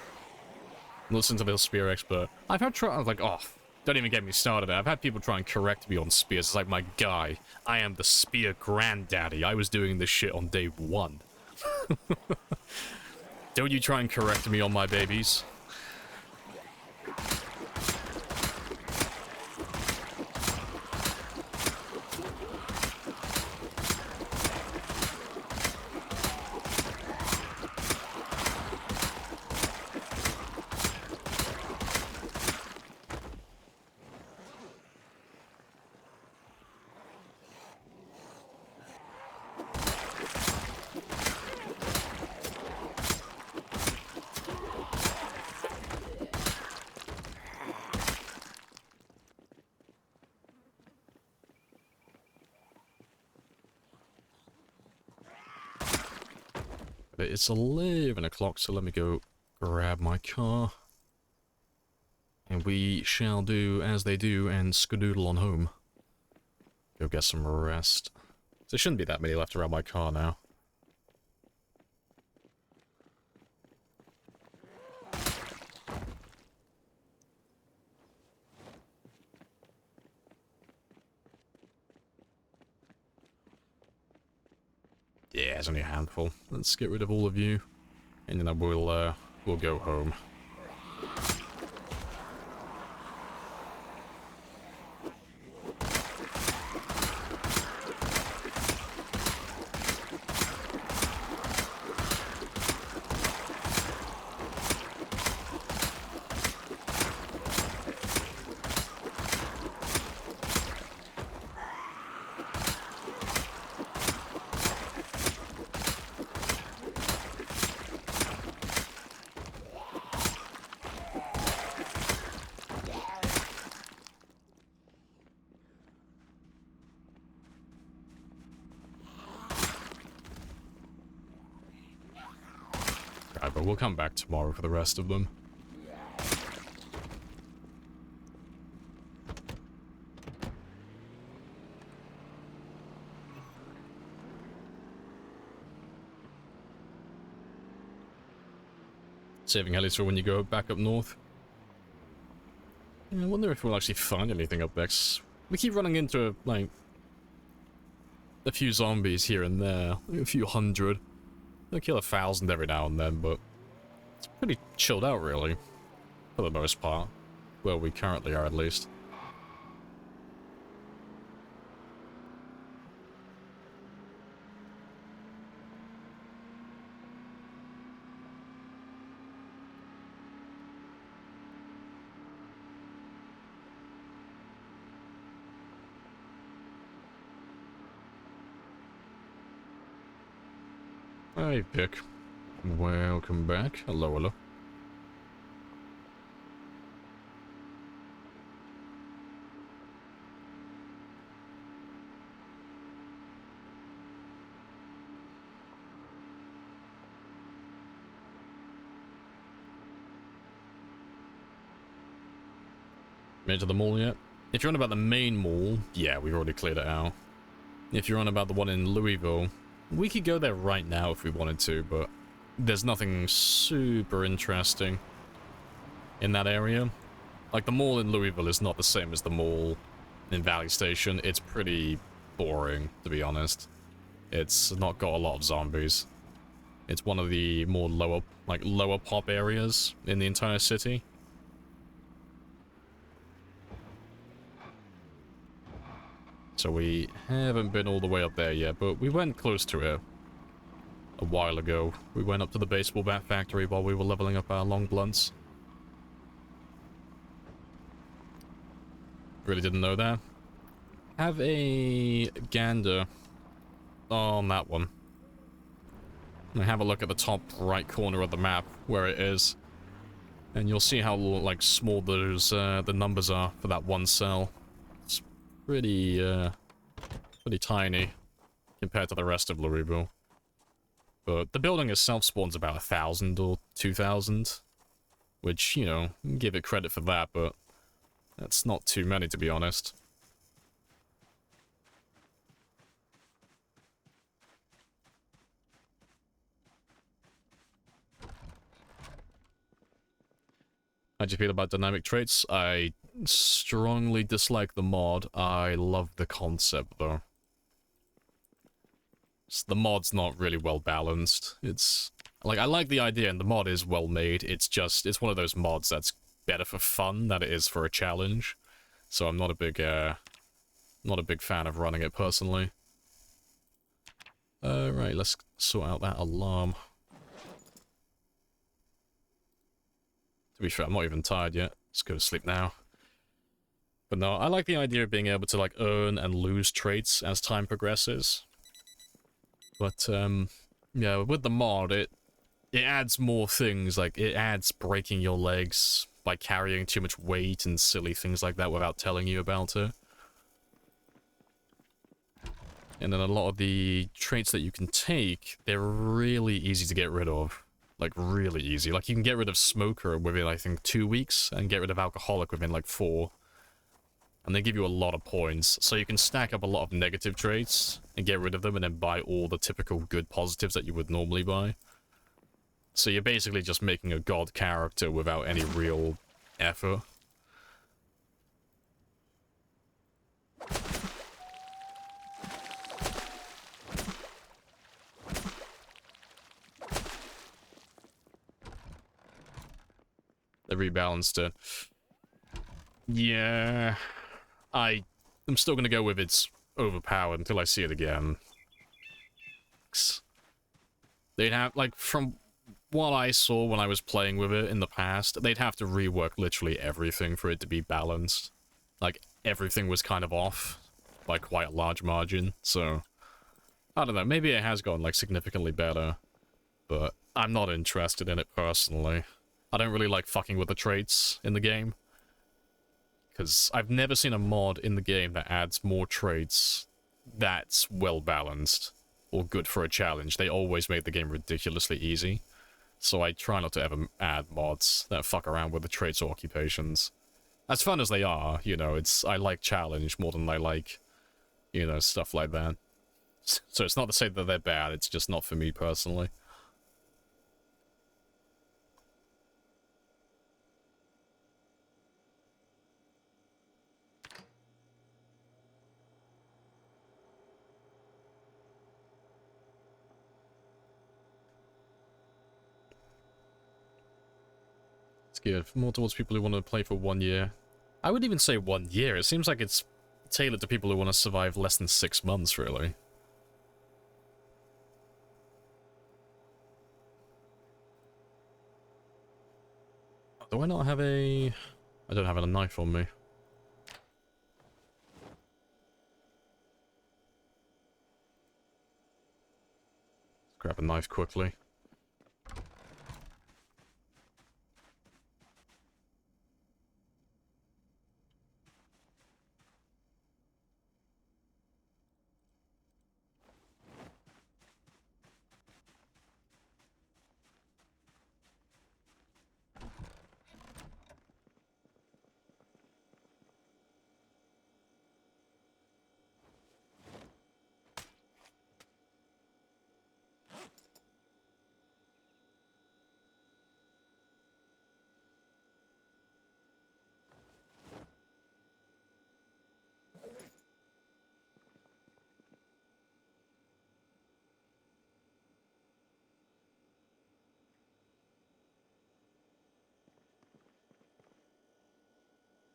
Listen to the spear expert. I've had don't even get me started. I've had people try and correct me on spears. It's like, my guy, I am the spear granddaddy. I was doing this shit on day 1. Don't you try and correct me on my babies. It's 11 o'clock, so let me go grab my car. And we shall do as they do and skadoodle on home. Go get some rest. There shouldn't be that many left around my car now. Yeah, it's only a handful. Let's get rid of all of you, and then we'll go home. Right, but we'll come back tomorrow for the rest of them. Saving helis for when you go back up north. Yeah, I wonder if we'll actually find anything up next. We keep running into, like, a few zombies here and there. A few hundred. They'll kill 1,000 every now and then, but it's pretty chilled out, really. For the most part. Where we currently are, at least. Hey, Pick. Welcome back. Hello, hello. Made it to the mall yet? If you're on about the main mall, yeah, we've already cleared it out. If you're on about the one in Louisville, we could go there right now if we wanted to, but there's nothing super interesting in that area. Like, the mall in Louisville is not the same as the mall in Valley Station. It's pretty boring, to be honest. It's not got a lot of zombies. It's one of the more lower pop areas in the entire city. So we haven't been all the way up there yet, but we went close to it a while ago. We went up to the baseball bat factory while we were leveling up our long blunts. Really didn't know that. Have a gander on that one. And have a look at the top right corner of the map, where it is. And you'll see how, like, small those, the numbers are for that one cell. It's pretty, pretty tiny compared to the rest of Laribo. But the building itself spawns about 1,000 or 2,000. Which, you know, give it credit for that, but that's not too many, to be honest. How'd you feel about dynamic traits? I strongly dislike the mod. I love the concept, though. The mod's not really well balanced. It's... like, I like the idea, and the mod is well made. It's just... it's one of those mods that's better for fun than it is for a challenge. So I'm not a big fan of running it, personally. Right, let's sort out that alarm. To be fair, I'm not even tired yet. Let's go to sleep now. But no, I like the idea of being able to, like, earn and lose traits as time progresses. But, yeah, with the mod, it adds more things, like, it adds breaking your legs by carrying too much weight and silly things like that without telling you about it. And then a lot of the traits that you can take, they're really easy to get rid of. Like, really easy. Like, you can get rid of Smoker within, I think, 2 weeks, and get rid of Alcoholic within, like, 4. And they give you a lot of points, so you can stack up a lot of negative traits, and get rid of them, and then buy all the typical good positives that you would normally buy. So you're basically just making a god character without any real effort. They rebalanced it. Yeah, I'm still gonna go with it's overpowered until I see it again. They'd have, like, from what I saw when I was playing with it in the past, they'd have to rework literally everything for it to be balanced. Like, everything was kind of off by quite a large margin, so... I don't know, maybe it has gotten, like, significantly better, but I'm not interested in it personally. I don't really like fucking with the traits in the game. Because I've never seen a mod in the game that adds more traits that's well balanced or good for a challenge. They always make the game ridiculously easy. So I try not to ever add mods that fuck around with the traits or occupations. As fun as they are, you know, I like challenge more than I like, you know, stuff like that. So it's not to say that they're bad, it's just not for me personally. Geared more towards people who want to play for 1 year. I would even say 1 year. It seems like it's tailored to people who want to survive less than 6 months, really. Do I not have a... I don't have a knife on me. Let's grab a knife quickly.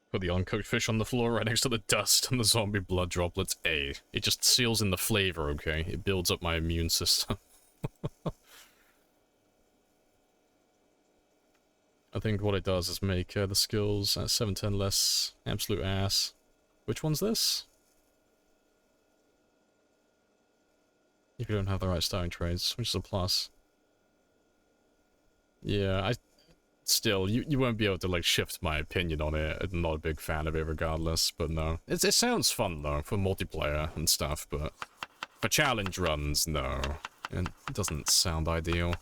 Put the uncooked fish on the floor right next to the dust and the zombie blood droplets. It just seals in the flavor, okay? It builds up my immune system. I think what it does is make the skills at 710 less absolute ass. Which one's this? If you don't have the right starting trades, which is a plus. Yeah, still, you won't be able to, like, shift my opinion on it. I'm not a big fan of it regardless, but no. It sounds fun, though, for multiplayer and stuff, but for challenge runs, no. It doesn't sound ideal.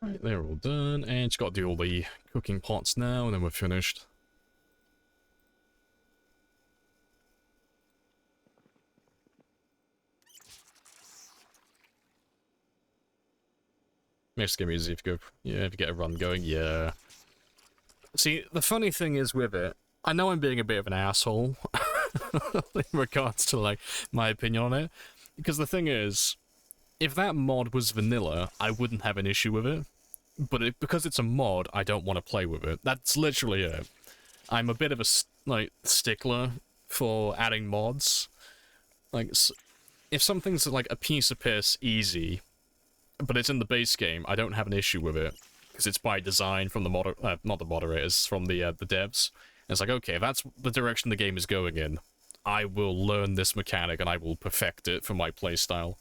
Right, they're all done, and just got to do all the cooking pots now, and then we're finished. Makes the game easy if you go, yeah, if you get a run going, yeah. See, the funny thing is with it, I know I'm being a bit of an asshole in regards to, like, my opinion on it, because the thing is, if that mod was vanilla, I wouldn't have an issue with it. But because it's a mod, I don't want to play with it. That's literally it. I'm a bit of a, like, stickler for adding mods. Like, if something's, like, a piece of piss easy, but it's in the base game, I don't have an issue with it. Because it's by design from the not the moderators, from the devs. And it's like, okay, if that's the direction the game is going in, I will learn this mechanic and I will perfect it for my playstyle.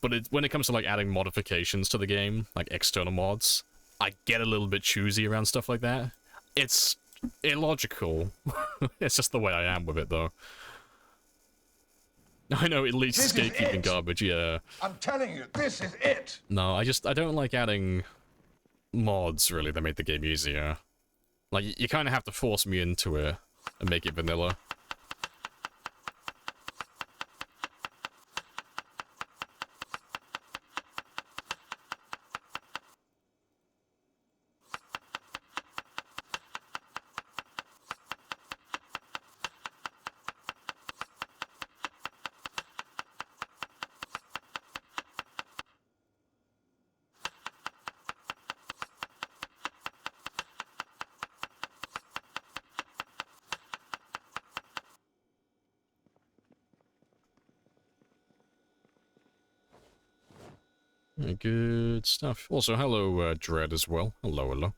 But when it comes to, like, adding modifications to the game, like external mods, I get a little bit choosy around stuff like that. It's illogical. It's just the way I am with it, though. I know it leads to gatekeeping garbage, yeah. I'm telling you, this is it. No, I don't like adding mods, really, that make the game easier. Like, you kind of have to force me into it and make it vanilla. Good stuff. Also, hello, Dread, as well. Hello, hello.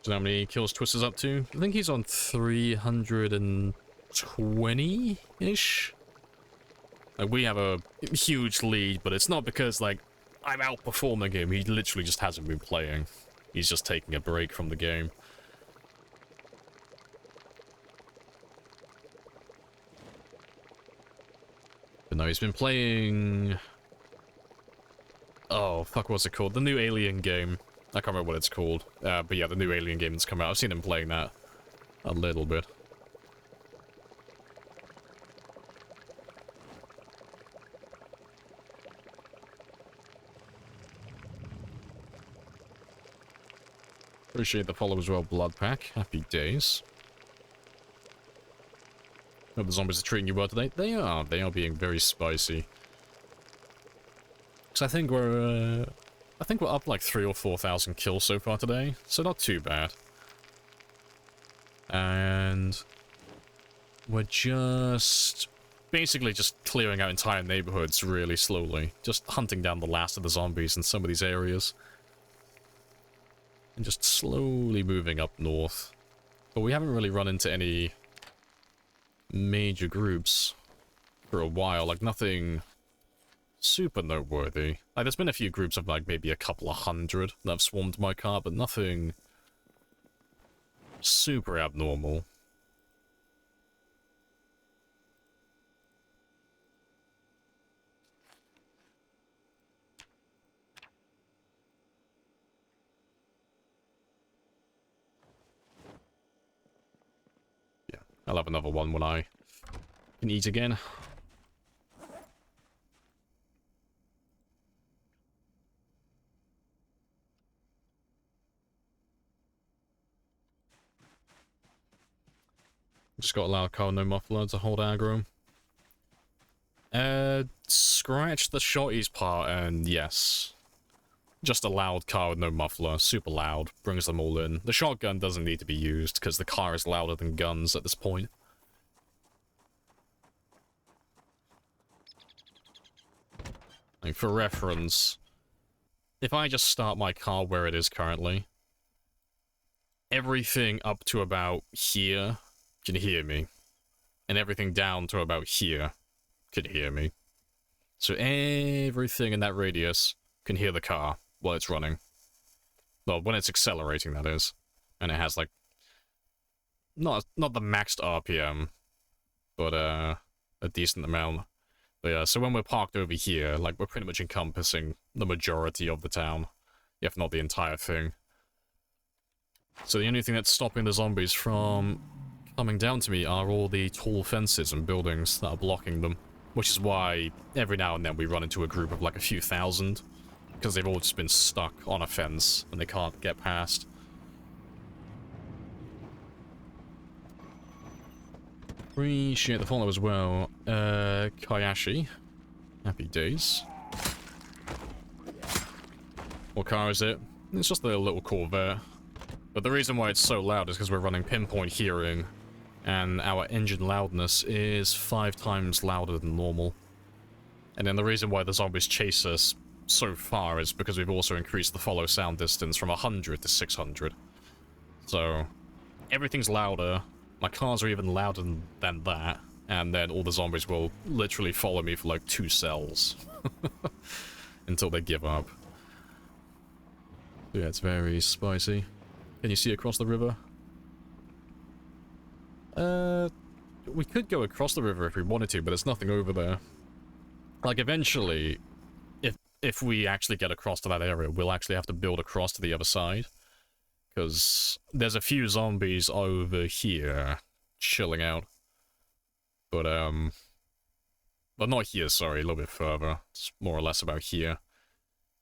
So how many kills Twister's up to? I think he's on 320-ish. Like, we have a huge lead, but it's not because, like, I'm outperforming him. He literally just hasn't been playing. He's just taking a break from the game. But no, he's been playing... Oh, fuck, what's it called? The new Alien game. I can't remember what it's called. But yeah, the new Alien game that's come out. I've seen him playing that a little bit. Appreciate the follow as well, Blood Pack. Happy days. Hope the zombies are treating you well today. They are. They are being very spicy. Because I think we're up like 3,000 or 4,000 kills so far today, so not too bad. And we're basically just clearing out entire neighborhoods really slowly, just hunting down the last of the zombies in some of these areas. And just slowly moving up north. But we haven't really run into any major groups for a while. Like, nothing super noteworthy. Like, there's been a few groups of, like, maybe a couple of hundred that have swarmed my car, but nothing super abnormal. Yeah, I'll have another one when I can eat again. Just got a loud car, no muffler to hold aggro. Scratch the shotties part, and yes. Just a loud car with no muffler, super loud, brings them all in. The shotgun doesn't need to be used, because the car is louder than guns at this point. Like, for reference, if I just start my car where it is currently, everything up to about here can hear me, and everything down to about here can hear me. So everything in that radius can hear the car while it's running. Well, when it's accelerating, that is. And it has, like, not the maxed RPM, but a decent amount. But yeah, so when we're parked over here, like, we're pretty much encompassing the majority of the town, if not the entire thing. So the only thing that's stopping the zombies from coming down to me are all the tall fences and buildings that are blocking them. Which is why every now and then we run into a group of like a few thousand. Because they've all just been stuck on a fence and they can't get past. Appreciate the follow as well. Kayashi. Happy days. What car is it? It's just a little Corvette. But the reason why it's so loud is because we're running pinpoint hearing. And our engine loudness is 5 times louder than normal. And then the reason why the zombies chase us so far is because we've also increased the follow sound distance from 100 to 600. So, everything's louder. My cars are even louder than that. And then all the zombies will literally follow me for like 2 cells. Until they give up. Yeah, it's very spicy. Can you see across the river? We could go across the river if we wanted to, but there's nothing over there. Like, eventually, if we actually get across to that area, we'll actually have to build across to the other side. Because there's a few zombies over here chilling out. But not here, sorry, a little bit further. It's more or less about here.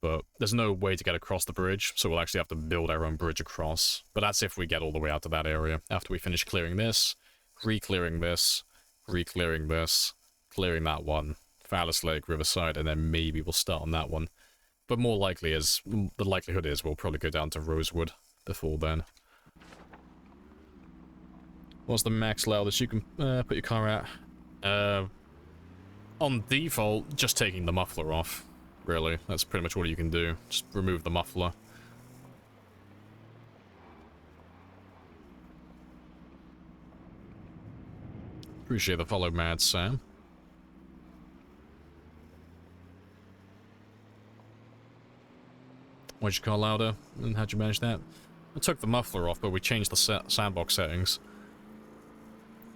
But there's no way to get across the bridge, so we'll actually have to build our own bridge across. But that's if we get all the way out to that area. After we finish clearing this, re-clearing this, re-clearing this, clearing that one, Phallus Lake, Riverside, and then maybe we'll start on that one. But more likely is, the likelihood is we'll probably go down to Rosewood before then. What's the max loudest you can put your car at? On default, just taking the muffler off. Really, that's pretty much all you can do. Just remove the muffler. Appreciate the follow, Mad Sam. Why'd you call louder? And how'd you manage that? I took the muffler off, but we changed the sandbox settings.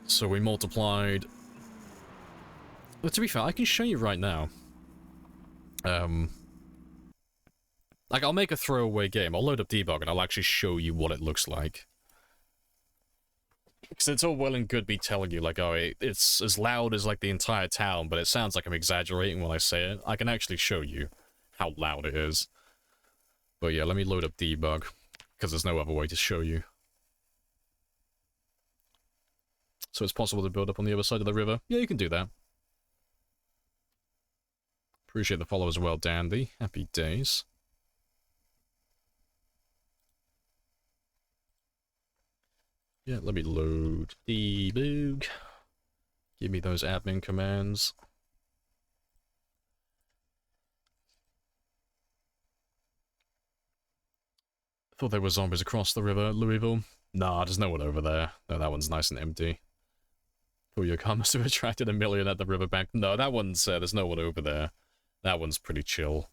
So we multiplied... But to be fair, I can show you right now. Like, I'll make a throwaway game. I'll load up debug and I'll actually show you what it looks like. Because it's all well and good me telling you, like, oh, it's as loud as, like, the entire town, but it sounds like I'm exaggerating when I say it. I can actually show you how loud it is. But yeah, let me load up debug, because there's no other way to show you. So it's possible to build up on the other side of the river? Yeah, you can do that. Appreciate the follow as well, Dandy. Happy days. Yeah, let me load debug. Give me those admin commands. Thought there were zombies across the river, Louisville. Nah, there's no one over there. No, that one's nice and empty. Thought your car must have attracted a million at the riverbank. No, that one's, there's no one over there. That one's pretty chill.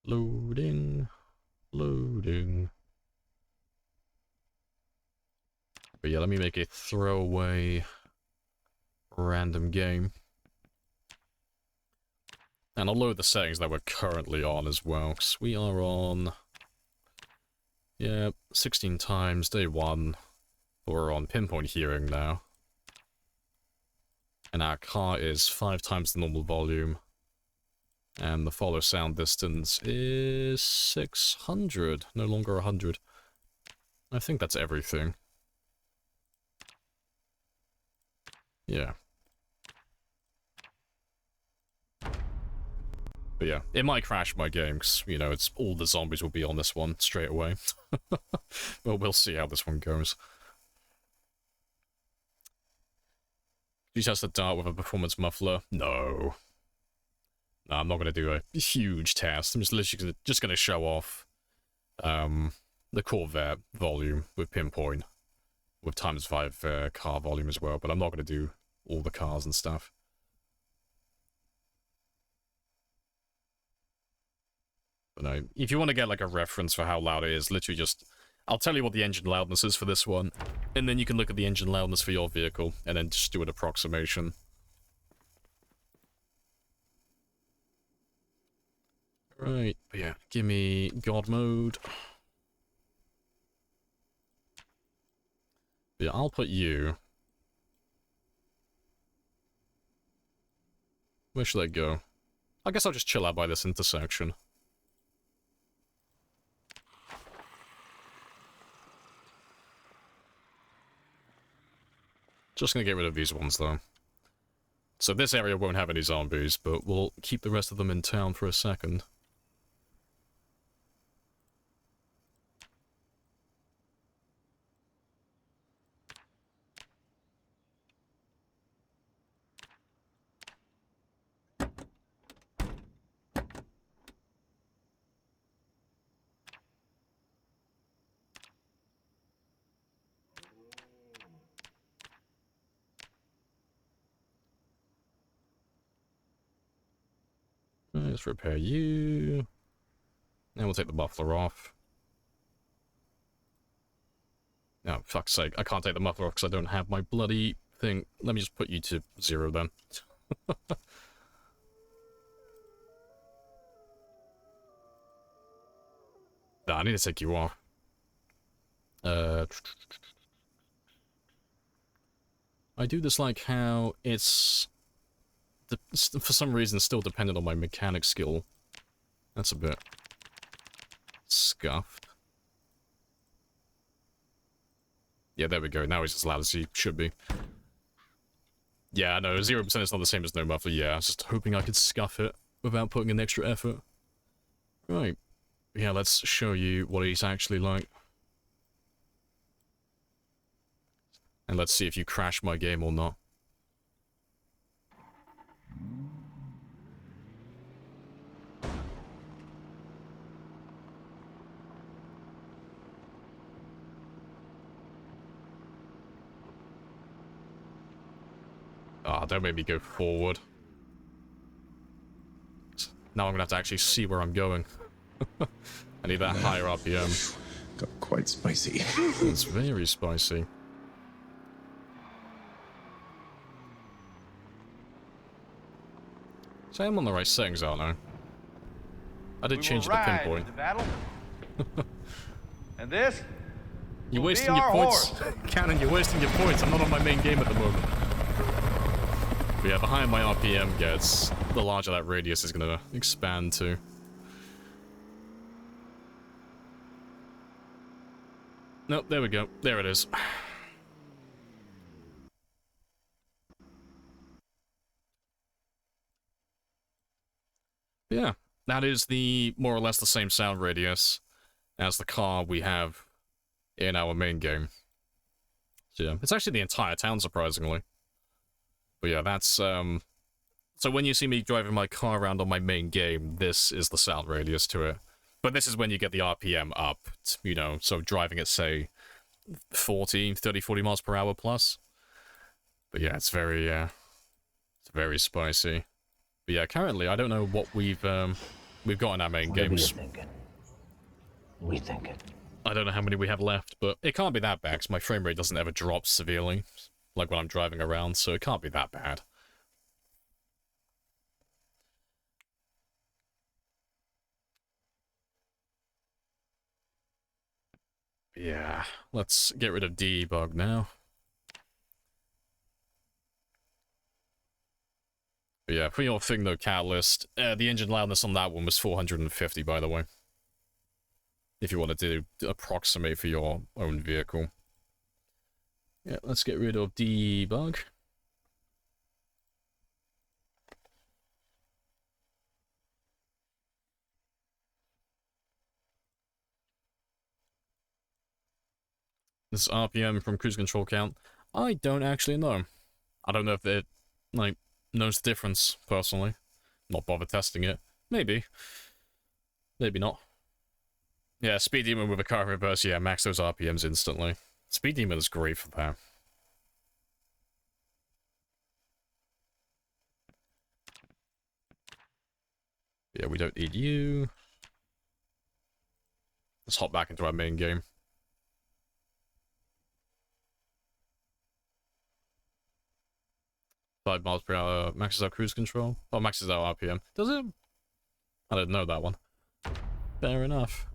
Loading. Loading. But yeah, let me make a throwaway random game. And I'll load the settings that we're currently on as well, because we are on... Yeah, 16 times, day 1. We're on pinpoint hearing now. And our car is 5 times the normal volume. And the follow sound distance is 600, no longer 100. I think that's everything. Yeah. But yeah, it might crash my game, because, you know, it's all the zombies will be on this one straight away. Well, we'll see how this one goes. You test the dart with a performance muffler? No. No, I'm not going to do a huge test. I'm just literally just going to show off the Corvette volume with pinpoint, with ×5 car volume as well, but I'm not going to do all the cars and stuff. But no, if you want to get like a reference for how loud it is, literally just... I'll tell you what the engine loudness is for this one, and then you can look at the engine loudness for your vehicle, and then just do an approximation. Right, but yeah, give me God mode. But yeah, I'll put you... Where should I go? I guess I'll just chill out by this intersection. Just gonna get rid of these ones, though. So this area won't have any zombies, but we'll keep the rest of them in town for a second. Let's repair you. And we'll take the muffler off. Oh, fuck's sake. I can't take the muffler off because I don't have my bloody thing. Let me just put you to 0 then. Nah, I need to take you off. I do this like how it's... for some reason still dependent on my mechanic skill. That's a bit... scuffed. Yeah, there we go. Now he's as loud as he should be. Yeah, no, 0% is not the same as no muffler. Yeah, I was just hoping I could scuff it without putting in extra effort. Right. Yeah, let's show you what he's actually like. And let's see if you crash my game or not. Ah, don't make me go forward. Now I'm gonna have to actually see where I'm going. I need that higher RPM. Got quite spicy. It's very spicy. So I'm on the right settings, aren't I? I did change the pinpoint. And this? You're wasting your points. Cannon, you're wasting your points. I'm not on my main game at the moment. But yeah, the higher my RPM gets, the larger that radius is gonna expand to. Nope, there we go. There it is. Yeah, that is the more or less the same sound radius. as the car we have in our main game. So yeah, it's actually the entire town, surprisingly. But yeah, that's, so when you see me driving my car around on my main game, this is the sound radius to it. But this is when you get the RPM up, you know, so driving at, say, 30, 40 miles per hour plus. But yeah, it's very spicy. But yeah, currently, I don't know what we've got in our main games. We think it. I don't know how many we have left, but it can't be that bad, because my frame rate doesn't ever drop severely, like when I'm driving around, so it can't be that bad. Yeah, let's get rid of debug now. But yeah, for your thing though, Catalyst, the engine loudness on that one was 450, by the way. If you wanted to approximate for your own vehicle. Yeah, let's get rid of debug. This RPM from cruise control count, I don't actually know. I don't know if it, like, knows the difference, personally. Not bother testing it. Maybe. Maybe not. Yeah, Speed Demon with a car reverse, yeah, max those RPMs instantly. Speed Demon is great for that. Yeah, we don't need you. Let's hop back into our main game. $5 miles per hour maxes out cruise control. Oh, maxes out RPM. Does it? I didn't know that one. Fair enough.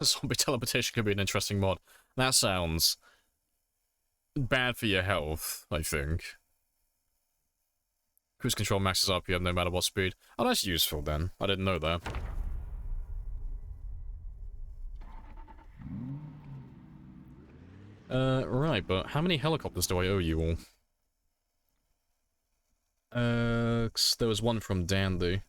Zombie teleportation could be an interesting mod. That sounds bad for your health, I think. Cruise control maxes RPM no matter what speed. Oh, that's useful then. I didn't know that. Right, but how many helicopters do I owe you all? 'Cause there was one from Dandy.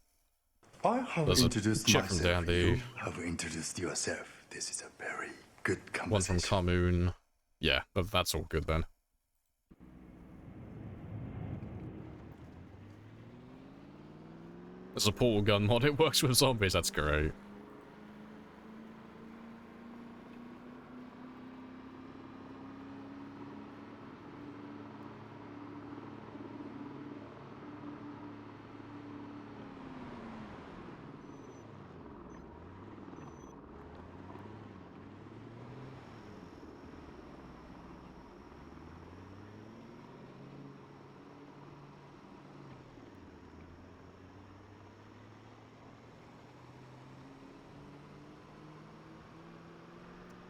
I have There's a introduced chip from myself. Dandy. You have introduced yourself. This is a very good One from conversation. Commune. Yeah, but that's all good then. There's a portal gun mod, it works with zombies, that's great.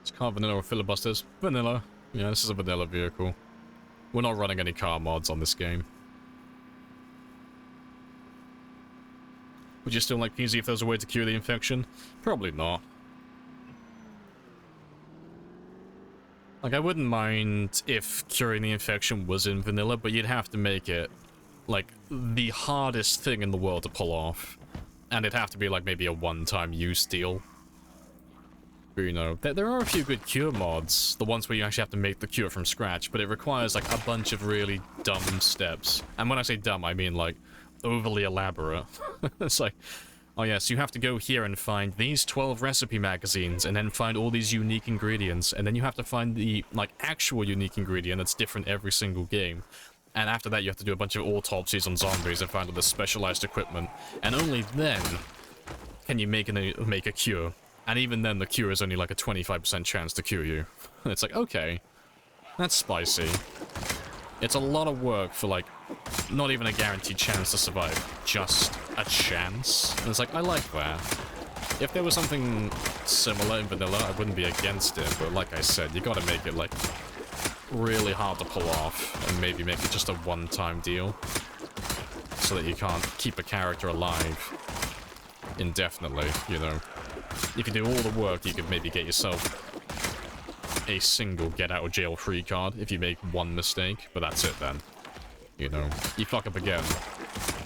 It's car vanilla or filibusters. Vanilla. Yeah, this is a vanilla vehicle. We're not running any car mods on this game. Would you still like PZ if there was a way to cure the infection? Probably not. Like, I wouldn't mind if curing the infection was in vanilla, but you'd have to make it, like, the hardest thing in the world to pull off. And it'd have to be, like, maybe a one-time use deal. But, you know, there are a few good cure mods, the ones where you actually have to make the cure from scratch, but it requires, like, a bunch of really dumb steps. And when I say dumb, I mean, like, overly elaborate. It's like, oh yes, you have to go here and find these 12 recipe magazines, and then find all these unique ingredients, and then you have to find the, like, actual unique ingredient that's different every single game. And after that, you have to do a bunch of autopsies on zombies and find all this specialized equipment, and only then can you make a cure. And even then, the cure is only like a 25% chance to cure you. And it's like, okay, that's spicy. It's a lot of work for, like, not even a guaranteed chance to survive. Just a chance. And it's like, I like that. If there was something similar in vanilla, I wouldn't be against it. But like I said, you gotta make it, like, really hard to pull off. And maybe make it just a one-time deal. So that you can't keep a character alive indefinitely, you know. You can do all the work, you could maybe get yourself a single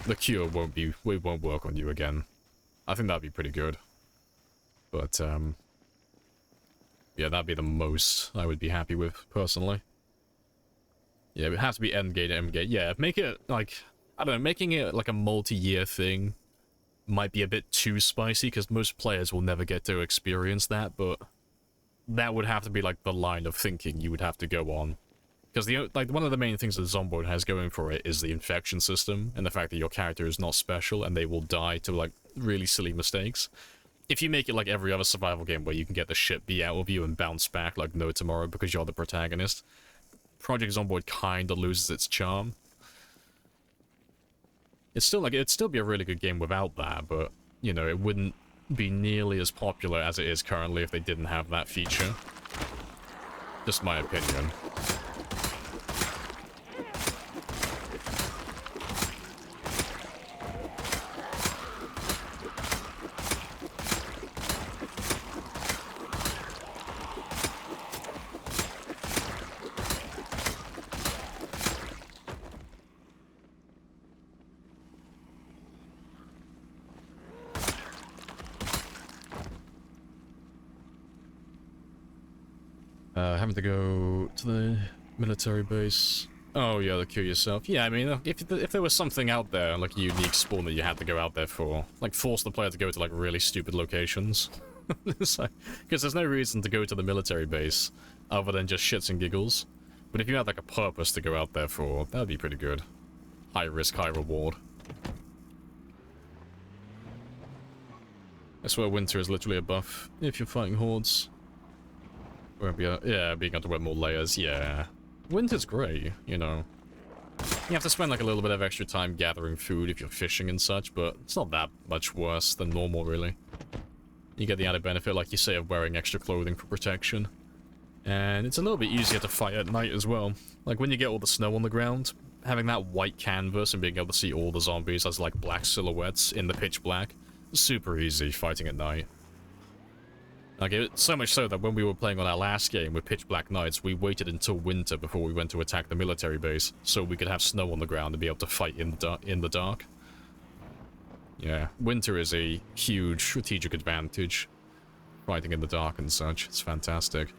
the cure won't work on you again. I think that'd be pretty good. But, yeah, that'd be the most I would be happy with, personally. Yeah, it would have to be endgame to endgame. Yeah, make it, like, I don't know, making it, like, a multi-year thing might be a bit too spicy, because most players will never get to experience that, but that would have to be, like, the line of thinking you would have to go on. Because, like, one of the main things that Zomboid has going for it is the infection system, and the fact that your character is not special, and they will die to, like, really silly mistakes. If you make it like every other survival game where you can get the shit beat out of you and bounce back like no tomorrow because you're the protagonist, Project Zomboid kinda loses its charm. It's still like, it'd still be a really good game without that, but, you know, it wouldn't be nearly as popular as it is currently if they didn't have that feature. Just my opinion. Having to go to the military base. Oh yeah, the cure yourself. Yeah, I mean, if there was something out there, like a unique spawn that you had to go out there for, like force the player to go to like really stupid locations. Because there's no reason to go to the military base other than just shits and giggles. But if you had like a purpose to go out there for, that would be pretty good. High risk, high reward. I swear winter is literally a buff if you're fighting hordes. Yeah, being able to wear more layers, yeah. Winter's great, you know. You have to spend like a little bit of extra time gathering food if you're fishing and such, but it's not that much worse than normal, really. You get the added benefit, like you say, of wearing extra clothing for protection. And it's a little bit easier to fight at night as well. Like when you get all the snow on the ground, having that white canvas and being able to see all the zombies as like black silhouettes in the pitch black, super easy fighting at night. Like, so much so that when we were playing on our last game with Pitch Black Nights, we waited until winter before we went to attack the military base, so we could have snow on the ground and be able to fight in the dark. Yeah, winter is a huge strategic advantage. Fighting in the dark and such, it's fantastic.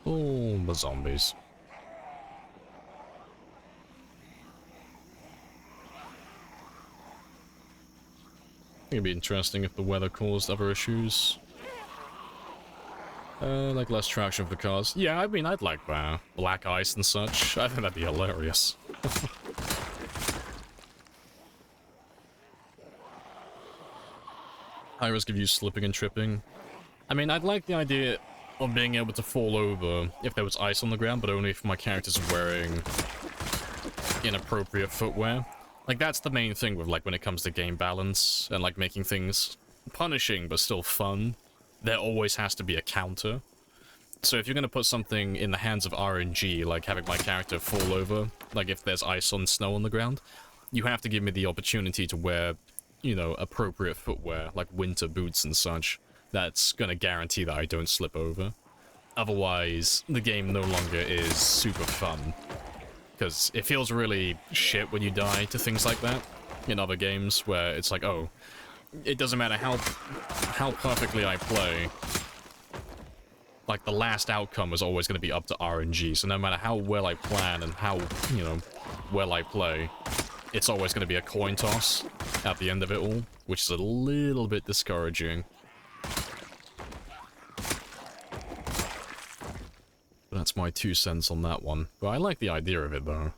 Oh, the zombies. It'd be interesting if the weather caused other issues. Like less traction for cars. Yeah, I mean, I'd like black ice and such. I think that'd be hilarious. High risk of you slipping and tripping. I mean, I'd like the idea of being able to fall over if there was ice on the ground, but only if my character's wearing inappropriate footwear. Like, that's the main thing with, like, when it comes to game balance and, like, making things punishing but still fun. There always has to be a counter. So if you're gonna put something in the hands of RNG, like having my character fall over, like if there's ice and snow on the ground, you have to give me the opportunity to wear, you know, appropriate footwear, like winter boots and such. That's gonna guarantee that I don't slip over. Otherwise, the game no longer is super fun. Because it feels really shit when you die to things like that in other games, where it's like, oh, it doesn't matter how perfectly I play, like, the last outcome is always going to be up to RNG, so no matter how well I plan and how, you know, well I play, it's always going to be a coin toss at the end of it all, which is a little bit discouraging. That's my 2 cents on that one. But I like the idea of it, though.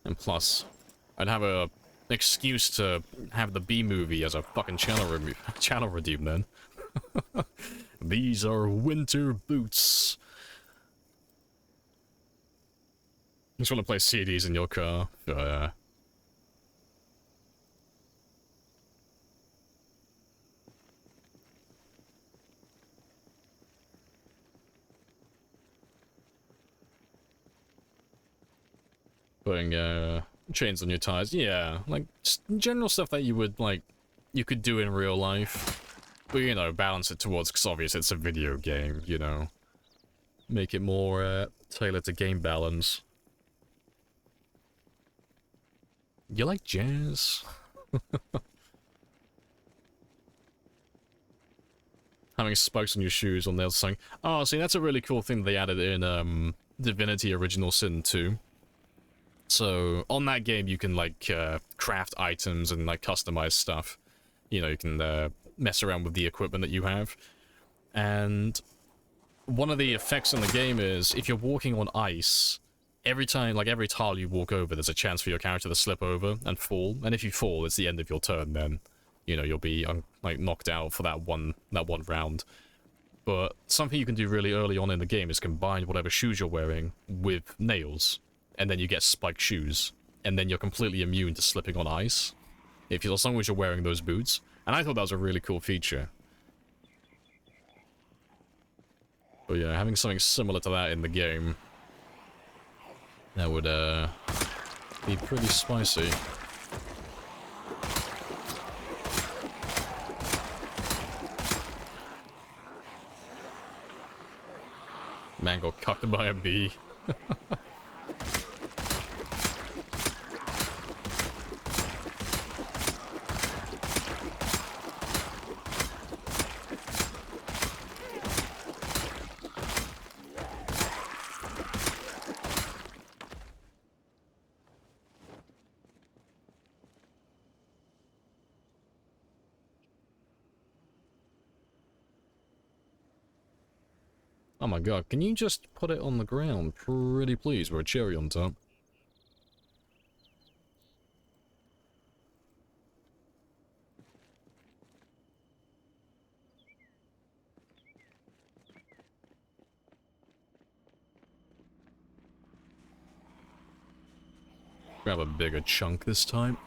And plus, I'd have a excuse to have the B-movie as a fucking channel redeem then. These are winter boots. Just want to play CDs in your car. Putting chains on your tires, yeah, like just general stuff that you would like, you could do in real life, but you know, balance it towards, because obviously it's a video game, you know, make it more tailored to game balance. You like jazz? Having spikes on your shoes on the other side. Oh, see, that's a really cool thing they added in Divinity Original Sin 2. So, on that game, you can, like, craft items and, like, customize stuff. You know, you can mess around with the equipment that you have. And one of the effects in the game is, if you're walking on ice, every time, like, every tile you walk over, there's a chance for your character to slip over and fall. And if you fall, it's the end of your turn then. You know, you'll be, like, knocked out for that one round. But something you can do really early on in the game is combine whatever shoes you're wearing with nails. And then you get spiked shoes, and then you're completely immune to slipping on ice, as long as you're wearing those boots. And I thought that was a really cool feature. But yeah, having something similar to that in the game, that would be pretty spicy. Man got cucked by a bee. Oh my god, can you just put it on the ground, pretty please, with a cherry on top? Grab a bigger chunk this time.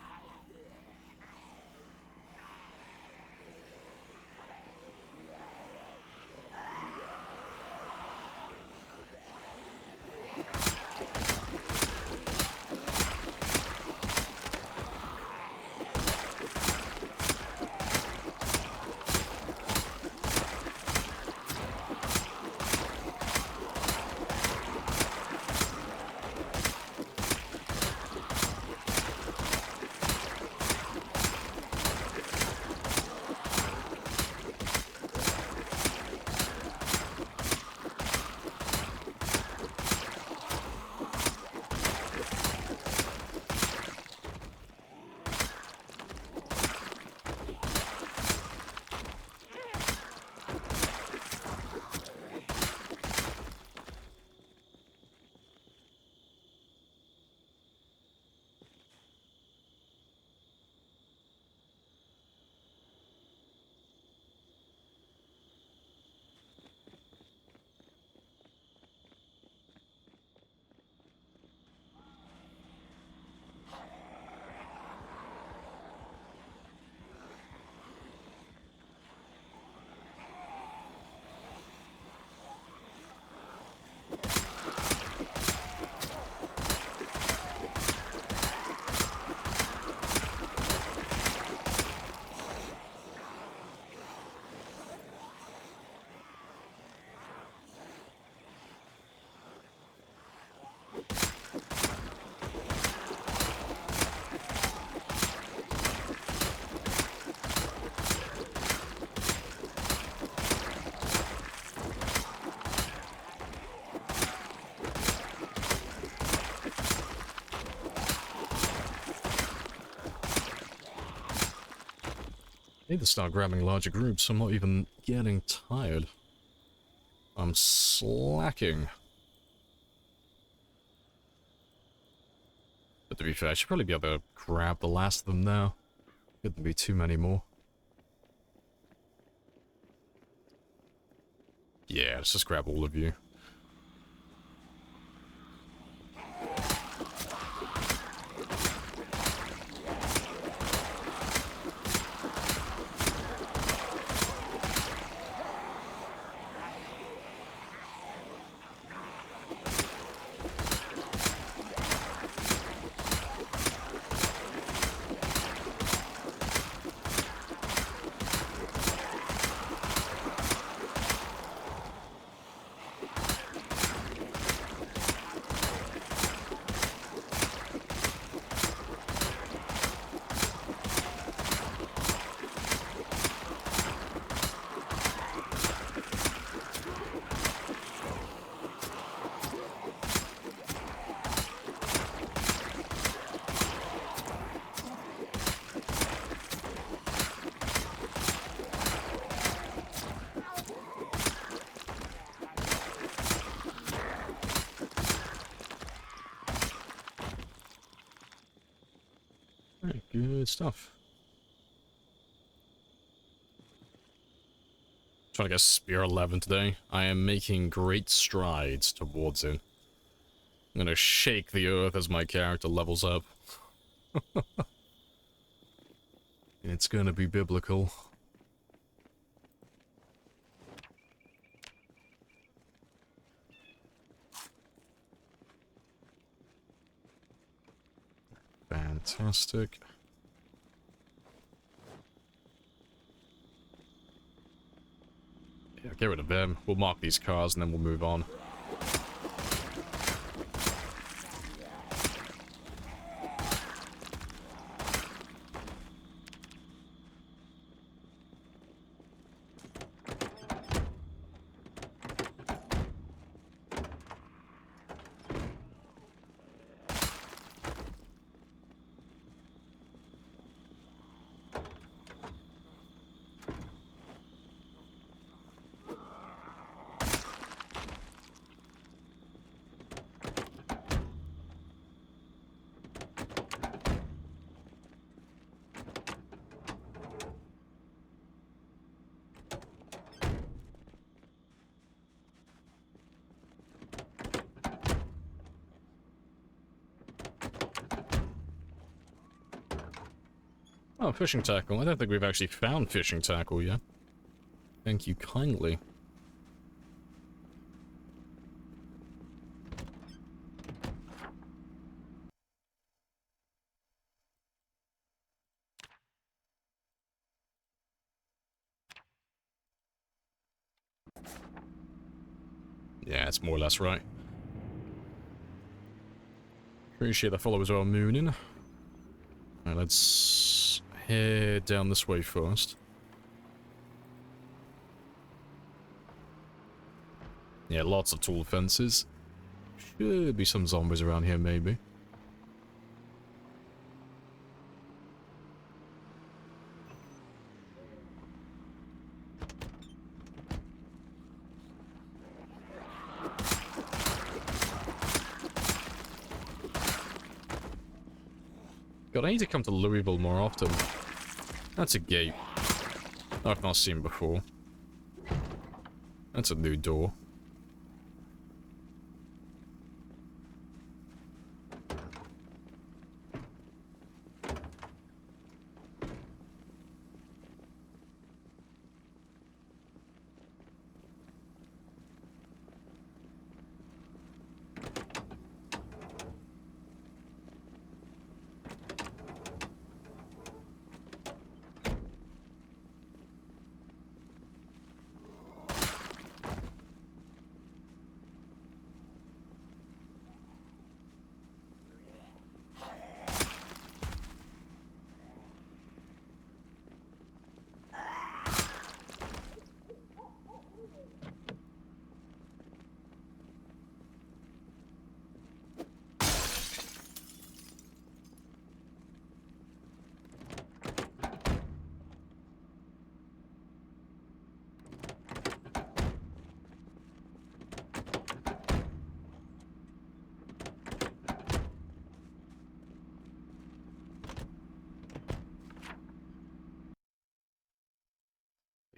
I need to start grabbing larger groups, so I'm not even getting tired. I'm slacking. But to be fair, I should probably be able to grab the last of them now. Couldn't be too many more. Yeah, let's just grab all of you. Right, good stuff. Trying to get Spear 11 today. I am making great strides towards it. I'm gonna shake the earth as my character levels up. It's gonna be biblical. Fantastic. Yeah, get rid of them. We'll mark these cars and then we'll move on. Oh, fishing tackle. I don't think we've actually found fishing tackle yet. Thank you kindly. Yeah, it's more or less right. Appreciate the followers are mooning. Alright, let's head down this way first. Yeah, lots of tall fences. Should be some zombies around here, maybe. God, I need to come to Louisville more often. That's a gate. I've not seen before. That's a new door.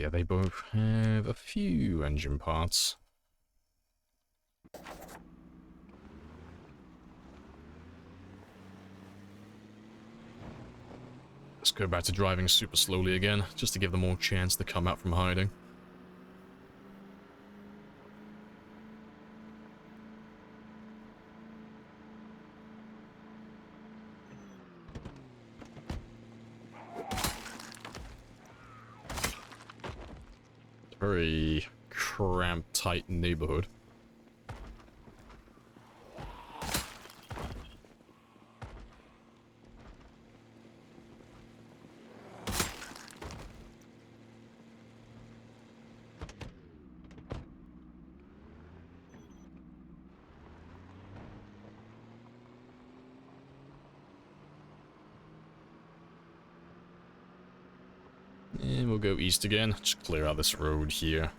Yeah, they both have a few engine parts. Let's go back to driving super slowly again, just to give them more chance to come out from hiding. Very cramped, tight neighborhood. And we'll go east again, just clear out this road here.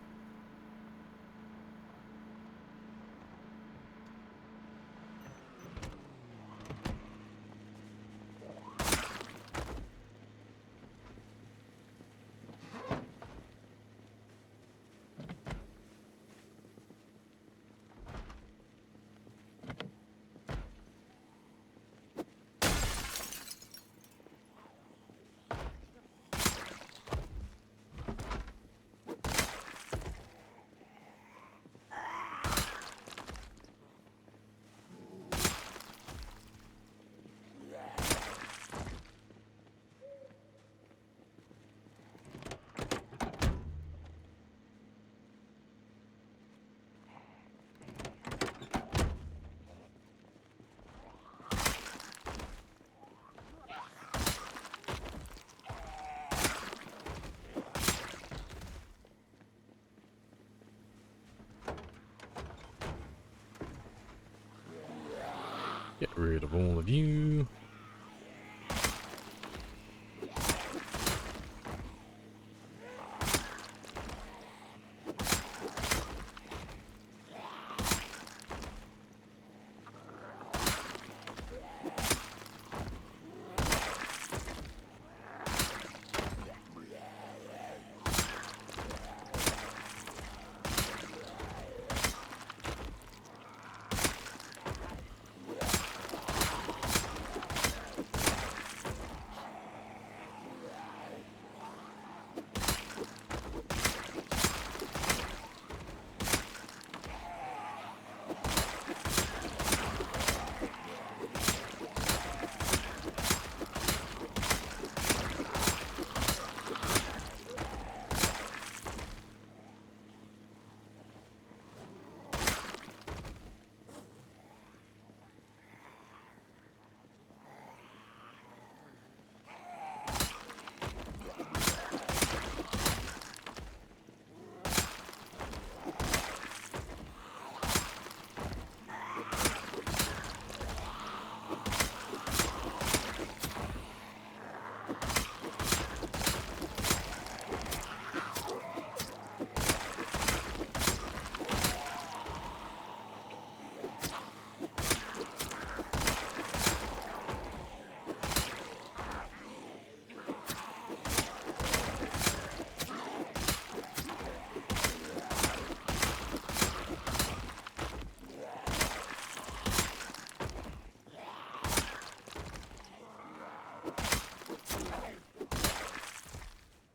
Get rid of all of you.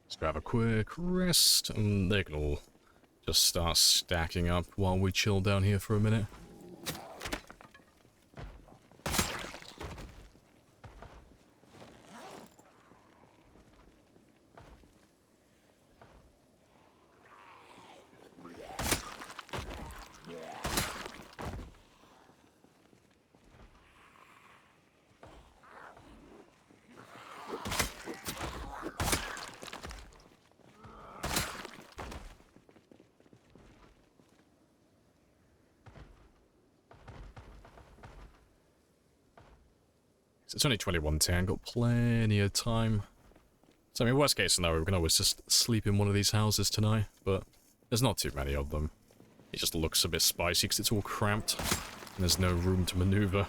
Let's grab a quick rest, and they can all just start stacking up while we chill down here for a minute. It's only 21:10, got plenty of time. So I mean, worst case scenario, we can always just sleep in one of these houses tonight, but there's not too many of them. It just looks a bit spicy because it's all cramped, and there's no room to maneuver.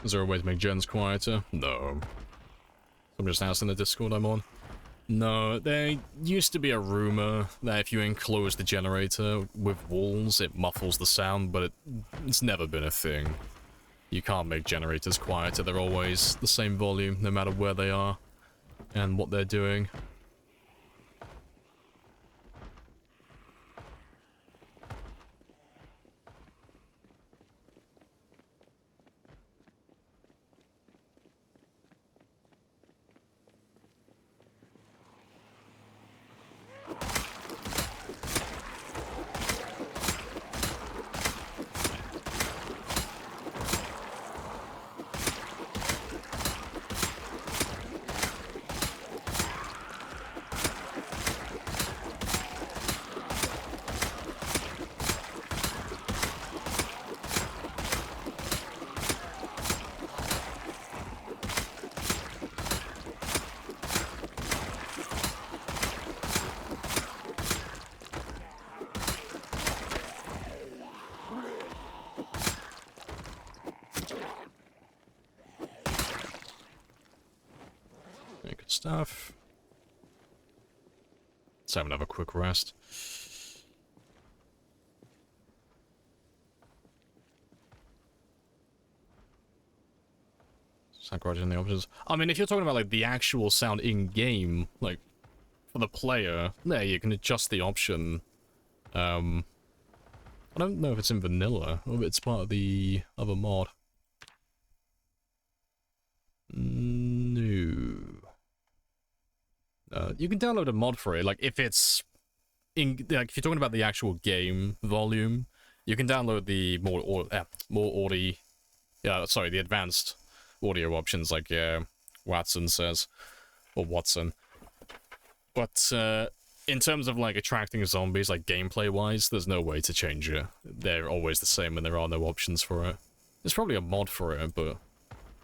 Is there a way to make gens quieter? No. I'm just asking the Discord I'm on. No, there used to be a rumor that if you enclose the generator with walls, it muffles the sound, but it's never been a thing. You can't make generators quieter, they're always the same volume, no matter where they are and what they're doing. Good stuff. Let's have another quick rest. Sound quality in the options. I mean, if you're talking about like the actual sound in game, like for the player, yeah, you can adjust the option. I don't know if it's in vanilla or if it's part of the other mod. No. You can download a mod for it. Like if it's in, like if you're talking about the actual game volume, you can download the the advanced audio options, like Watson says, or Watson. But in terms of like attracting zombies, like gameplay wise, there's no way to change it. They're always the same, and there are no options for it. There's probably a mod for it, but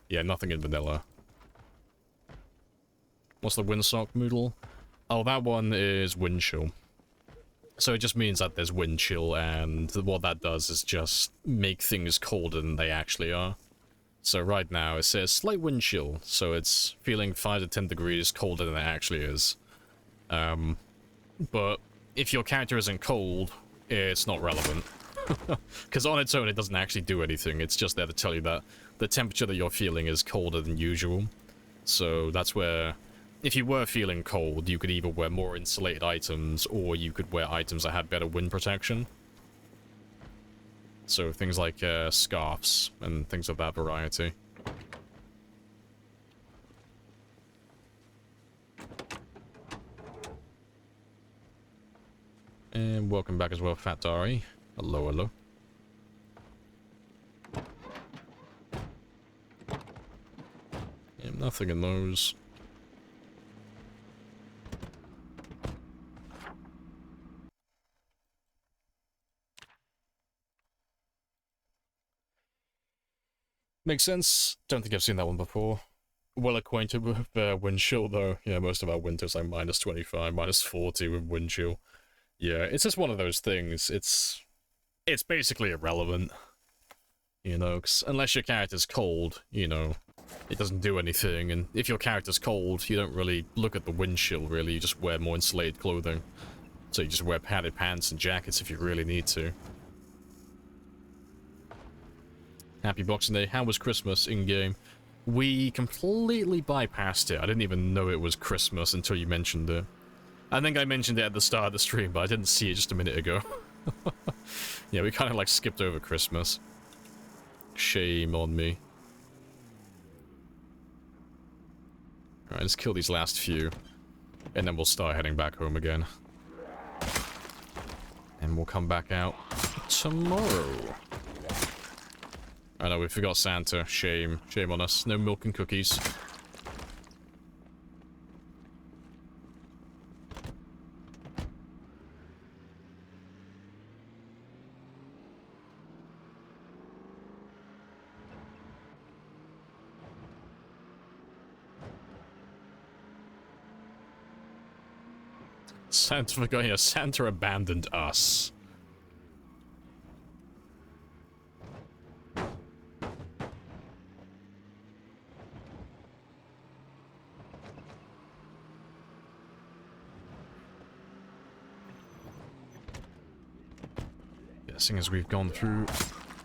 yeah, nothing in vanilla. What's the windsock Moodle? Oh, that one is wind chill. So it just means that there's wind chill, and what that does is just make things colder than they actually are. So right now it says slight wind chill, so it's feeling 5 to 10 degrees colder than it actually is. But if your character isn't cold, it's not relevant. Because on its own it doesn't actually do anything, it's just there to tell you that the temperature that you're feeling is colder than usual. So that's where, if you were feeling cold, you could either wear more insulated items, or you could wear items that have better wind protection. So things like scarves and things of that variety. And welcome back as well, Fat Dari. Hello, hello. Yeah, nothing in those. Makes sense. Don't think I've seen that one before. Well acquainted with wind chill, though. Yeah, most of our winter's like minus 25, minus 40 with wind chill. Yeah, it's just one of those things. It's basically irrelevant. You know, 'cause unless your character's cold, you know, it doesn't do anything. And if your character's cold, you don't really look at the wind chill, really. You just wear more insulated clothing. So you just wear padded pants and jackets if you really need to. Happy Boxing Day. How was Christmas in-game? We completely bypassed it. I didn't even know it was Christmas until you mentioned it. I think I mentioned it at the start of the stream, but I didn't see it just a minute ago. Yeah, we kind of like skipped over Christmas. Shame on me. Alright, let's kill these last few. And then we'll start heading back home again. And we'll come back out tomorrow. I know, we forgot Santa. Shame. Shame on us. No milk and cookies. Santa forgot, yeah, Santa abandoned us. Yeah, seeing as we've gone through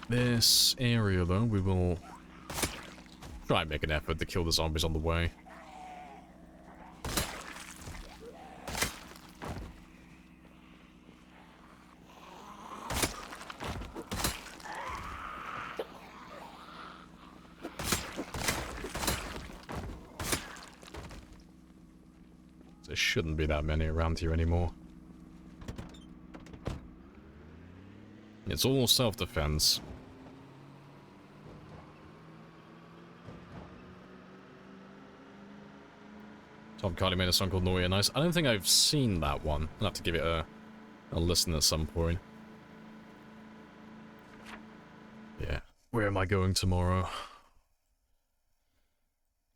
this area, though, we will try and make an effort to kill the zombies on the way. There shouldn't be that many around here anymore. It's all self-defense. Tom Cardi made a song called Naughty and Nice. I don't think I've seen that one. I'll have to give it a listen at some point. Yeah. Where am I going tomorrow?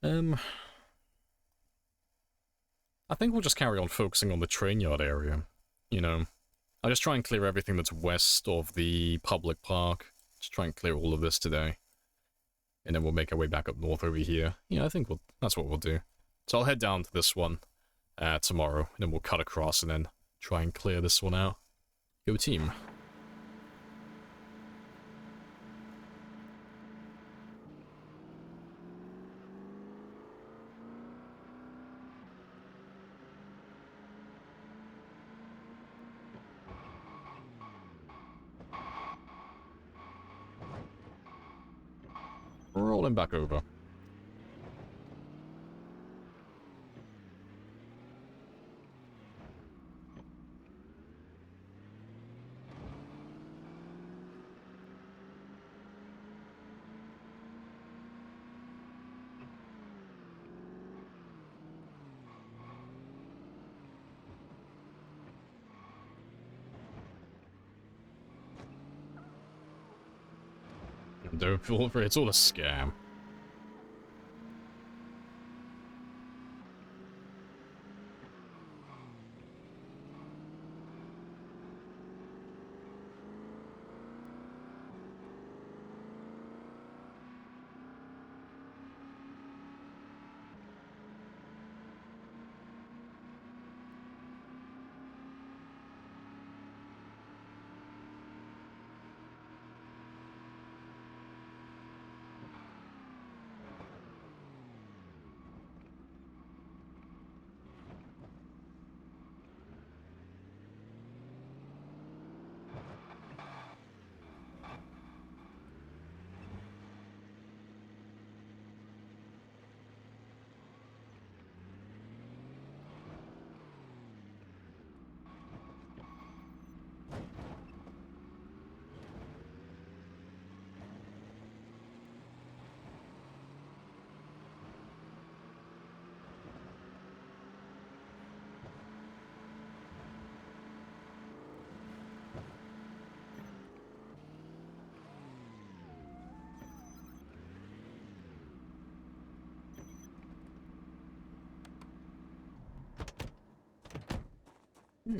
I think we'll just carry on focusing on the train yard area. You know, I'll just try and clear everything that's west of the public park. Just try and clear all of this today. And then we'll make our way back up north over here. Yeah, I think that's what we'll do. So I'll head down to this one tomorrow, and then we'll cut across and then try and clear this one out. Go team. Rolling back over. Don't fall for it, it's all a scam.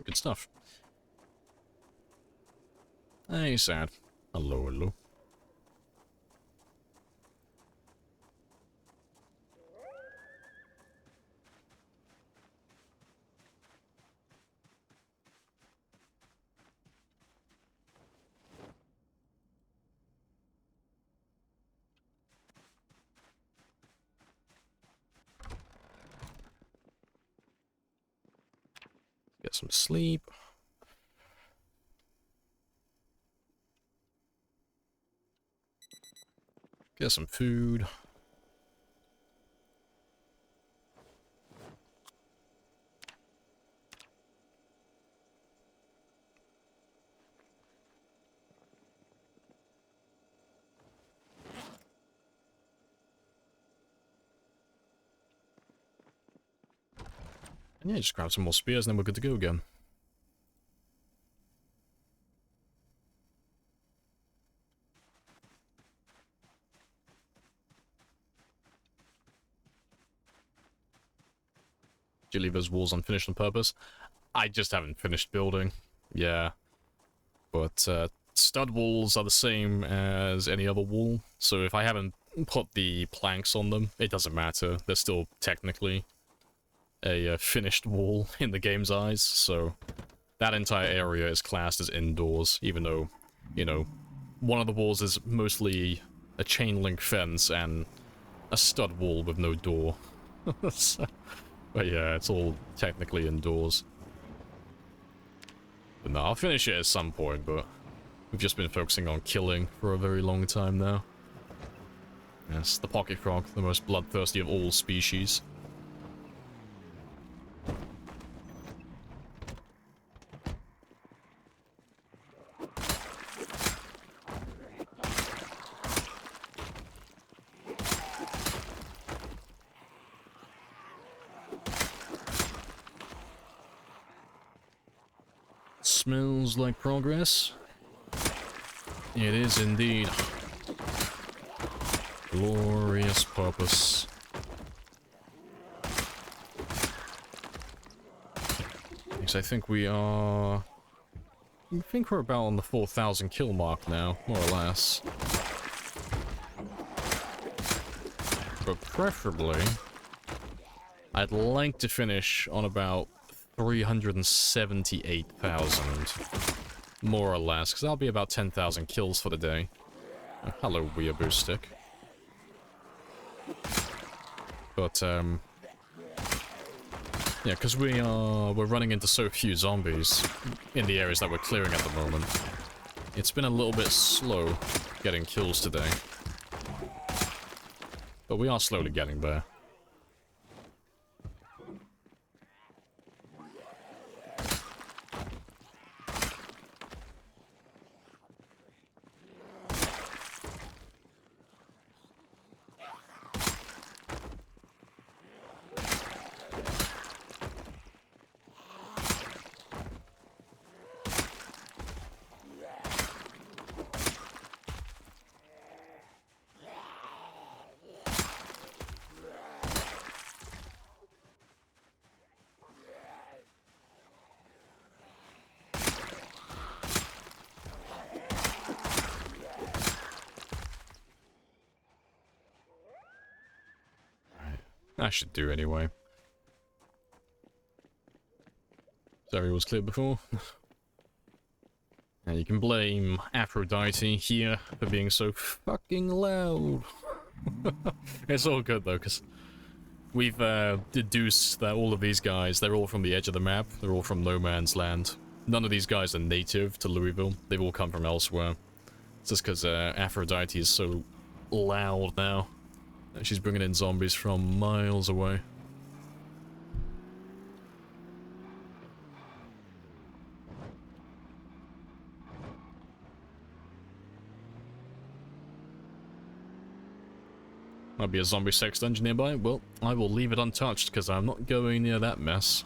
Good stuff. Hey, sad. Hello, hello. Get some sleep. Get some food. And yeah, just grab some more spears and then we're good to go again. Did you leave those walls unfinished on purpose? I just haven't finished building. Yeah. But stud walls are the same as any other wall. So if I haven't put the planks on them, it doesn't matter. They're still technically a finished wall in the game's eyes. So that entire area is classed as indoors, even though you know, one of the walls is mostly a chain link fence and a stud wall with no door. So, but yeah, it's all technically indoors. But no, I'll finish it at some point, but we've just been focusing on killing for a very long time now. Yes, the pocket frog, the most bloodthirsty of all species. Smells like progress. It is indeed. Glorious purpose. Because I think we are... I think we're about on the 4,000 kill mark now, more or less. But preferably, I'd like to finish on about 378,000. More or less, because that'll be about 10,000 kills for the day. Oh, hello, weeaboo stick. But, yeah, because we're running into so few zombies in the areas that we're clearing at the moment. It's been a little bit slow getting kills today. But we are slowly getting there. I should do anyway. This area was clear before. And you can blame Aphrodite here for being so fucking loud. It's all good though, because we've deduced that all of these guys, they're all from the edge of the map. They're all from no man's land. None of these guys are native to Louisville. They've all come from elsewhere. It's just because Aphrodite is so loud now. She's bringing in zombies from miles away. Might be a zombie sex dungeon nearby. Well, I will leave it untouched because I'm not going near that mess.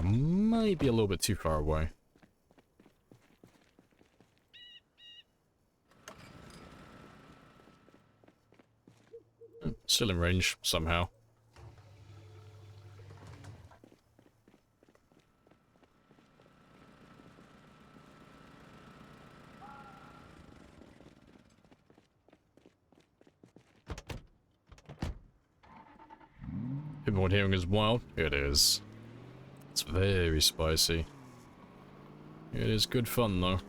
Might be a little bit too far away. Still in range, somehow. Everyone hearing is wild? It is. It's very spicy. It is good fun, though.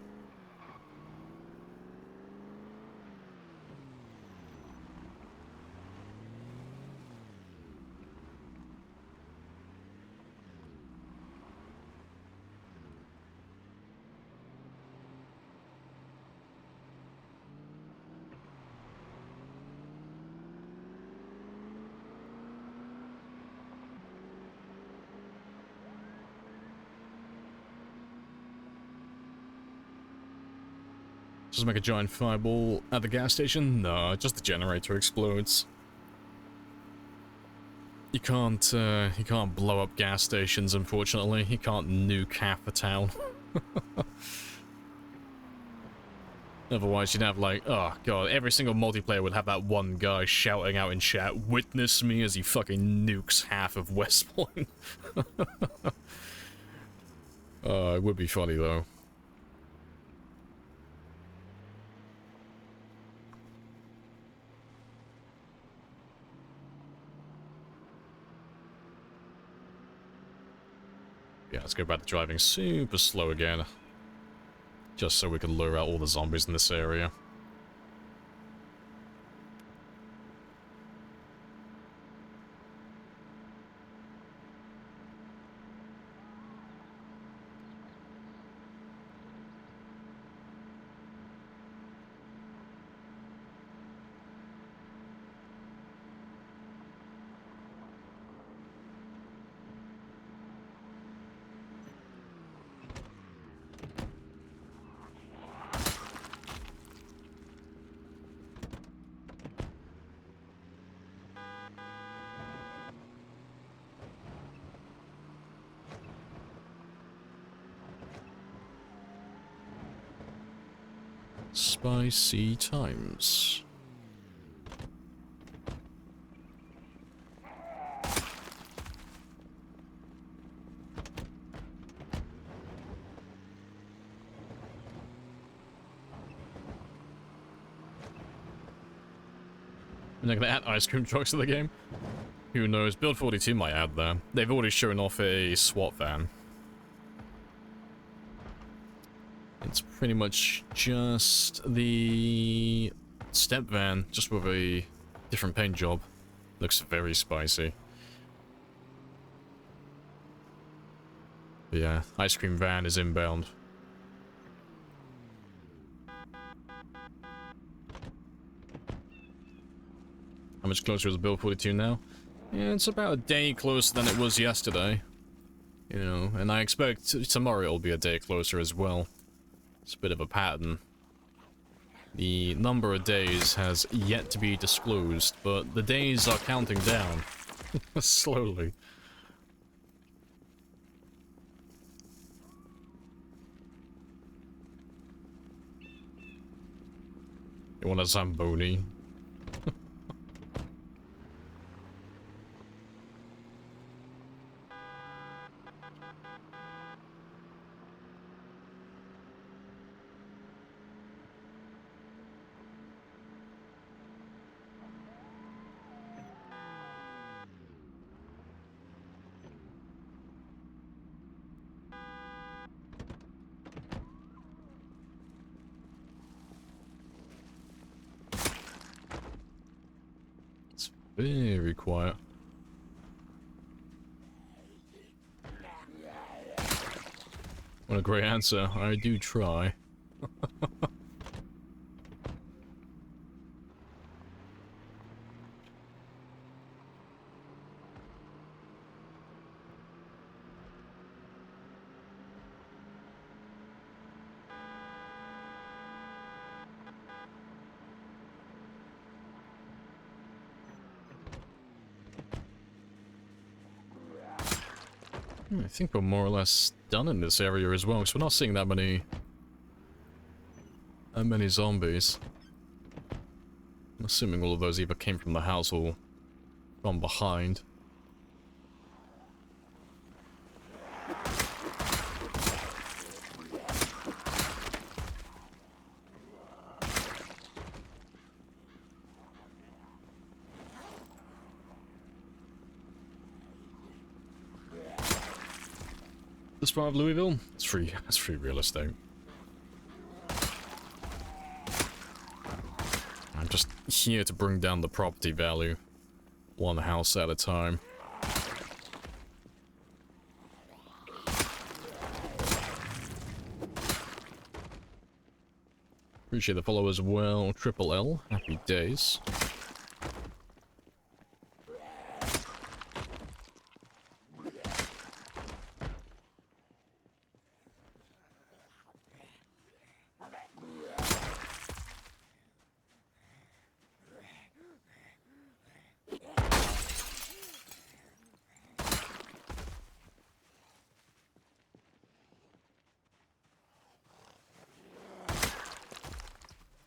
Just make a giant fireball at the gas station? No, just the generator explodes. You can't blow up gas stations, unfortunately. You can't nuke half the town. Otherwise, you'd have like, oh god, every single multiplayer would have that one guy shouting out in chat, "Witness me," as he fucking nukes half of West Point. It would be funny though. Yeah, let's go back to driving super slow again. Just so we can lure out all the zombies in this area. Spicy times. And they're gonna add ice cream trucks to the game? Who knows? Build 42 might add that. They've already shown off a SWAT van. It's pretty much just the step van, just with a different paint job. Looks very spicy. But yeah, ice cream van is inbound. How much closer is Build 42 now? Yeah, it's about a day closer than it was yesterday. You know, and I expect tomorrow it'll be a day closer as well. It's a bit of a pattern. The number of days has yet to be disclosed, but the days are counting down. Slowly. You want a Zamboni? Very quiet. What a great answer. I do try. I think we're more or less done in this area as well, because we're not seeing that many zombies. I'm assuming all of those either came from the house or from behind. This part of Louisville? It's free real estate. I'm just here to bring down the property value, one house at a time. Appreciate the follow as well, Triple L. Happy days.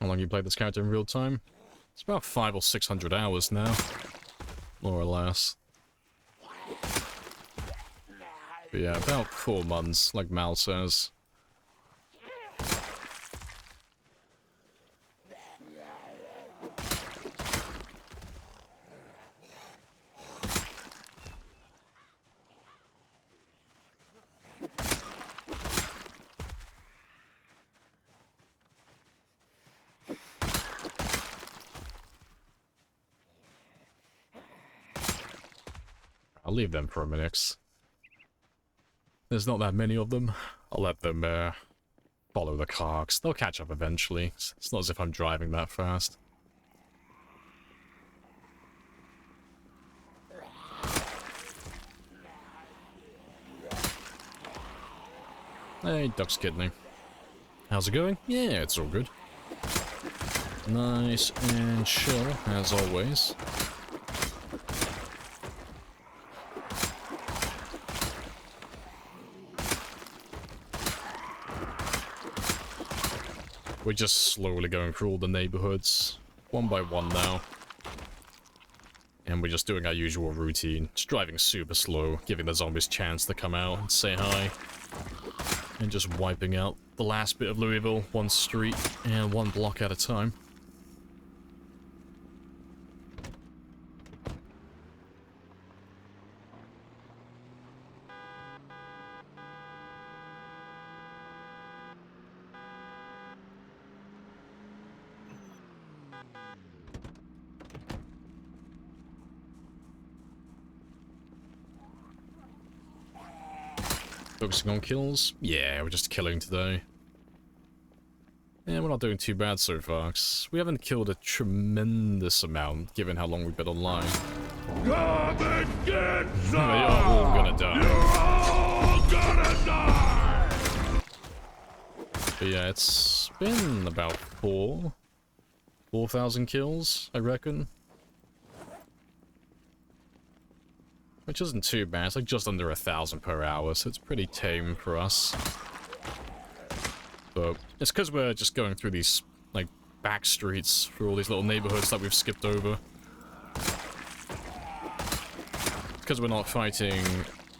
long you played this character in real time? It's about 500 or 600 hours now. More or less. But yeah, about 4 months, like Mal says. I'll leave them for a minute. There's not that many of them. I'll let them follow the car, 'cause they'll catch up eventually. It's not as if I'm driving that fast. Hey, Duck's Kidney. How's it going? Yeah, it's all good. Nice and chill, as always. We're just slowly going through all the neighborhoods, one by one now. And we're just doing our usual routine, just driving super slow, giving the zombies a chance to come out and say hi. And just wiping out the last bit of Louisville, one street and one block at a time. Focusing on kills? Yeah, we're just killing today. Yeah, we're not doing too bad so far, 'cause we haven't killed a tremendous amount, given how long we've been online. Come and get some! They are all gonna die. You're all gonna die! But yeah, it's been about 4,000 kills, I reckon. Which isn't too bad, it's like just under 1,000 per hour, so it's pretty tame for us. But it's because we're just going through these, like, back streets, through all these little neighborhoods that we've skipped over. Because we're not fighting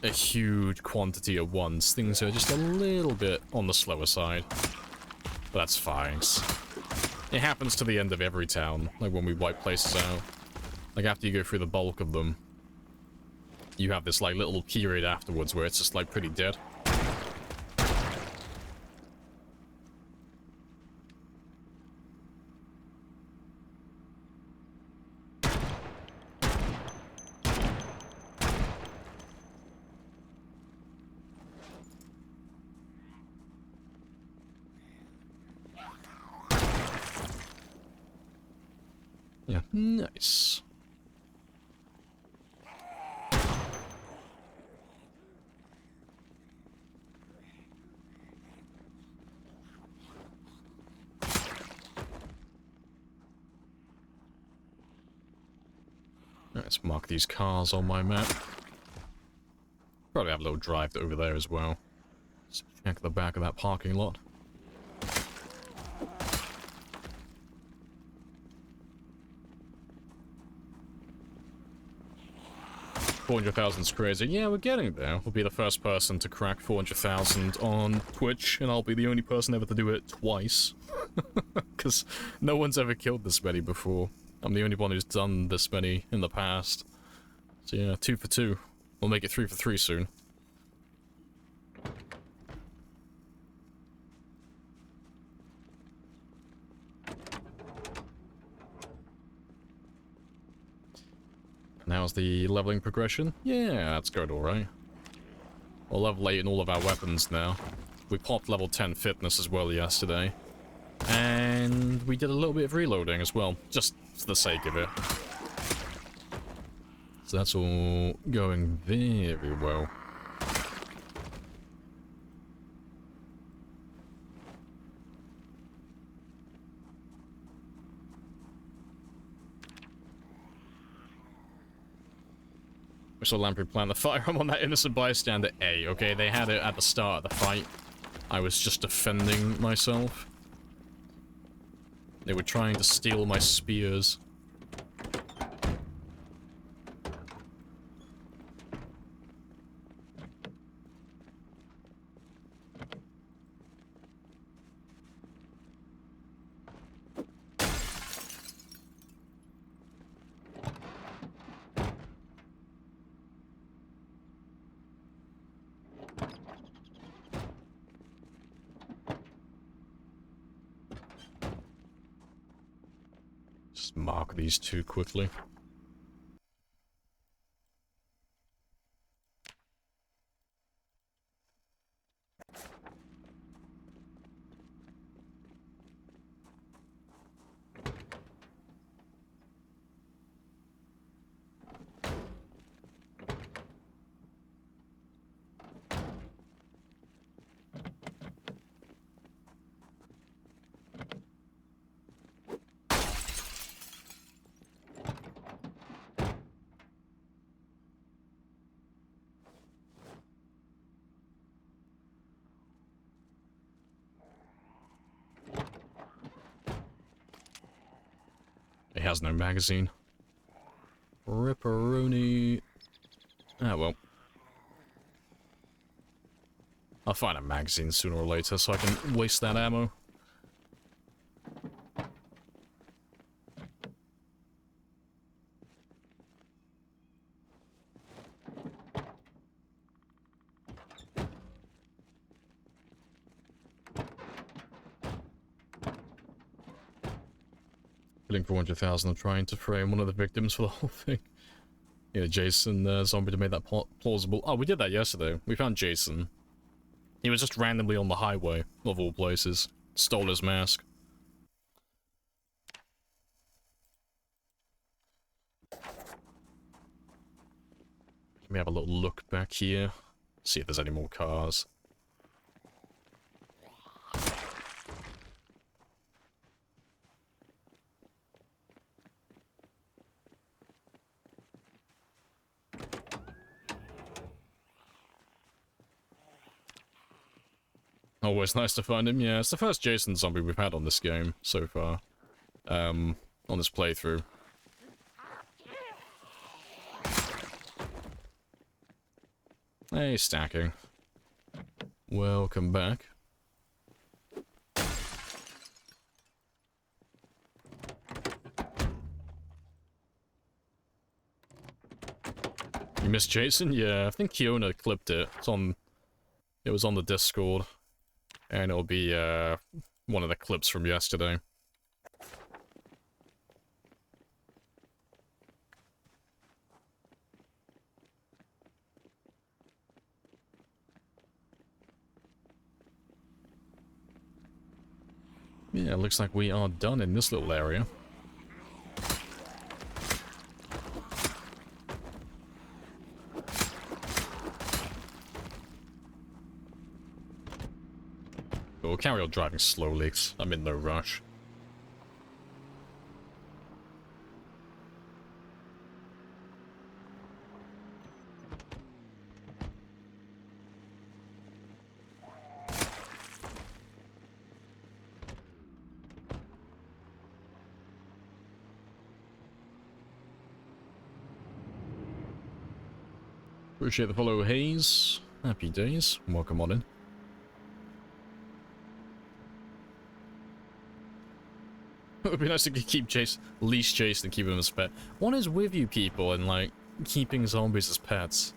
a huge quantity at once, things are just a little bit on the slower side. But that's fine. It happens to the end of every town, like when we wipe places out. Like after you go through the bulk of them, you have this like little period afterwards where it's just like pretty dead. Yeah, nice. Let's mark these cars on my map. Probably have a little drive over there as well. Let's check the back of that parking lot. $400,000's crazy. Yeah, we're getting there. We'll be the first person to crack 400,000 on Twitch, and I'll be the only person ever to do it twice. Because no one's ever killed this many before. I'm the only one who's done this many in the past. So yeah, 2 for 2. We'll make it 3 for 3 soon. And how's the leveling progression? Yeah, that's going alright. We'll level 8 in all of our weapons now. We popped level 10 fitness as well yesterday. And we did a little bit of reloading as well, just for the sake of it. So that's all going very well. We saw Lamprey plant the firearm on that innocent bystander. A, okay, they had it at the start of the fight. I was just defending myself. They were trying to steal my spears. Just mark these two quickly. It has no magazine. Ripperoni. Ah, well. I'll find a magazine sooner or later so I can waste that ammo. Killing 400,000 of trying to frame one of the victims for the whole thing. Yeah, Jason, zombie to make that plausible. Oh, we did that yesterday. We found Jason. He was just randomly on the highway, of all places. Stole his mask. Let me have a little look back here. See if there's any more cars. Always nice to find him, yeah. It's the first Jason zombie we've had on this game so far. On this playthrough. Hey, stacking. Welcome back. You missed Jason? Yeah, I think Kiona clipped it. It was on the Discord. And it'll be, one of the clips from yesterday. Yeah, looks like we are done in this little area. We'll carry on driving slowly, 'cause I'm in no rush. Appreciate the follow, Hayes. Happy days. Welcome on in. It would be nice to keep leash Jason and keep him as a pet. What is with you people and, like, keeping zombies as pets?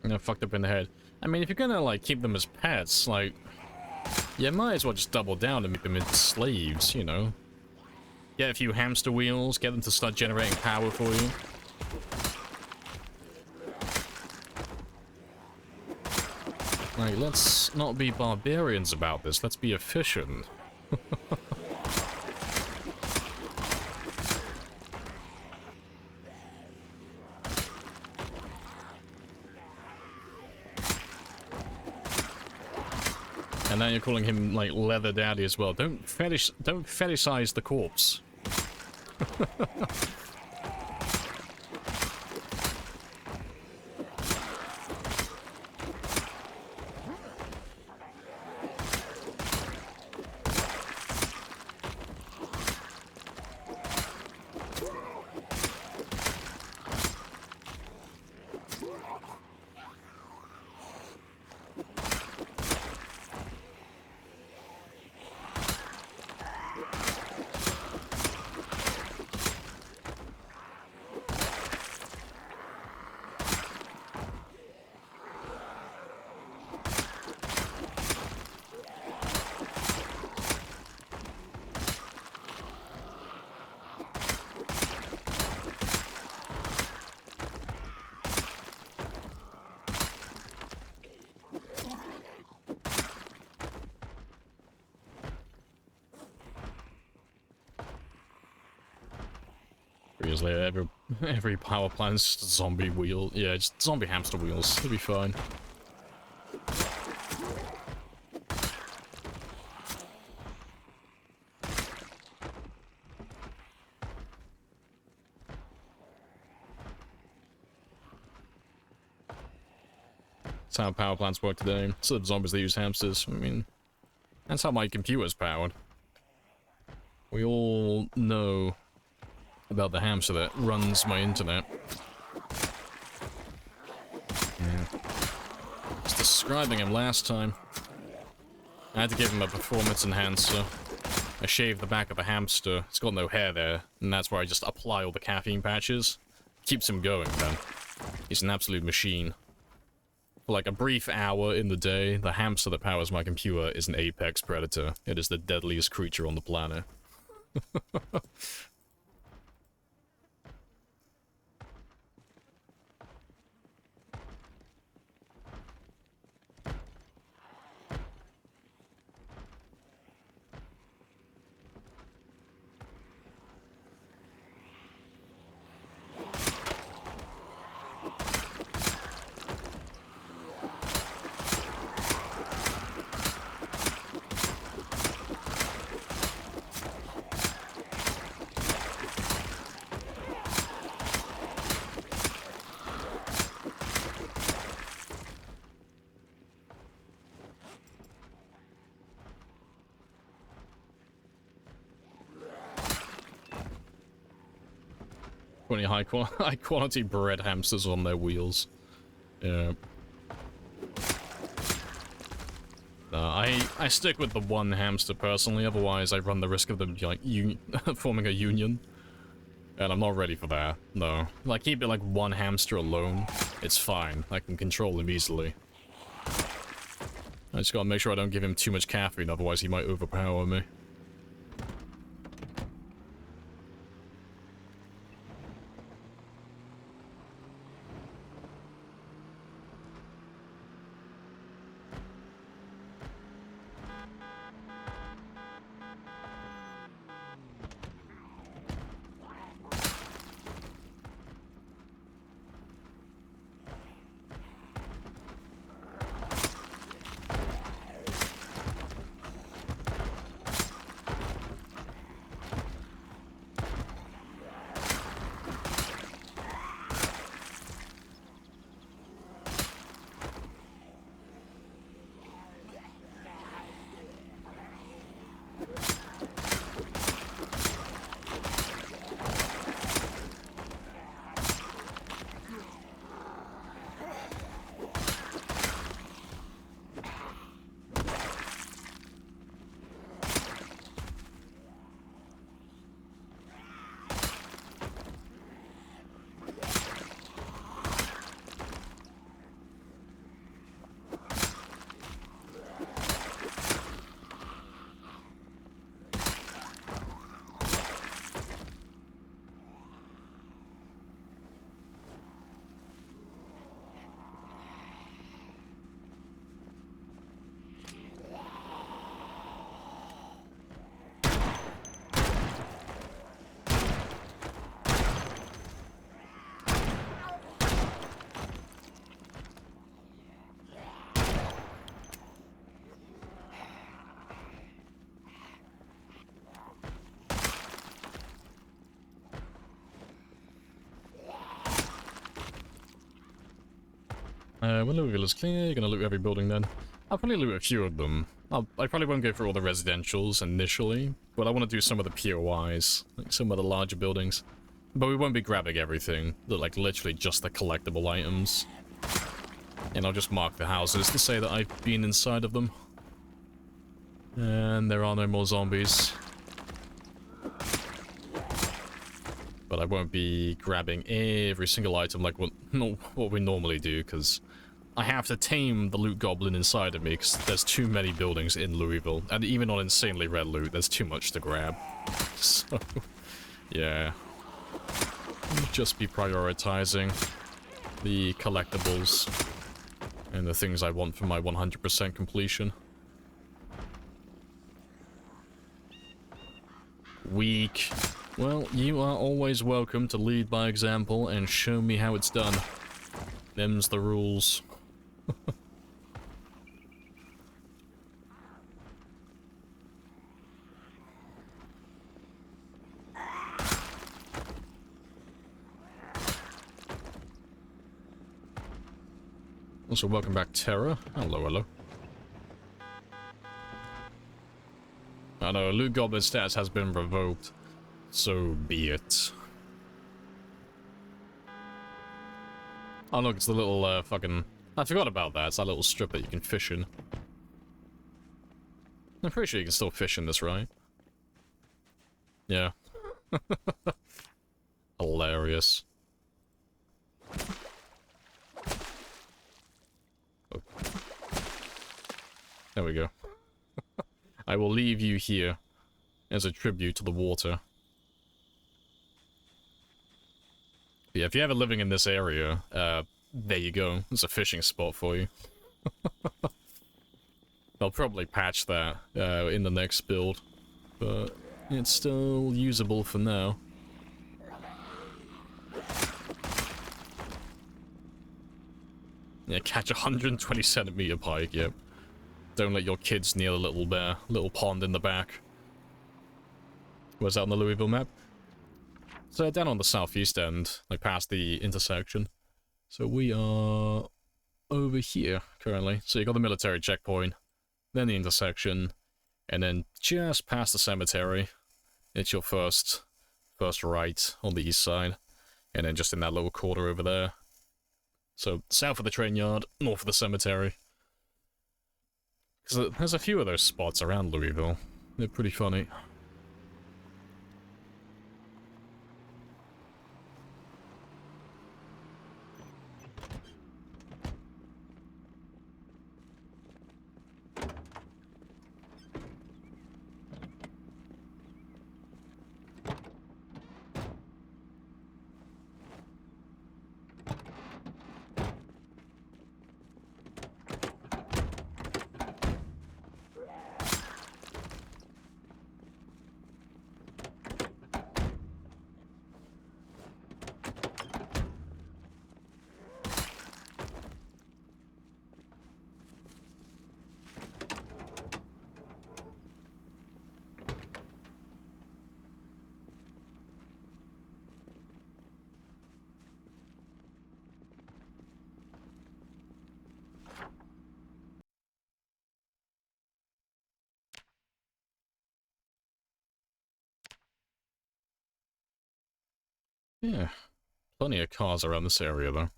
You know, fucked up in the head. I mean, if you're gonna, like, keep them as pets, like, you might as well just double down and make them into slaves, you know? Get a few hamster wheels, get them to start generating power for you. Like, let's not be barbarians about this, let's be efficient. And now you're calling him, like, Leather Daddy as well. Don't fetishize the corpse. Seriously, every power plant's just zombie wheel. Yeah, just zombie hamster wheels. It'll be fine. That's how power plants work today. Instead of zombies, they use hamsters. I mean, that's how my computer's powered. We all know about the hamster that runs my internet. Yeah. I was describing him last time. I had to give him a performance enhancer. I shaved the back of the hamster. It's got no hair there, and that's where I just apply all the caffeine patches. Keeps him going, then. He's an absolute machine. For like a brief hour in the day, the hamster that powers my computer is an apex predator. It is the deadliest creature on the planet. High quality bread hamsters on their wheels. Yeah. I stick with the one hamster personally, otherwise I run the risk of them like forming a union. And I'm not ready for that. No. Like keep it like one hamster alone. It's fine. I can control him easily. I just gotta make sure I don't give him too much caffeine, otherwise he might overpower me. When Louisville is clear, you're gonna loot every building then. I'll probably loot a few of them. I probably won't go through all the residentials initially, but I want to do some of the POIs, like some of the larger buildings. But we won't be grabbing everything, like literally just the collectible items. And I'll just mark the houses to say that I've been inside of them. And there are no more zombies. But I won't be grabbing every single item like what we normally do, because I have to tame the loot goblin inside of me, because there's too many buildings in Louisville. And even on insanely red loot, there's too much to grab. So, yeah. Just be prioritizing the collectibles and the things I want for my 100% completion. Weak. Well, you are always welcome to lead by example and show me how it's done. Them's the rules. Also, welcome back, Terra. Hello, hello. I know, Loot Goblin stats has been revoked. So be it. Oh look, it's the little, fucking... I forgot about that. It's that little strip that you can fish in. I'm pretty sure you can still fish in this, right? Yeah. Hilarious. Oh. There we go. I will leave you here as a tribute to the water. But yeah, if you're ever living in this area, there you go. It's a fishing spot for you. I'll probably patch that in the next build, but it's still usable for now. Yeah, catch 120 centimeter pike, yep. Don't let your kids near the little pond in the back. Where's that on the Louisville map? So down on the southeast end, like past the intersection. So we are over here currently. So you got the military checkpoint, then the intersection, and then just past the cemetery, it's your first right on the east side, and then just in that little quarter over there. So south of the train yard, north of the cemetery. Because there's a few of those spots around Louisville. They're pretty funny. Yeah, plenty of cars around this area, though.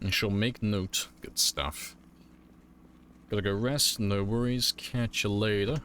I shall make note. Good stuff. Gotta go rest, no worries, catch you later.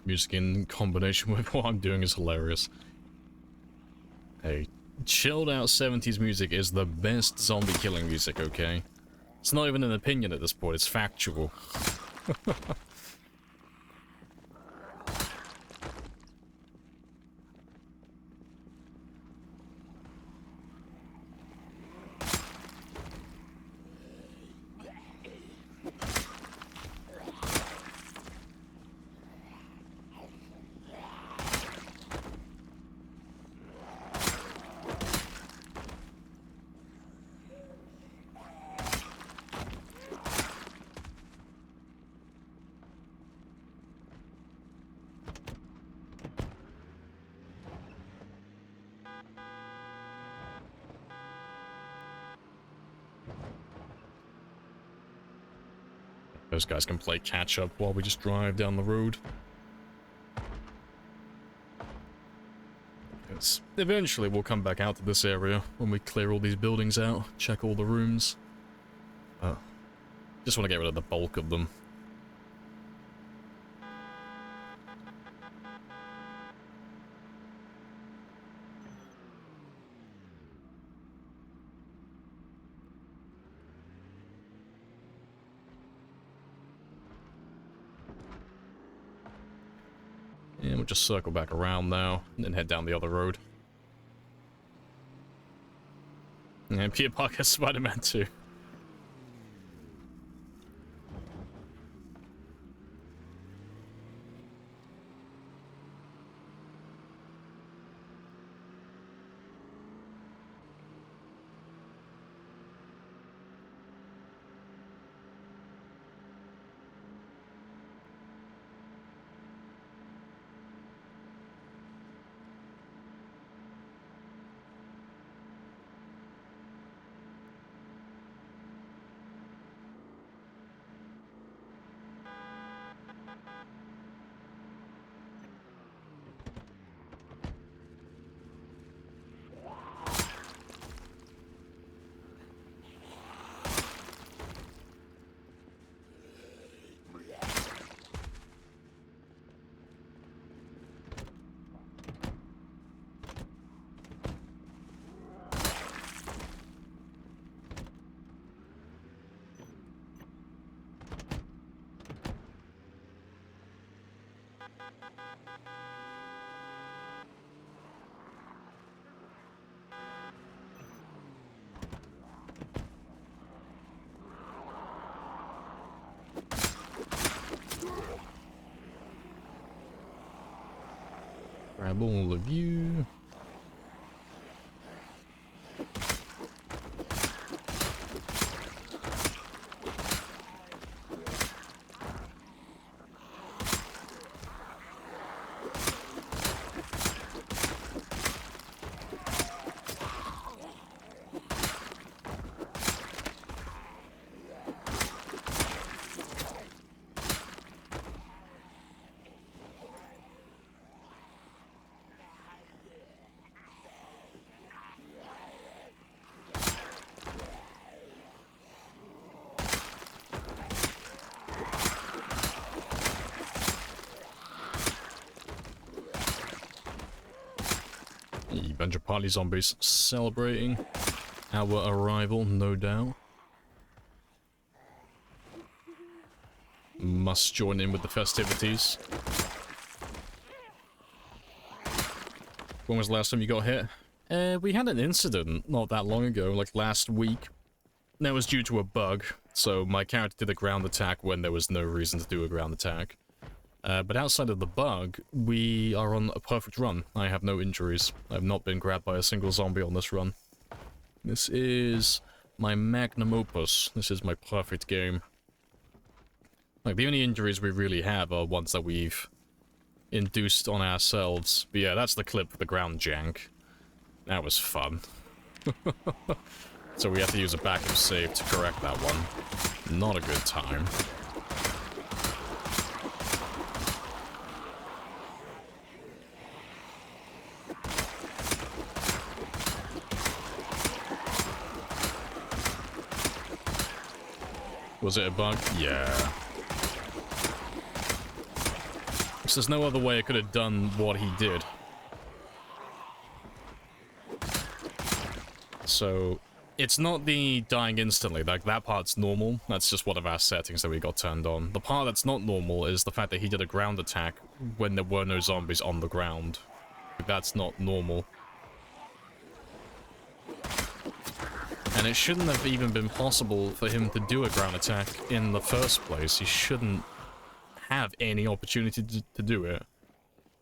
Music in combination with what I'm doing is hilarious. Hey, chilled out 70s music is the best zombie killing music, okay? It's not even an opinion at this point, it's factual. Those guys can play catch-up while we just drive down the road. Eventually we'll come back out to this area when we clear all these buildings out, check all the rooms. Just want to get rid of the bulk of them. And we'll just circle back around now, and then head down the other road. And Peter Parker, Spider-Man 2. Grab all of you. A bunch of party zombies celebrating our arrival, no doubt. Must join in with the festivities. When was the last time you got hit? We had an incident not that long ago, like last week. That was due to a bug, so my character did a ground attack when there was no reason to do a ground attack. But outside of the bug, we are on a perfect run. I have no injuries. I've not been grabbed by a single zombie on this run. This is my magnum opus. This is my perfect game. Like, the only injuries we really have are ones that we've induced on ourselves. But yeah, that's the clip for the ground jank. That was fun. So we have to use a backup save to correct that one. Not a good time. Was it a bug? Yeah. because there's no other way I could have done what he did. So, it's not the dying instantly, like that part's normal, that's just one of our settings that we got turned on. The part that's not normal is the fact that he did a ground attack when there were no zombies on the ground. That's not normal. And it shouldn't have even been possible for him to do a ground attack in the first place. He shouldn't have any opportunity to do it.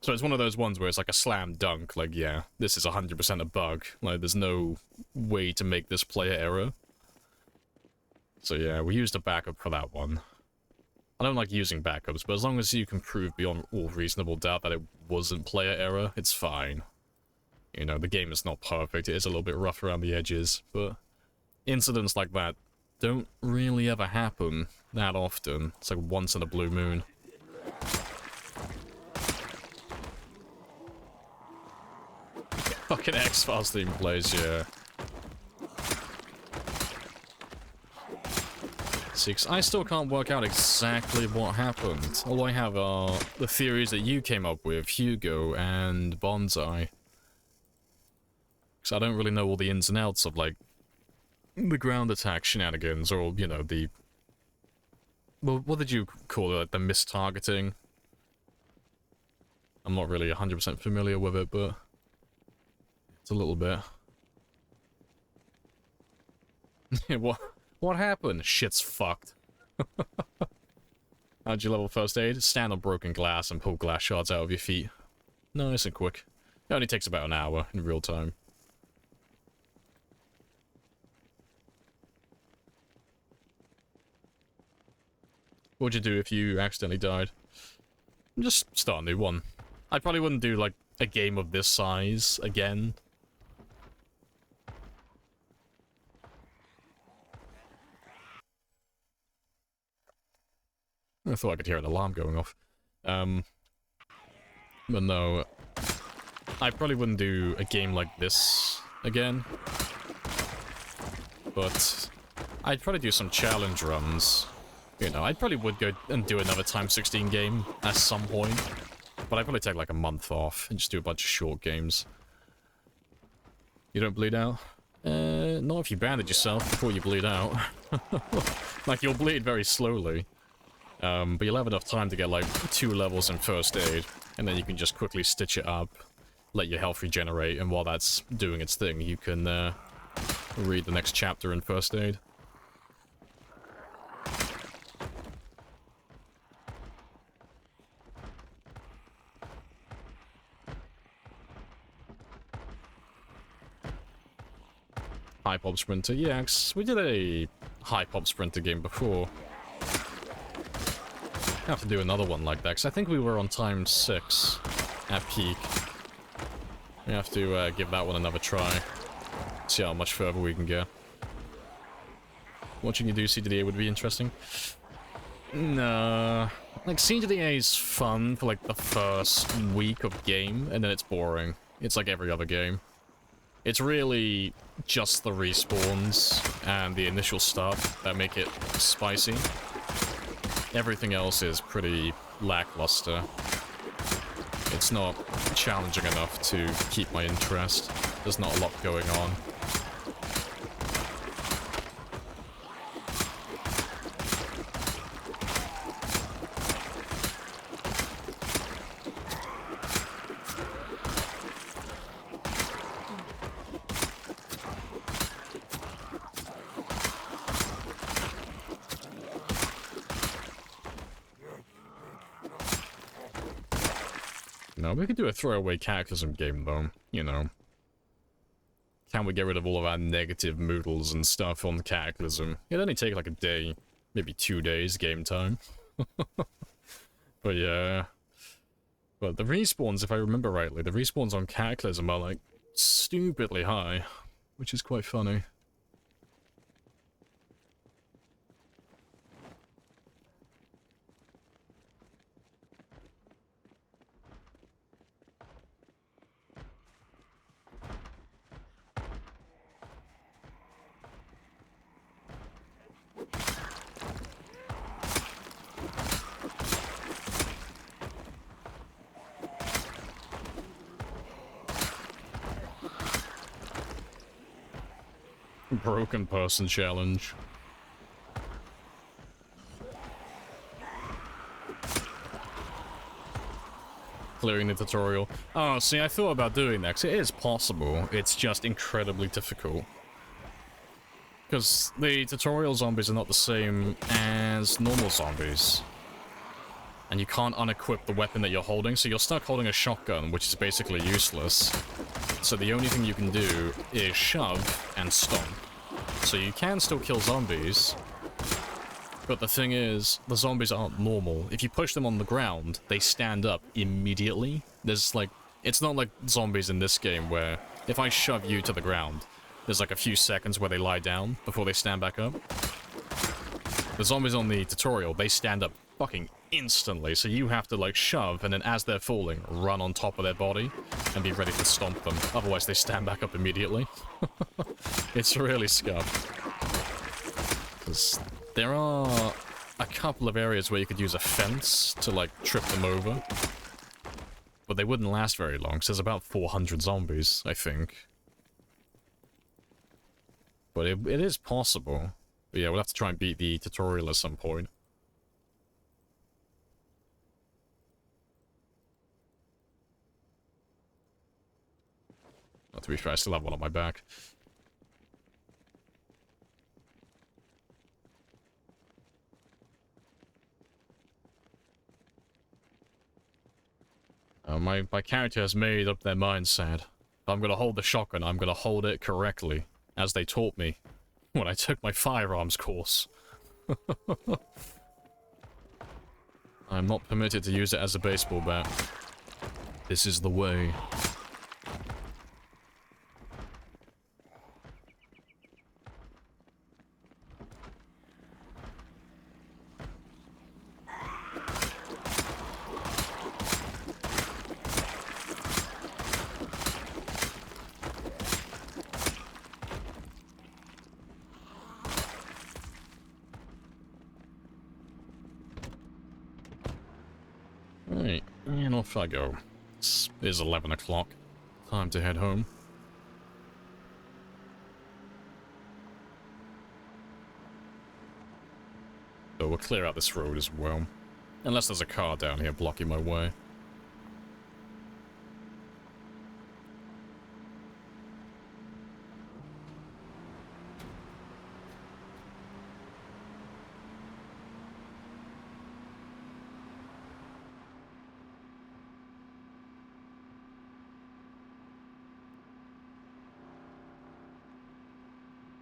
So it's one of those ones where it's like a slam dunk, like, yeah, this is 100% a bug. Like, there's no way to make this player error. So yeah, we used a backup for that one. I don't like using backups, but as long as you can prove beyond all reasonable doubt that it wasn't player error, it's fine. You know, the game is not perfect, it is a little bit rough around the edges, but incidents like that don't really ever happen that often. It's like once in a blue moon. Fucking X-Files theme plays, yeah. Six. I still can't work out exactly what happened. All I have are the theories that you came up with, Hugo and Bonsai. Because I don't really know all the ins and outs of, like, the ground attack shenanigans, or, you know, the... Well, what did you call it? Like, the mistargeting? I'm not really 100% familiar with it, but... It's a little bit. What happened? Shit's fucked. How'd you level first aid? Stand on broken glass and pull glass shards out of your feet. Nice and quick. It only takes about an hour in real time. What'd you do if you accidentally died? Just start a new one. I probably wouldn't do, like, a game of this size again. I thought I could hear an alarm going off. But no. I probably wouldn't do a game like this again. But I'd probably do some challenge runs. You know, I probably would go and do another x16 game at some point. But I'd probably take like a month off and just do a bunch of short games. You don't bleed out? Not if you bandage yourself before you bleed out. Like, you'll bleed very slowly. But you'll have enough time to get like 2 levels in first aid, and then you can just quickly stitch it up, let your health regenerate, and while that's doing its thing, you can read the next chapter in first aid. High Pop Sprinter, yeah, we did a High Pop Sprinter game before. I have to do another one like that, because I think we were on time 6 at peak. We have to give that one another try. See how much further we can get. Watching you do CDDA would be interesting. Nah. Like, CDDA is fun for, like, the first week of game, and then it's boring. It's like every other game. It's really just the respawns and the initial stuff that make it spicy. Everything else is pretty lackluster. It's not challenging enough to keep my interest. There's not a lot going on. No, we could do a throwaway Cataclysm game, though. You know. Can we get rid of all of our negative moodles and stuff on Cataclysm? It'd only take like a day, maybe 2 days game time. But yeah. But the respawns, if I remember rightly, the respawns on Cataclysm are like stupidly high, which is quite funny. broken person challenge. Clearing the tutorial. Oh, see, I thought about doing that, 'cause it is possible. It's just incredibly difficult. Because the tutorial zombies are not the same as normal zombies. And you can't unequip the weapon that you're holding, so you're stuck holding a shotgun, which is basically useless. So the only thing you can do is shove and stomp. So you can still kill zombies, but the thing is, the zombies aren't normal. If you push them on the ground, they stand up immediately. There's like, it's not like zombies in this game where if I shove you to the ground, there's like a few seconds where they lie down before they stand back up. The zombies on the tutorial, they stand up fucking instantly, so you have to like shove and then as they're falling, run on top of their body and be ready to stomp them. Otherwise they stand back up immediately. It's really scuffed. There are a couple of areas where you could use a fence to, like, trip them over. But they wouldn't last very long, because there's about 400 zombies, I think. But it is possible. But yeah, we'll have to try and beat the tutorial at some point. Not to be fair, I still have one on my back. My character has made up their mindset. If I'm gonna hold the shotgun, I'm gonna hold it correctly, as they taught me when I took my firearms course. I'm not permitted to use it as a baseball bat. This is the way. Right, and off I go. It is 11 o'clock. Time to head home. So we'll clear out this road as well. Unless there's a car down here blocking my way.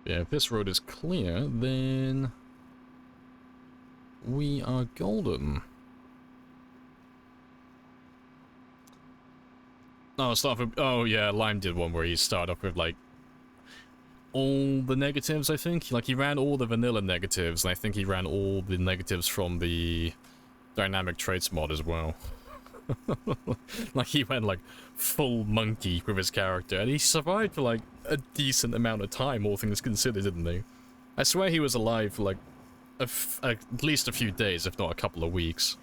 Yeah, if this road is clear, then we are golden. Oh, start with, oh yeah, Lime did one where he started off with like all the negatives, I think. Like he ran all the vanilla negatives, and I think he ran all the negatives from the dynamic traits mod as well. Like he went like full monkey with his character, and he survived for like a decent amount of time, all things considered, didn't he? I swear he was alive for like at least a few days, if not a couple of weeks.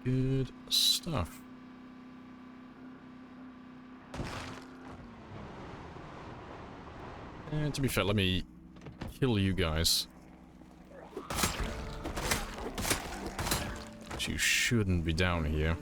Good stuff. And to be fair, let me kill you guys. You shouldn't be down here.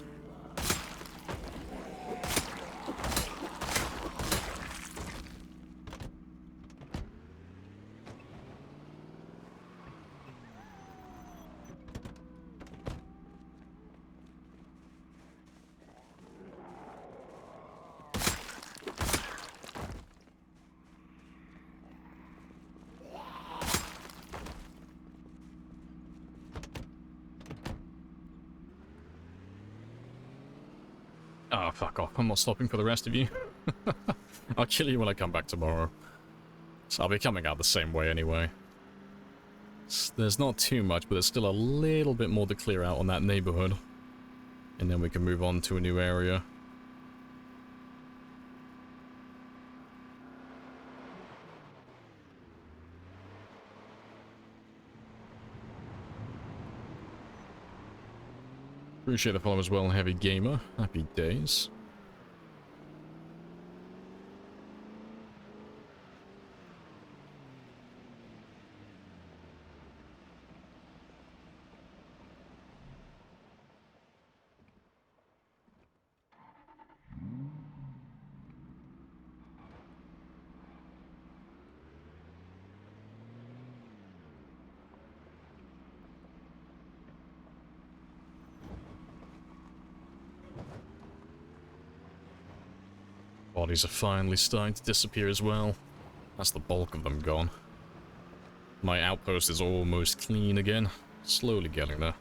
Oh, fuck off. I'm not stopping for the rest of you. I'll kill you when I come back tomorrow. So I'll be coming out the same way anyway. There's not too much, but there's still a little bit more to clear out on that neighborhood. And then we can move on to a new area. Appreciate the follow as well, Heavy Gamer. Happy days. Bodies are finally starting to disappear as well. That's the bulk of them gone. My outpost is almost clean again. Slowly getting there.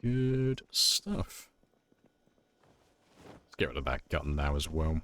Good stuff. Let's get rid of that gun now as well.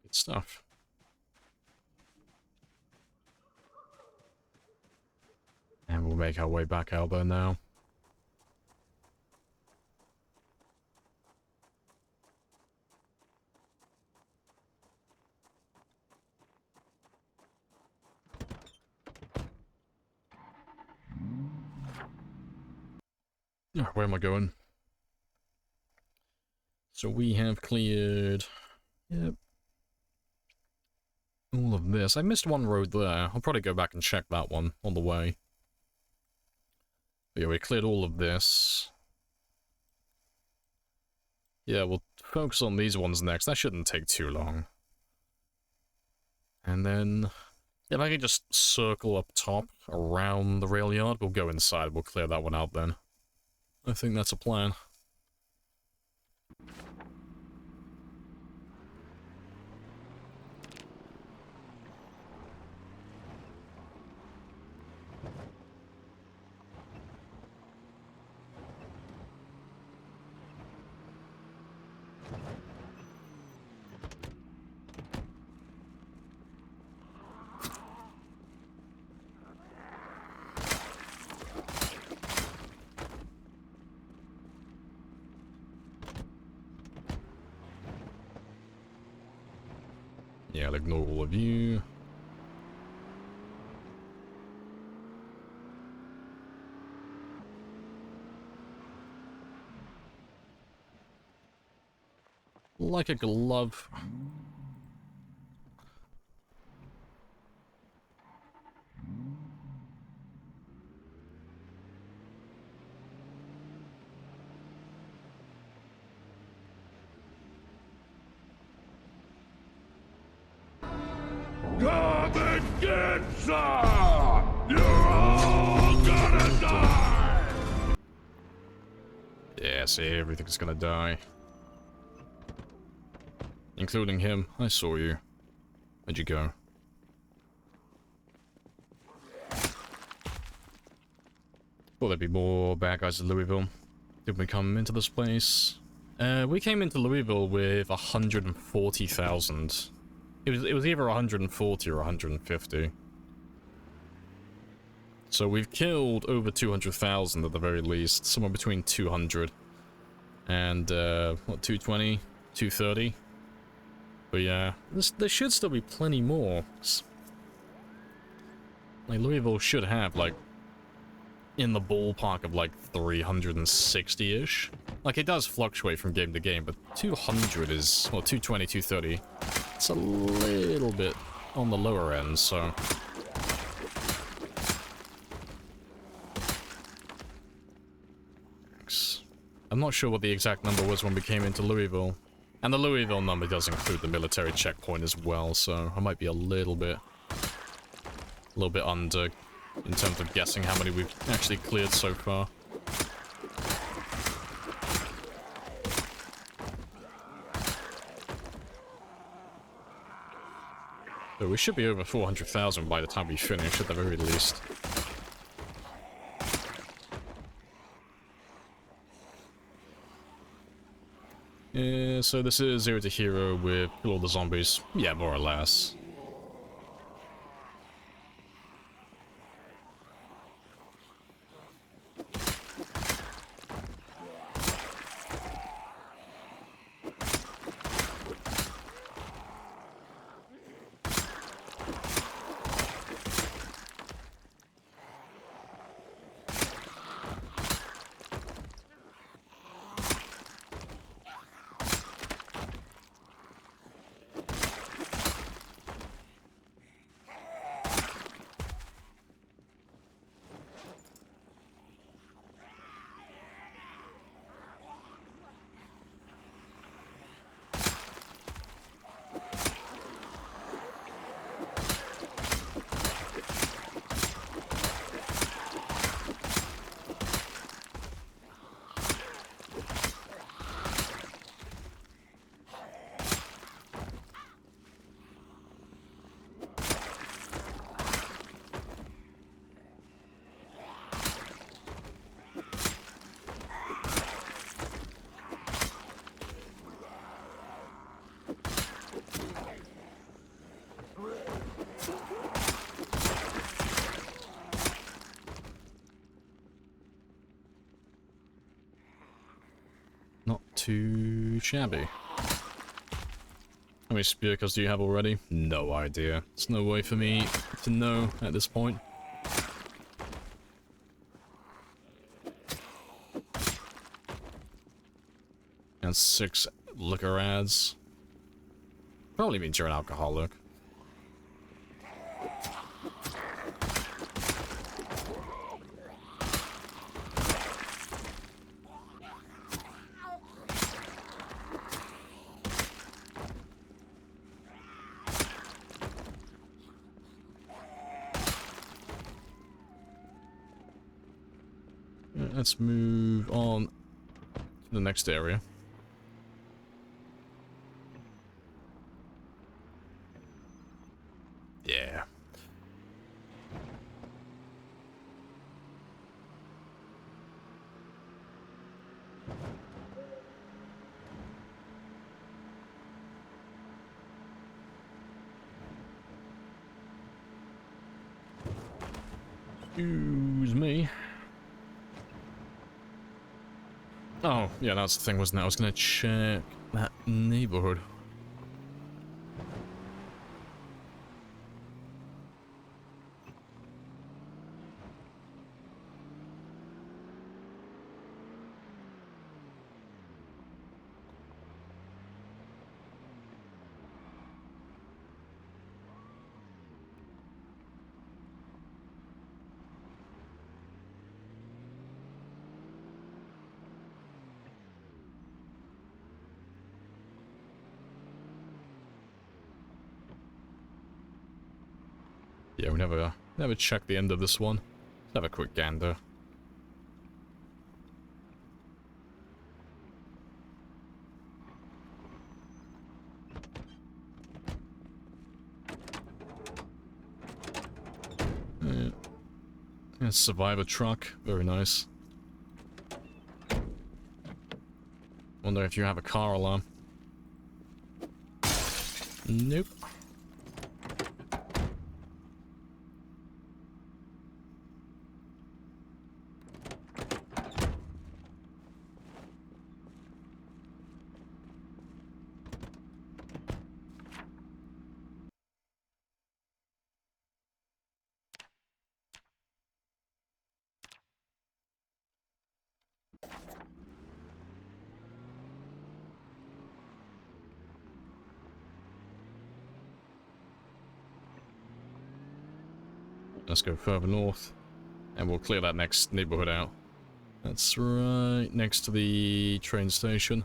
Good stuff. And we'll make our way back out there now. Where am I going? So we have cleared... Yep. All of this. I missed one road there. I'll probably go back and check that one on the way. But yeah, we cleared all of this. Yeah, we'll focus on these ones next. That shouldn't take too long. And then... if I can just circle up top around the rail yard, we'll go inside. We'll clear that one out then. I think that's a plan. Yeah, I'll ignore all of you. Like a glove. Come and get some! You're all gonna die! Yeah, see, everything's gonna die. Including him. I saw you. Where'd you go? Will there be more bad guys in Louisville? Did we come into this place? We came into Louisville with 140,000. It was either 140 or 150. So we've killed over 200,000 at the very least. Somewhere between 200 and, what, 220? 230? But yeah, there should still be plenty more. Like, Louisville should have, like, in the ballpark of, like, 360-ish. Like, it does fluctuate from game to game, but 200 is, well, 220, 230. It's a little bit on the lower end, so... I'm not sure what the exact number was when we came into Louisville. And the Louisville number does include the military checkpoint as well, so I might be a little bit under in terms of guessing how many we've actually cleared so far. So we should be over 400,000 by the time we finish, at the very least. Yeah, so this is Zero to Hero with kill all the zombies. Yeah, more or less. Not too shabby. How many spearcuts do you have already? No idea. There's no way for me to know at this point. And 6 liquor ads. Probably means you're an alcoholic. Let's move on to the next area. Yeah. Excuse me. Oh, yeah, that's the thing, wasn't it? I was gonna check that neighborhood. Yeah, we never checked the end of this one. Let's have a quick gander. Yeah, survivor truck. Very nice. Wonder if you have a car alarm. Nope. Let's go further north, and we'll clear that next neighborhood out. That's right next to the train station.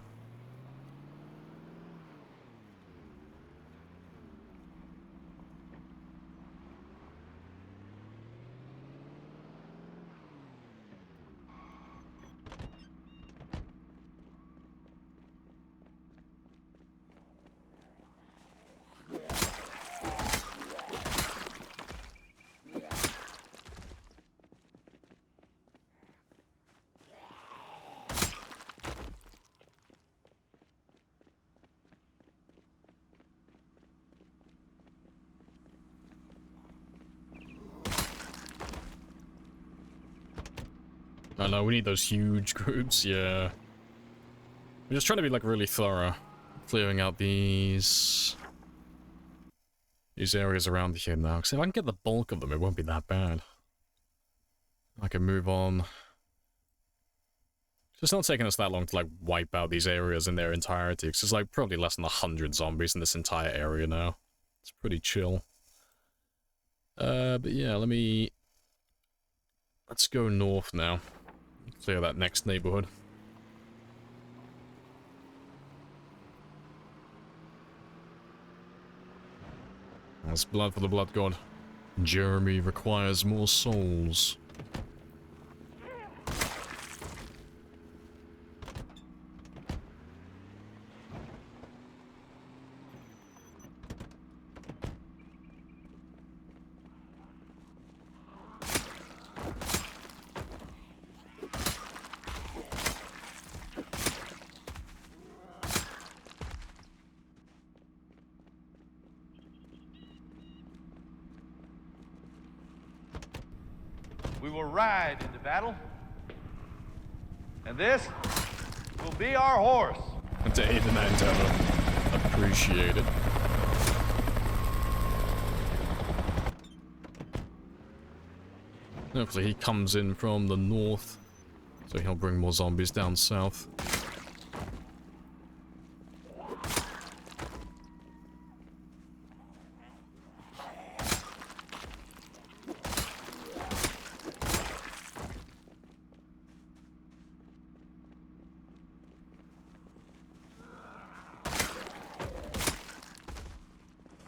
I know, we need those huge groups, yeah. We're just trying to be, like, really thorough. Clearing out these areas around here now. Because if I can get the bulk of them, it won't be that bad. I can move on. It's not taking us that long to, like, wipe out these areas in their entirety. Because there's, like, probably less than 100 zombies in this entire area now. It's pretty chill. But yeah, let's go north now. Clear that next neighborhood. That's blood for the blood god. Jeremy requires more souls. We will ride into battle, and this will be our horse. To aid in that endeavor. Appreciate it. Hopefully he comes in from the north, so he'll bring more zombies down south.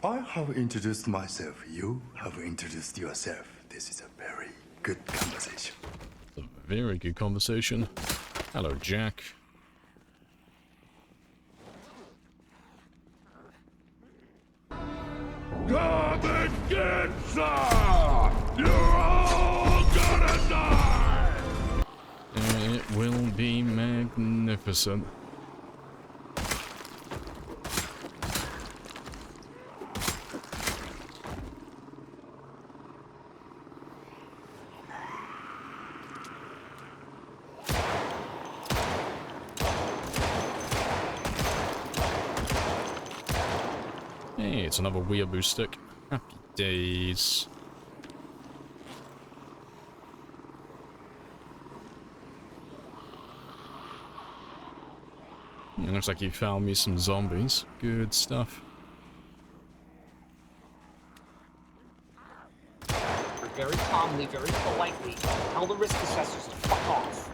I have introduced myself. You have introduced yourself. This is a very good conversation. A very good conversation. Hello, Jack. Come and get some! You're all gonna die! It will be magnificent. Hey, it's another weeaboo stick. Happy days. It looks like you found me some zombies. Good stuff. Very calmly, very politely, tell the risk assessors to fuck off.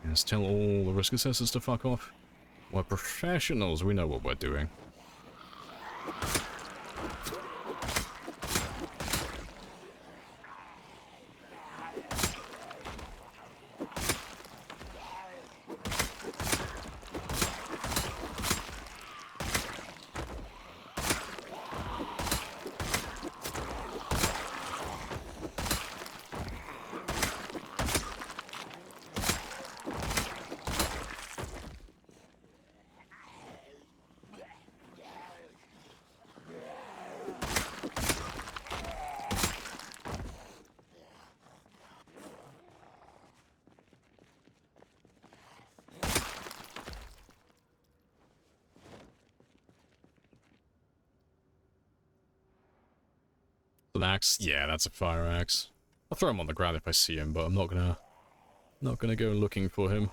Yes, tell all the risk assessors to fuck off. We're professionals, we know what we're doing. An axe? Yeah, that's a fire axe. I'll throw him on the ground if I see him, but I'm not gonna go looking for him.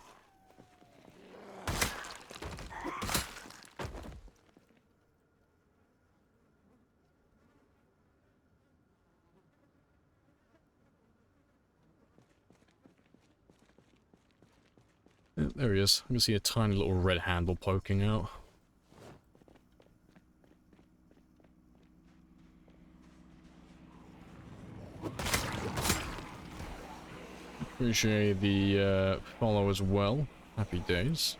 Yeah, there he is. I can see a tiny little red handle poking out. Appreciate the follow as well. Happy days.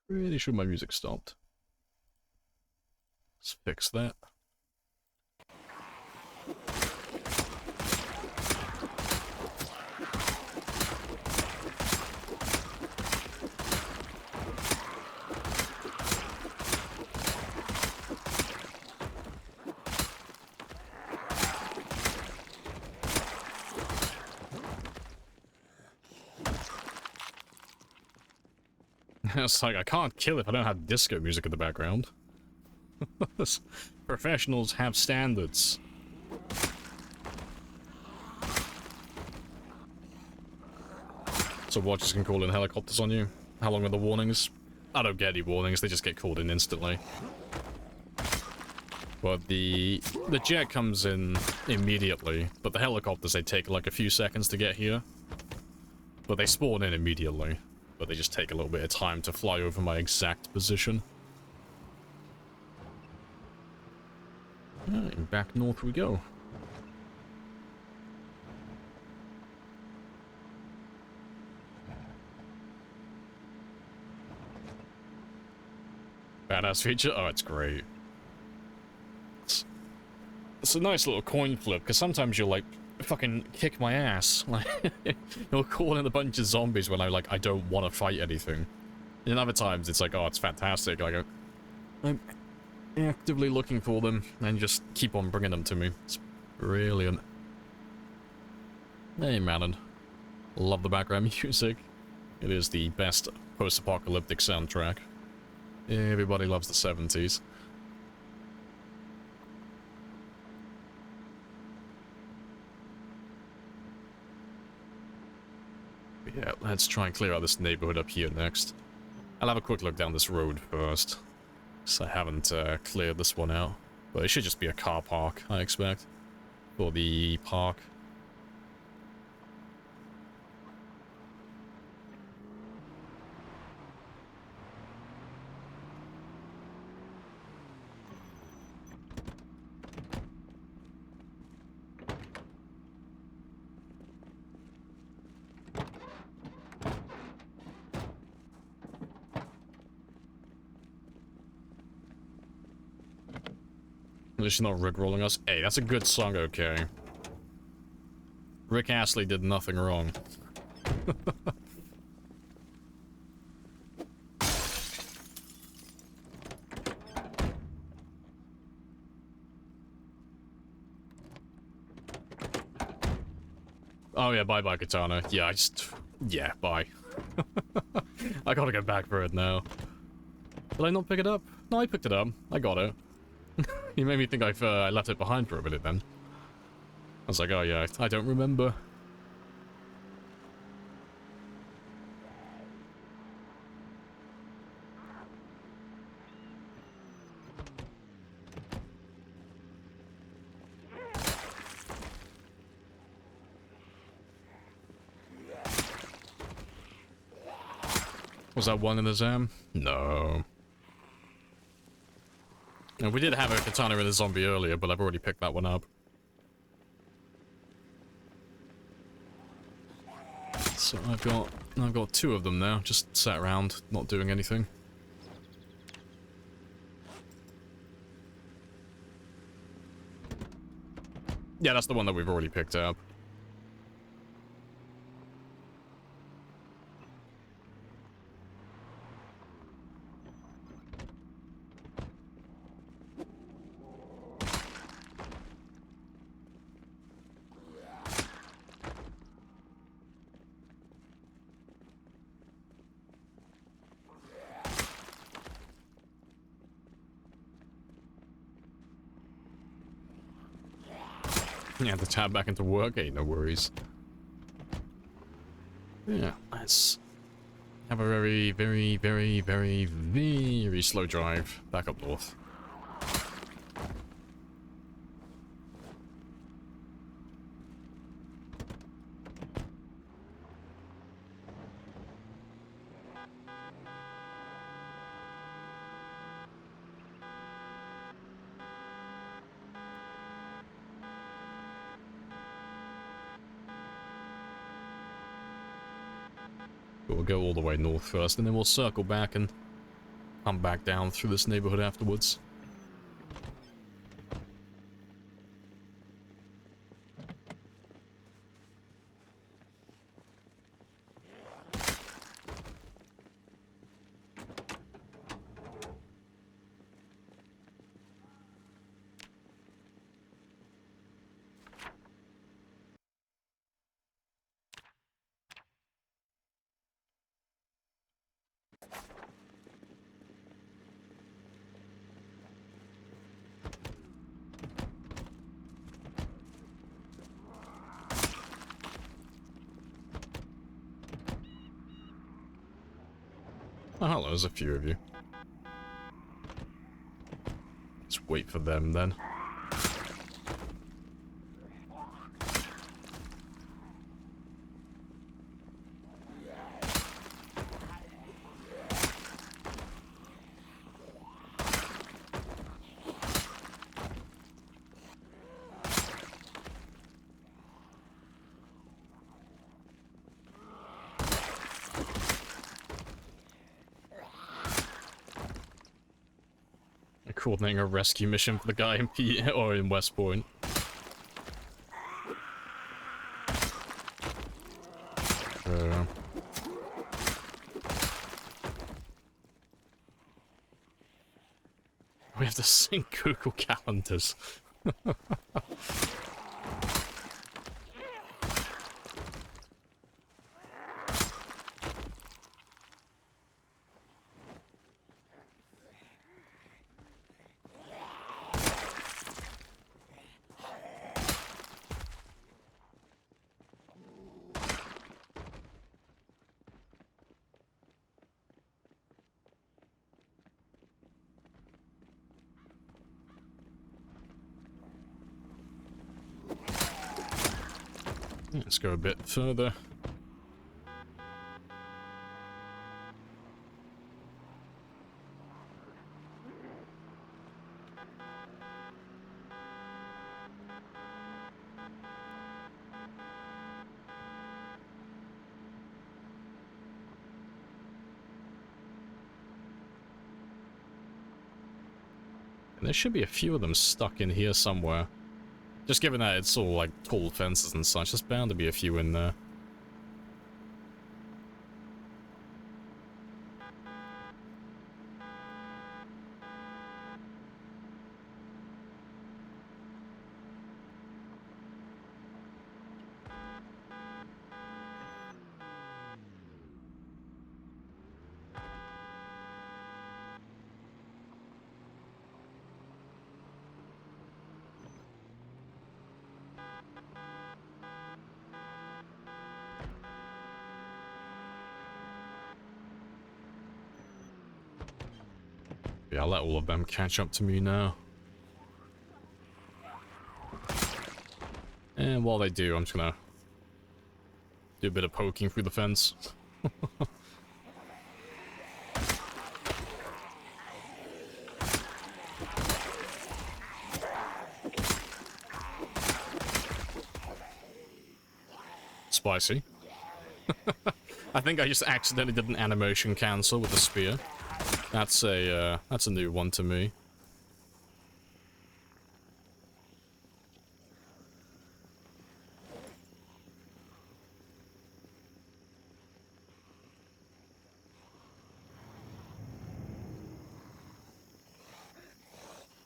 Pretty sure my music stopped. Let's fix that. It's like, I can't kill if I don't have disco music in the background. Professionals have standards. So watchers can call in helicopters on you. How long are the warnings? I don't get any warnings, they just get called in instantly. But the jet comes in immediately, but the helicopters, they take like a few seconds to get here. But they spawn in immediately. But they just take a little bit of time to fly over my exact position. Alright, back north we go. Badass feature? Oh, it's great. It's a nice little coin flip, because sometimes you'll, like, fucking kick my ass. Like, you'll call in a bunch of zombies when I don't want to fight anything. And other times, it's like, oh, it's fantastic. Like, I'm actively looking for them, and just keep on bringing them to me. It's brilliant. Hey, Madden. Love the background music. It is the best post-apocalyptic soundtrack. Everybody loves the 70s. Yeah, let's try and clear out this neighborhood up here next. I'll have a quick look down this road first, because I haven't cleared this one out. But it should just be a car park, I expect, for the park. At least you're not rickrolling us. Hey, that's a good song, okay. Rick Astley did nothing wrong. Oh yeah, bye-bye, Katana. Yeah, yeah, bye. I gotta go back for it now. Did I not pick it up? No, I picked it up. I got it. You made me think I left it behind for a minute then. I was like, oh yeah, I don't remember. Was that one in the Zam? No. And we did have a katana in the zombie earlier, but I've already picked that one up. So I've got two of them now, just sat around, not doing anything. Yeah, that's the one that we've already picked up. Yeah, the tab back into work. Hey, no worries. Yeah, let's have a very, very, very, very, very slow drive back up north. We'll go all the way north first, and then we'll circle back and come back down through this neighborhood afterwards. Oh, hello, there's a few of you. Let's wait for them then. Coordinating a rescue mission for the guy in or in West Point. We have to sync Google calendars. Let's go a bit further. There should be a few of them stuck in here somewhere. Just given that it's all like tall fences and such, there's bound to be a few in there. Yeah, I'll let all of them catch up to me now. And while they do, I'm just gonna do a bit of poking through the fence. Spicy. I think I just accidentally did an animation cancel with the spear. That's a new one to me.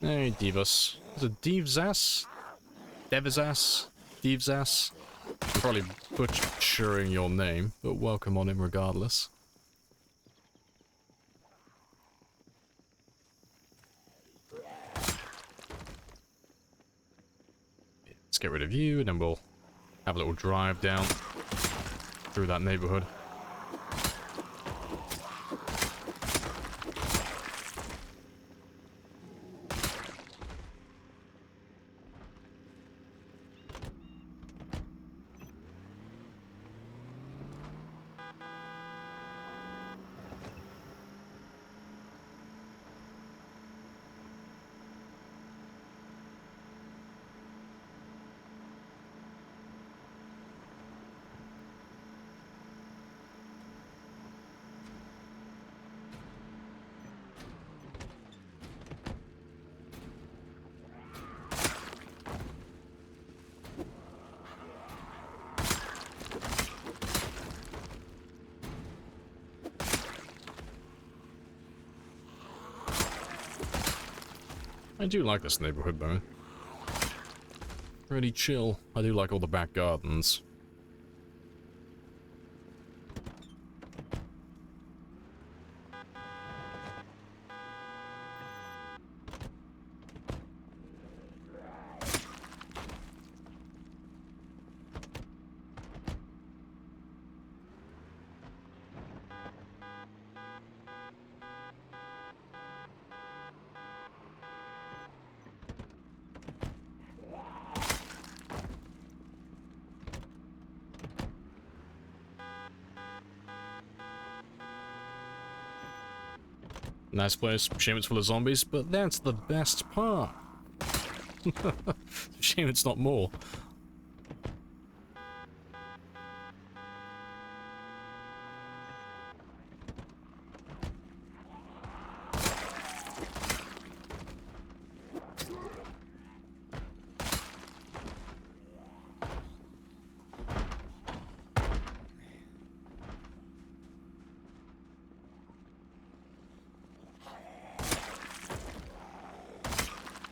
Hey, Divas. Is it Divzas? Devizas? Divzas? I'm probably butchering your name, but welcome on in regardless. Let's Let's get rid of you, and then we'll have a little drive down through that neighborhood. I do like this neighborhood, though. Pretty chill. I do like all the back gardens. Nice place. Shame it's full of zombies, but that's the best part. Shame it's not more.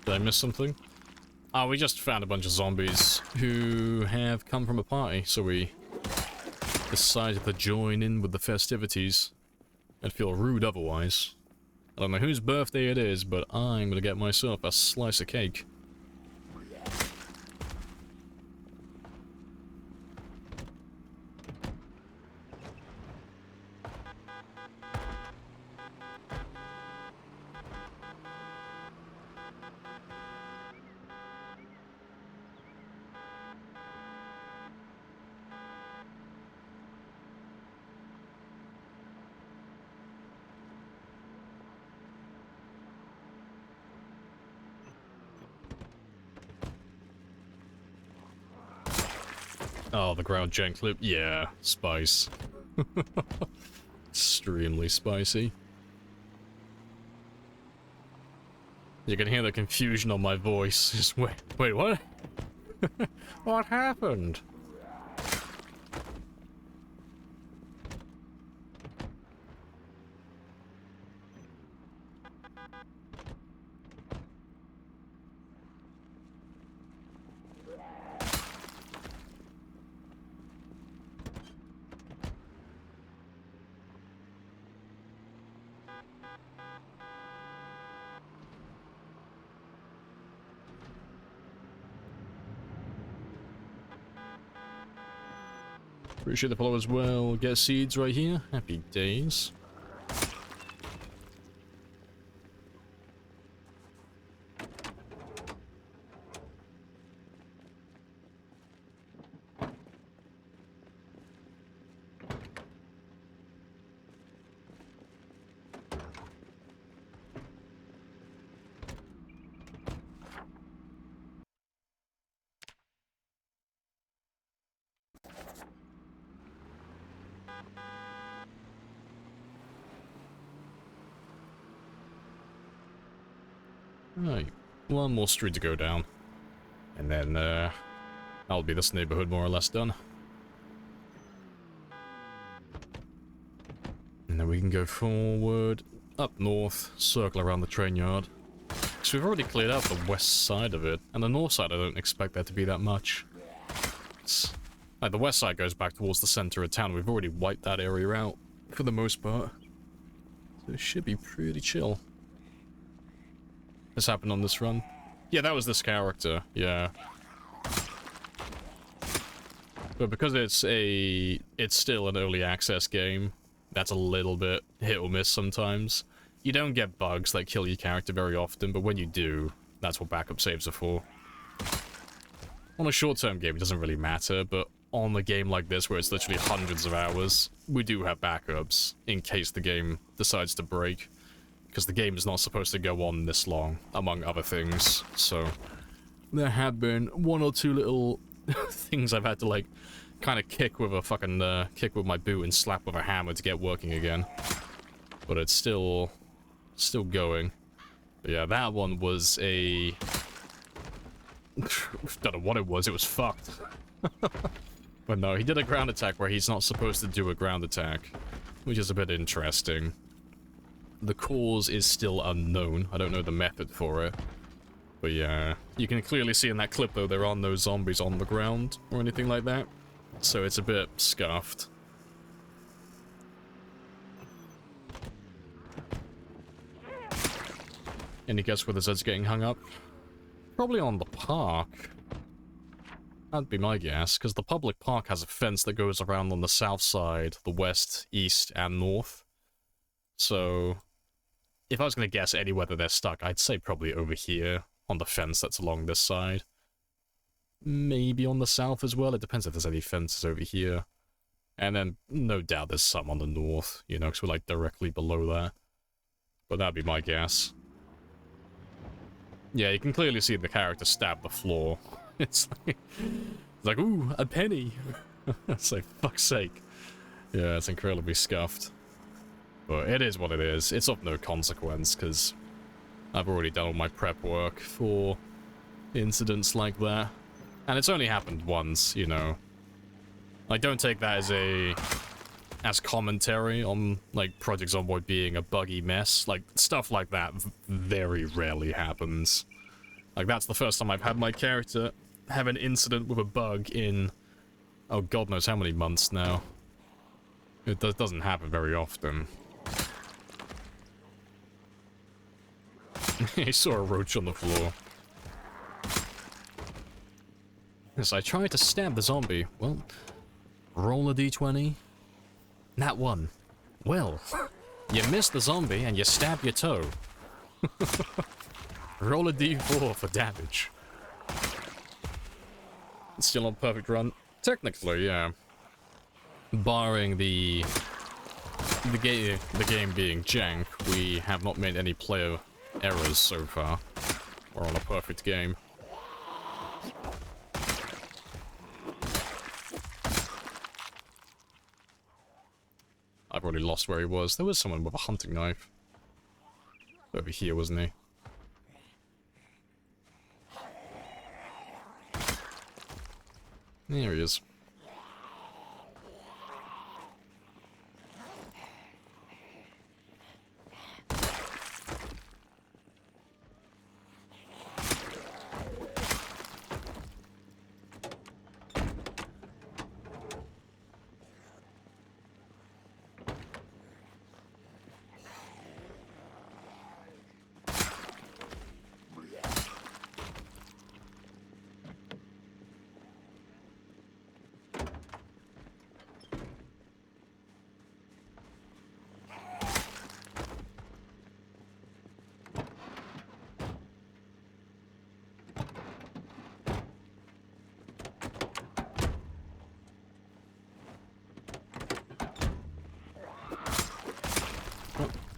Did I miss something? Oh, we just found a bunch of zombies who have come from a party, so we decided to join in with the festivities. I'd feel rude otherwise. I don't know whose birthday it is, but I'm gonna get myself a slice of cake. Oh, the ground gen clip. Yeah, spice. Extremely spicy. You can hear the confusion on my voice. Just wait, what? What happened? Appreciate the follow as well. Get seeds right here. Happy days. Right, one more street to go down. And then, that'll be this neighborhood more or less done. And then we can go forward, up north, circle around the train yard. So we've already cleared out the west side of it, and the north side I don't expect there to be that much. Like, the west side goes back towards the center of town. We've already wiped that area out, for the most part. So it should be pretty chill. This happened on this run. Yeah, that was this character, yeah. But because it's still an early access game, that's a little bit hit or miss sometimes. You don't get bugs that kill your character very often, but when you do, that's what backup saves are for. On a short-term game, it doesn't really matter, but on a game like this where it's literally hundreds of hours, we do have backups in case the game decides to break. Because the game is not supposed to go on this long, among other things, so... There have been one or two little things I've had to, like, kind of kick with a fucking, kick with my boot and slap with a hammer to get working again. But it's still going. But yeah, that one was a... don't know what it was fucked. But no, he did a ground attack where he's not supposed to do a ground attack, which is a bit interesting. The cause is still unknown. I don't know the method for it. But yeah, you can clearly see in that clip though there are no zombies on the ground or anything like that. So it's a bit scuffed. Any guess where the Zed's getting hung up? Probably on the park. That'd be my guess, because the public park has a fence that goes around on the south side, the west, east, and north. So, if I was going to guess anywhere that they're stuck, I'd say probably over here, on the fence that's along this side. Maybe on the south as well, it depends if there's any fences over here. And then, no doubt there's some on the north, you know, because we're like directly below that. But that'd be my guess. Yeah, you can clearly see the character stab the floor. It's like, ooh, a penny. It's like, fuck's sake. Yeah, it's incredibly scuffed. But it is what it is. It's of no consequence, because I've already done all my prep work for incidents like that. And it's only happened once, you know. Like, don't take that as commentary on, like, Project Zomboid being a buggy mess. Like, stuff like that very rarely happens. Like, that's the first time I've had my character have an incident with a bug in, oh god knows how many months now. It doesn't happen very often. He saw a roach on the floor. Yes, I tried to stab the zombie. Well, roll a d20. Nat 1. Well, you missed the zombie and you stabbed your toe. Roll a d4 for damage. It's still on perfect run. Technically, yeah. Barring the game being jank, we have not made any player errors so far. We're on a perfect game. I've already lost where he was. There was someone with a hunting knife. Over here, wasn't he? There he is.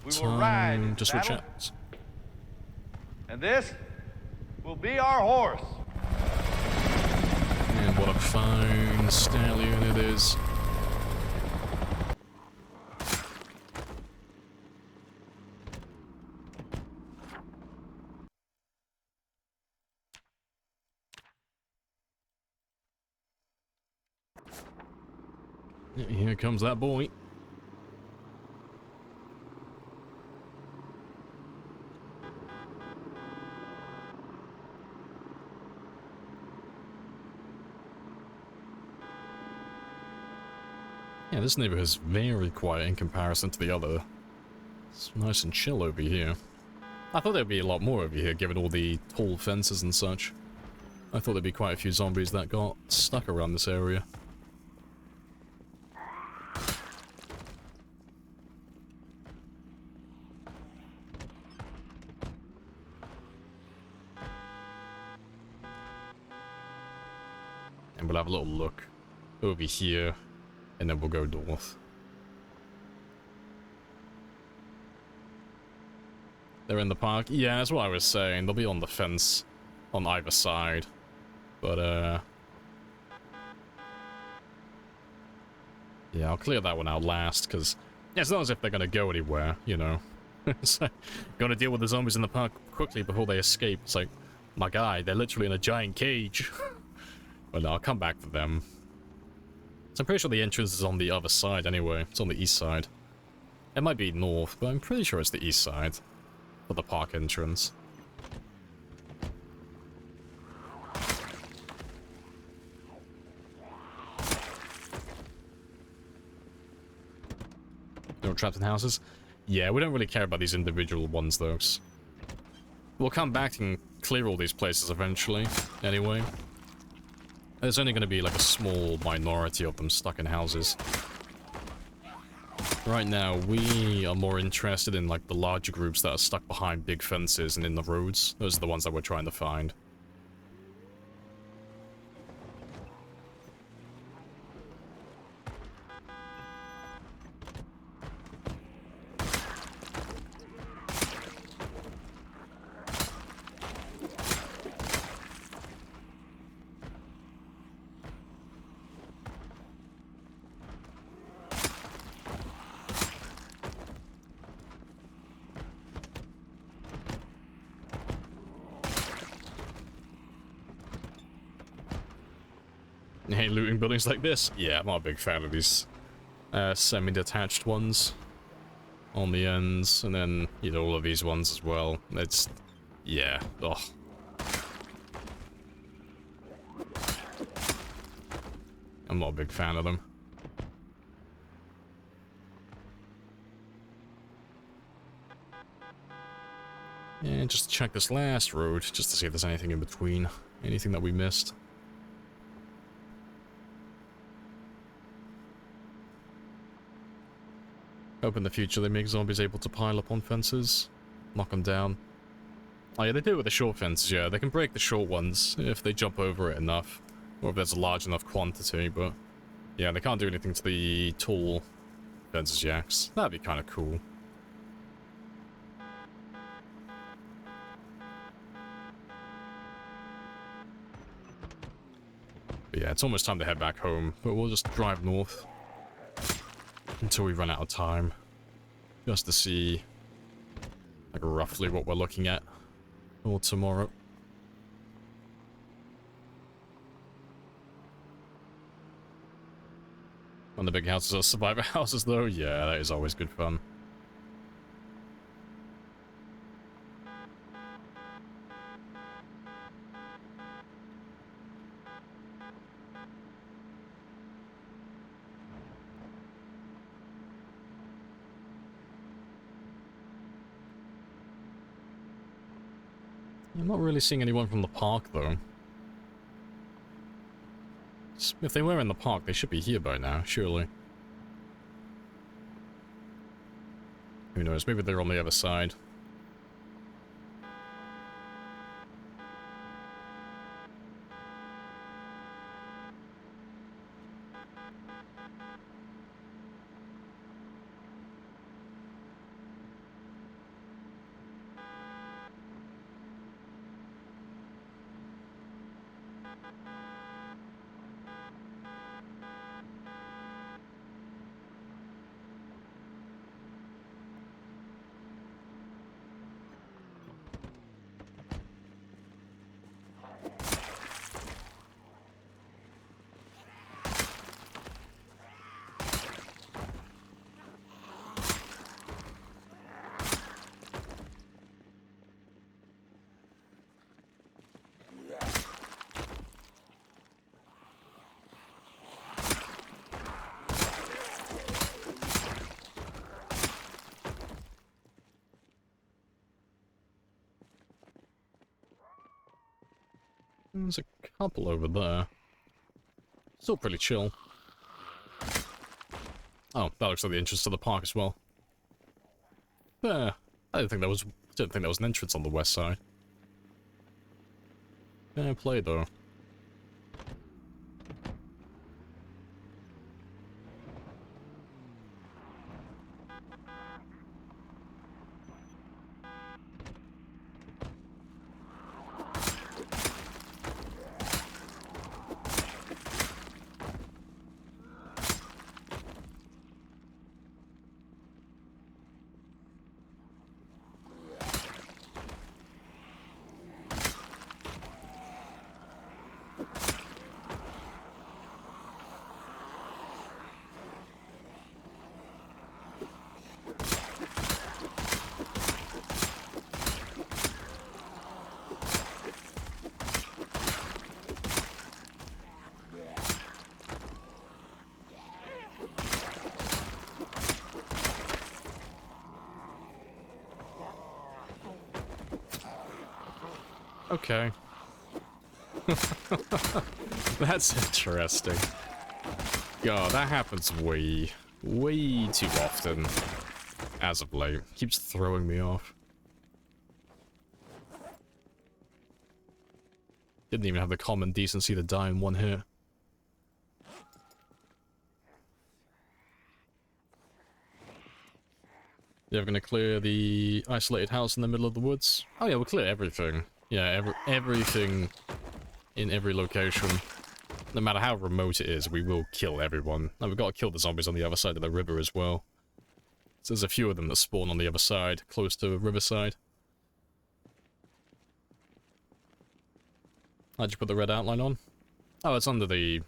We will ride Time in to switch battle, out. and this will be our horse. And what a fine stallion it is. Here comes that boy. Yeah, this neighborhood is very quiet in comparison to the other. It's nice and chill over here. I thought there'd be a lot more over here, given all the tall fences and such. I thought there'd be quite a few zombies that got stuck around this area. And we'll have a little look over here, and then we'll go north. They're in the park? Yeah, that's what I was saying. They'll be on the fence on either side. But, yeah, I'll clear that one out last, because it's not as if they're going to go anywhere, you know. It's like, gotta deal with the zombies in the park quickly before they escape. It's like, my guy, they're literally in a giant cage. But no, I'll come back for them. So I'm pretty sure the entrance is on the other side anyway. It's on the east side. It might be north, but I'm pretty sure it's the east side for the park entrance. No trapped in houses? Yeah, we don't really care about these individual ones, though. We'll come back and clear all these places eventually, anyway. There's only going to be like a small minority of them stuck in houses. Right now, we are more interested in like the larger groups that are stuck behind big fences and in the roads. Those are the ones that we're trying to find. Hey, looting buildings like this? Yeah, I'm not a big fan of these semi-detached ones on the ends, and then, you know, all of these ones as well. It's, yeah, ugh. I'm not a big fan of them. And just check this last road, just to see if there's anything in between. Anything that we missed. Hope in the future they make zombies able to pile up on fences. Knock them down. Oh yeah, they do it with the short fences, yeah. They can break the short ones if they jump over it enough. Or if there's a large enough quantity, but... yeah, they can't do anything to the tall fences yaks. That'd be kind of cool. But yeah, it's almost time to head back home, but we'll just drive north until we run out of time, just to see like roughly what we're looking at for tomorrow. When the big houses are survivor houses though, yeah, that is always good fun. I'm not really seeing anyone from the park, though. If they were in the park, they should be here by now, surely. Who knows, maybe they're on the other side. There's a couple over there. Still pretty chill. Oh, that looks like the entrance to the park as well. There. I didn't think that was an entrance on the west side. Fair play though. Okay. That's interesting. God, that happens way too often as of late. Keeps throwing me off. Didn't even have the common decency to die in one hit. You ever gonna clear the isolated house in the middle of the woods? Oh yeah, we'll clear everything. Yeah, everything in every location. No matter how remote it is, we will kill everyone. And we've got to kill the zombies on the other side of the river as well. So there's a few of them that spawn on the other side, close to the riverside. How'd you put the red outline on? Oh, it's under the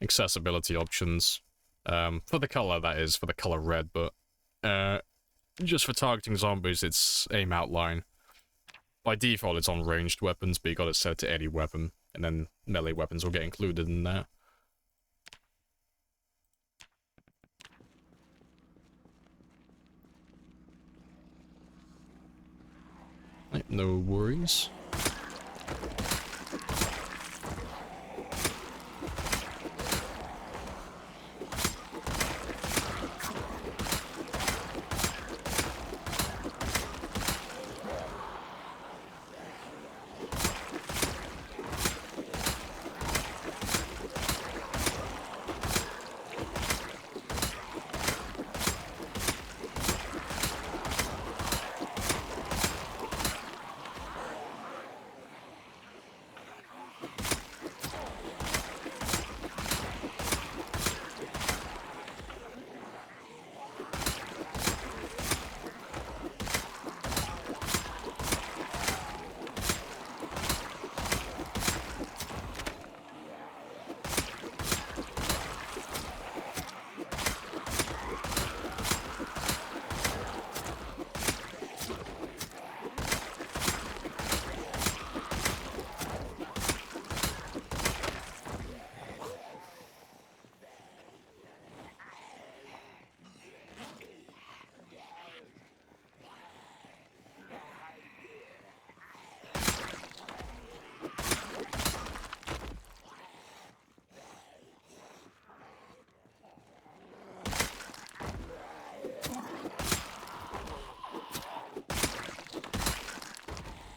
accessibility options. For the color, that is, for the color red, but just for targeting zombies, it's aim outline. By default, it's on ranged weapons, but you got it set to any weapon, and then melee weapons will get included in that. Right, no worries.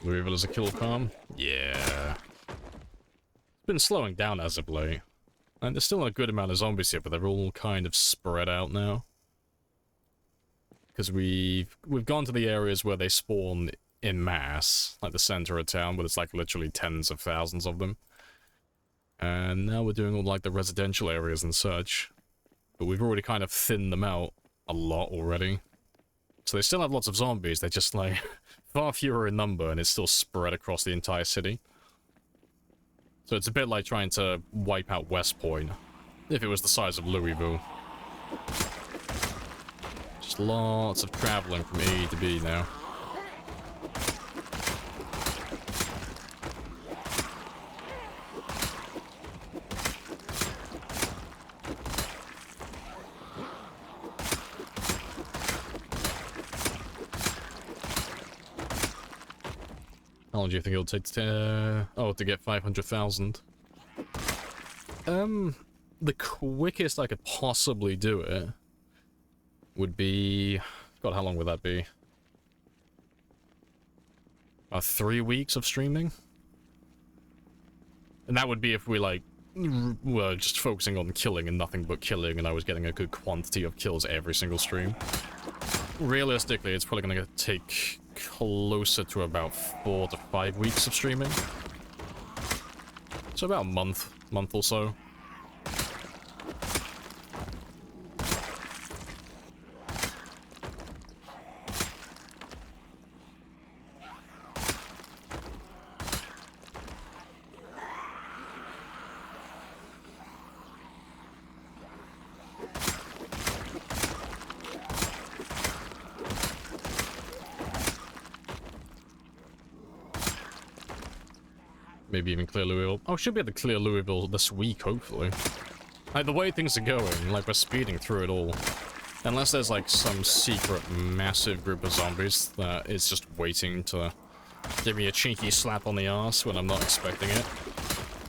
Louisville is a kill calm. Yeah. It's been slowing down as of late. And there's still a good amount of zombies here, but they're all kind of spread out now. Because we've gone to the areas where they spawn in mass, like the center of town, where there's like literally tens of thousands of them. And now we're doing all like the residential areas and such. But we've already kind of thinned them out a lot already. So they still have lots of zombies, they're just like far fewer in number and it's still spread across the entire city. So it's a bit like trying to wipe out West Point, if it was the size of Louisville. Just lots of traveling from A to B now. How long do you think it'll take to get 500,000? The quickest I could possibly do it would be... God, how long would that be? About 3 weeks of streaming? And that would be if we, like, were just focusing on killing and nothing but killing, and I was getting a good quantity of kills every single stream. Realistically, it's probably gonna take closer to about 4 to 5 weeks of streaming. So about a month or so. Maybe even clear Louisville. Oh, should be able to clear Louisville this week, hopefully. Like, the way things are going, like, we're speeding through it all. Unless there's, like, some secret massive group of zombies that is just waiting to Give me a cheeky slap on the ass when I'm not expecting it.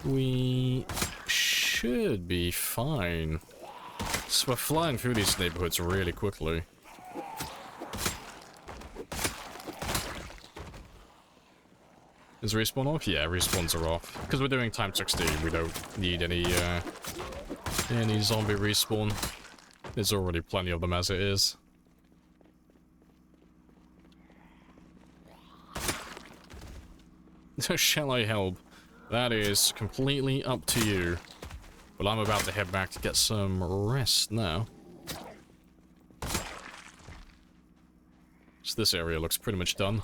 We should be fine. So we're flying through these neighborhoods really quickly. Is respawn off? Yeah, respawns are off. Because we're doing time 16, we don't need any zombie respawn. There's already plenty of them as it is. So shall I help? That is completely up to you. Well, I'm about to head back to get some rest now. So this area looks pretty much done.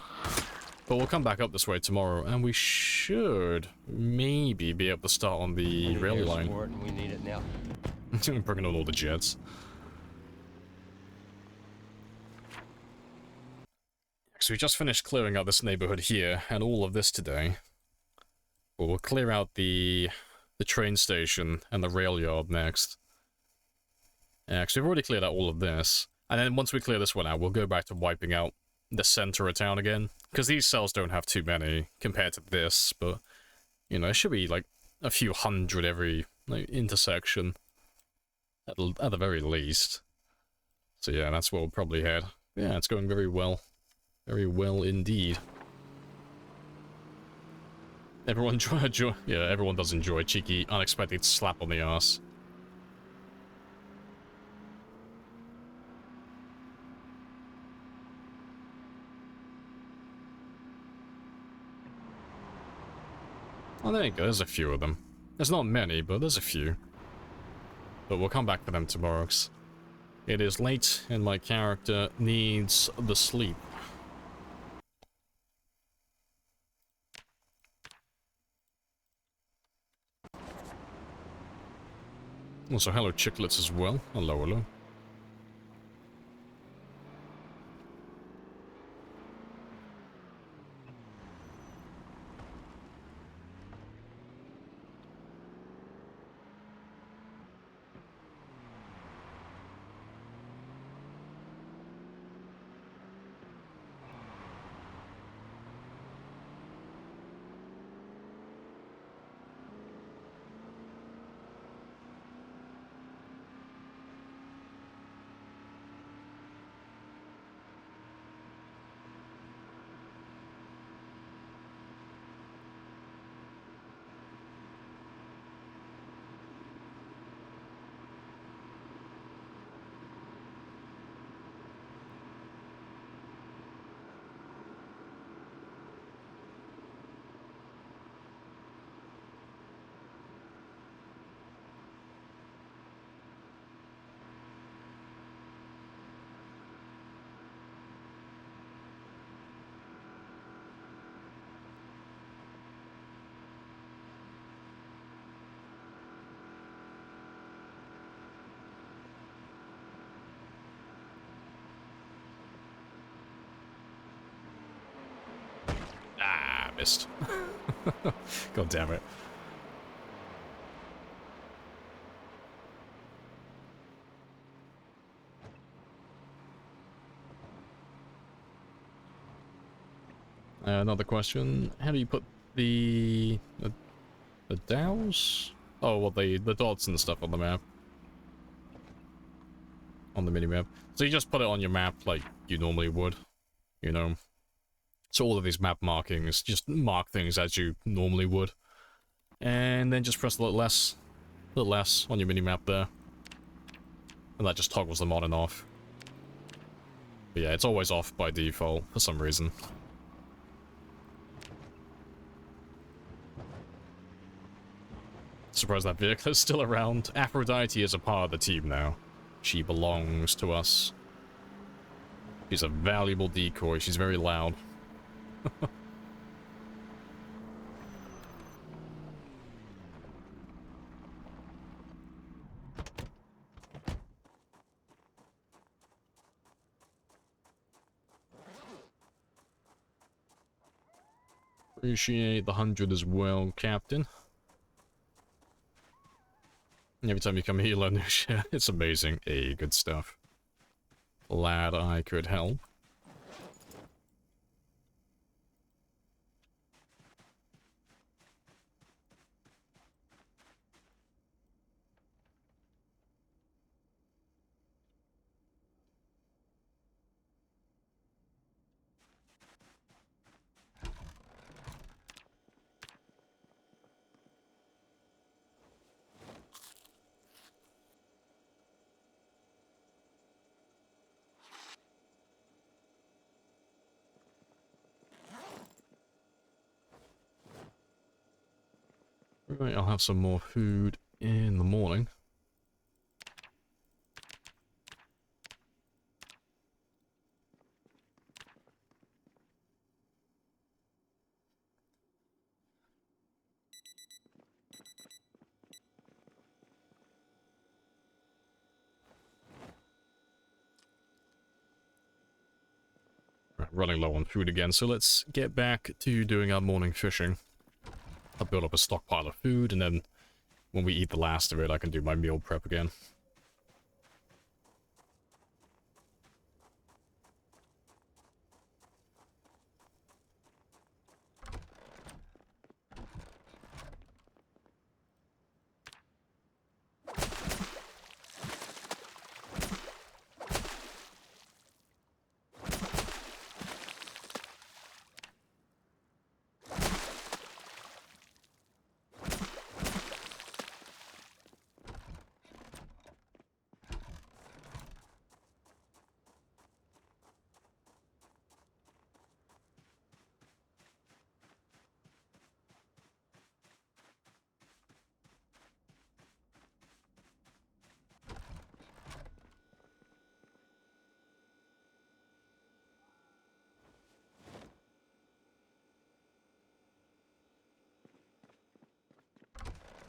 But we'll come back up this way tomorrow, and we should maybe be able to start on the rail line. And we need it now. Bringing on all the jets. So we just finished clearing out this neighborhood here, and all of this today. But we'll clear out the train station and the rail yard next. Actually, we've already cleared out all of this. And then once we clear this one out, we'll go back to wiping out the center of town again. Because these cells don't have too many compared to this, but, you know, it should be like a few hundred every intersection. At the very least. So yeah, that's where we'll probably head. Yeah, it's going very well. Very well indeed. Everyone yeah, everyone does enjoy a cheeky, unexpected slap on the ass. Oh, there you go, there's a few of them. There's not many, but there's a few. But we'll come back for them tomorrow, 'cause it is late and my character needs the sleep. Also, hello chicklets as well. Hello, hello. Missed. God damn it. Another question. How do you put the dows? Oh, well, the dots and stuff on the map. On the mini-map. So you just put it on your map like you normally would, you know? So all of these map markings, just mark things as you normally would. And then just press a little less on your mini-map there. And that just toggles them on and off. But yeah, it's always off by default for some reason. Surprised that vehicle is still around. Aphrodite is a part of the team now. She belongs to us. She's a valuable decoy. She's very loud. Appreciate the 100 as well, Captain. Every time you come here, you learn new shit. It's amazing. Hey, good stuff. Glad I could help. Right, I'll have some more food in the morning. Right, running low on food again, so let's get back to doing our morning fishing. I'll build up a stockpile of food, and then when we eat the last of it, I can do my meal prep again.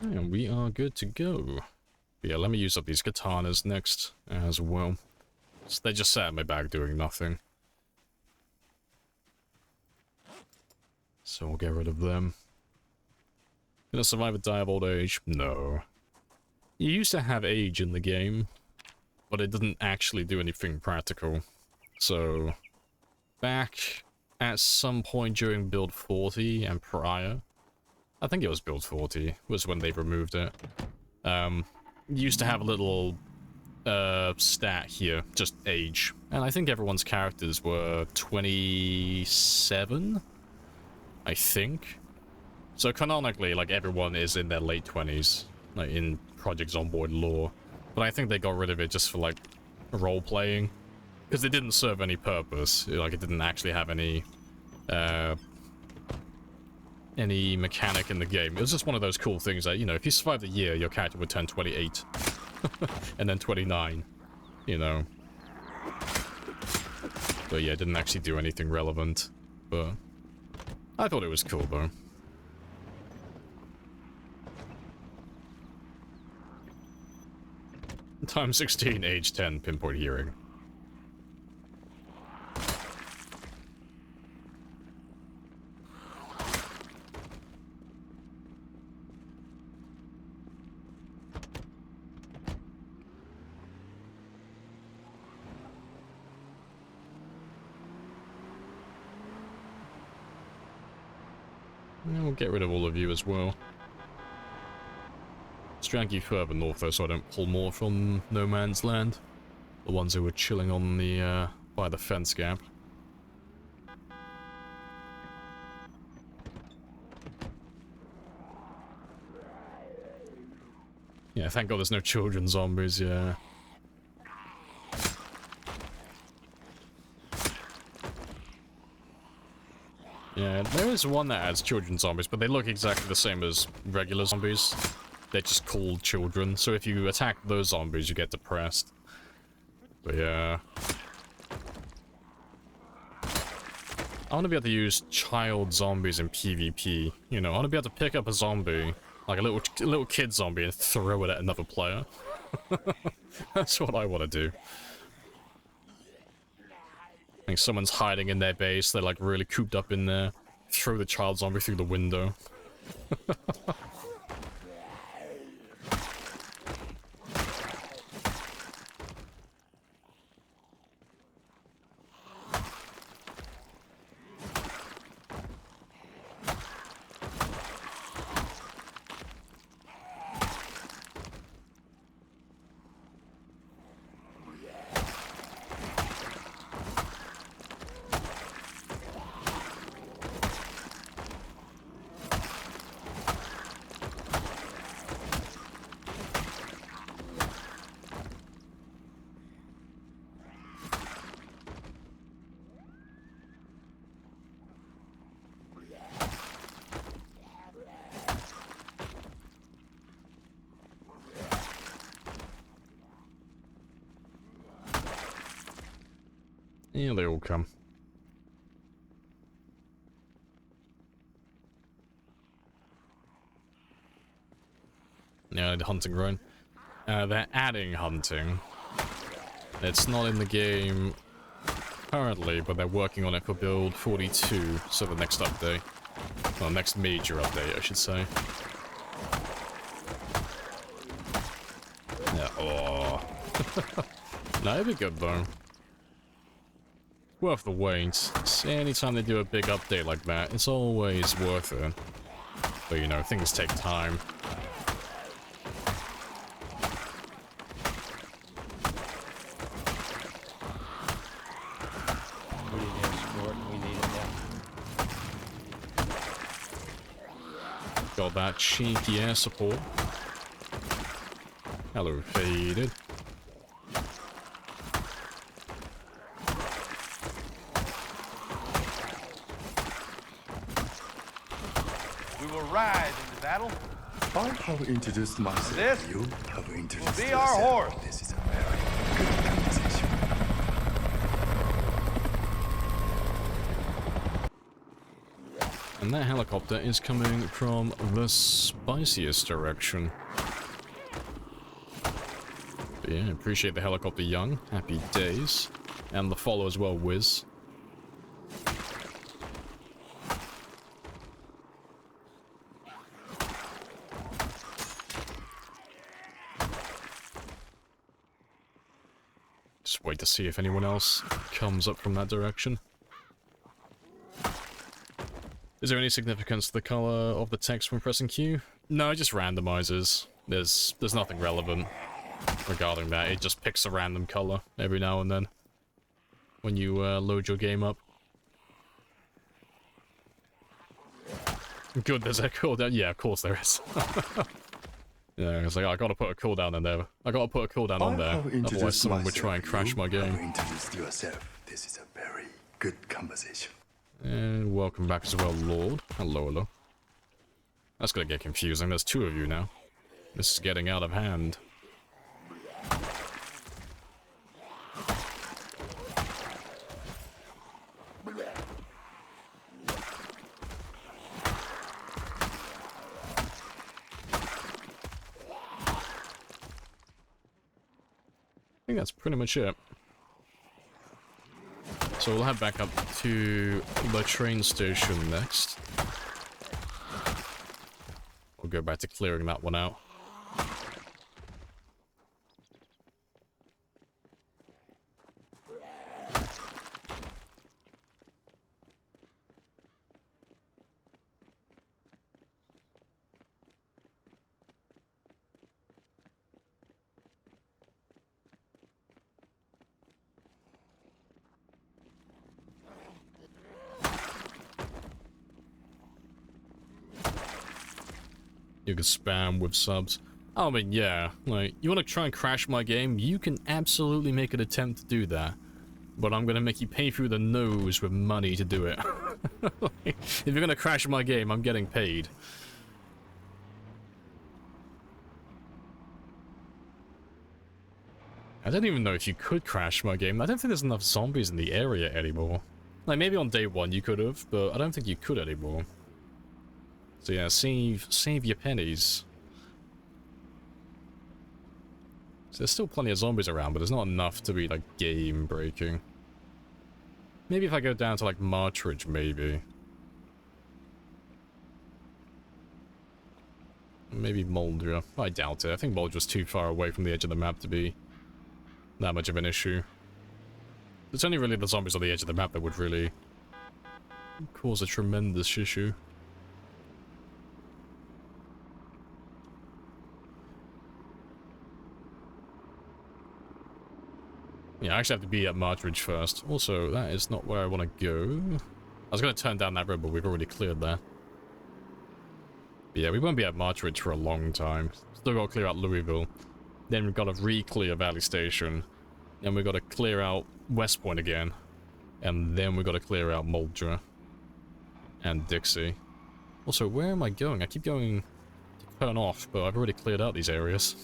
And we are good to go. But yeah, let me use up these katanas next as well. So they just sat in my bag doing nothing. So we'll get rid of them. Gonna survive or die of old age? No. You used to have age in the game, but it didn't actually do anything practical. So, back at some point during build 40 and prior, I think it was build 40, was when they removed it. You used to have a little stat here, just age. And I think everyone's characters were 27, I think. So canonically, like, everyone is in their late 20s, like, in Project Zomboid lore. But I think they got rid of it just for, like, role-playing. Because it didn't serve any purpose. Like, it didn't actually have any mechanic in the game. It was just one of those cool things that, you know, if you survived the year, your character would turn 28. And then 29, you know. But yeah, it didn't actually do anything relevant. But I thought it was cool, though. Time 16, age 10, pinpoint hearing. We'll get rid of all of you as well. Let's drag you further north though, so I don't pull more from No Man's Land. The ones who were chilling on the, by the fence gap. Yeah, thank God there's no children zombies, yeah. Yeah, there is one that adds children zombies, but they look exactly the same as regular zombies. They're just called children, so if you attack those zombies, you get depressed. But yeah. I want to be able to use child zombies in PvP. You know, I want to be able to pick up a zombie, like a little kid zombie, and throw it at another player. That's what I want to do. Like someone's hiding in their base, they're like really cooped up in there. Throw the child zombie through the window. Yeah, they all come. Yeah, the hunting ground. They're adding hunting. It's not in the game currently, but they're working on it for build 42, so the next update. Well, next major update, I should say. Yeah, oh. No, it'd be good though. Worth the wait. See, anytime they do a big update like that, it's always worth it. But you know, things take time. We need air support. We need it now. Got that cheeky air support. Hello, faded. We will ride into battle. I have introduced myself. This You have introduced be yourself. our horse. This is a very good conversation. And that helicopter is coming from the spiciest direction. But yeah, appreciate the helicopter, Young. Happy days. And the follow as well, Wiz. Just wait to see if anyone else comes up from that direction. Is there any significance to the color of the text when pressing Q? No, it just randomizes. There's nothing relevant regarding that. It just picks a random color every now and then when you load your game up. Good, there's a cooldown. Yeah, of course there is. Yeah, it's like I gotta put a cooldown in there. I gotta put a cooldown on there. Otherwise, someone would try and crash my You have game. introduced yourself. This is a very good conversation. And welcome back as well, Lord. Hello, hello. That's gonna get confusing. There's two of you now. This is getting out of hand. I think that's pretty much it. So we'll head back up to the train station next. We'll go back to clearing that one out. You can spam with subs. I mean, yeah, like, you want to try and crash my game? You can absolutely make an attempt to do that. But I'm gonna make you pay through the nose with money to do it. If you're gonna crash my game, I'm getting paid. I don't even know if you could crash my game. I don't think there's enough zombies in the area anymore. Like, maybe on day one you could have, but I don't think you could anymore. So yeah, save your pennies. So there's still plenty of zombies around, but there's not enough to be, like, game-breaking. Maybe if I go down to, like, Martridge, maybe. Maybe Moldra. I doubt it. I think Moldra's too far away from the edge of the map to be that much of an issue. It's only really the zombies on the edge of the map that would really cause a tremendous issue. Yeah, I actually have to be at Martridge first. Also, that is not where I want to go. I was going to turn down that road, but we've already cleared that. But yeah, we won't be at Martridge for a long time. Still got to clear out Louisville. Then we've got to re-clear Valley Station. Then we've got to clear out West Point again. And then we've got to clear out Moldra. And Dixie. Also, where am I going? I keep going to turn off, but I've already cleared out these areas.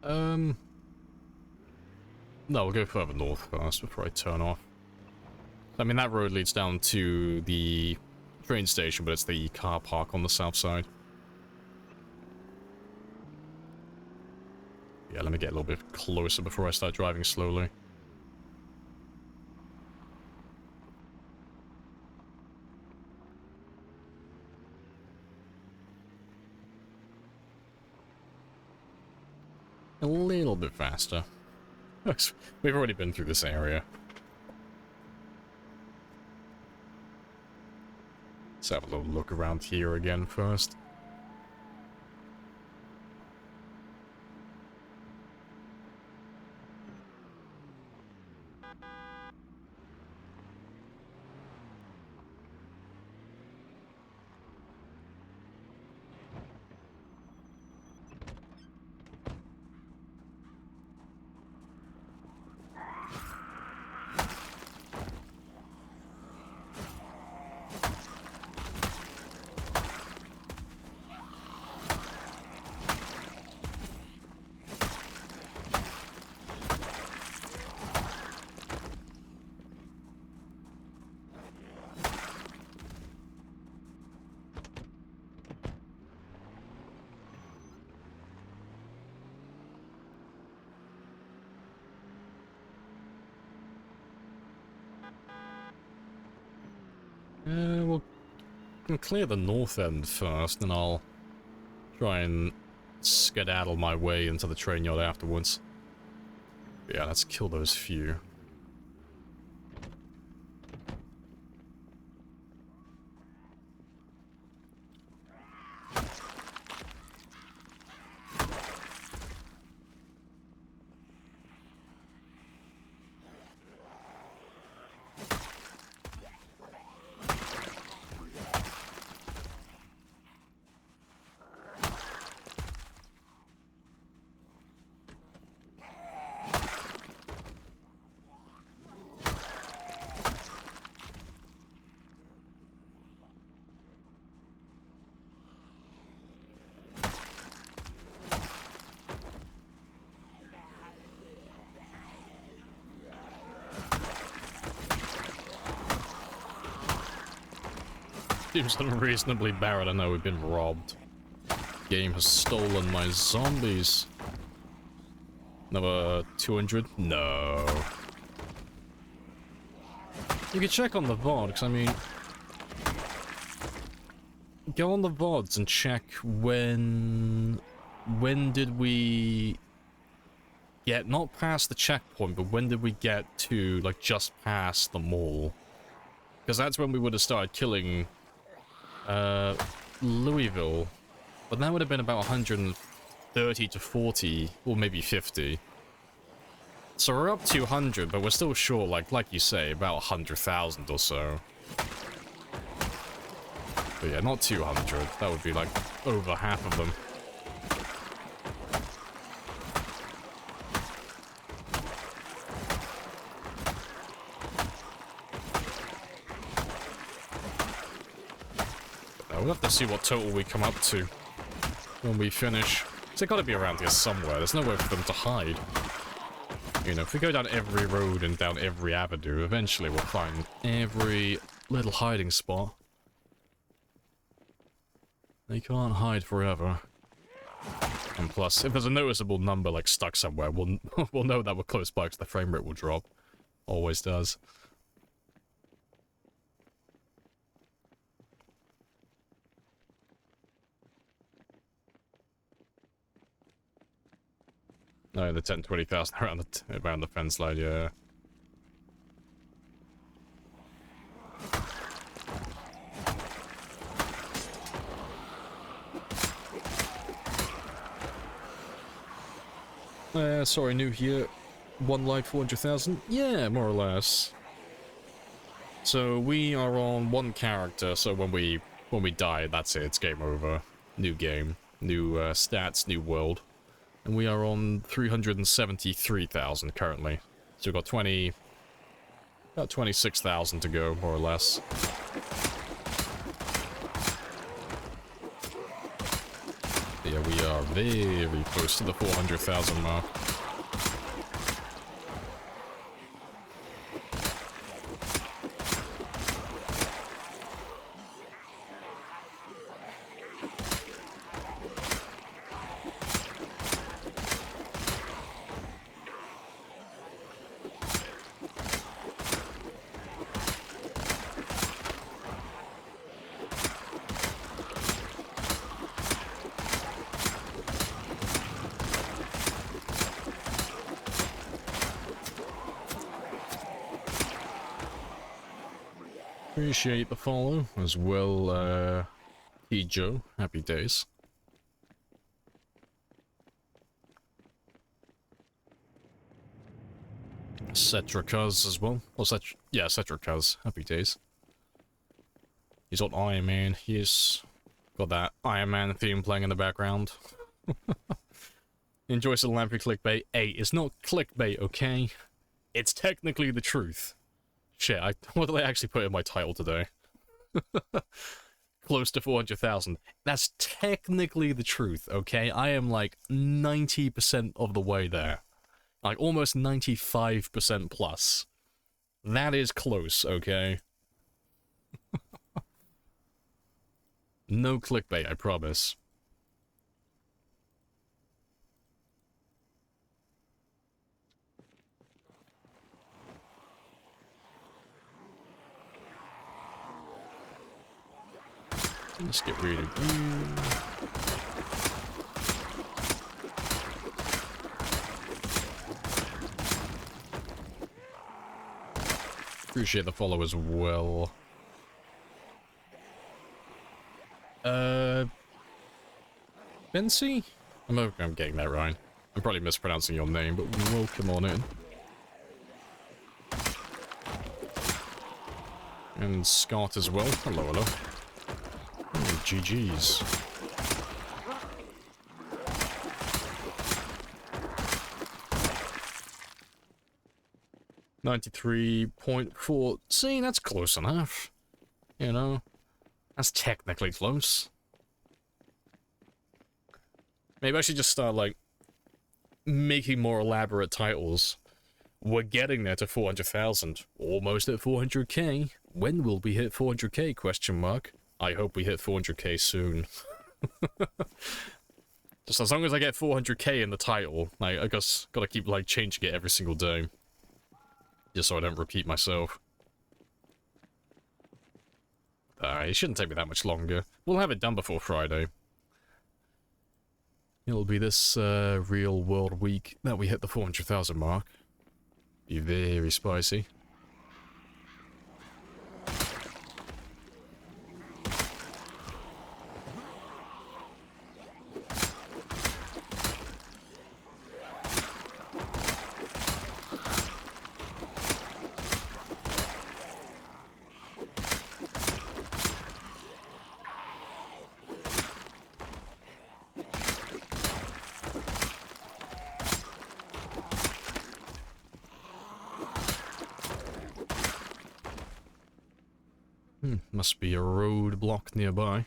No, we'll go further north first before I turn off. I mean, that road leads down to the train station, but it's the car park on the south side. Yeah, let me get a little bit closer before I start driving slowly. A little bit faster. We've already been through this area. Let's have a little look around here again first. We'll clear the north end first, and I'll try and skedaddle my way into the train yard afterwards. Yeah, let's kill those few. Seems unreasonably barren. I know we've been robbed. Game has stolen my zombies. Another 200? No. You can check on the VOD, because I mean... Go on the VODs and check when did we get, not past the checkpoint, but when did we get to, like, just past the mall? Because that's when we would have started killing... Louisville, but that would have been about 130 to 40, or maybe 50. So we're up 200, but we're still short, like you say, about 100,000 or so. But yeah, not 200. That would be like over half of them. We'll have to see what total we come up to when we finish. They've got to be around here somewhere. There's nowhere for them to hide. You know, if we go down every road and down every avenue, eventually we'll find every little hiding spot. They can't hide forever. And plus, if there's a noticeable number like stuck somewhere, we'll know that we're close by because the frame rate will drop. Always does. No, the 10, 20,000 around the fence line, yeah. Sorry, new here. One life, 400,000? Yeah, more or less. So we are on one character, so when we die, that's it, it's game over. New game, new stats, new world. And we are on 373,000 currently. So we've got about 26,000 to go, more or less. Yeah, we are very close to the 400,000 mark. Appreciate the follow as well, T. Joe. Happy days. Cetricuz as well. Oh, yeah, Cetricuz. Happy days. He's on Iron Man. He's got that Iron Man theme playing in the background. Enjoy some Lamprey clickbait. Hey, it's not clickbait, okay? It's technically the truth. Shit, what did I actually put in my title today? Close to 400,000. That's technically the truth, okay? I am like 90% of the way there. Like almost 95% plus. That is close, okay? No clickbait, I promise. Let's get rid of you. Appreciate the follow as well. Bensi? I'm getting that right. I'm probably mispronouncing your name, but welcome on in. And Scott as well. Hello, hello. Oh, GG's. $93.4. See, that's close enough. You know, that's technically close. Maybe I should just start, like, making more elaborate titles. We're getting there to 400,000. Almost at 400k. When will we hit 400k? Question mark. I hope we hit 400k soon. Just as long as I get 400k in the title, I guess gotta keep, like, changing it every single day. Just so I don't repeat myself. It shouldn't take me that much longer. We'll have it done before Friday. It'll be this real world week that we hit the 400,000 mark. Be very spicy. Must be a roadblock nearby.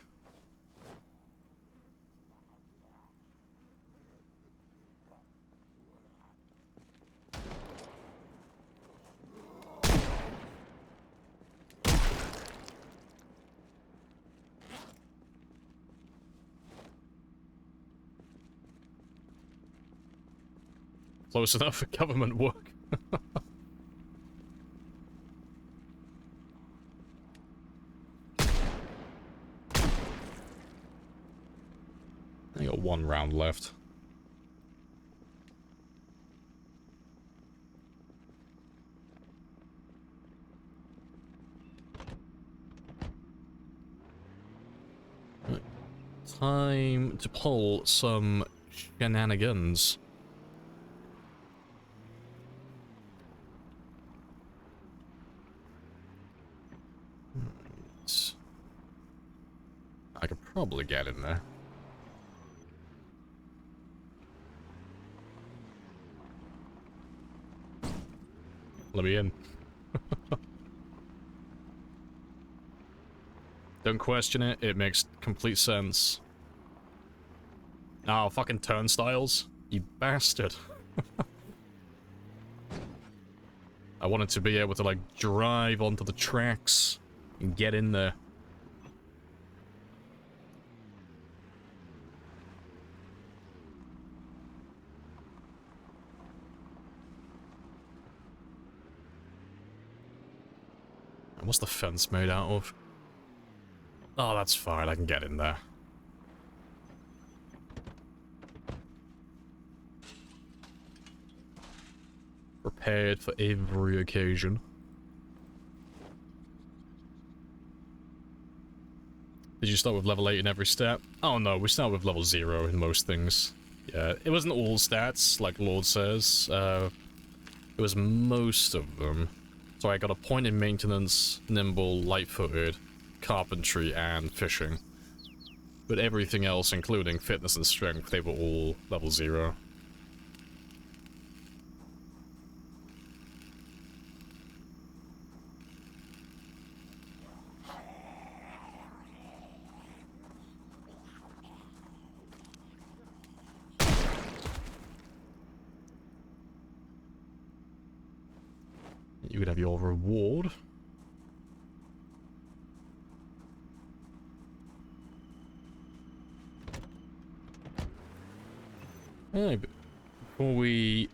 Close enough for government work. I got one round left. Right. Time to pull some shenanigans. Right. I could probably get in there. Let me in. Don't question it, it makes complete sense. Oh, fucking turnstiles. You bastard. I wanted to be able to, like, drive onto the tracks and get in there. And what's the fence made out of? Oh, that's fine. I can get in there. Prepared for every occasion. Did you start with level 8 in every stat? Oh no, we start with level 0 in most things. Yeah, it wasn't all stats, like Lord says. It was most of them. So I got a point in maintenance, nimble, light-footed, carpentry, and fishing. But everything else, including fitness and strength, they were all level 0. You could have your reward. Hey, before we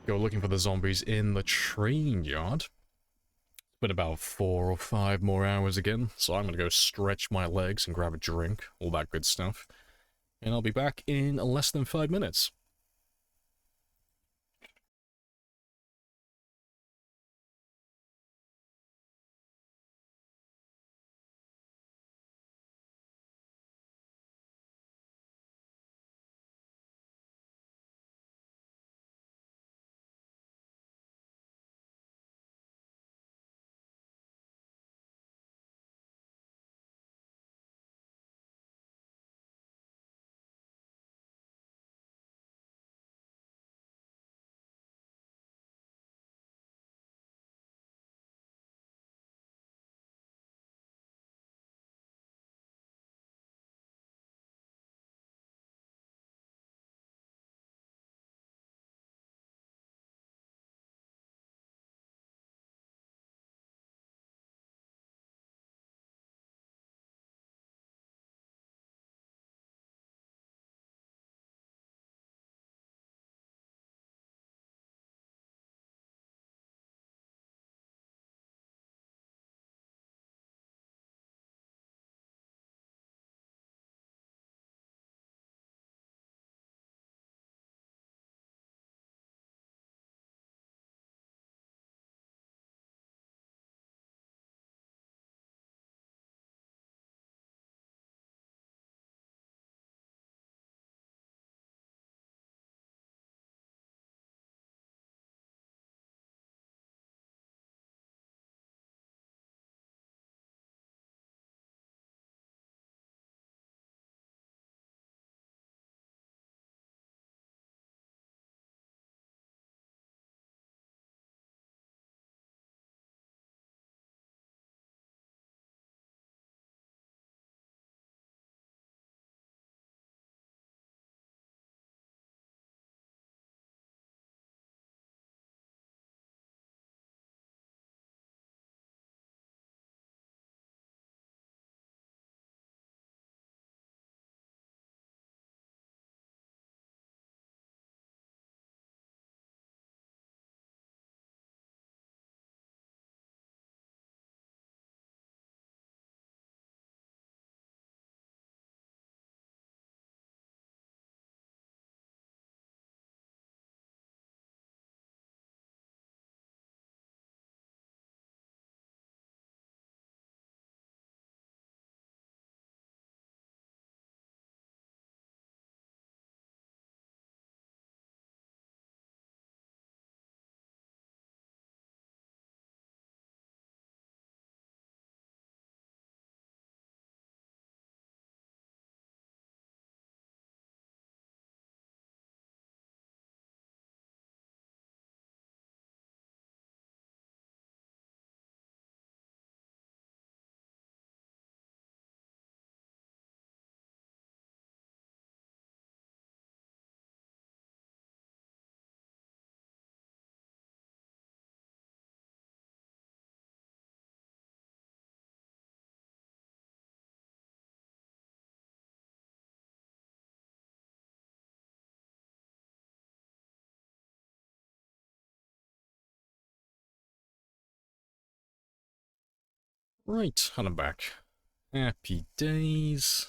go looking for the zombies in the train yard, it's been about 4 or 5 more hours again, so I'm gonna go stretch my legs and grab a drink, all that good stuff. And I'll be back in less than 5 minutes. Right, and I'm back. Happy days.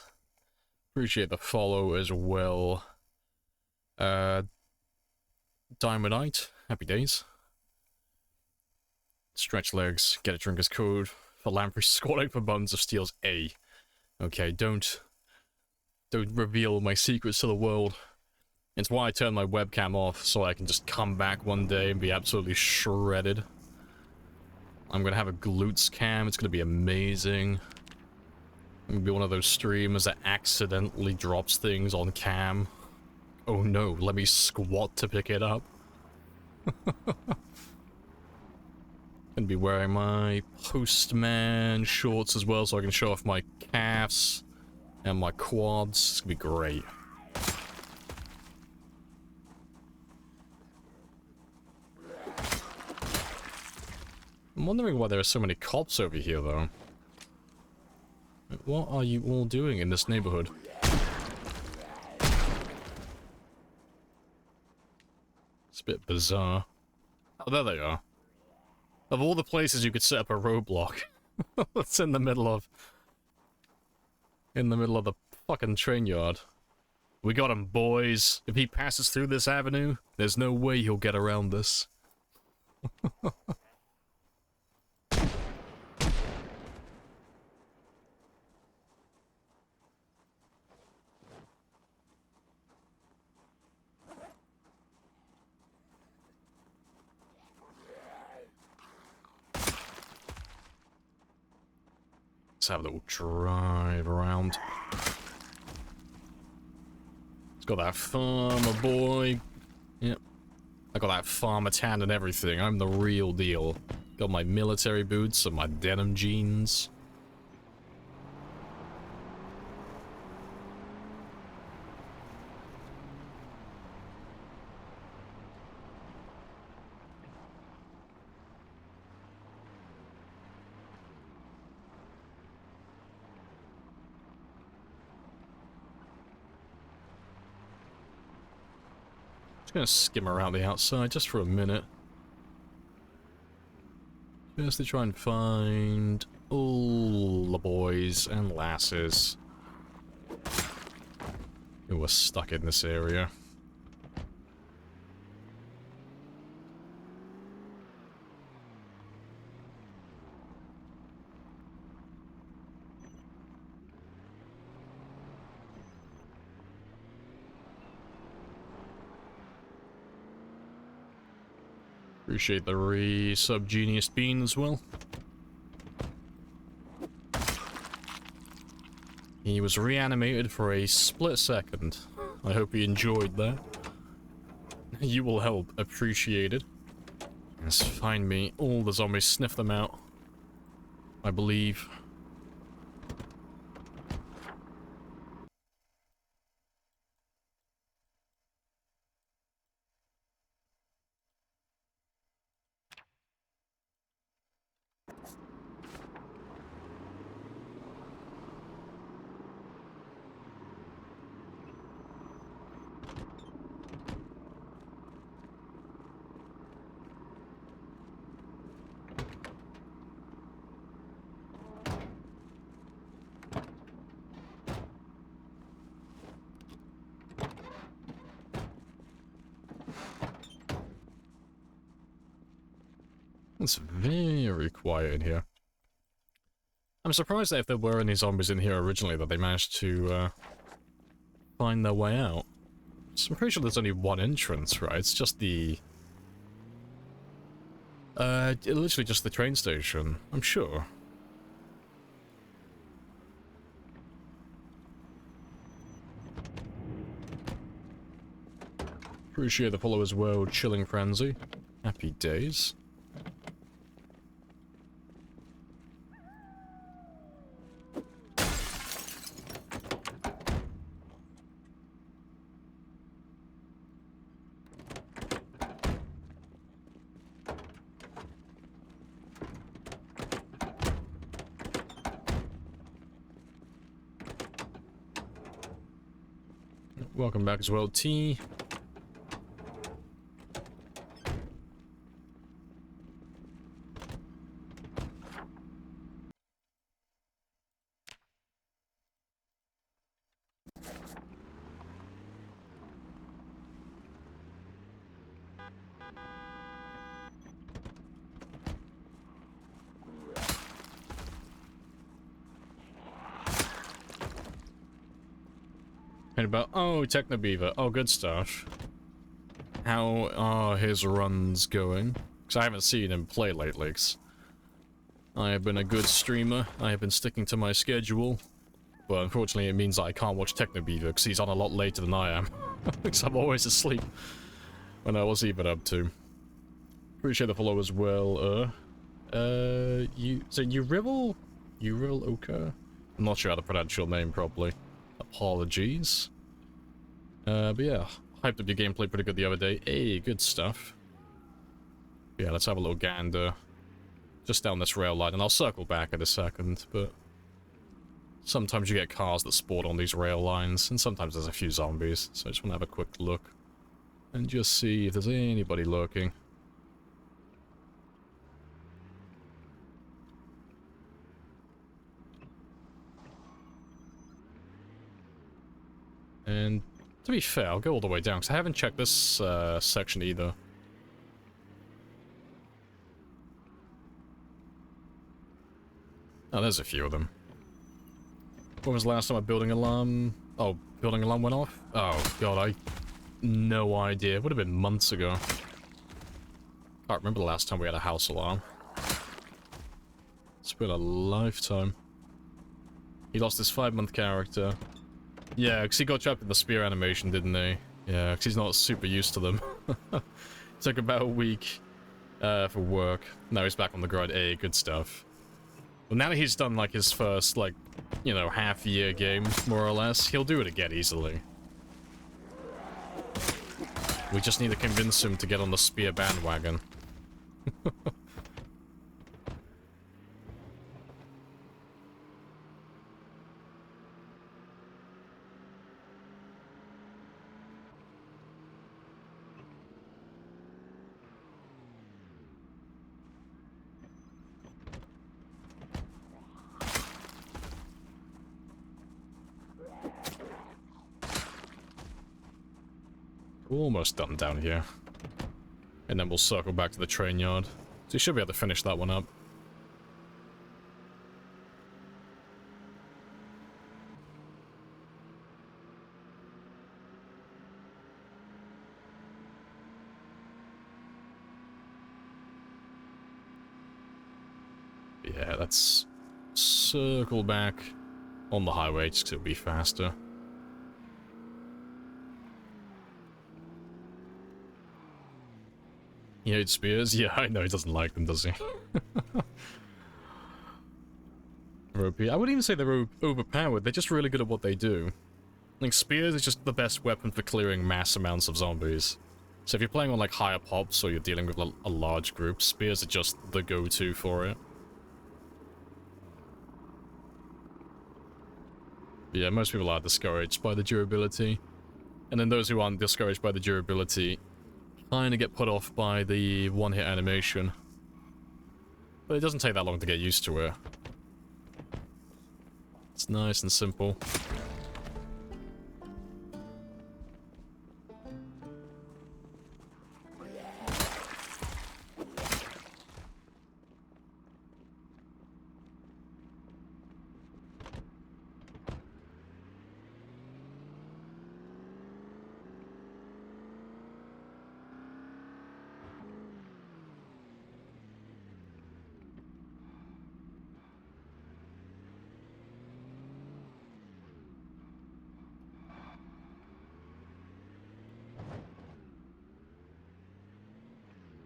Appreciate the follow as well. Diamondite, happy days. Stretch legs, get a drinker's code for Lamprey, squatting for buttons of steel's A. Okay, don't reveal my secrets to the world. It's why I turned my webcam off, so I can just come back one day and be absolutely shredded. I'm gonna have a glutes cam, it's gonna be amazing. I'm gonna be one of those streamers that accidentally drops things on cam. Oh no, let me squat to pick it up. Gonna be wearing my postman shorts as well, so I can show off my calves and my quads. It's gonna be great. I'm wondering why there are so many cops over here, though. What are you all doing in this neighborhood? It's a bit bizarre. Oh, there they are. Of all the places you could set up a roadblock, it's in the middle of the fucking train yard. We got him, boys. If he passes through this avenue, there's no way he'll get around this. Let's have a little drive around. It's got that farmer boy. Yep. I got that farmer tan and everything. I'm the real deal. Got my military boots and my denim jeans. Just gonna skim around the outside just for a minute. Just to try and find all the boys and lasses who are stuck in this area. Appreciate the re-sub Genius Bean as well. He was reanimated for a split second. I hope he enjoyed that. You will help appreciate it. Just find me all the zombies, sniff them out. I believe. It's very quiet in here. I'm surprised that if there were any zombies in here originally that they managed to find their way out. So I'm pretty sure there's only one entrance, right? It's just the... literally just the train station, I'm sure. Appreciate the follow as well, Chilling Frenzy. Happy days. Welcome back as well, T. And about, oh, Technobeaver. Oh, good stuff. How are his runs going? Because I haven't seen him play lately. 'Cause I have been a good streamer. I have been sticking to my schedule. But unfortunately, it means that I can't watch Technobeaver because he's on a lot later than I am. Because I'm always asleep when I was even up to. Appreciate the follow as well. Urivel Oka? I'm not sure how to pronounce your name properly. Apologies. But yeah, hyped up your gameplay pretty good the other day. Hey, good stuff. Yeah, let's have a little gander. Just down this rail line, and I'll circle back in a second, but... Sometimes you get cars that spawn on these rail lines, and sometimes there's a few zombies, so I just want to have a quick look. And just see if there's anybody lurking. And to be fair, I'll go all the way down, because I haven't checked this section either. Oh, there's a few of them. When was the last time a building alarm... Oh, building alarm went off? Oh, God, no idea. Would have been months ago. Can't remember the last time we had a house alarm. It's been a lifetime. He lost his 5-month character. Yeah, because he got trapped in the spear animation, didn't he? Yeah, because he's not super used to them. Took about a week for work. Now he's back on the grind. Hey, good stuff. Well, now that he's done, like, his first, like, you know, half-year game, more or less, he'll do it again easily. We just need to convince him to get on the spear bandwagon. Almost done down here. And then we'll circle back to the train yard. So you should be able to finish that one up. Yeah, let's circle back on the highway just 'cause it'll be faster. He hates spears? Yeah, I know he doesn't like them, does he? I wouldn't even say they're overpowered, they're just really good at what they do. Like, spears is just the best weapon for clearing mass amounts of zombies. So if you're playing on, like, higher pops or you're dealing with a large group, spears are just the go-to for it. But yeah, most people are discouraged by the durability. And then those who aren't discouraged by the durability kind of get put off by the one-hit animation. But it doesn't take that long to get used to it. It's nice and simple.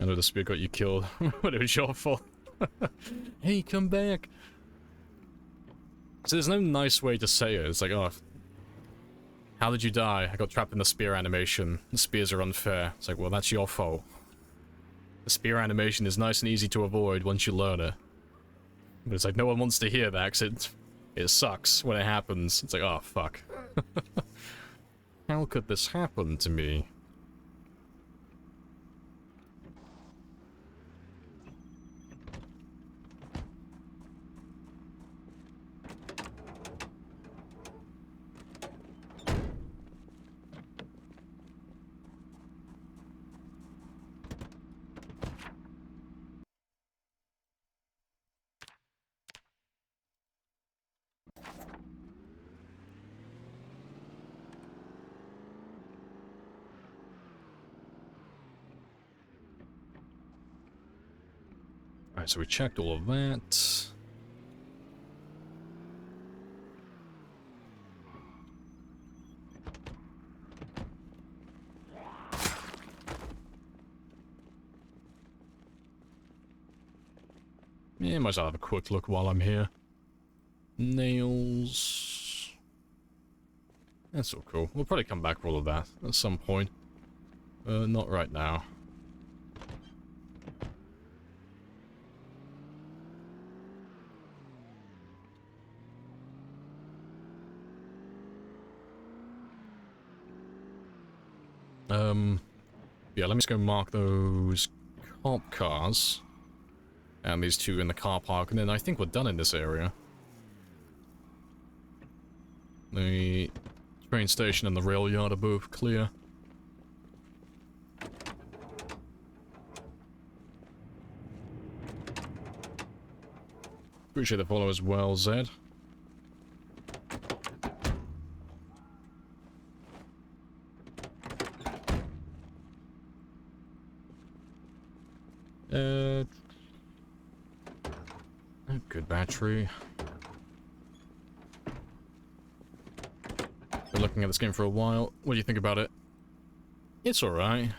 I know the spear got you killed, but it was your fault. Hey, come back! So there's no nice way to say it. It's like, oh, how did you die? I got trapped in the spear animation. The spears are unfair. It's like, well, that's your fault. The spear animation is nice and easy to avoid once you learn it. But it's like, no one wants to hear that, because it sucks when it happens. It's like, oh, fuck. How could this happen to me? Alright, so we checked all of that. Yeah, might as well have a quick look while I'm here. Nails. That's all cool. We'll probably come back for all of that at some point. Not right now. Yeah, let me just go mark those cop cars. And these two in the car park, and then I think we're done in this area. The train station and the rail yard are both clear. Appreciate the follow as well, Zed. Good battery. Been looking at this game for a while. What do you think about it? It's alright.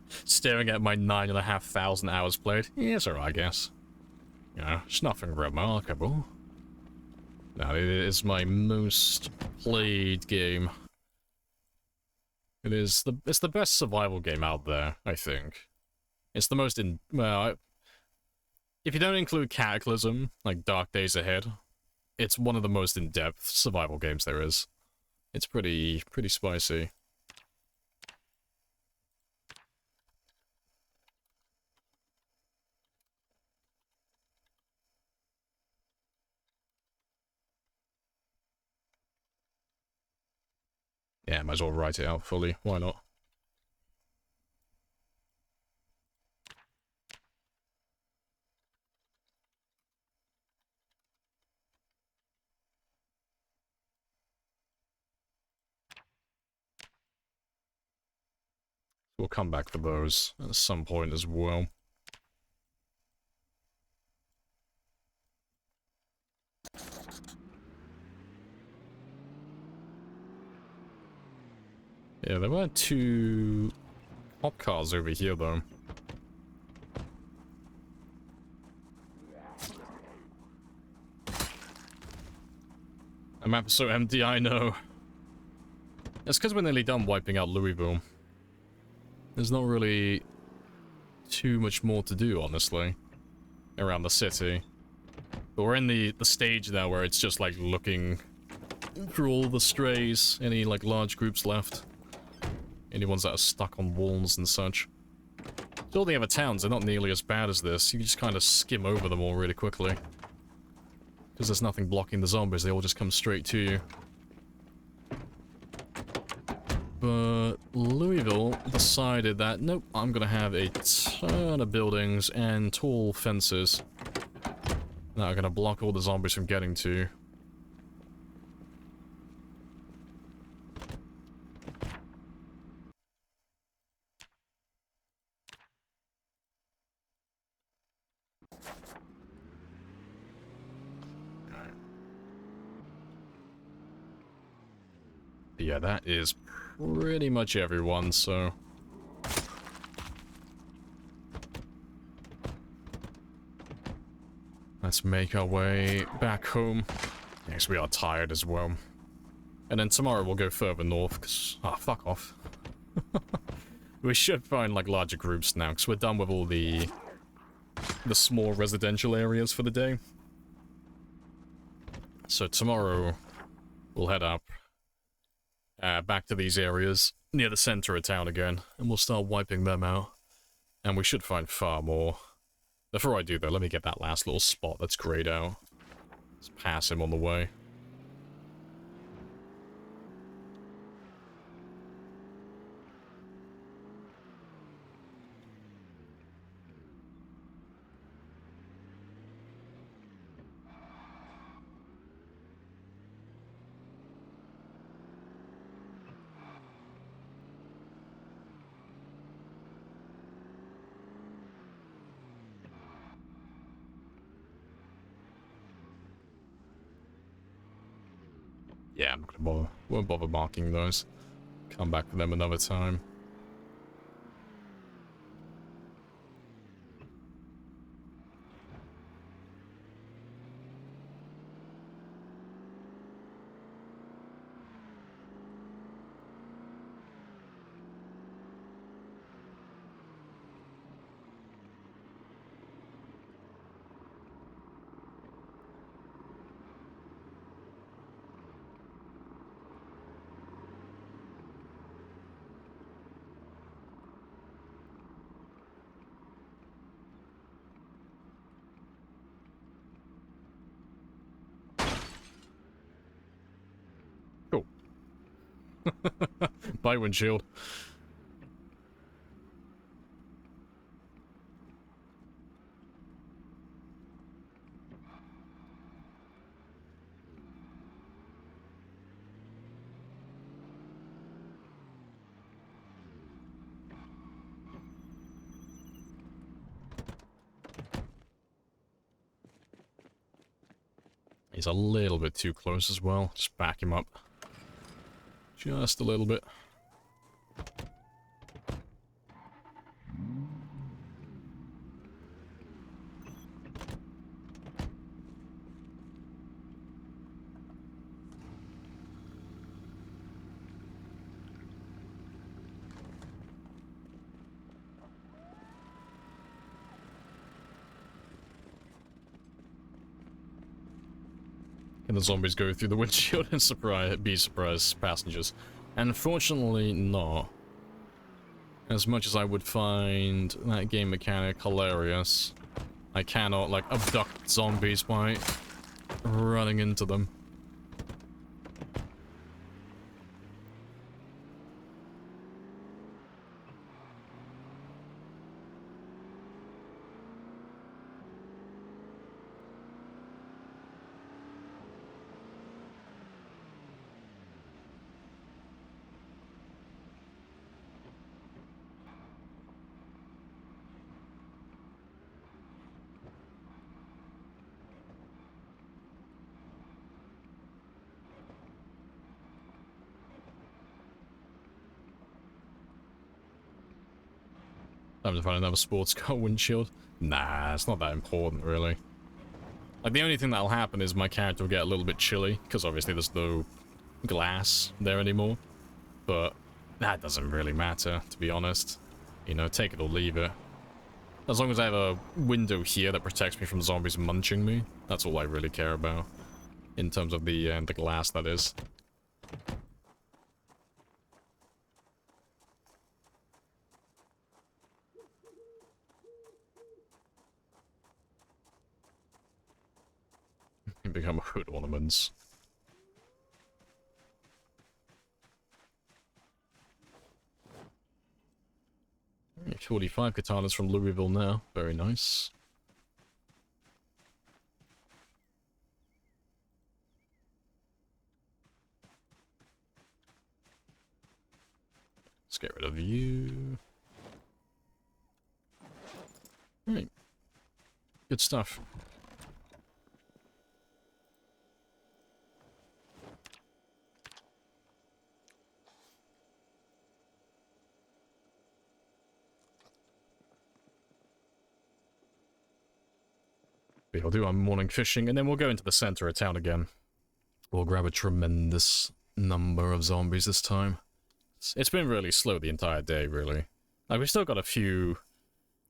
Staring at my 9,500 hours played. Yeah, it's alright, I guess. You know, it's nothing remarkable. No, it is my most played game. It's the best survival game out there, I think. It's the most if you don't include Cataclysm, like Dark Days Ahead, it's one of the most in-depth survival games there is. It's pretty spicy. Yeah, might as well write it out fully. Why not? We'll come back for those at some point as well. Yeah, there were two cop cars over here, though. The map is so empty, I know. It's because we're nearly done wiping out Louisville. There's not really too much more to do, honestly, around the city. But we're in the stage now where it's just, like, looking for all the strays. Any, like, large groups left. Any ones that are stuck on walls and such. All the other towns are not nearly as bad as this. You can just kind of skim over them all really quickly. Because there's nothing blocking the zombies, they all just come straight to you. But Louisville decided that, nope, I'm gonna have a ton of buildings and tall fences that are gonna block all the zombies from getting to you. Yeah, that is pretty much everyone, so... let's make our way back home. Yes, we are tired as well. And then tomorrow we'll go further north, because... oh, fuck off. We should find, like, larger groups now, because we're done with all the small residential areas for the day. So tomorrow, we'll head up. Back to these areas, near the center of town again, and we'll start wiping them out. And we should find far more. Before I do though, let me get that last little spot that's grayed out. Let's pass him on the way. Yeah, I'm not gonna bother. Won't bother marking those. Come back to them another time. Cool. Bye, windshield. He's a little bit too close as well. Just back him up. Just a little bit. And the zombies go through the windshield and be surprised passengers. Unfortunately, not. As much as I would find that game mechanic hilarious, I cannot, like, abduct zombies by running into them. Time to find another sports car windshield. Nah, it's not that important, really. Like, the only thing that'll happen is my character will get a little bit chilly, because obviously there's no glass there anymore. But that doesn't really matter, to be honest. You know, take it or leave it. As long as I have a window here that protects me from zombies munching me, that's all I really care about. In terms of the glass, that is. Become hood ornaments. 45 katanas from Louisville now. Very nice. Let's get rid of you. Alright. Good stuff. We'll do our morning fishing, and then we'll go into the center of town again. We'll grab a tremendous number of zombies this time. It's been really slow the entire day, really. Like, we've still got a few,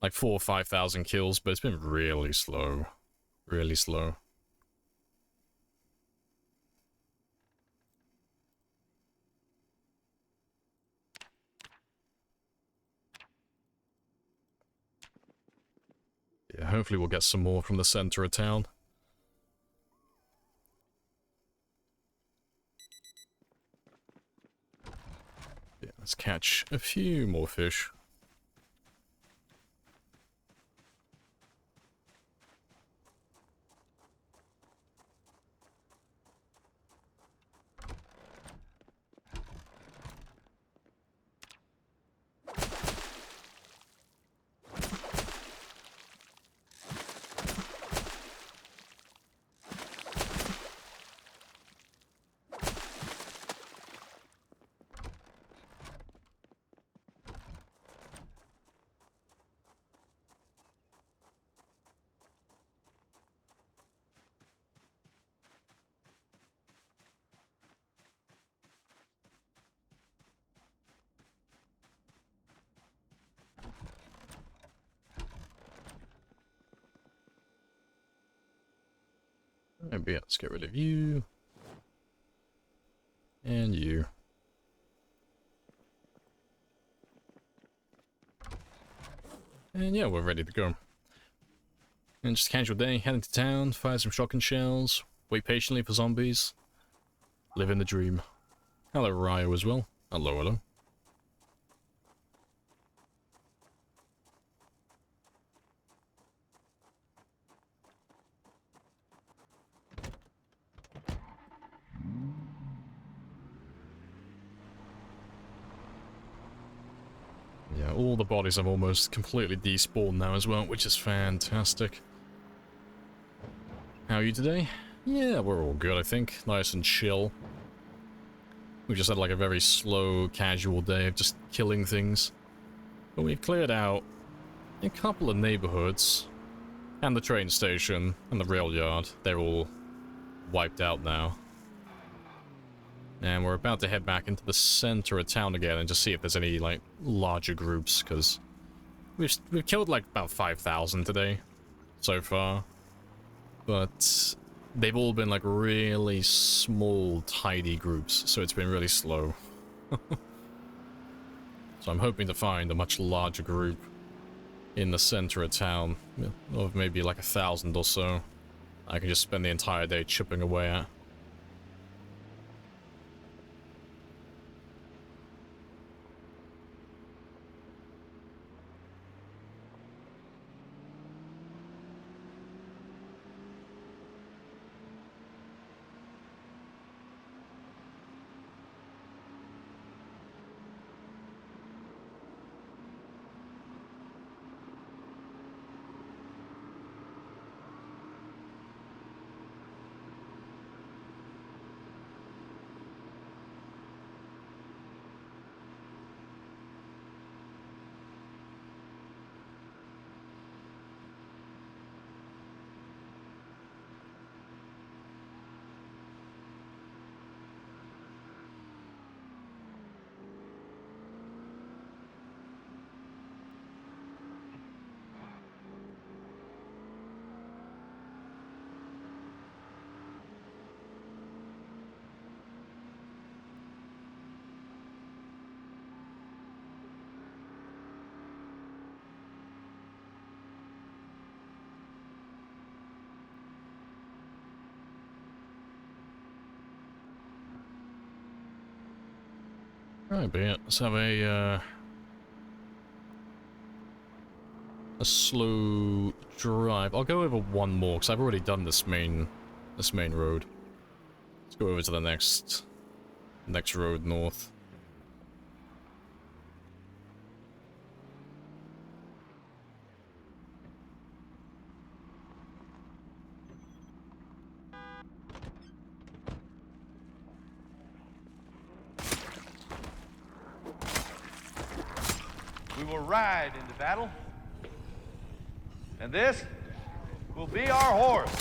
like 4,000 or 5,000 kills, but it's been really slow. Really slow. Yeah, hopefully we'll get some more from the center of town. Yeah, let's catch a few more fish. Maybe let's get rid of you. And you. And yeah, we're ready to go. And just a casual day, heading to town, fire some shotgun shells, wait patiently for zombies, live in the dream. Hello, Ryo as well. Hello, hello. Yeah, all the bodies have almost completely despawned now as well, which is fantastic. How are you today? Yeah, we're all good, I think. Nice and chill. We just had like a very slow, casual day of just killing things. But we've cleared out a couple of neighborhoods, and the train station, and the rail yard. They're all wiped out now. And we're about to head back into the center of town again and just see if there's any, like, larger groups, because we've killed, like, about 5,000 today so far. But they've all been, like, really small, tidy groups, so it's been really slow. So I'm hoping to find a much larger group in the center of town, of maybe, like, 1,000 or so. I can just spend the entire day chipping away at. Right, but yeah, let's have a slow drive. I'll go over one more, because I've already done this main road. Let's go over to the next road north. We will ride into battle, and this will be our horse.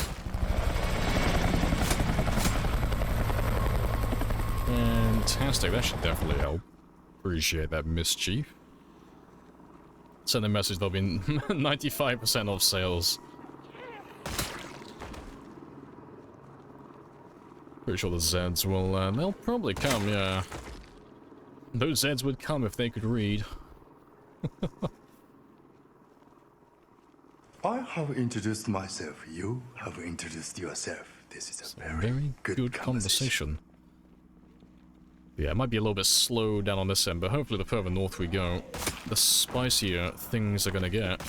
Fantastic, that should definitely help. Appreciate that, mischief. Send a message, there'll be 95% off sales. Pretty sure the Zeds will, they'll probably come, yeah. Those Zeds would come if they could read. I have introduced myself. You have introduced yourself. This is a very good conversation. Yeah, it might be a little bit slow down on this end, but hopefully the further north we go, the spicier things are gonna get.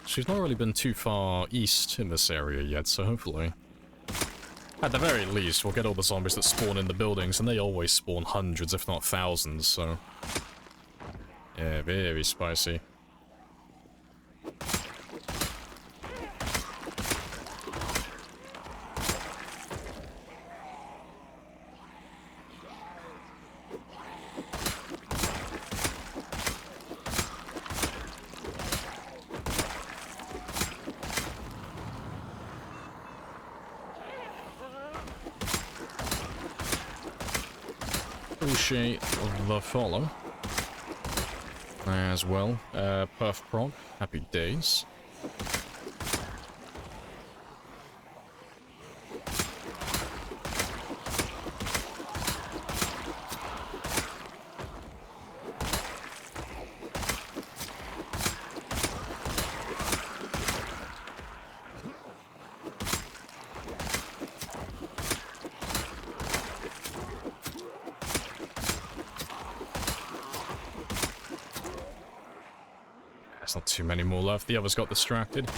She's not really been too far east in this area yet, so hopefully, at the very least, we'll get all the zombies that spawn in the buildings, and they always spawn hundreds, if not thousands, so... yeah, very spicy. appreciate the follow. As well. Perf Prog, happy days. There's not too many more left. The others got distracted.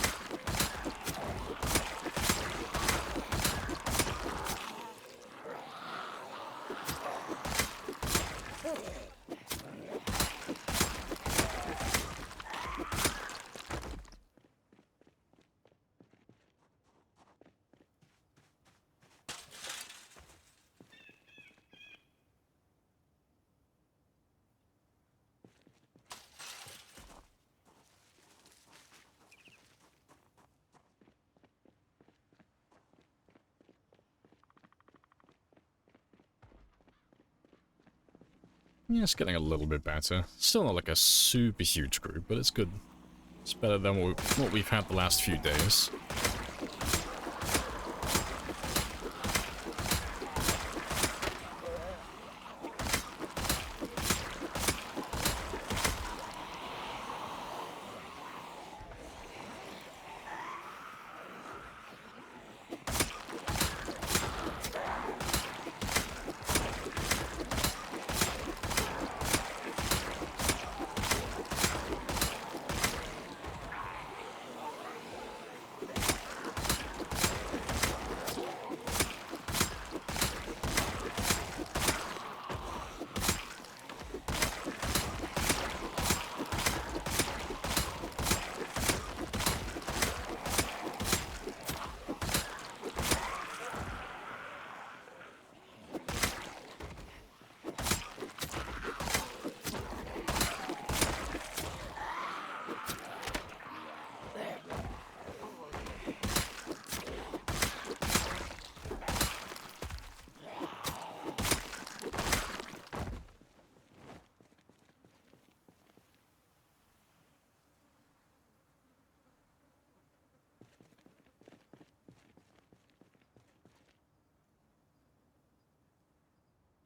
Yeah, it's getting a little bit better. Still not like a super huge group, but it's good. It's better than what we've had the last few days.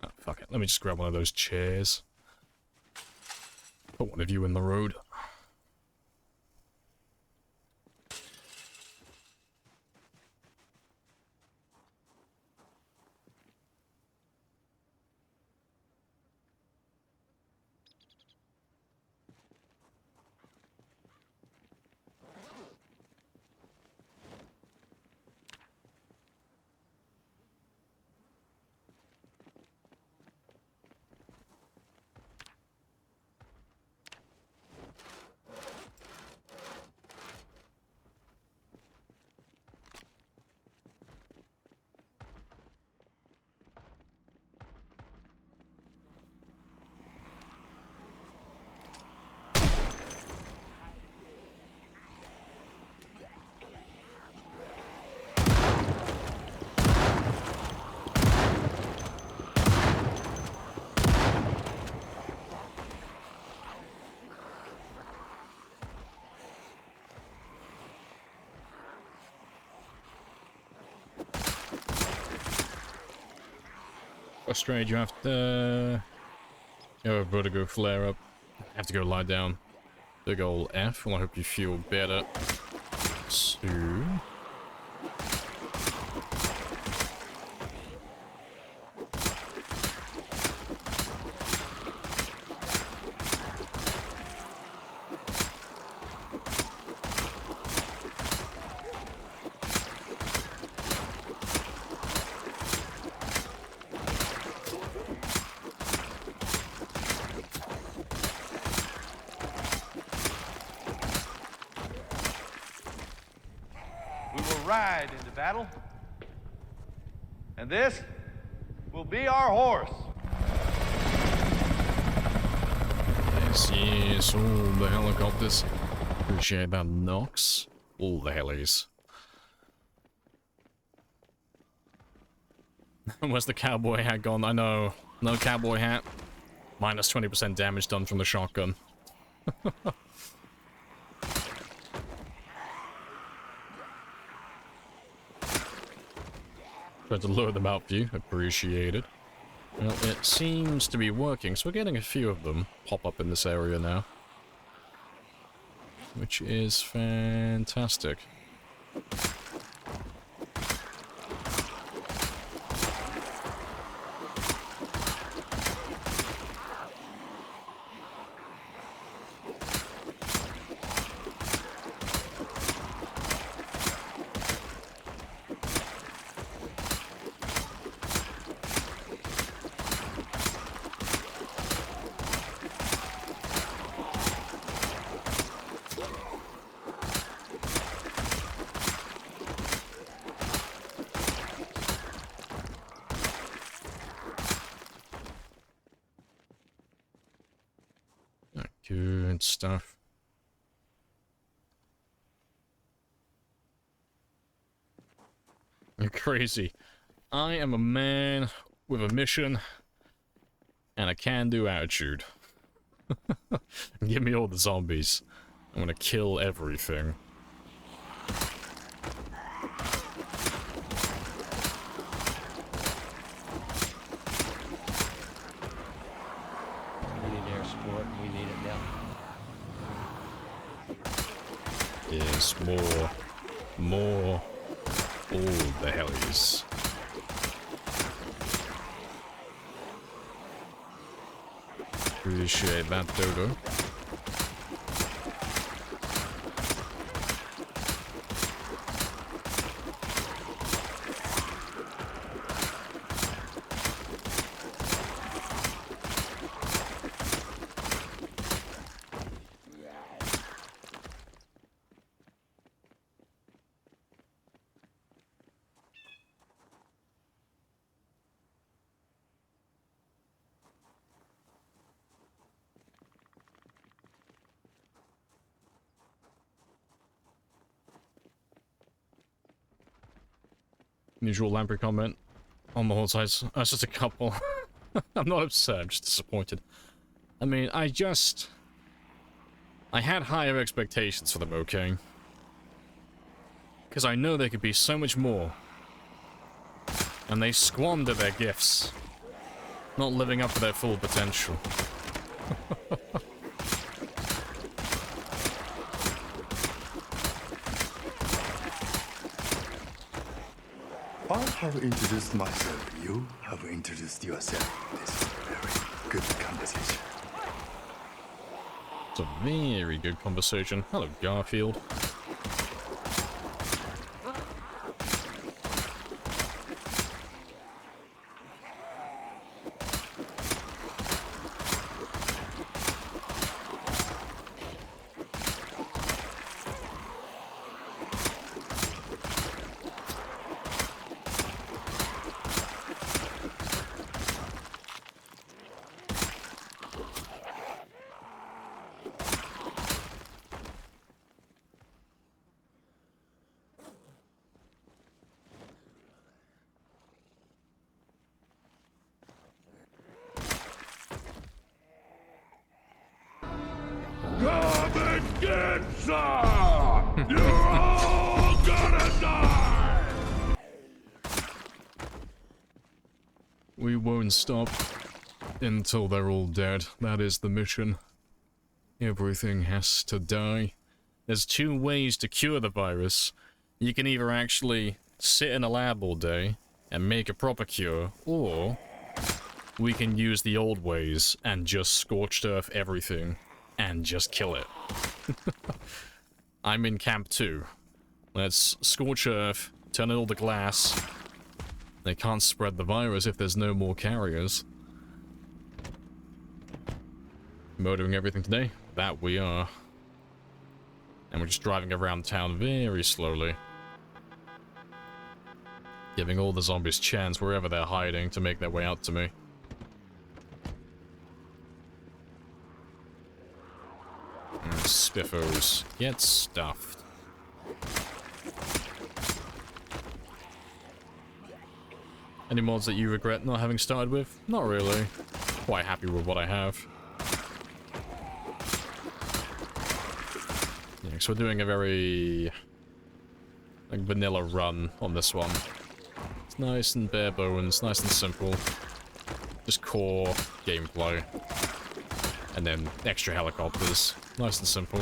Oh, fuck it. Let me just grab one of those chairs. Put one of you in the road. Frustrated, you have to... you have a vertigo flare up. Have to go lie down. Big ol' F. Well, I hope you feel better soon. Ride into battle. And this will be our horse. Yes, yes, all the helicopters. Appreciate that, Nox. All the helis. Where's the cowboy hat gone? I know. No cowboy hat. Minus 20% damage done from the shotgun. Tried to lure them out for you. Appreciate it. Well, it seems to be working, so we're getting a few of them pop up in this area now. Which is fantastic. Good stuff. You're crazy. I am a man with a mission and a can-do attitude. Give me all the zombies. I'm gonna kill everything. We need air support, and we need it now. Yes, more. More. All the hellies. Appreciate that, Dodo. Usual Lamprey comment on the whole size. That's just a couple. I'm not upset, I'm just disappointed. I mean, I had higher expectations for them, okay? Because I know they could be so much more. And they squander their gifts. Not living up to their full potential. I have introduced myself. You have introduced yourself. This is a very good conversation. It's a very good conversation. Hello, Garfield. Come and get some! You're all gonna die! We won't stop until they're all dead. That is the mission. Everything has to die. There's two ways to cure the virus. You can either actually sit in a lab all day and make a proper cure, or we can use the old ways and just scorched earth everything and just kill it. I'm in camp 2. Let's scorch earth, turn it all to glass. They can't spread the virus if there's no more carriers. Murdering everything today? That we are. And we're just driving around town very slowly. Giving all the zombies chance wherever they're hiding to make their way out to me. Spiffos. Get stuffed. Any mods that you regret not having started with? Not really. Quite happy with what I have. Yeah, so we're doing a very like vanilla run on this one. It's nice and bare bones, nice and simple. Just core gameplay. And then extra helicopters. Nice and simple.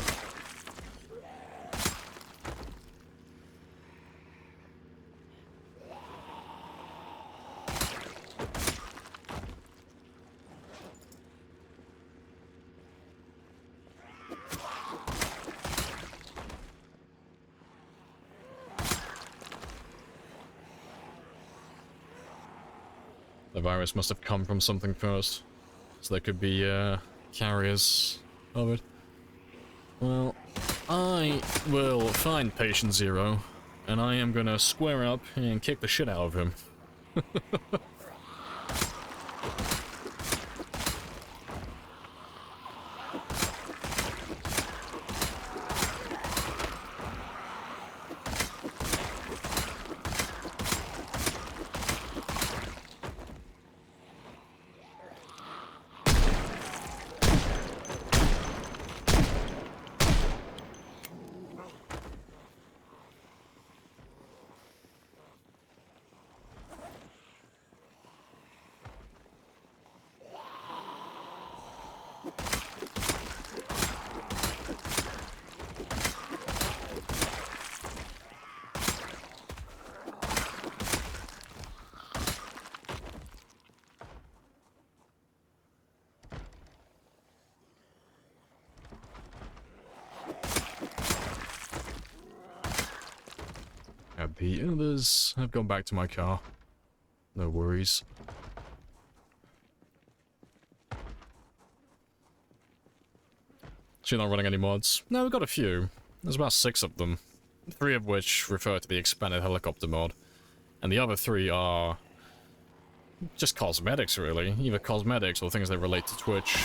The virus must have come from something first. So there could be, carriers of it. Well, I will find Patient Zero, and I am gonna square up and kick the shit out of him. The others have gone back to my car. No worries. So you're not running any mods? No, we've got a few. There's about 6 of them. 3 of which refer to the expanded helicopter mod. And the other 3 are just cosmetics, really. Either cosmetics or things that relate to Twitch.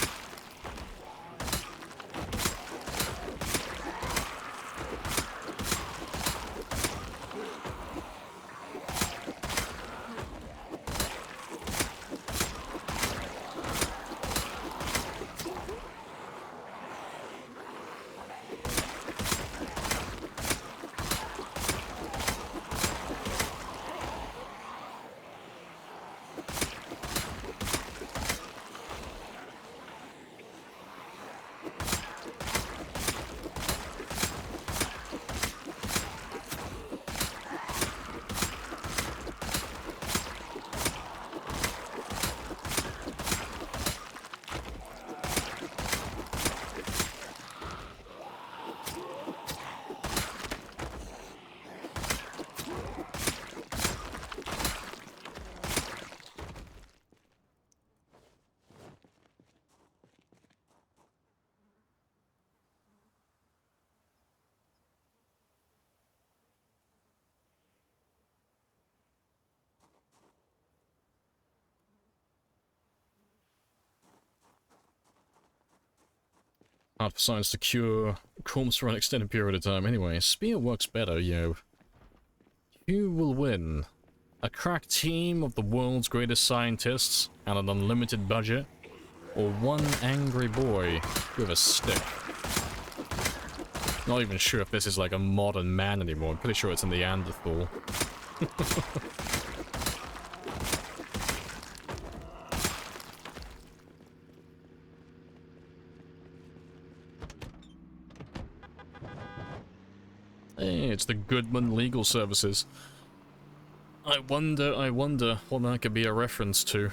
Hard for science to cure corpse for an extended period of time. Anyway, spear works better, yo. Who will win? A crack team of the world's greatest scientists and an unlimited budget? Or one angry boy with a stick? Not even sure if this is like a modern man anymore. I'm pretty sure it's a Neanderthal. Hey, it's the Goodman Legal Services. I wonder what that could be a reference to.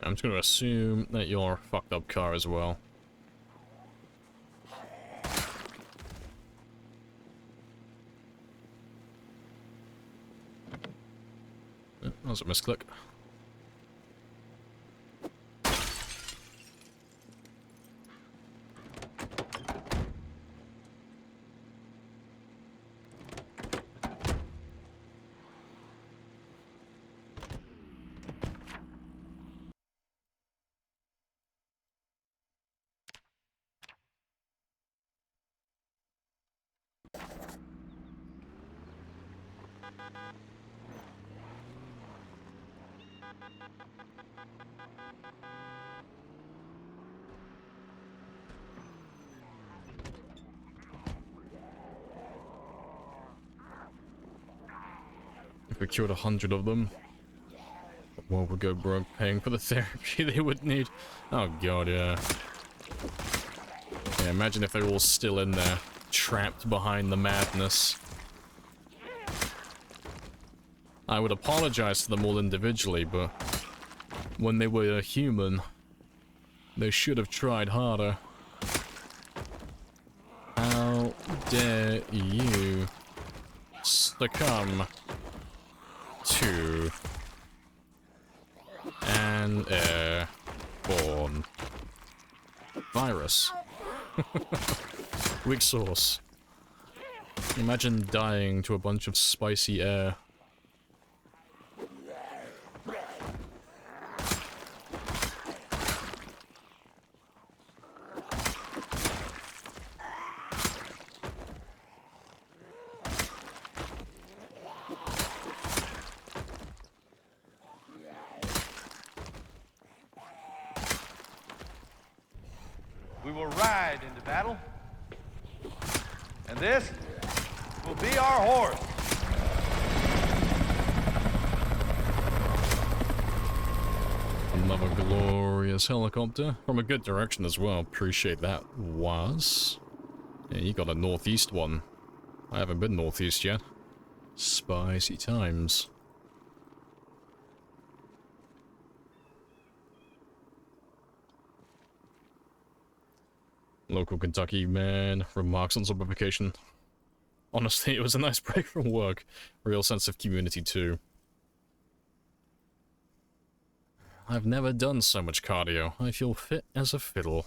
I'm just going to assume that you're a fucked up car as well. That was a misclick. If we cured 100 of them, the world would go broke paying for the therapy they would need. Oh god, yeah. Yeah, imagine if they were all still in there, trapped behind the madness. I would apologize to them all individually, but when they were a human, they should have tried harder. How dare you succumb to an airborne virus? Weak sauce. Imagine dying to a bunch of spicy air. We will ride into battle, and this will be our horse. Another glorious helicopter. From a good direction as well. Appreciate that, was. Yeah, you got a northeast one. I haven't been northeast yet. Spicy times. Local Kentucky man remarks on zombification. Honestly, it was a nice break from work. Real sense of community too. I've never done so much cardio. I feel fit as a fiddle.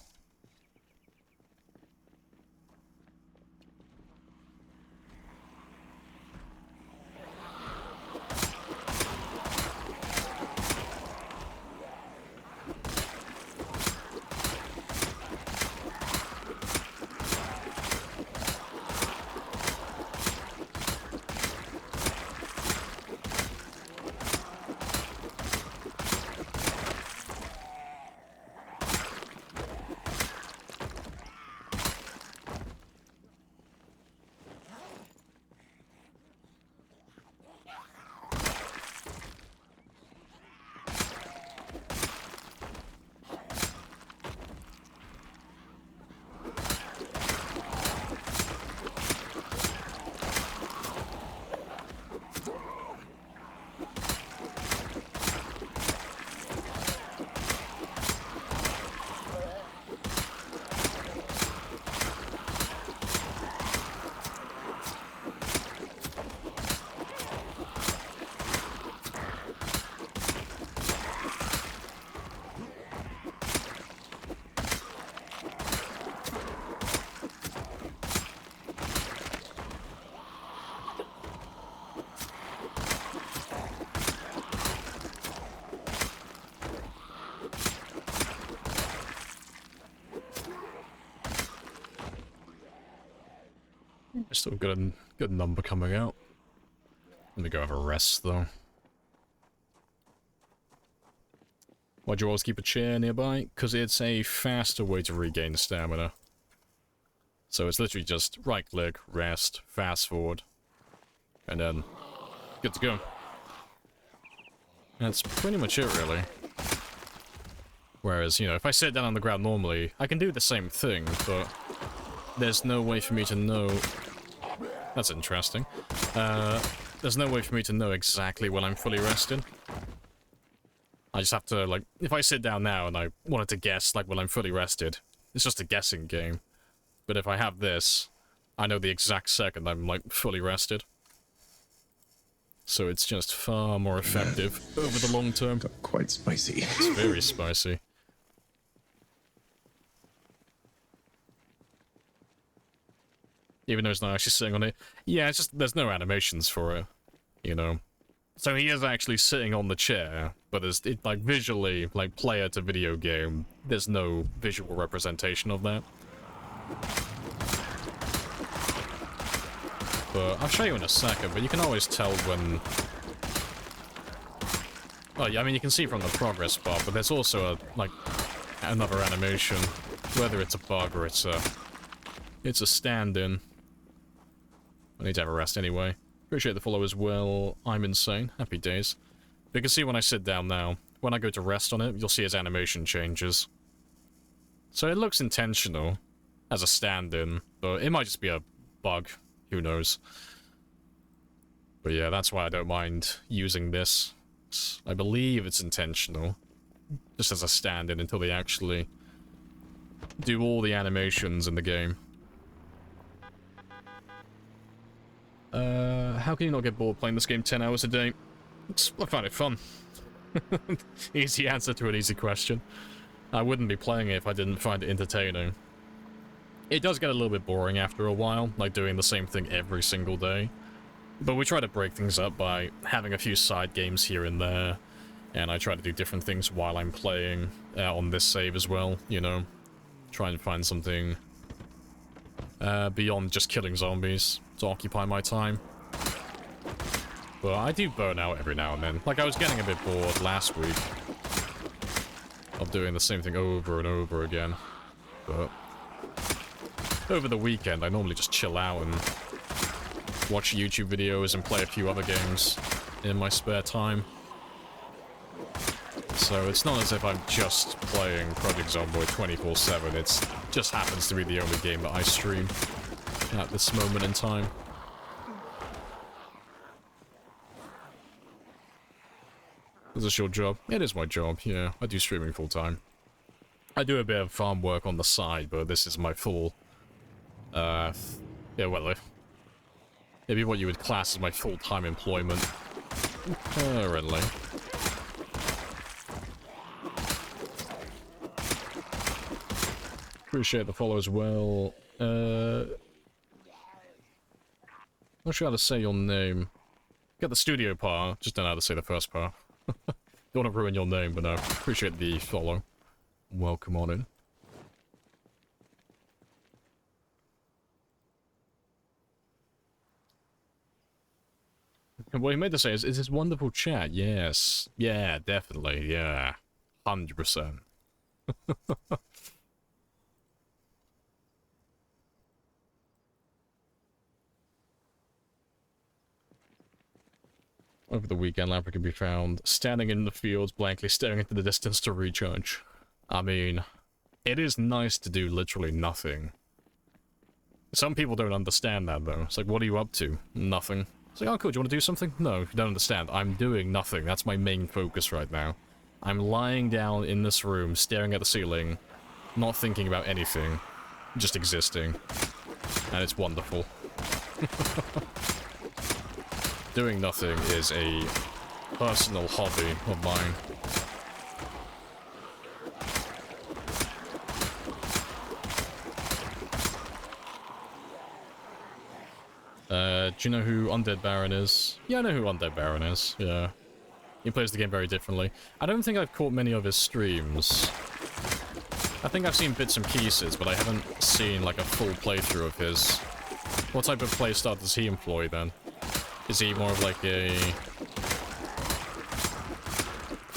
Still got a good number coming out. Let me go have a rest though. Why'd you always keep a chair nearby? Because it's a faster way to regain stamina. So it's literally just right click, rest, fast forward, and then good to go. That's pretty much it really. Whereas, you know, if I sit down on the ground normally, I can do the same thing, but there's no way for me to know... That's interesting. There's no way for me to know exactly when I'm fully rested. I just have to, like, if I sit down now and I wanted to guess, like, when I'm fully rested, it's just a guessing game. But if I have this, I know the exact second I'm, like, fully rested. So it's just far more effective over the long term. Quite spicy. It's very spicy. Even though it's not actually sitting on it. Yeah, it's just, there's no animations for it, you know. So he is actually sitting on the chair, but it's like visually, like player to video game, there's no visual representation of that. But I'll show you in a second, but you can always tell when... Oh, yeah, I mean, you can see from the progress bar, but there's also a, like, another animation, whether it's a bug or it's a stand-in. I need to have a rest anyway. Appreciate the follow as well. I'm insane. Happy days. You can see when I sit down now, when I go to rest on it, you'll see his animation changes. So it looks intentional as a stand-in, but it might just be a bug. Who knows? But yeah, that's why I don't mind using this. I believe it's intentional. Just as a stand-in until they actually do all the animations in the game. How can you not get bored playing this game 10 hours a day? I find it fun. Easy answer to an easy question. I wouldn't be playing it if I didn't find it entertaining. It does get a little bit boring after a while, like doing the same thing every single day. But we try to break things up by having a few side games here and there. And I try to do different things while I'm playing on this save as well, you know. Try and find something beyond just killing zombies to occupy my time. But I do burn out every now and then. Like, I was getting a bit bored last week of doing the same thing over and over again. But over the weekend, I normally just chill out and watch YouTube videos and play a few other games in my spare time. So it's not as if I'm just playing Project Zomboid 24/7, it just happens to be the only game that I stream at this moment in time. Is this your job? It is my job, yeah. I do streaming full time. I do a bit of farm work on the side, but this is my full... yeah, well, maybe what you would class as my full-time employment. Currently. Appreciate the follow as well. Not sure how to say your name. Get the studio part, just don't know how to say the first part. Don't want to ruin your name, but no. Appreciate the follow. Welcome on in. And what he meant to say is this wonderful chat. Yes. Yeah, definitely. Yeah. 100%. Over the weekend, Lamprey can be found standing in the fields, blankly staring into the distance to recharge. I mean, it is nice to do literally nothing. Some people don't understand that, though. It's like, what are you up to? Nothing. It's like, oh, cool, do you want to do something? No, you don't understand. I'm doing nothing. That's my main focus right now. I'm lying down in this room, staring at the ceiling, not thinking about anything, just existing. And it's wonderful. Doing nothing is a personal hobby of mine. Do you know who Undead Baron is? Yeah, I know who Undead Baron is, yeah. He plays the game very differently. I don't think I've caught many of his streams. I think I've seen bits and pieces, but I haven't seen, like, a full playthrough of his. What type of playstyle does he employ, then? Is he more of like a,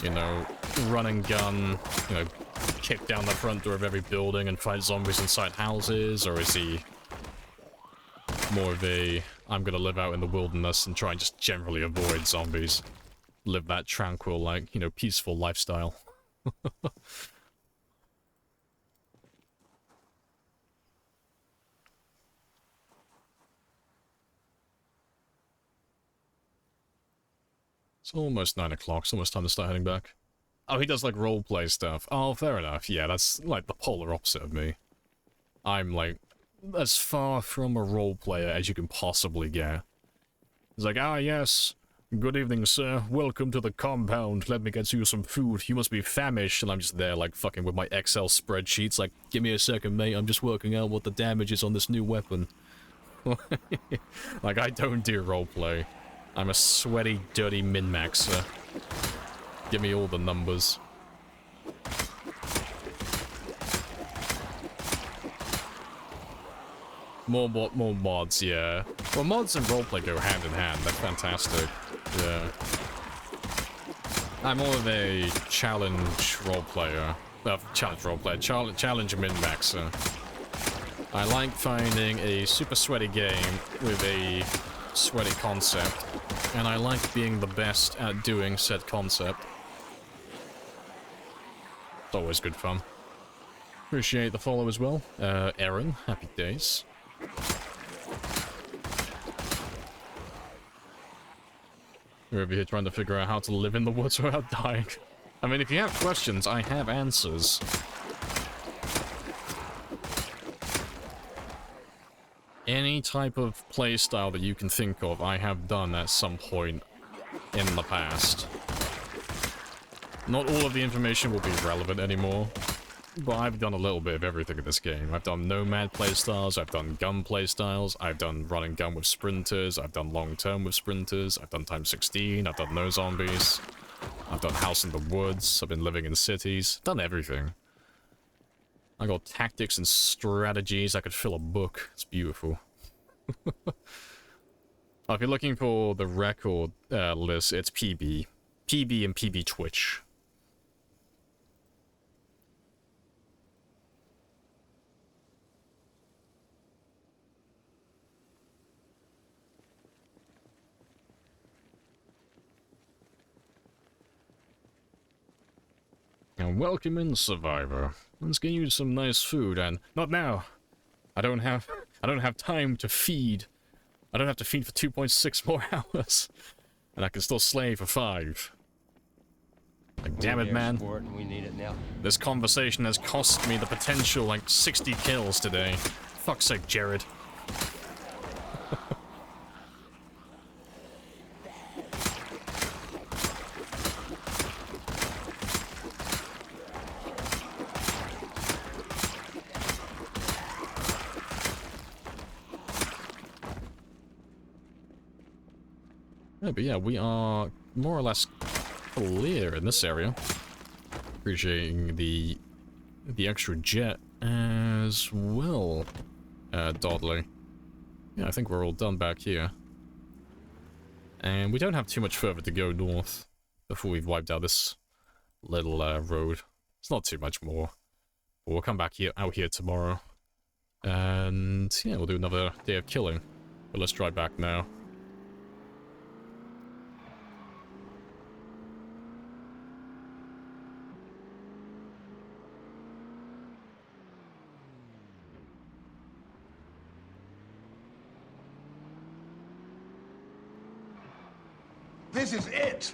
you know, run and gun, you know, kick down the front door of every building and fight zombies inside houses? Or is he more of a, I'm gonna live out in the wilderness and try and just generally avoid zombies? Live that tranquil, like, you know, peaceful lifestyle. It's almost 9 o'clock, it's almost time to start heading back. Oh, he does, like, roleplay stuff. Oh, fair enough. Yeah, that's, like, the polar opposite of me. I'm, like, as far from a roleplayer as you can possibly get. It's like, ah, yes, Good evening, sir. Welcome to the compound. Let me get you some food. You must be famished. And I'm just there, like, fucking with my Excel spreadsheets. Like, give me a second, mate. I'm just working out what the damage is on this new weapon. Like, I don't do roleplay. I'm a sweaty, dirty min-maxer. Give me all the numbers. More mods, yeah. Well, mods and roleplay go hand in hand. They're fantastic. Yeah. I'm more of a challenge roleplayer. Challenge min-maxer. I like finding a super sweaty game with a sweaty concept, and I like being the best at doing said concept. It's always good fun. Appreciate the follow as well. Aaron, happy days. We're over here trying to figure out how to live in the woods without dying. I mean, if you have questions, I have answers. Any type of playstyle that you can think of, I have done at some point in the past. Not all of the information will be relevant anymore, but I've done a little bit of everything in this game. I've done nomad playstyles, I've done gun playstyles, I've done run and gun with sprinters, I've done long term with sprinters, I've done x16, I've done no zombies, I've done house in the woods, I've been living in cities, done everything. I got tactics and strategies, I could fill a book, it's beautiful. If you're looking for the record list, it's PB. PB and PB Twitch. And welcome in, Survivor. Let's get you some nice food, and not now. I don't have time to feed. I don't have to feed for 2.6 more hours, and I can still slay for 5. Like, damn it, man. And we need it now. This conversation has cost me the potential, like, 60 kills today. Fuck's sake, Jared. Yeah, but yeah, we are more or less clear in this area. Appreciating the extra jet as well, Dodley. Yeah, I think we're all done back here. And we don't have too much further to go north before we've wiped out this little road. It's not too much more. But we'll come back out here tomorrow. And yeah, we'll do another day of killing. But let's drive back now. This is it.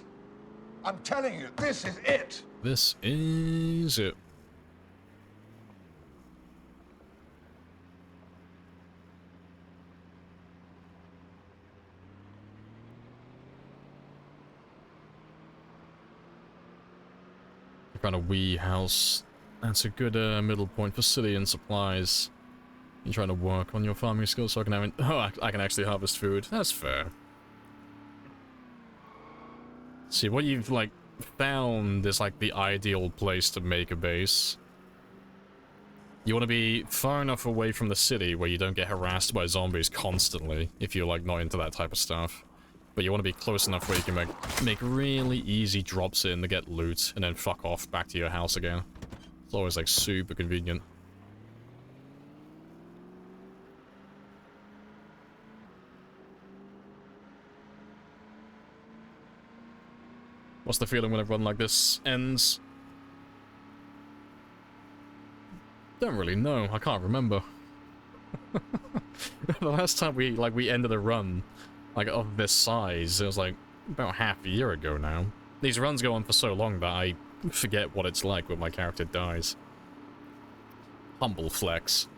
I'm telling you, this is it. This is it. I found a wee house. That's a good middle point for city and supplies. You're trying to work on your farming skills so I can have I can actually harvest food. That's fair. See, what you've, like, found is, like, the ideal place to make a base. You want to be far enough away from the city where you don't get harassed by zombies constantly, if you're, like, not into that type of stuff. But you want to be close enough where you can make really easy drops in to get loot, and then fuck off back to your house again. It's always, like, super convenient. What's the feeling when a run like this ends? Don't really know. I can't remember. The last time we ended a run, like, of this size, it was, like, about half a year ago now. These runs go on for so long that I forget what it's like when my character dies. Humble flex.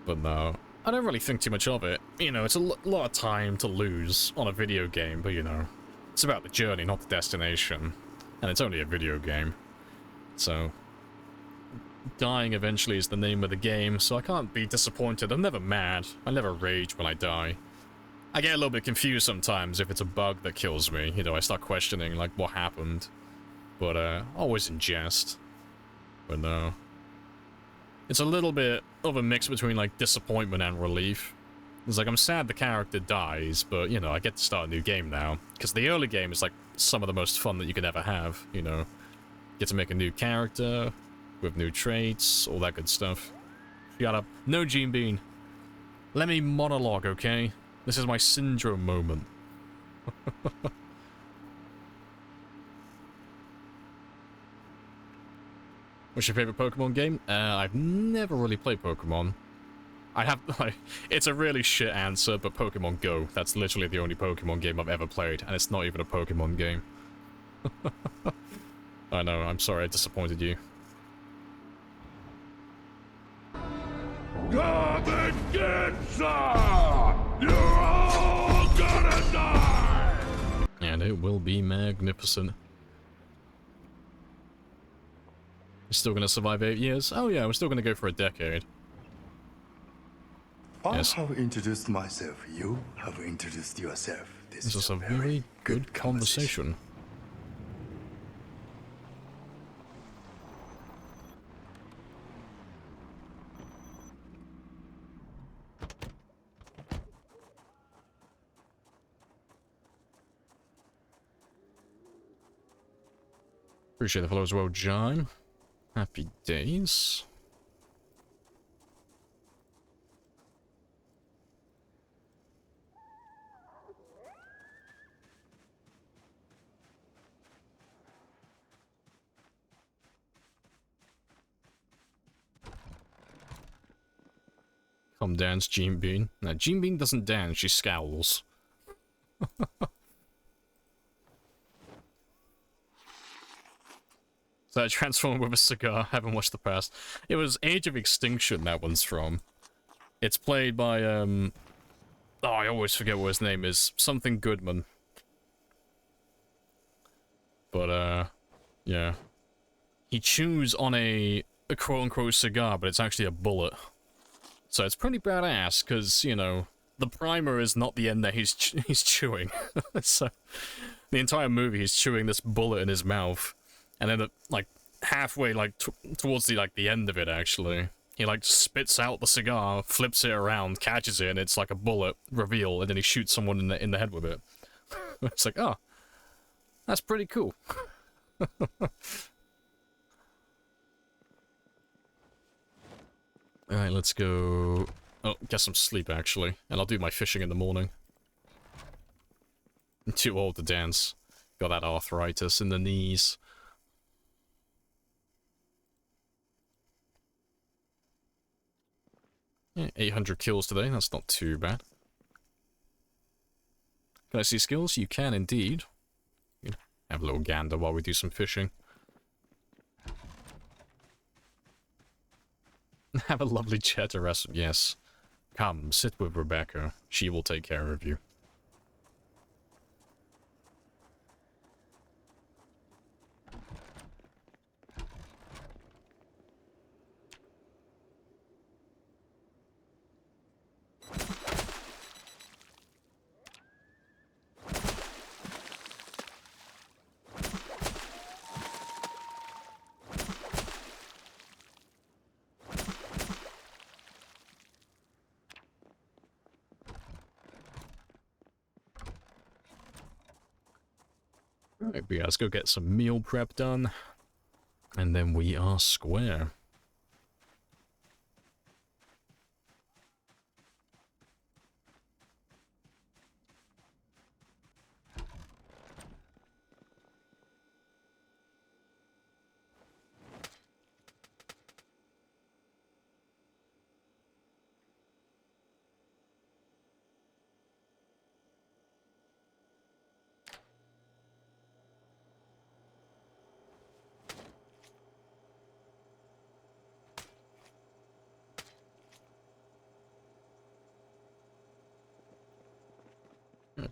But no, I don't really think too much of it. You know, it's a lot of time to lose on a video game, but you know, It's about the journey, not the destination. And it's only a video game. So, dying eventually is the name of the game, so I can't be disappointed. I'm never mad. I never rage when I die. I get a little bit confused sometimes if it's a bug that kills me. You know, I start questioning, like, what happened. But, always in jest. But no. It's a little bit of a mix between, like, disappointment and relief. It's like, I'm sad the character dies, but, you know, I get to start a new game now. Because the early game is, like, some of the most fun that you could ever have, you know. Get to make a new character, with new traits, all that good stuff. Shut up. No, Gene Bean. Let me monologue, okay? This is my syndrome moment. What's your favorite Pokemon game? I've never really played Pokemon. I have, like, it's a really shit answer, but Pokemon Go. That's literally the only Pokemon game I've ever played, and it's not even a Pokemon game. I know, I'm sorry I disappointed you. Come and get some! You're all gonna die! And it will be magnificent. You're still gonna survive 8 years? Oh yeah, we're still gonna go for a decade. Yes. I have introduced myself. You have introduced yourself. This is a very good conversation. Appreciate the follow as well, Jime. Happy days. Come dance, Gene Bean. No, Gene Bean doesn't dance, she scowls. So I transformed with a cigar, haven't watched the past. It was Age of Extinction that one's from. It's played by, oh, I always forget what his name is. Something Goodman. But, yeah. He chews on a quote-unquote cigar, but it's actually a bullet. So it's pretty badass, because, you know, the primer is not the end that he's chewing. So, the entire movie he's chewing this bullet in his mouth. And then, like, halfway, like, towards the, like, the end of it, actually, he, like, spits out the cigar, flips it around, catches it, and it's like a bullet, reveal, and then he shoots someone in the head with it. It's like, oh, that's pretty cool. Alright, let's go... Oh, get some sleep, actually. And I'll do my fishing in the morning. I'm too old to dance. Got that arthritis in the knees. Yeah, 800 kills today, that's not too bad. Can I see skills? You can indeed. You can have a little gander while we do some fishing. Have a lovely chat to rest. Yes. Come, sit with Rebecca. She will take care of you. Right, but yeah, let's go get some meal prep done. And then we are square.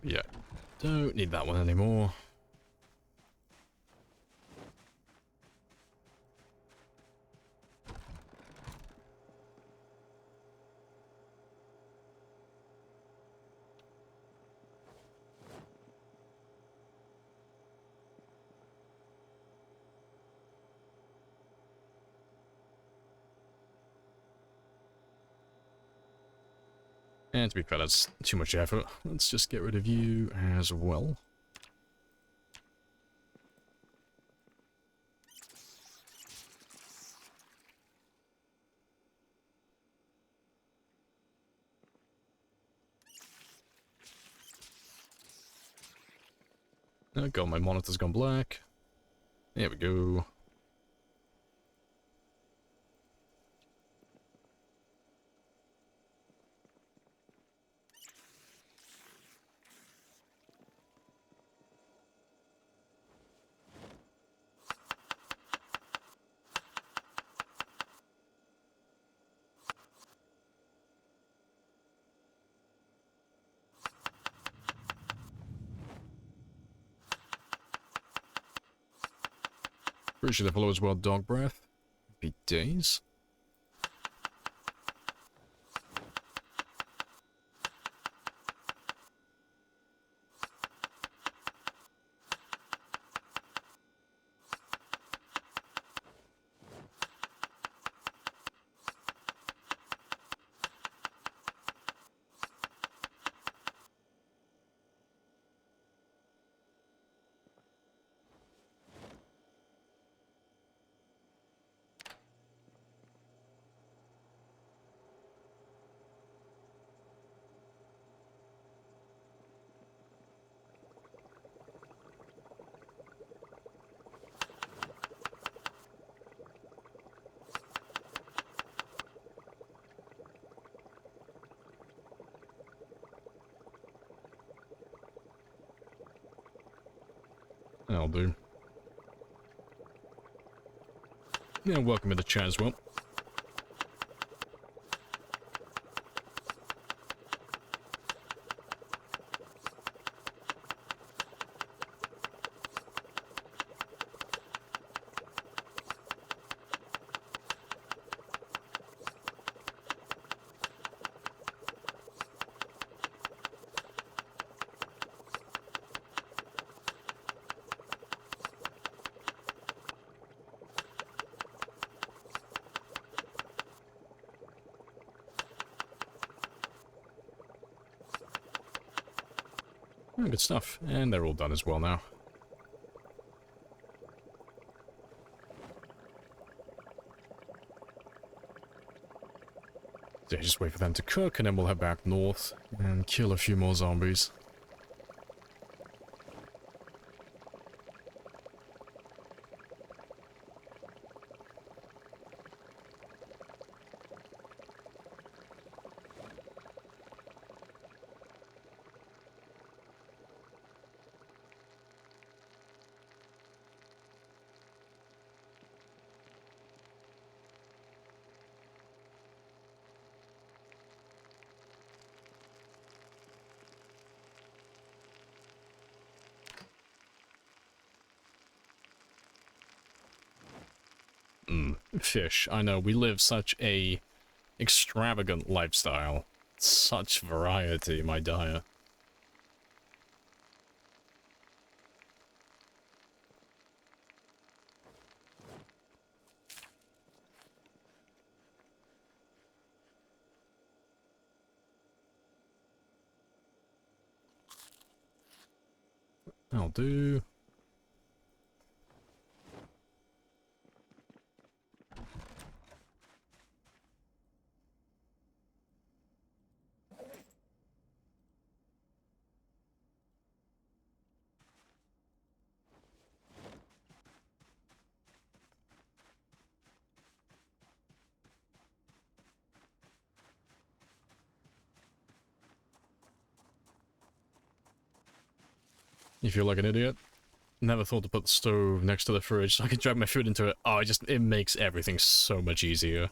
Yeah. Don't need that one anymore. And to be fair, that's too much effort. Let's just get rid of you as well. Oh god, my monitor's gone black. There we go. Pretty sure they follow as well, dog breath. Be days. That'll do. Yeah, welcome in the chat as well. Oh, good stuff. And they're all done as well now. So yeah, just wait for them to cook and then we'll head back north and kill a few more zombies. Fish. I know, we live such a extravagant lifestyle. Such variety in my diet. I'll do. You feel like an idiot? Never thought to put the stove next to the fridge so I can drag my food into it. Oh, it makes everything so much easier.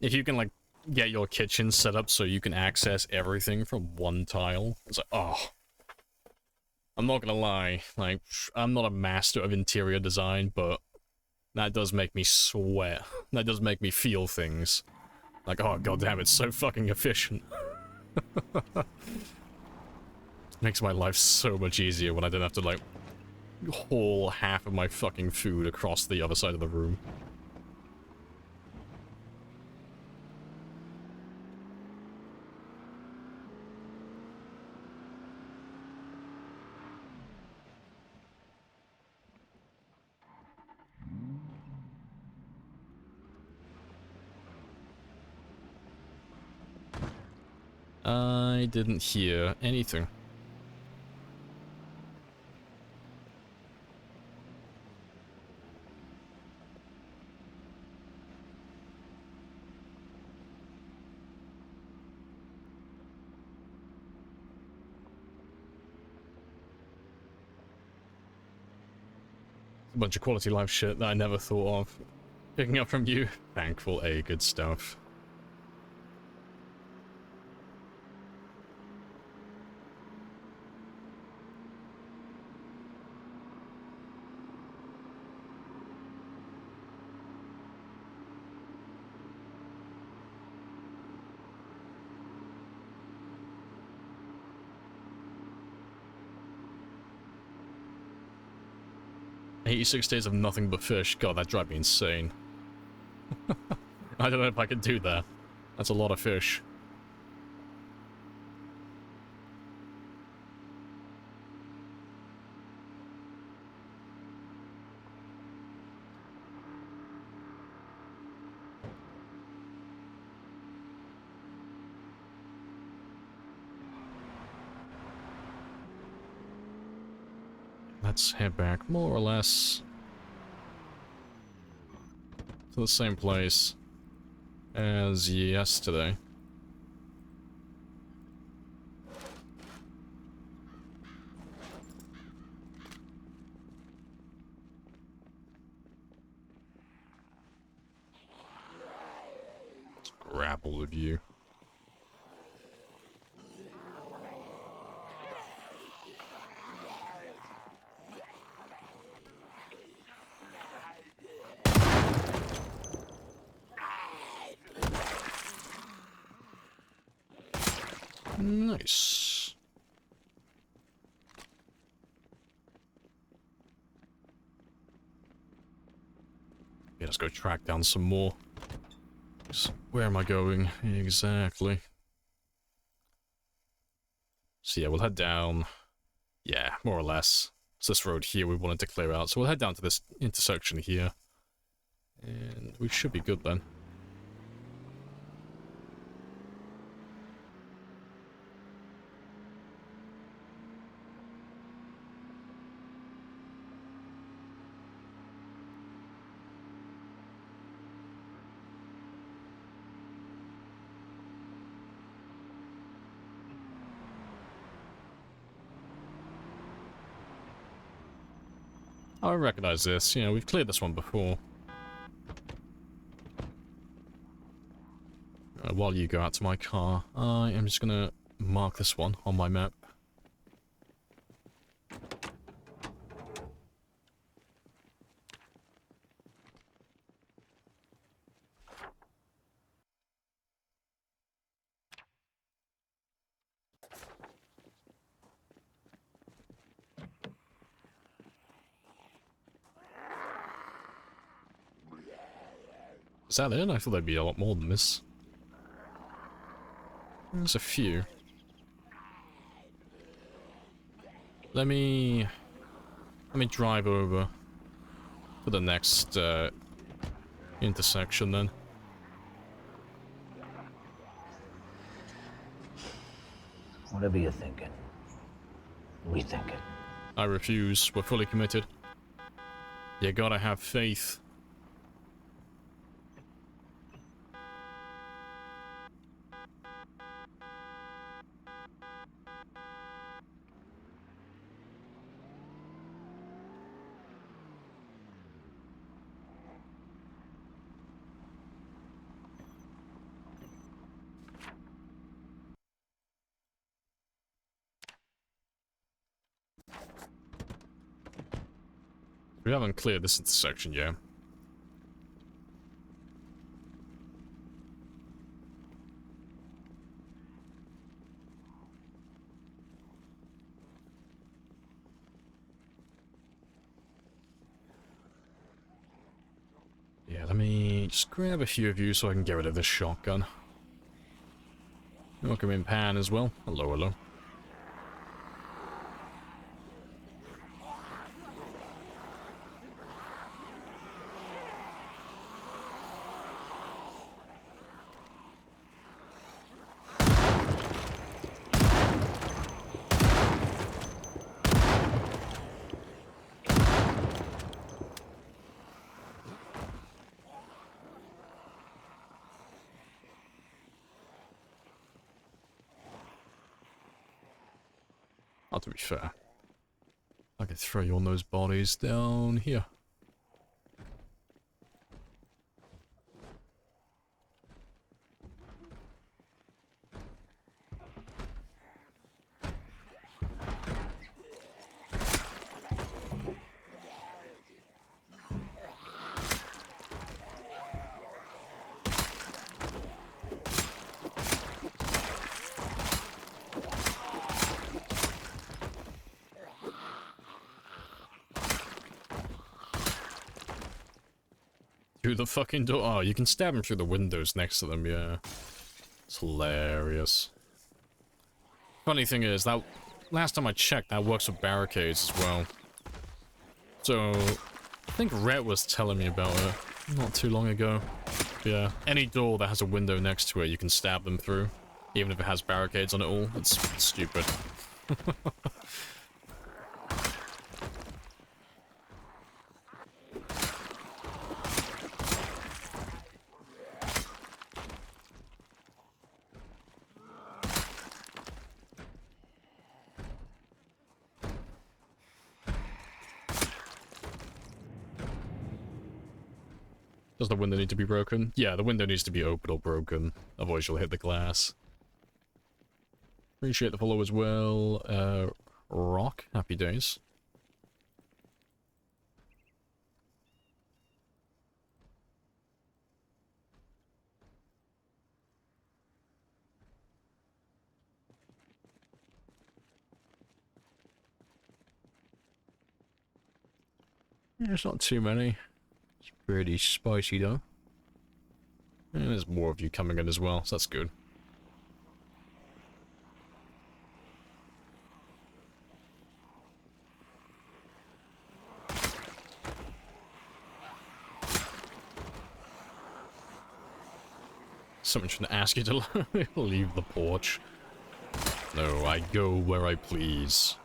If you can, like, get your kitchen set up so you can access everything from one tile, it's like, oh. I'm not gonna lie, like, I'm not a master of interior design, but that does make me sweat. That does make me feel things. Like, oh goddamn, it's so fucking efficient. It makes my life so much easier when I don't have to, like, haul half of my fucking food across the other side of the room. I didn't hear anything. A bunch of quality life shit that I never thought of. Picking up from you. Thankful, good stuff. "86 days of nothing but fish." God, that drives me insane. I don't know if I could do that. That's a lot of fish. Let's head back, more or less, to the same place as yesterday. Let's grapple with you. Nice. Yeah, let's go track down some more. So where am I going? Exactly. So yeah, we'll head down. Yeah, more or less. It's this road here we wanted to clear out. So we'll head down to this intersection here. And we should be good then. I recognize this. You know, we've cleared this one before. While you go out to my car, I am just gonna mark this one on my map. Is that it? I thought there'd be a lot more than this. There's a few. Let me drive over to the next intersection then. Whatever you're thinking, rethink it. I refuse. We're fully committed. You gotta have faith. We haven't cleared this intersection yet. Yeah, let me just grab a few of you so I can get rid of this shotgun. Welcome in, Pan, as well. Hello, hello. Oh, to be fair, I could throw you on those bodies down here. Through the fucking door. Oh, you can stab them through the windows next to them, yeah. It's hilarious. Funny thing is, that last time I checked, that works with barricades as well. So, I think Rhett was telling me about it not too long ago. Yeah, any door that has a window next to it, you can stab them through. Even if it has barricades on it all. It's stupid. Does the window need to be broken? Yeah, the window needs to be open or broken. Otherwise you'll hit the glass. Appreciate the follow as well. Rock, happy days. There's not too many. It's pretty spicy though. And there's more of you coming in as well, so that's good. Someone should ask you to leave the porch. No, I go where I please.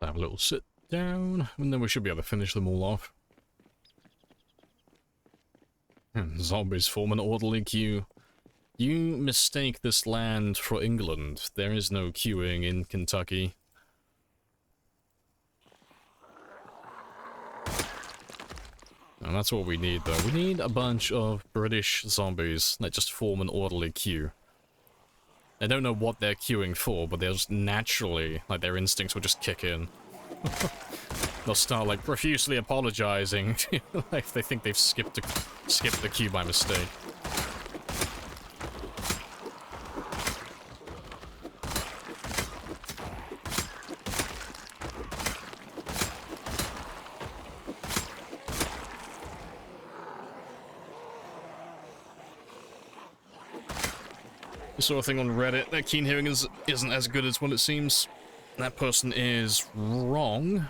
Have a little sit down, and then we should be able to finish them all off. Zombies form an orderly queue. You mistake this land for England. There is no queuing in Kentucky. And that's what we need, though. We need a bunch of British zombies that just form an orderly queue. I don't know what they're queuing for, but they'll just naturally, like, their instincts will just kick in. They'll start, like, profusely apologizing if they think they've skipped the queue by mistake. I saw a thing on Reddit that keen hearing isn't as good as what it seems. That person is wrong,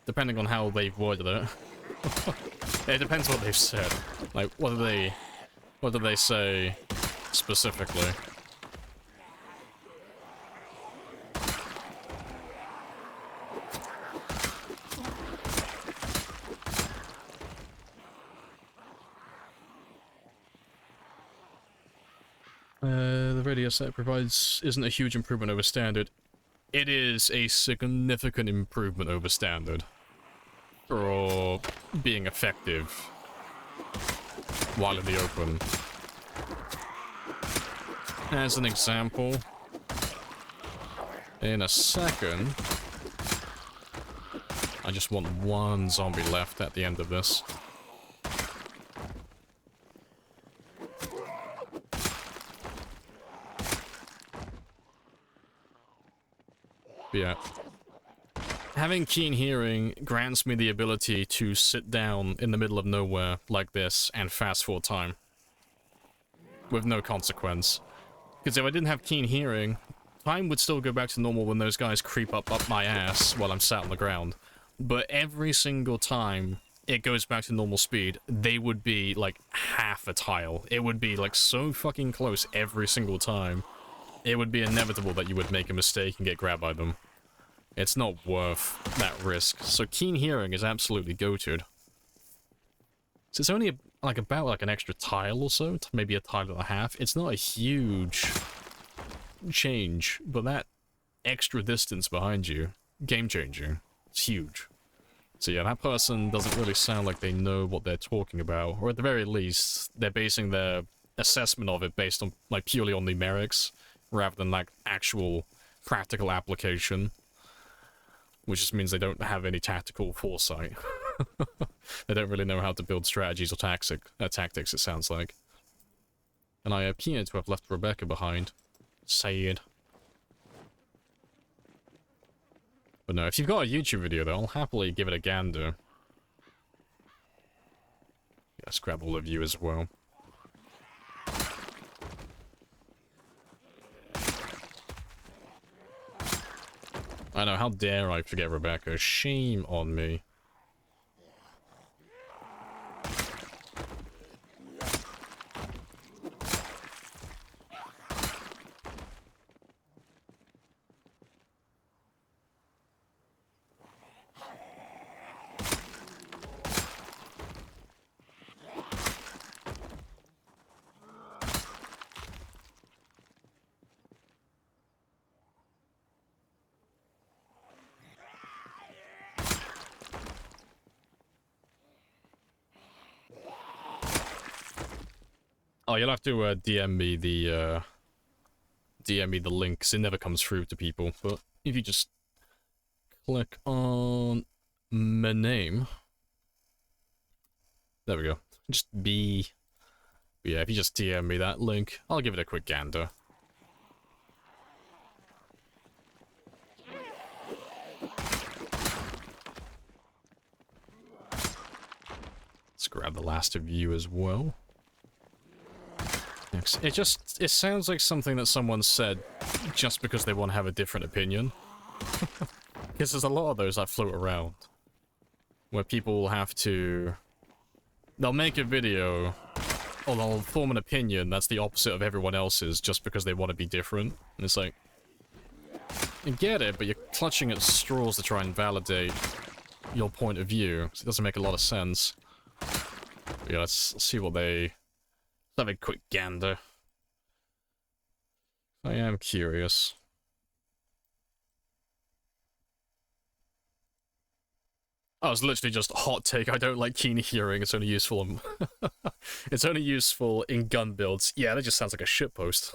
depending on how they've worded it. It depends what they've said. Like, what do they say specifically? The radio set provides isn't a huge improvement over standard. It is a significant improvement over standard for being effective while in the open. As an example, in a second, I just want one zombie left at the end of this. Yeah. Having keen hearing grants me the ability to sit down in the middle of nowhere like this and fast forward time. With no consequence. Because if I didn't have keen hearing, time would still go back to normal when those guys creep up my ass while I'm sat on the ground. But every single time it goes back to normal speed, they would be like half a tile. It would be like so fucking close every single time. It would be inevitable that you would make a mistake and get grabbed by them. It's not worth that risk. So keen hearing is absolutely goated. So it's only about an extra tile or so, maybe a tile and a half. It's not a huge change, but that extra distance behind you, game changing. It's huge. So yeah, that person doesn't really sound like they know what they're talking about, or at the very least, they're basing their assessment of it based on like purely on numerics, rather than like actual practical application. Which just means they don't have any tactical foresight. They don't really know how to build strategies or tactics, it sounds like. And I appear to have left Rebecca behind. Sad. But no, if you've got a YouTube video though, I'll happily give it a gander. Let's grab all of you as well. I know, how dare I forget Rebecca? Shame on me. Oh, you'll have to DM me the link, 'cause it never comes through to people. But if you just click on my name, there we go. Just be, yeah. If you just DM me that link, I'll give it a quick gander. Let's grab the last of you as well. It sounds like something that someone said just because they want to have a different opinion. Because there's a lot of those that float around. Where people will have to... They'll make a video, or they'll form an opinion that's the opposite of everyone else's just because they want to be different. And it's like... I get it, but you're clutching at straws to try and validate your point of view. So it doesn't make a lot of sense. But yeah, let's see what they... Let's have a quick gander. I am curious. Oh, it's literally just a hot take. I don't like keen hearing. It's only useful in... It's only useful in gun builds. Yeah, that just sounds like a shitpost.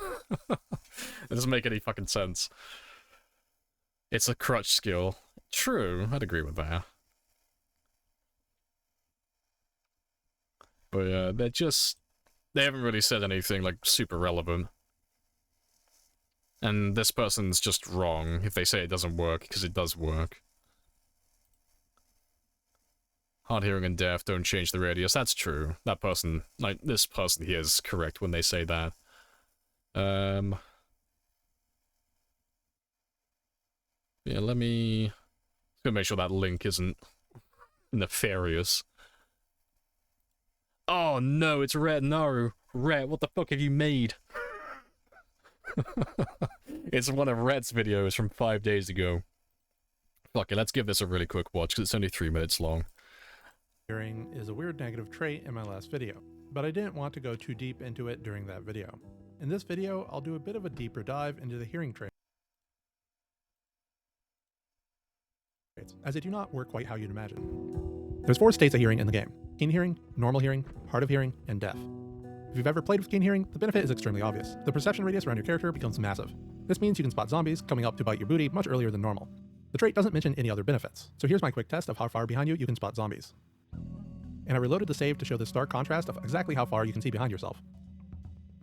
It doesn't make any fucking sense. It's a crutch skill. True, I'd agree with that. But yeah, they're just... They haven't really said anything, like, super relevant. And this person's just wrong if they say it doesn't work, because it does work. Hard hearing and deaf don't change the radius. That's true. That person, like, this person here is correct when they say that. Yeah, let me... Just gonna make sure that link isn't nefarious. Oh no, it's Rhett Naru. Rhett, what the fuck have you made? It's one of Rhett's videos from 5 days ago. Fuck it, let's give this a really quick watch, because it's only 3 minutes long. Hearing is a weird negative trait in my last video, but I didn't want to go too deep into it during that video. In this video, I'll do a bit of a deeper dive into the hearing traits, as they do not work quite how you'd imagine. There's 4 states of hearing in the game: keen hearing, normal hearing, hard of hearing, and deaf. If you've ever played with keen hearing, the benefit is extremely obvious. The perception radius around your character becomes massive. This means you can spot zombies coming up to bite your booty much earlier than normal. The trait doesn't mention any other benefits, so here's my quick test of how far behind you can spot zombies. And I reloaded the save to show the stark contrast of exactly how far you can see behind yourself.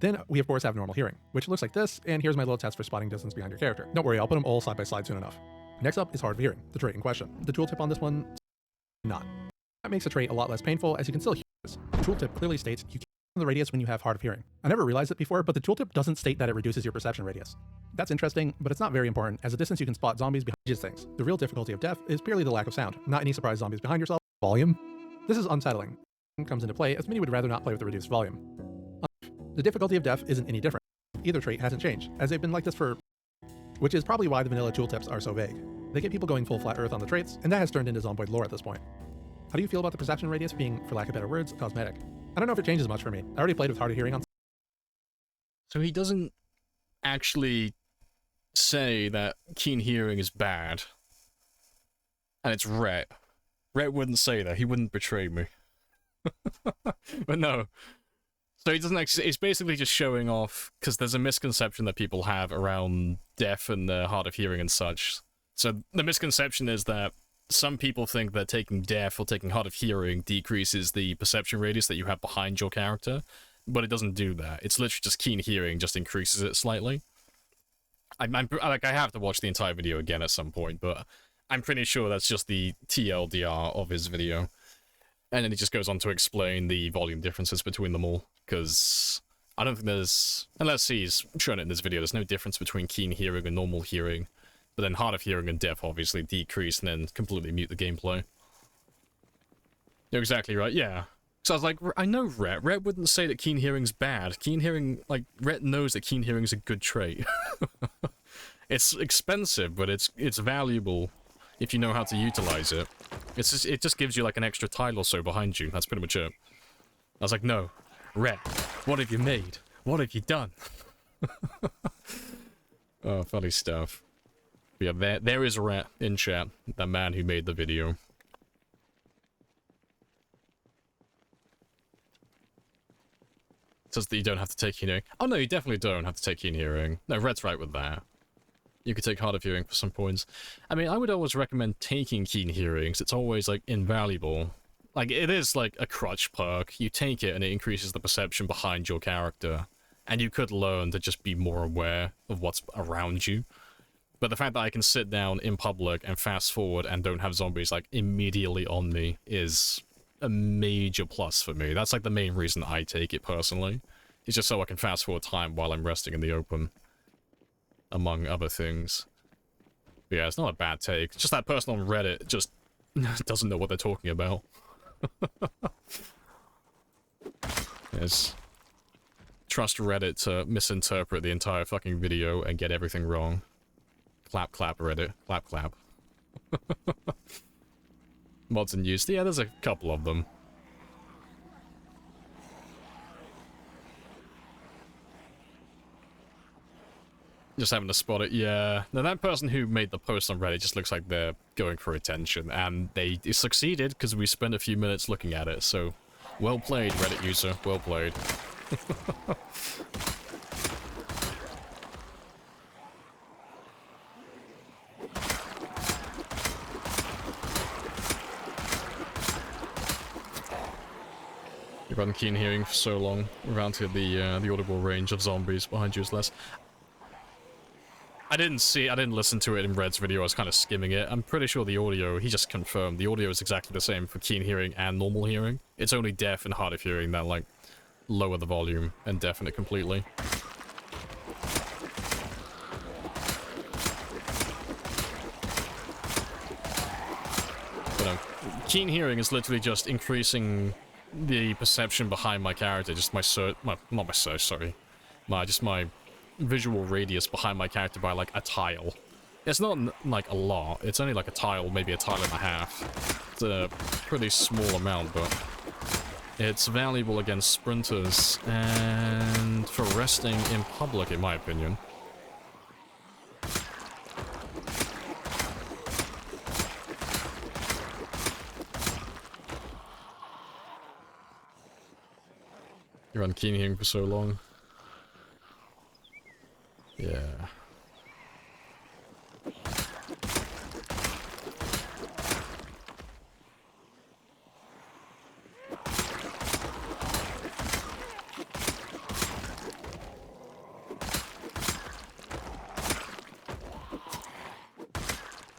Then we of course have normal hearing, which looks like this, and here's my little test for spotting distance behind your character. Don't worry, I'll put them all side by side soon enough. Next up is hard of hearing, the trait in question. The tooltip on this one, not. That makes the trait a lot less painful, as you can still hear this. The tooltip clearly states you can't the radius when you have hard of hearing. I never realized it before, but the tooltip doesn't state that it reduces your perception radius. That's interesting, but it's not very important, as the distance you can spot zombies behind these things. The real difficulty of deaf is purely the lack of sound, not any surprise zombies behind yourself. Volume? This is unsettling. It comes into play as many would rather not play with the reduced volume. The difficulty of deaf isn't any different. Either trait hasn't changed, as they've been like this for... which is probably why the vanilla tooltips are so vague. They get people going full flat earth on the traits, and that has turned into zomboid lore at this point. How do you feel about the perception radius being, for lack of better words, cosmetic? I don't know if it changes much for me. I already played with hard of hearing on... So he doesn't actually say that keen hearing is bad. And it's Rhett. Rhett wouldn't say that. He wouldn't betray me. But no. So he doesn't actually... It's basically just showing off, because there's a misconception that people have around deaf and hard of hearing and such. So the misconception is that some people think that taking deaf or taking hard of hearing decreases the perception radius that you have behind your character, but it doesn't do that. It's literally just keen hearing just increases it slightly. I have to watch the entire video again at some point, but I'm pretty sure that's just the TLDR of his video. And then he just goes on to explain the volume differences between them all, because I don't think there's, unless he's shown it in this video, there's no difference between keen hearing and normal hearing. But then hard of hearing and deaf obviously decrease and then completely mute the gameplay. You're exactly right, yeah. So I was like, I know Rhett. Rhett wouldn't say that keen hearing's bad. Keen hearing, like, Rhett knows that keen hearing's a good trait. It's expensive, but it's valuable if you know how to utilize it. It just gives you like an extra tile or so behind you. That's pretty much it. I was like, no, Rhett, what have you made? What have you done? Oh, funny stuff. Yeah, there is Rhett in chat, the man who made the video. It says that you don't have to take keen hearing. Oh no, you definitely don't have to take keen hearing. No, Rhett's right with that. You could take hard of hearing for some points. I mean, I would always recommend taking keen hearings. It's always, like, invaluable. Like, it is, like, a crutch perk. You take it and it increases the perception behind your character. And you could learn to just be more aware of what's around you. But the fact that I can sit down in public and fast forward and don't have zombies, like, immediately on me is a major plus for me. That's, like, the main reason I take it, personally. It's just so I can fast forward time while I'm resting in the open. Among other things. But yeah, it's not a bad take. It's just that person on Reddit just doesn't know what they're talking about. Yes. Trust Reddit to misinterpret the entire fucking video and get everything wrong. Clap, clap, Reddit. Clap, clap. Mods in use. Yeah, there's a couple of them. Just having to spot it, yeah. Now, that person who made the post on Reddit just looks like they're going for attention, and they succeeded because we spent a few minutes looking at it, so... Well played, Reddit user. Well played. You've run keen hearing for so long, around to the audible range of zombies behind you is less. I didn't listen to it in Red's video, I was kind of skimming it. I'm pretty sure the audio, he just confirmed, the audio is exactly the same for keen hearing and normal hearing. It's only deaf and hard of hearing that, like, lower the volume and deafen it completely. keen hearing is literally just increasing the perception behind my character, just my my visual radius behind my character by like a tile. It's not like a lot, it's only like a tile, maybe a tile and a half. It's a pretty small amount, but it's valuable against sprinters and for resting in public, in my opinion. You're on keen hearing for so long. Yeah.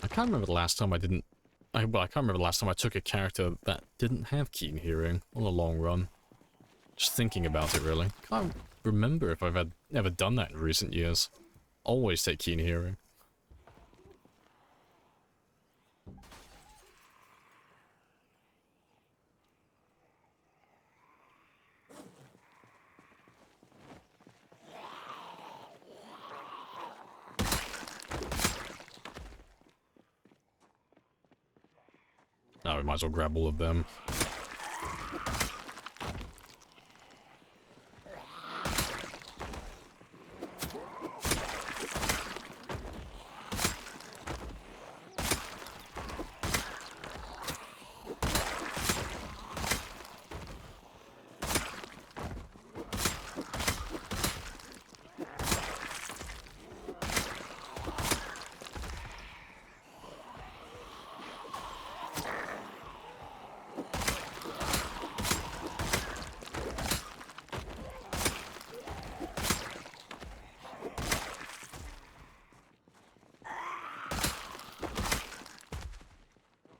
I can't remember the last time I didn't... well, I can't remember the last time I took a character that didn't have keen hearing on the long run. Just thinking about it, really. Can't remember if I've ever done that in recent years. Always take keen hearing. Now we might as well grab all of them.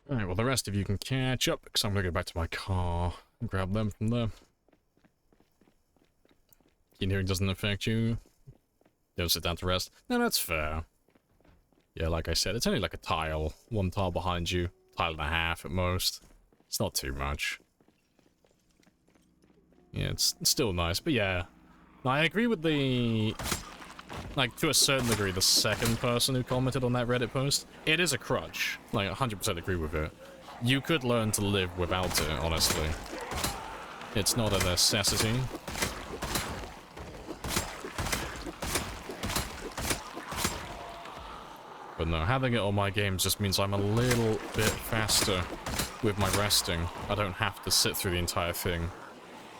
Alright, well the rest of you can catch up, because I'm gonna go back to my car and grab them from there. Keen hearing doesn't affect you. Don't sit down to rest. No, that's fair. Yeah, like I said, it's only like a tile. One tile behind you. Tile and a half at most. It's not too much. Yeah, it's still nice, but yeah. No, I agree with the... like, to a certain degree, the second person who commented on that Reddit post. It is a crutch. Like, 100% agree with it. You could learn to live without it, honestly. It's not a necessity. But no, having it on my games just means I'm a little bit faster with my resting. I don't have to sit through the entire thing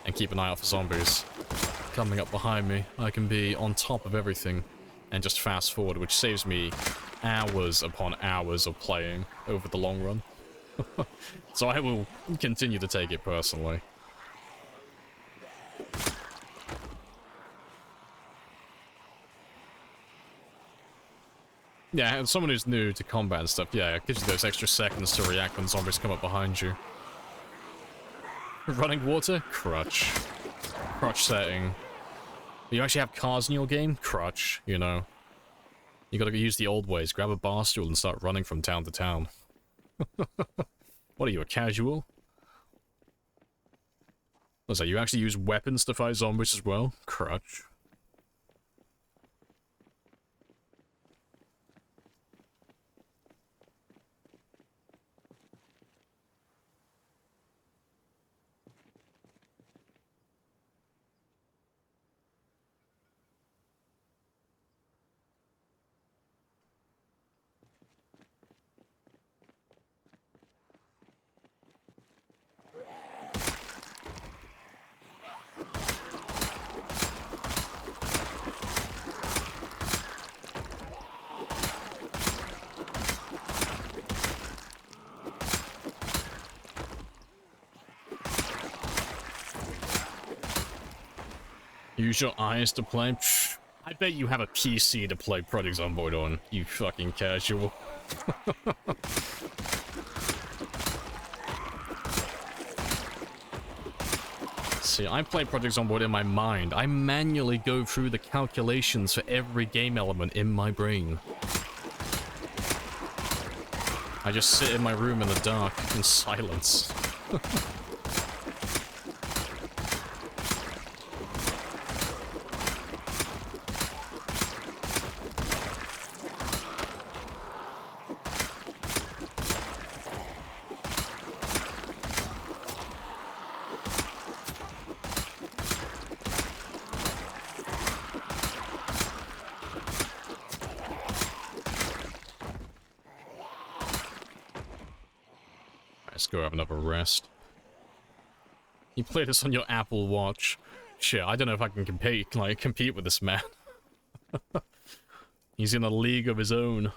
and keep an eye out for zombies coming up behind me. I can be on top of everything and just fast forward, which saves me hours upon hours of playing over the long run. So I will continue to take it personally. Yeah, and someone who's new to combat and stuff, yeah, it gives you those extra seconds to react when zombies come up behind you. Running water? Crutch. Crutch setting. You actually have cars in your game? Crutch, you know. You gotta use the old ways, grab a bar stool and start running from town to town. What are you, a casual? What's that, you actually use weapons to fight zombies as well? Crutch. Use your eyes to play? Psh, I bet you have a PC to play Project Zomboid on, you fucking casual. See, I play Project Zomboid in my mind. I manually go through the calculations for every game element in my brain. I just sit in my room in the dark, in silence. Let's go have another rest. You play this on your Apple Watch. Shit, I don't know if I can compete with this man. He's in a league of his own.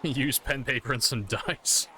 Use pen, paper, and some dice.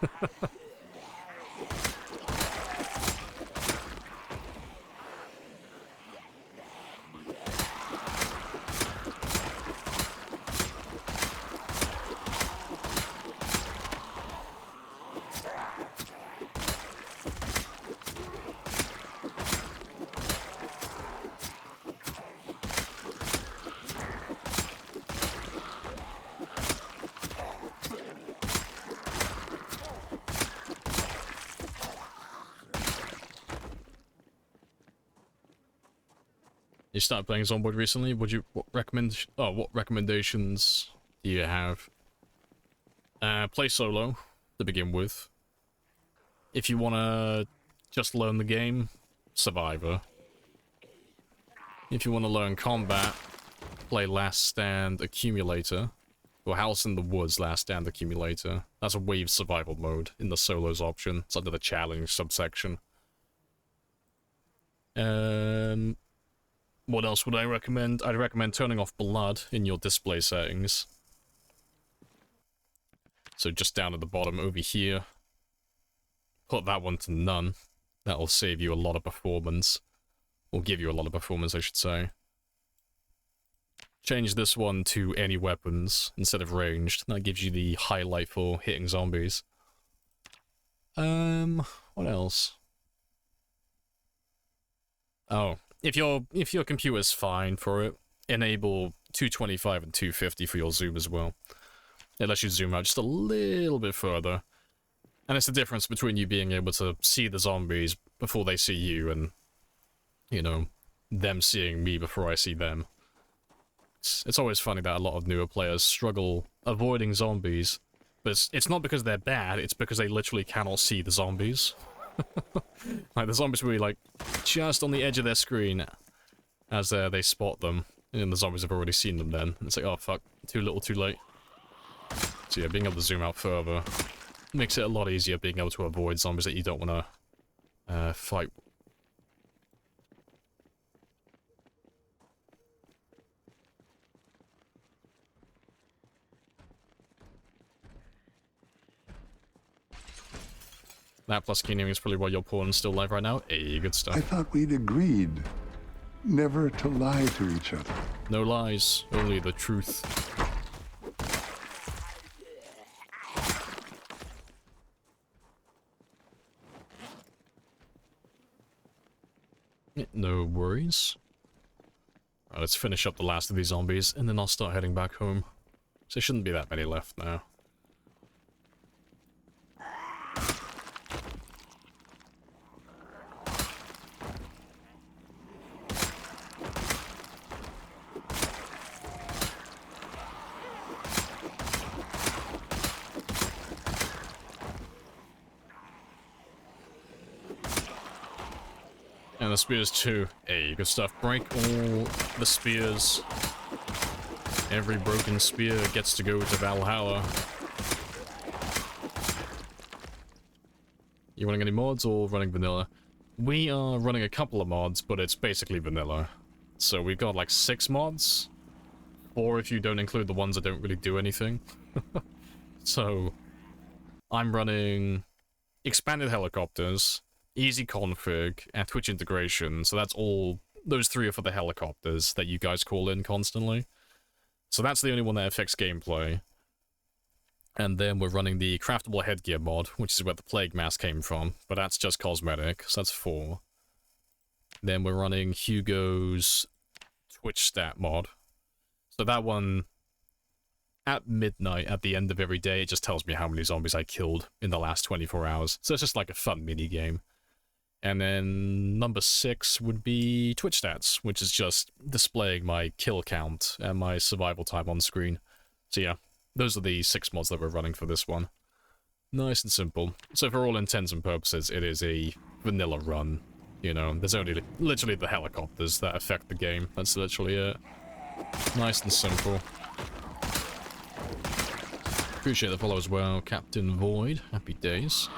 You started playing Zomboid recently. What recommendations do you have? Play solo to begin with. If you wanna just learn the game, Survivor. If you wanna learn combat, play Last Stand Accumulator. Or House in the Woods Last Stand Accumulator. That's a wave survival mode in the solos option. It's under the challenge subsection. What else would I recommend? I'd recommend turning off blood in your display settings. So just down at the bottom over here, put that one to none. That'll save you a lot of performance. Or give you a lot of performance, I should say. Change this one to any weapons instead of ranged. That gives you the highlight for hitting zombies. What else? Oh. If your computer's fine for it, enable 225 and 250 for your zoom as well. It lets you zoom out just a little bit further. And it's the difference between you being able to see the zombies before they see you and, you know, them seeing me before I see them. It's always funny that a lot of newer players struggle avoiding zombies, but it's not because they're bad, it's because they literally cannot see the zombies. Like, the zombies will be, like, just on the edge of their screen as they spot them, and the zombies have already seen them then. And it's like, oh fuck, too little, too late. So yeah, being able to zoom out further makes it a lot easier being able to avoid zombies that you don't want to fight. That plus keen hearing is probably why your porn's still live right now. Hey, good stuff. I thought we'd agreed never to lie to each other. No lies, only the truth. No worries. Right, let's finish up the last of these zombies, and then I'll start heading back home. So there shouldn't be that many left now. And the spears too. Hey, good stuff. Break all the spears. Every broken spear gets to go to Valhalla. You running any mods or running vanilla? We are running a couple of mods, but it's basically vanilla. So we've got like 6 mods. 4 if you don't include the ones that don't really do anything. So I'm running expanded helicopters, easy config, and Twitch integration. So that's all. Those 3 are for the helicopters that you guys call in constantly. So that's the only one that affects gameplay. And then we're running the craftable headgear mod, which is where the plague mask came from, but that's just cosmetic, so that's 4. Then we're running Hugo's Twitch stat mod. So that one, at midnight, at the end of every day, it just tells me how many zombies I killed in the last 24 hours. So it's just like a fun mini game. And then number 6 would be Twitch stats, which is just displaying my kill count and my survival time on screen. So yeah, those are the 6 mods that we're running for this one. Nice and simple. So for all intents and purposes, it is a vanilla run. You know, there's only literally the helicopters that affect the game. That's literally it. Nice and simple. Appreciate the follow as well, Captain Void. Happy days.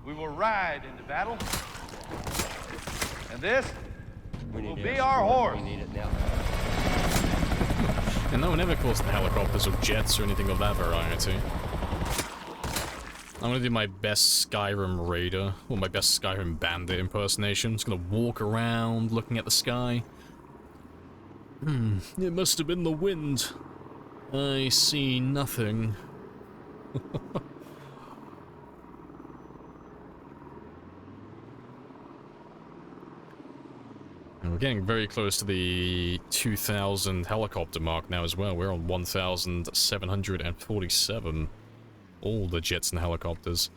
We will ride into battle. And this will be air our support. horse. We need it now. And no one ever calls the helicopters or jets or anything of that variety. I'm gonna do my best Skyrim raider, or my best Skyrim bandit impersonation. Just gonna walk around looking at the sky. It must have been the wind. I see nothing. And we're getting very close to the 2,000 helicopter mark now as well. We're on 1,747. All the jets and helicopters.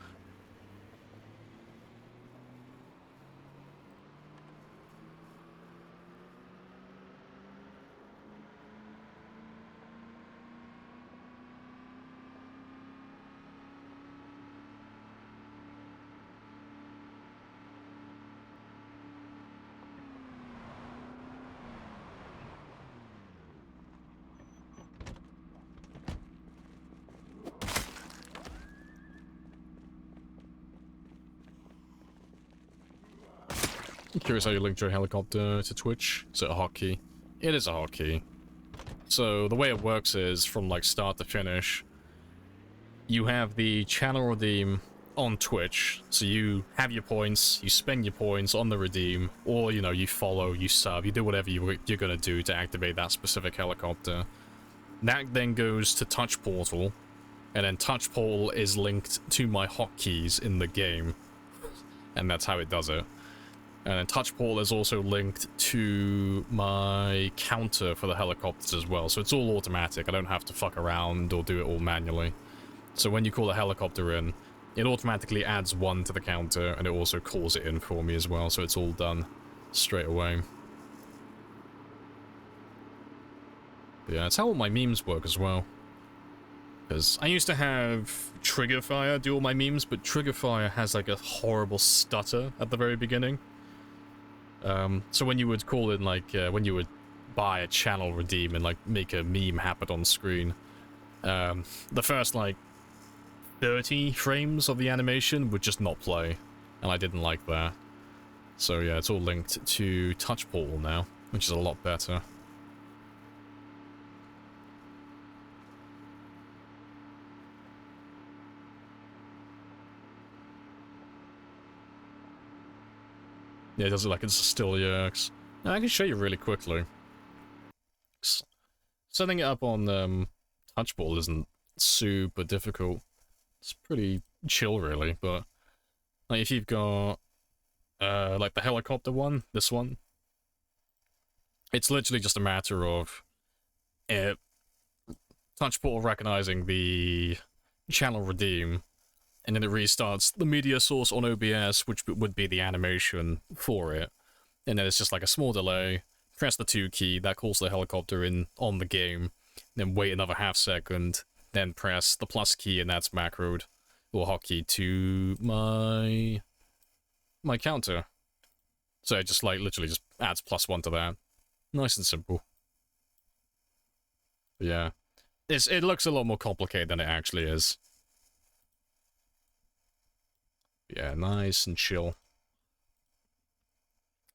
I'm curious how you linked your helicopter to Twitch. Is it a hotkey? It is a hotkey. So the way it works is, from like start to finish, you have the channel redeem on Twitch. So you have your points, you spend your points on the redeem, or, you know, you follow, you sub, you do whatever you're gonna do to activate that specific helicopter. That then goes to Touch Portal, and then Touch Portal is linked to my hotkeys in the game. And that's how it does it. And then Touch Portal is also linked to my counter for the helicopters as well, so it's all automatic. I don't have to fuck around or do it all manually. So when you call a helicopter in, it automatically adds 1 to the counter, and it also calls it in for me as well, so it's all done straight away. But yeah, that's how all my memes work as well. Because I used to have Triggerfire do all my memes, but Triggerfire has like a horrible stutter at the very beginning. So when you would call in, like, when you would buy a channel redeem and, like, make a meme happen on screen, the first, like, 30 frames of the animation would just not play, and I didn't like that. So yeah, it's all linked to Touch Portal now, which is a lot better. Yeah, it does look like it's still Yerks. Now, I can show you really quickly. Setting it up on Touch Portal isn't super difficult. It's pretty chill, really, but like if you've got like the helicopter one, this one, it's literally just a matter of Touch Portal recognizing the channel redeem, and then it restarts the media source on OBS, which would be the animation for it. And then it's just like a small delay, press the 2 key, that calls the helicopter in on the game, then wait another half second, then press the plus key, and that's macroed, or hotkey, to my counter. So it just like literally just adds +1 to that. Nice and simple. But yeah. it looks a lot more complicated than it actually is. Yeah, nice and chill.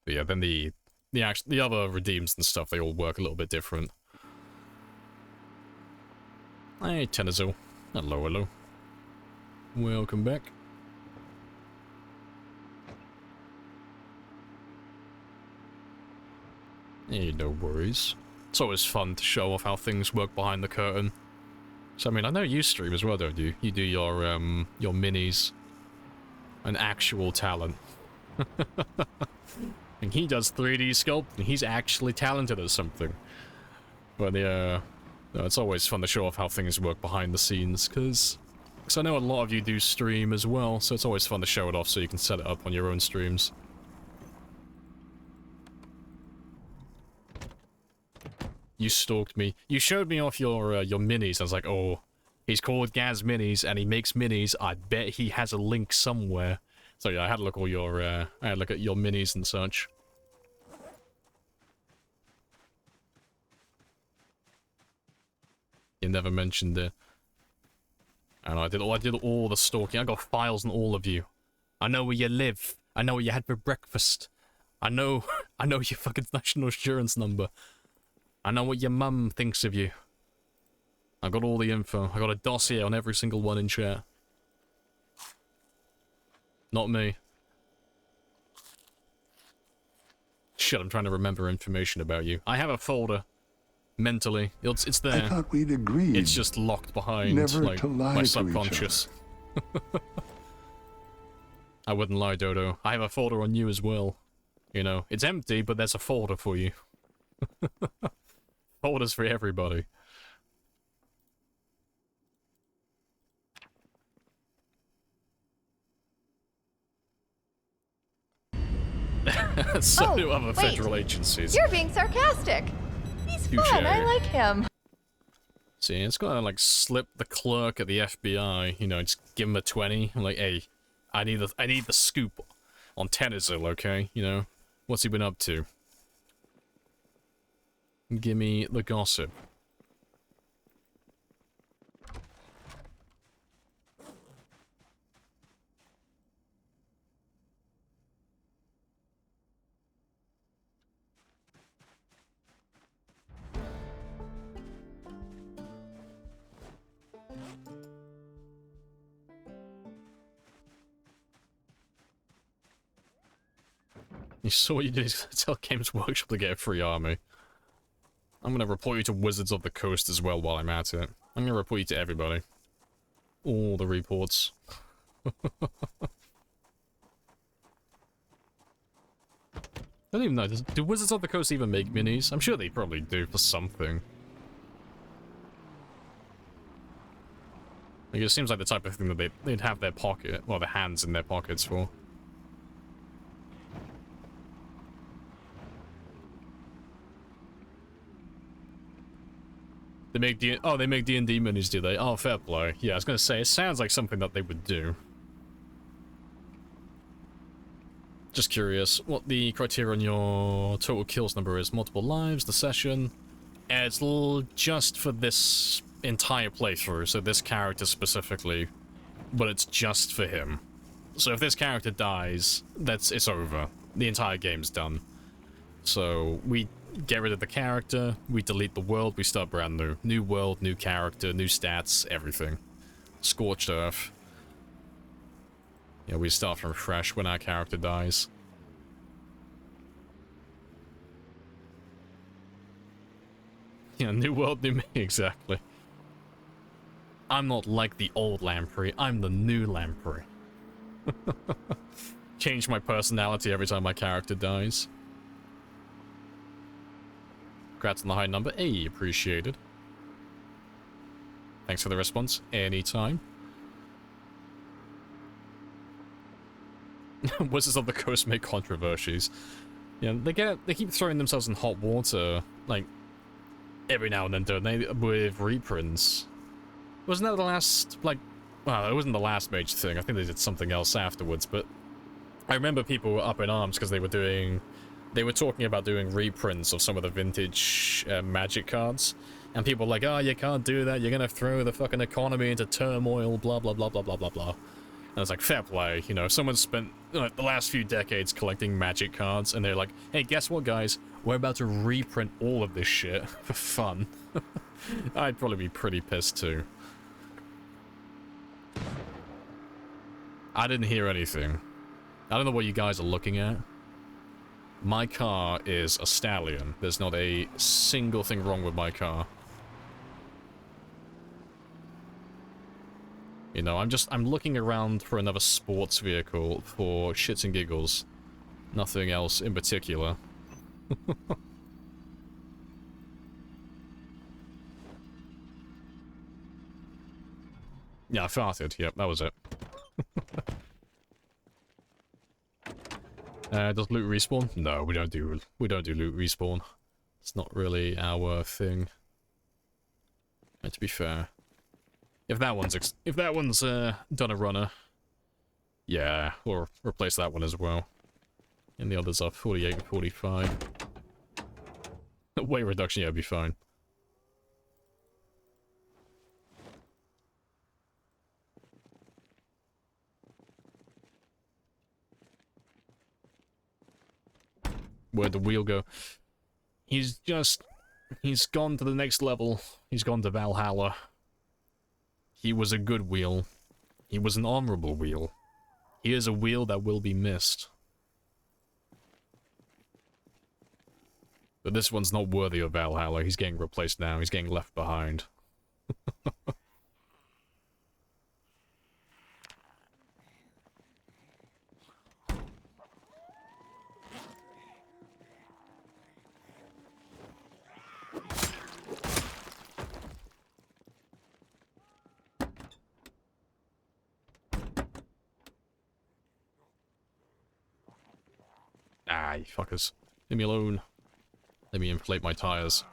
But yeah, then the other redeems and stuff, they all work a little bit different. Hey, Tenazil. Hello, hello. Welcome back. Hey, no worries. It's always fun to show off how things work behind the curtain. So, I mean, I know you stream as well, don't you? You do your minis. An actual talent. And he does 3D sculpt, and he's actually talented at something. But, yeah... No, it's always fun to show off how things work behind the scenes, because I know a lot of you do stream as well, so it's always fun to show it off so you can set it up on your own streams. You stalked me. You showed me off your minis. I was like, oh, he's called Gaz Minis, and he makes minis. I bet he has a link somewhere. So yeah, I had to look at your minis and such. You never mentioned it. And I did all the stalking. I got files on all of you. I know where you live. I know what you had for breakfast. I know your fucking national insurance number. I know what your mum thinks of you. I got all the info. I got a dossier on every single one in chat. Not me. Shit, I'm trying to remember information about you. I have a folder. Mentally. It's there. I thought we'd agreed. It's just locked behind, never like, to lie my to subconscious. I wouldn't lie, Dodo. I have a folder on you as well. You know, it's empty, but there's a folder for you. Folders for everybody. So do other federal agencies. You're being sarcastic. He's Touché. fun. I like him. See, it's gonna like slip the clerk at the FBI. You know, just give him a 20. I'm like, hey, I need the scoop on Tenazil, okay? You know, what's he been up to? Give me the gossip. You saw what you did. Tell Games Workshop to get a free army. I'm gonna report you to Wizards of the Coast as well while I'm at it. I'm gonna report you to everybody. All the reports. I don't even know. Do Wizards of the Coast even make minis? I'm sure they probably do for something. Like, it seems like the type of thing that they'd have their pocket, well, their hands in their pockets for. They make D&D minis, do they? Oh, fair play. Yeah, I was gonna say, it sounds like something that they would do. Just curious, what the criteria on your total kills number is. Multiple lives, the session. It's just for this entire playthrough, so this character specifically, but it's just for him. So if this character dies, it's over. The entire game's done. So we get rid of the character, we delete the world, we start brand new. New world, new character, new stats, everything. Scorched Earth. Yeah, we start from fresh when our character dies. Yeah, new world, new me, exactly. I'm not like the old Lamprey, I'm the new Lamprey. Change my personality every time my character dies. Congrats on the high number. Hey, appreciated. Thanks for the response. Anytime. Wizards of the Coast make controversies. Yeah, they keep throwing themselves in hot water, like, every now and then, don't they, with reprints. Wasn't that the last, like, well, it wasn't the last major thing. I think they did something else afterwards, but I remember people were up in arms because they were talking about doing reprints of some of the vintage Magic cards, And people are like, oh, you can't do that, you're gonna throw the fucking economy into turmoil, blah, blah, blah, blah, blah, blah, blah. And it's like, fair play, you know, someone spent the last few decades collecting magic cards, and they're like, hey, guess what, guys? We're about to reprint all of this shit for fun. I'd probably be pretty pissed, too. I didn't hear anything. I don't know what you guys are looking at. My car is a stallion. There's not a single thing wrong with my car. You know, I'm looking around for another sports vehicle for shits and giggles. Nothing else in particular. Yeah, I farted. Yep, that was it. Does loot respawn? No, we don't do loot respawn. It's not really our thing. And to be fair, if that one's done a runner, yeah, we'll replace that one as well. And the others are 48 and 45. Weight reduction, yeah, it'll be fine. Where'd the wheel go? He's gone to the next level. He's gone to Valhalla. He was a good wheel. He was an honorable wheel. He is a wheel that will be missed. But this one's not worthy of Valhalla. He's getting replaced now. He's getting left behind. Ah, you fuckers. Leave me alone. Let me inflate my tires.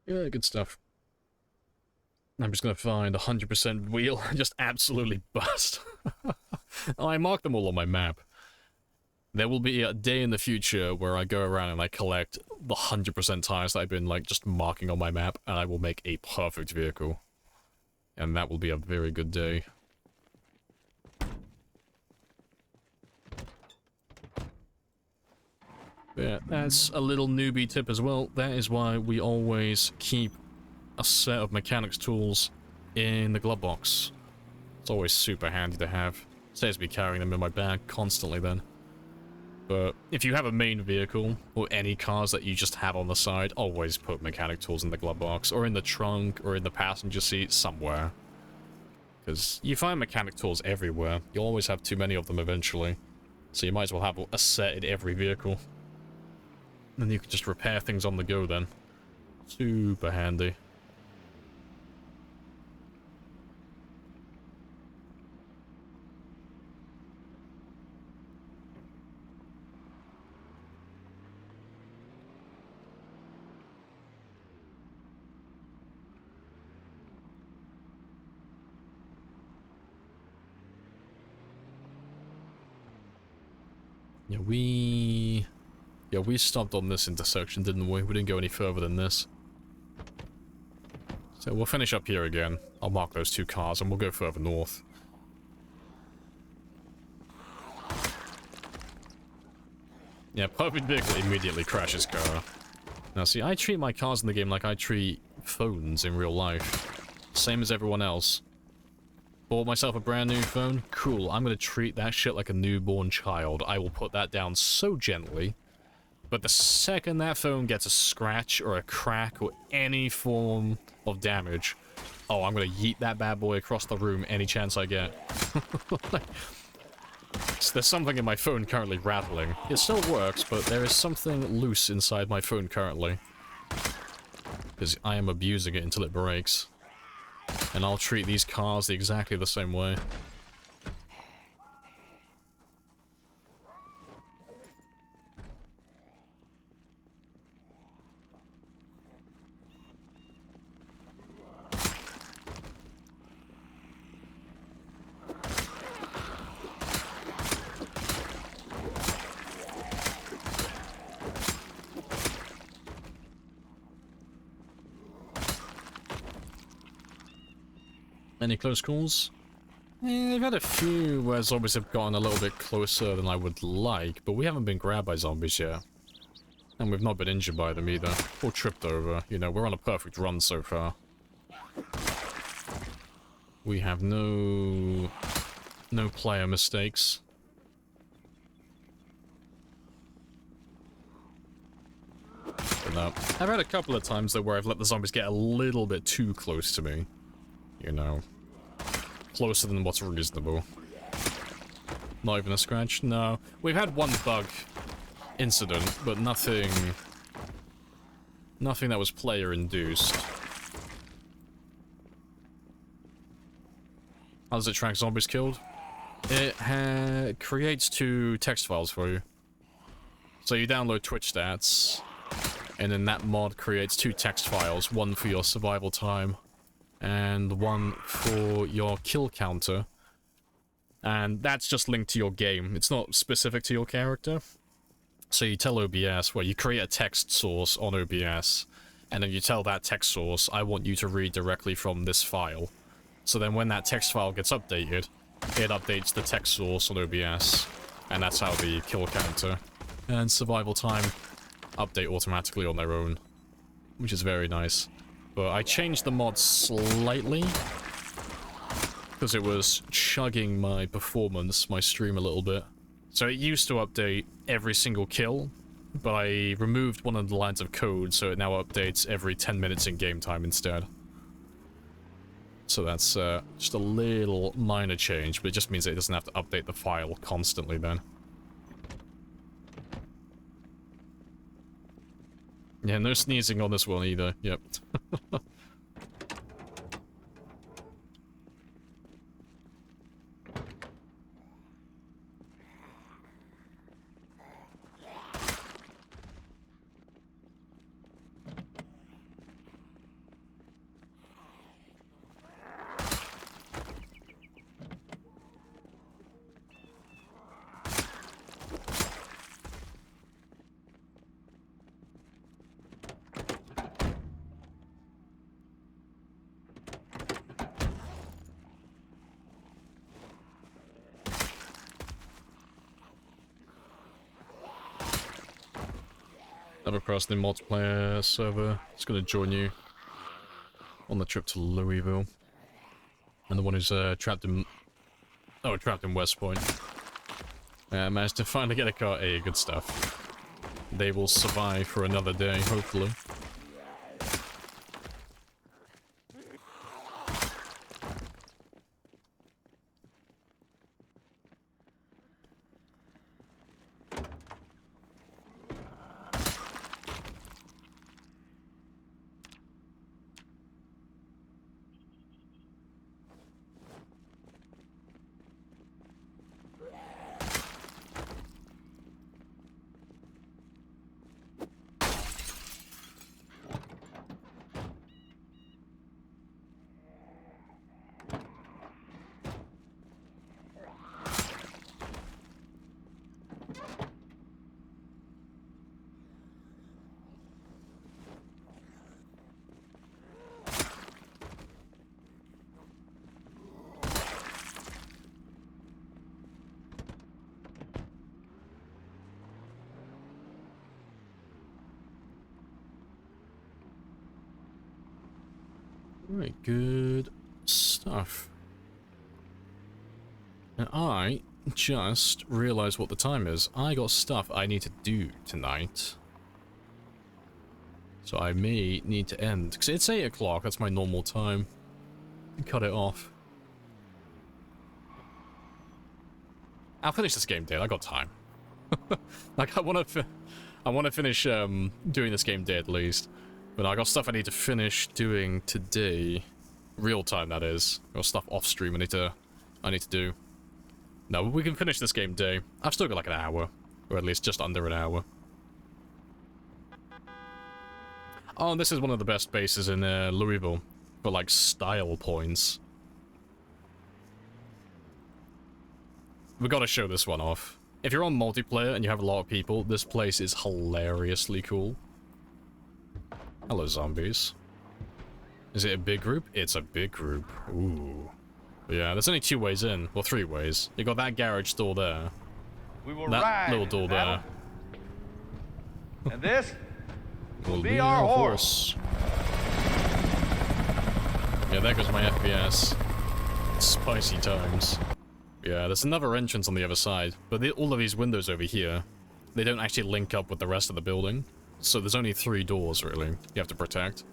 Yeah, good stuff. I'm just gonna find 100% wheel and just absolutely bust. I marked them all on my map. There will be a day in the future where I go around and I collect the 100% tires that I've been, like, just marking on my map, and I will make a perfect vehicle. And that will be a very good day. Yeah, that's a little newbie tip as well. That is why we always keep a set of mechanics tools in the glove box. It's always super handy to have. Saves me carrying them in my bag constantly then. But if you have a main vehicle, or any cars that you just have on the side, always put mechanic tools in the glove box, or in the trunk, or in the passenger seat, somewhere. Because you find mechanic tools everywhere. You'll always have too many of them eventually. So you might as well have a set in every vehicle. Then you can just repair things on the go then. Super handy. Yeah, we stopped on this intersection, didn't we? We didn't go any further than this. So we'll finish up here again. I'll mark those two cars and we'll go further north. Yeah, perfect vehicle immediately crashes car. Now see, I treat my cars in the game like I treat phones in real life. Same as everyone else. Bought myself a brand new phone? Cool, I'm gonna treat that shit like a newborn child. I will put that down so gently. But the second that phone gets a scratch or a crack or any form of damage, oh, I'm gonna yeet that bad boy across the room any chance I get. There's something in my phone currently rattling. It still works, but there is something loose inside my phone currently. Because I am abusing it until it breaks. And I'll treat these cars exactly the same way. Any close calls? I've had a few where zombies have gotten a little bit closer than I would like, but we haven't been grabbed by zombies yet. And we've not been injured by them either, or tripped over. You know, we're on a perfect run so far. We have no player mistakes. But no. I've had a couple of times though where I've let the zombies get a little bit too close to me. You know, closer than what's reasonable. Not even a scratch? No. We've had one bug incident, but nothing that was player induced. How does it track zombies killed? It creates 2 text files for you. So you download Twitch stats, and then that mod creates 2 text files, one for your survival time, and one for your kill counter. And that's just linked to your game. It's not specific to your character. So you tell OBS, well, you create a text source on OBS, and then you tell that text source, I want you to read directly from this file. So then when that text file gets updated, it updates the text source on OBS, and that's how the kill counter and survival time update automatically on their own, which is very nice. But I changed the mod slightly, because it was chugging my performance, my stream a little bit. So it used to update every single kill, but I removed one of the lines of code, so it now updates every 10 minutes in game time instead. So that's just a little minor change, but it just means that it doesn't have to update the file constantly then. Yeah, no sneezing on this one either, yep. Never across the multiplayer server. It's gonna join you on the trip to Louisville. And the one who's trapped in West Point. Managed to finally get a car. Hey, good stuff. They will survive for another day, hopefully. Right, good stuff. And I just realized what the time is. I got stuff I need to do tonight. So I may need to end. Because it's 8 o'clock, that's my normal time. Cut it off. I'll finish this game dead, I got time. Like, I want to finish doing this game dead at least. But I got stuff I need to finish doing today. Real time, that is. I got stuff off stream I need to do. No, we can finish this game day. I've still got like an hour. Or at least just under an hour. Oh, and this is one of the best bases in Louisville. For like style points. We gotta show this one off. If you're on multiplayer and you have a lot of people, this place is hilariously cool. Hello, zombies. Is it a big group? It's a big group. Ooh. But yeah, there's only 2 ways in. Well, 3 ways. You got that garage door there. We will That ride little into door battle. there. And this will be our horse. Yeah, there goes my FPS. Spicy times. Yeah, there's another entrance on the other side, but all of these windows over here, they don't actually link up with the rest of the building. So there's only 3 doors, really, you have to protect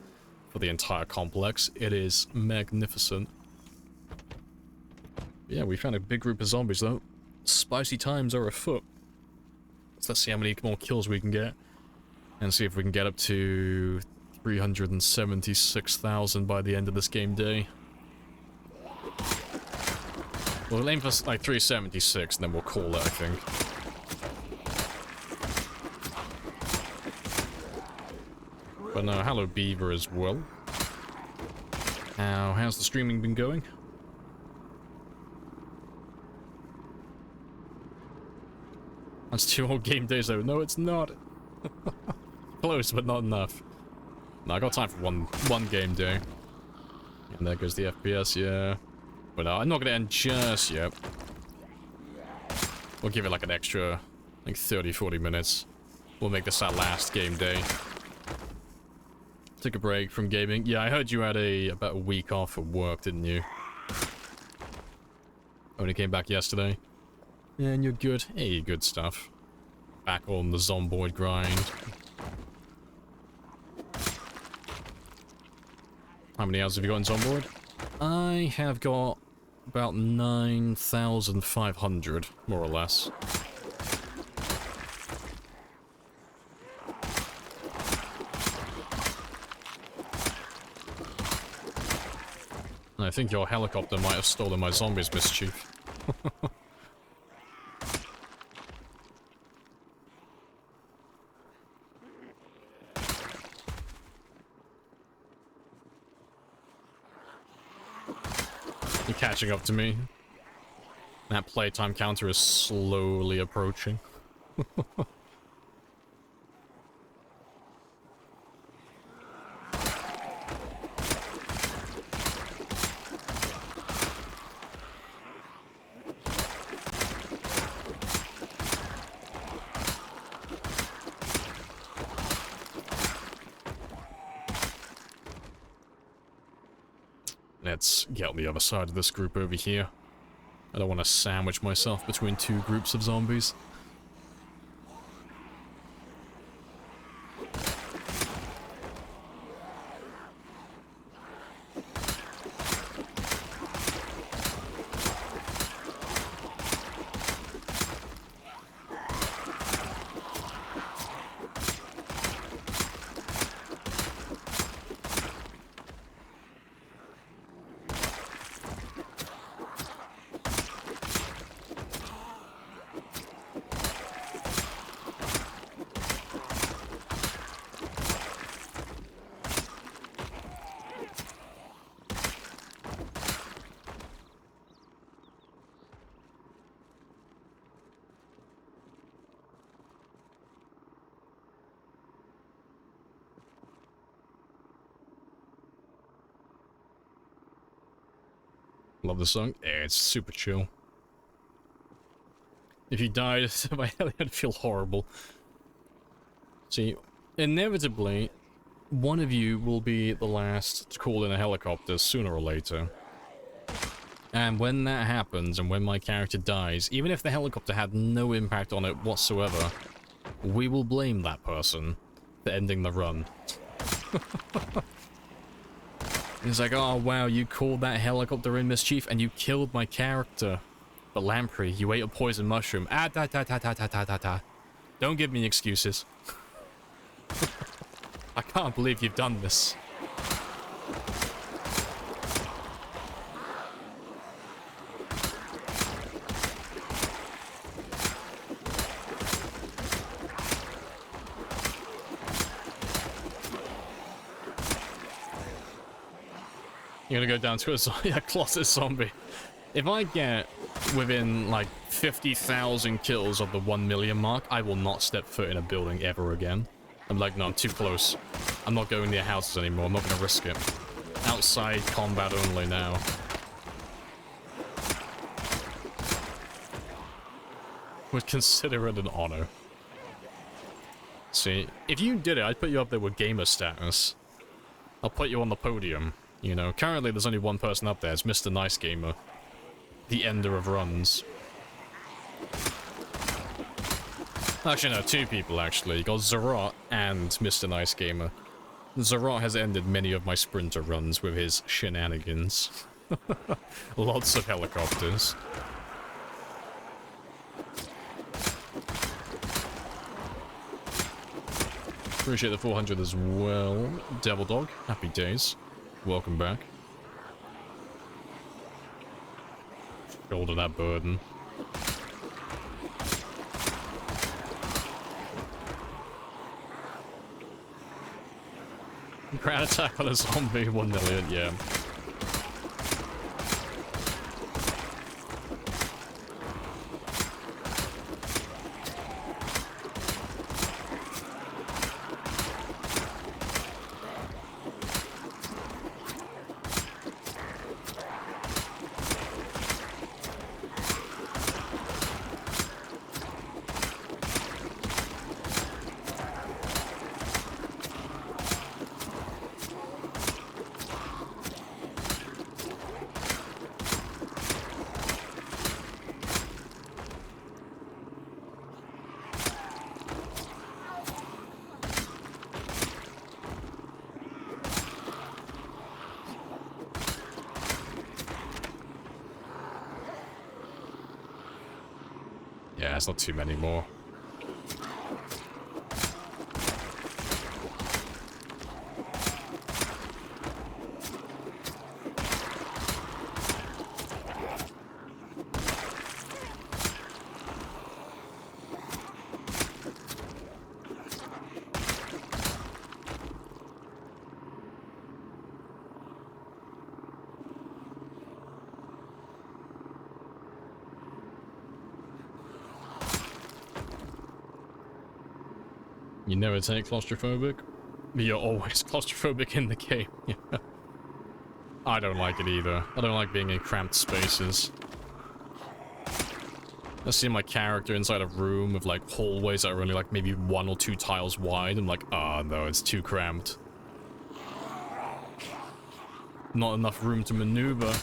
for the entire complex. It is magnificent. Yeah, we found a big group of zombies, though. Spicy times are afoot. So let's see how many more kills we can get. And see if we can get up to 376,000 by the end of this game day. We'll aim for like 376 and then we'll call it, I think. But no, hello Beaver as well. Now, how's the streaming been going? That's 2 whole game days though. No, it's not. Close, but not enough. No, I got time for one game day. And there goes the FPS, yeah. But I'm not gonna end just yet. We'll give it like an extra, like 30-40 minutes. We'll make this our last game day. Took a break from gaming. Yeah, I heard you had about a week off of work, didn't you? Only came back yesterday. And you're good. Hey, good stuff. Back on the zomboid grind. How many hours have you got in zomboid? I have got about 9,500, more or less. I think your helicopter might have stolen my zombies, mischief. You're catching up to me. That playtime counter is slowly approaching. Let's get on the other side of this group over here. I don't want to sandwich myself between 2 groups of zombies. Love the song. Yeah, it's super chill. If you died by heli, I'd feel horrible. See, inevitably, one of you will be the last to call in a helicopter sooner or later. And when that happens, and when my character dies, even if the helicopter had no impact on it whatsoever, we will blame that person for ending the run. It's like, oh wow, you called that helicopter in, mischief, and you killed my character. But Lamprey, you ate a poison mushroom. Ah, da da da da da da da da. Don't give me excuses. I can't believe you've done this. You're gonna go down to a closet zombie. If I get within like 50,000 kills of the 1 million mark, I will not step foot in a building ever again. I'm like, no, I'm too close. I'm not going near houses anymore. I'm not gonna risk it. outside combat only now. Would consider it an honor. See, if you did it, I'd put you up there with gamer status. I'll put you on the podium. You know, currently there's only one person up there. It's Mr. Nice Gamer. The ender of runs. Actually, no, two people, actually. You got Zerat and Mr. Nice Gamer. Zerat has ended many of my sprinter runs with his shenanigans. Lots of helicopters. Appreciate the 400 as well. Devil Dog, happy days. Welcome back. Shoulder that burden. Ground attack on a zombie, 1 million, yeah. Yeah, it's not too many more. You never take claustrophobic? You're always claustrophobic in the game. Yeah. I don't like it either. I don't like being in cramped spaces. I see my character inside a room with like hallways that are only like maybe 1 or 2 tiles wide. I'm like, ah, no, it's too cramped. Not enough room to maneuver.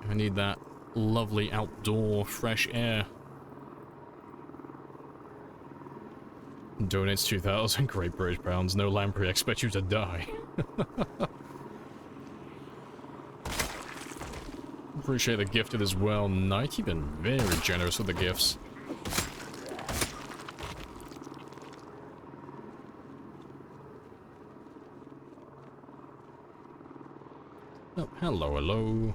I need that lovely outdoor fresh air. Donates 2,000 Great British pounds. No Lamprey, I expect you to die. Appreciate the gifted as well. Knight, you've been very generous with the gifts. Oh, hello, hello.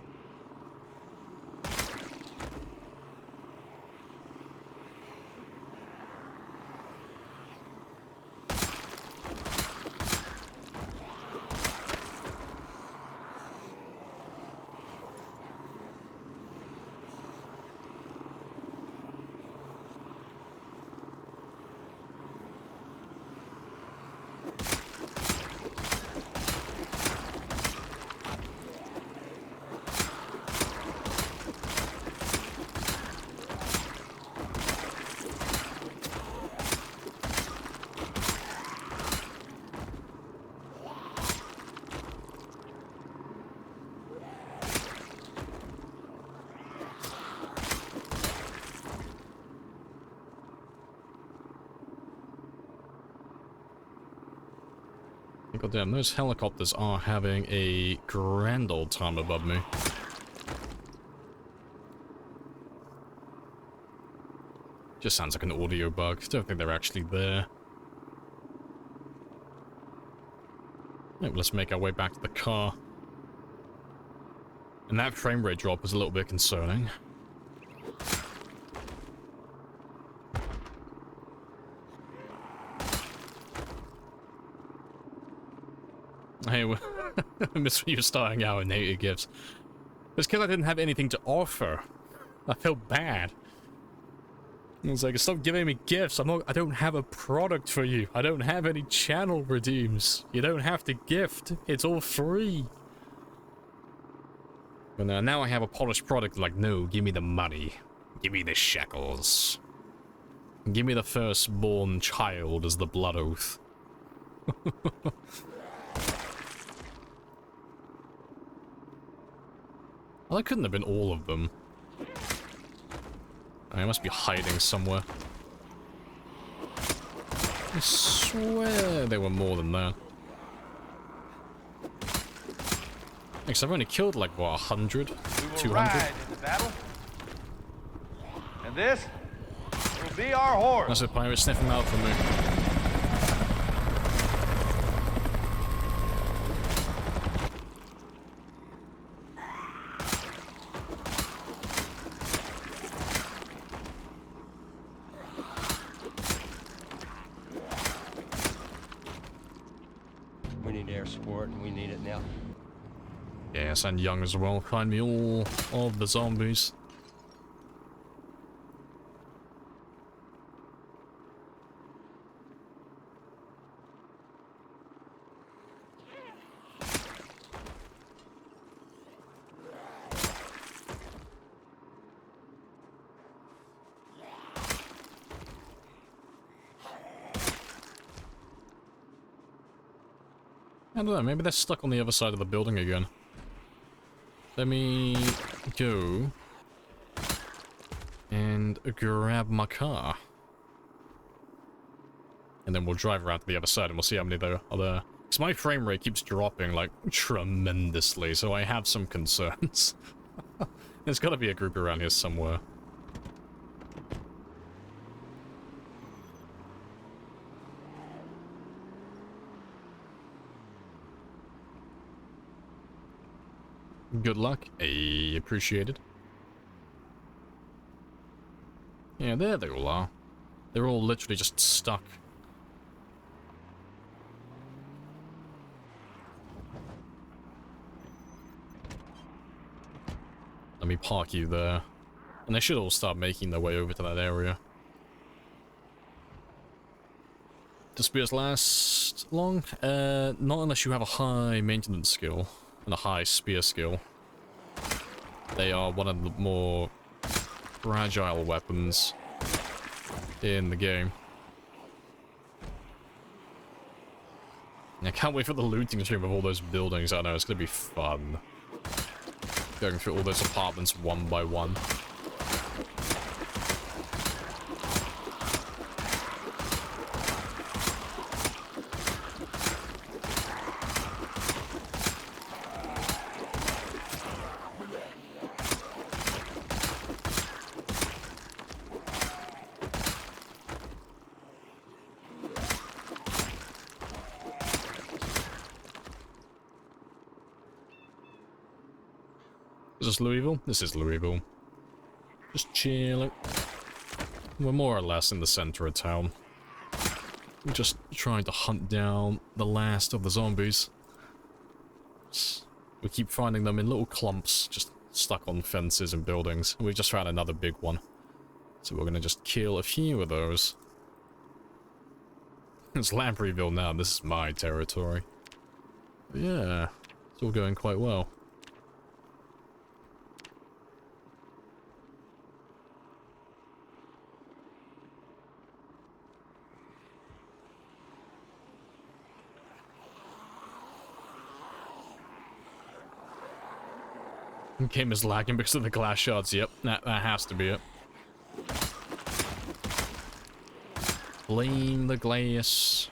God damn, those helicopters are having a grand old time above me. Just sounds like an audio bug. Don't think they're actually there. Right, let's make our way back to the car. And that frame rate drop is a little bit concerning. Hey, I miss when you were starting out in native gifts. It's because I didn't have anything to offer. I felt bad. It's like, stop giving me gifts. I don't have a product for you. I don't have any channel redeems. You don't have to gift. It's all free. But now I have a polished product. Like, no, give me the money. Give me the shekels. Give me the firstborn child as the blood oath. Well, that couldn't have been all of them. I must be hiding somewhere. I swear there were more than that. Because I've only killed like, what, 100? 200? Ride into battle. And this will be our horse. That's a pirate sniffing out for me. We need air support, and we need it now. Yes, and young as well. Find me all of the zombies. I don't know, maybe they're stuck on the other side of the building again. Let me go and grab my car. And then we'll drive around to the other side and we'll see how many there are there. Because my frame rate keeps dropping, like, tremendously, so I have some concerns. There's gotta be a group around here somewhere. Good luck. I appreciate it. Yeah, there they all are. They're all literally just stuck. Let me park you there. And they should all start making their way over to that area. Do spears last long? Not unless you have a high maintenance skill and a high spear skill. They are one of the more fragile weapons in the game. I can't wait for the looting stream of all those buildings. I know, it's gonna be fun. Going through all those apartments one by one. Is this Louisville? This is Louisville. Just chilling. We're more or less in the center of town. We're just trying to hunt down the last of the zombies. We keep finding them in little clumps, just stuck on fences and buildings. We've just found another big one. So we're gonna just kill a few of those. It's Lampreyville now, this is my territory. But yeah, it's all going quite well. Game is lagging because of the glass shards. Yep, that has to be it. Blame the glass.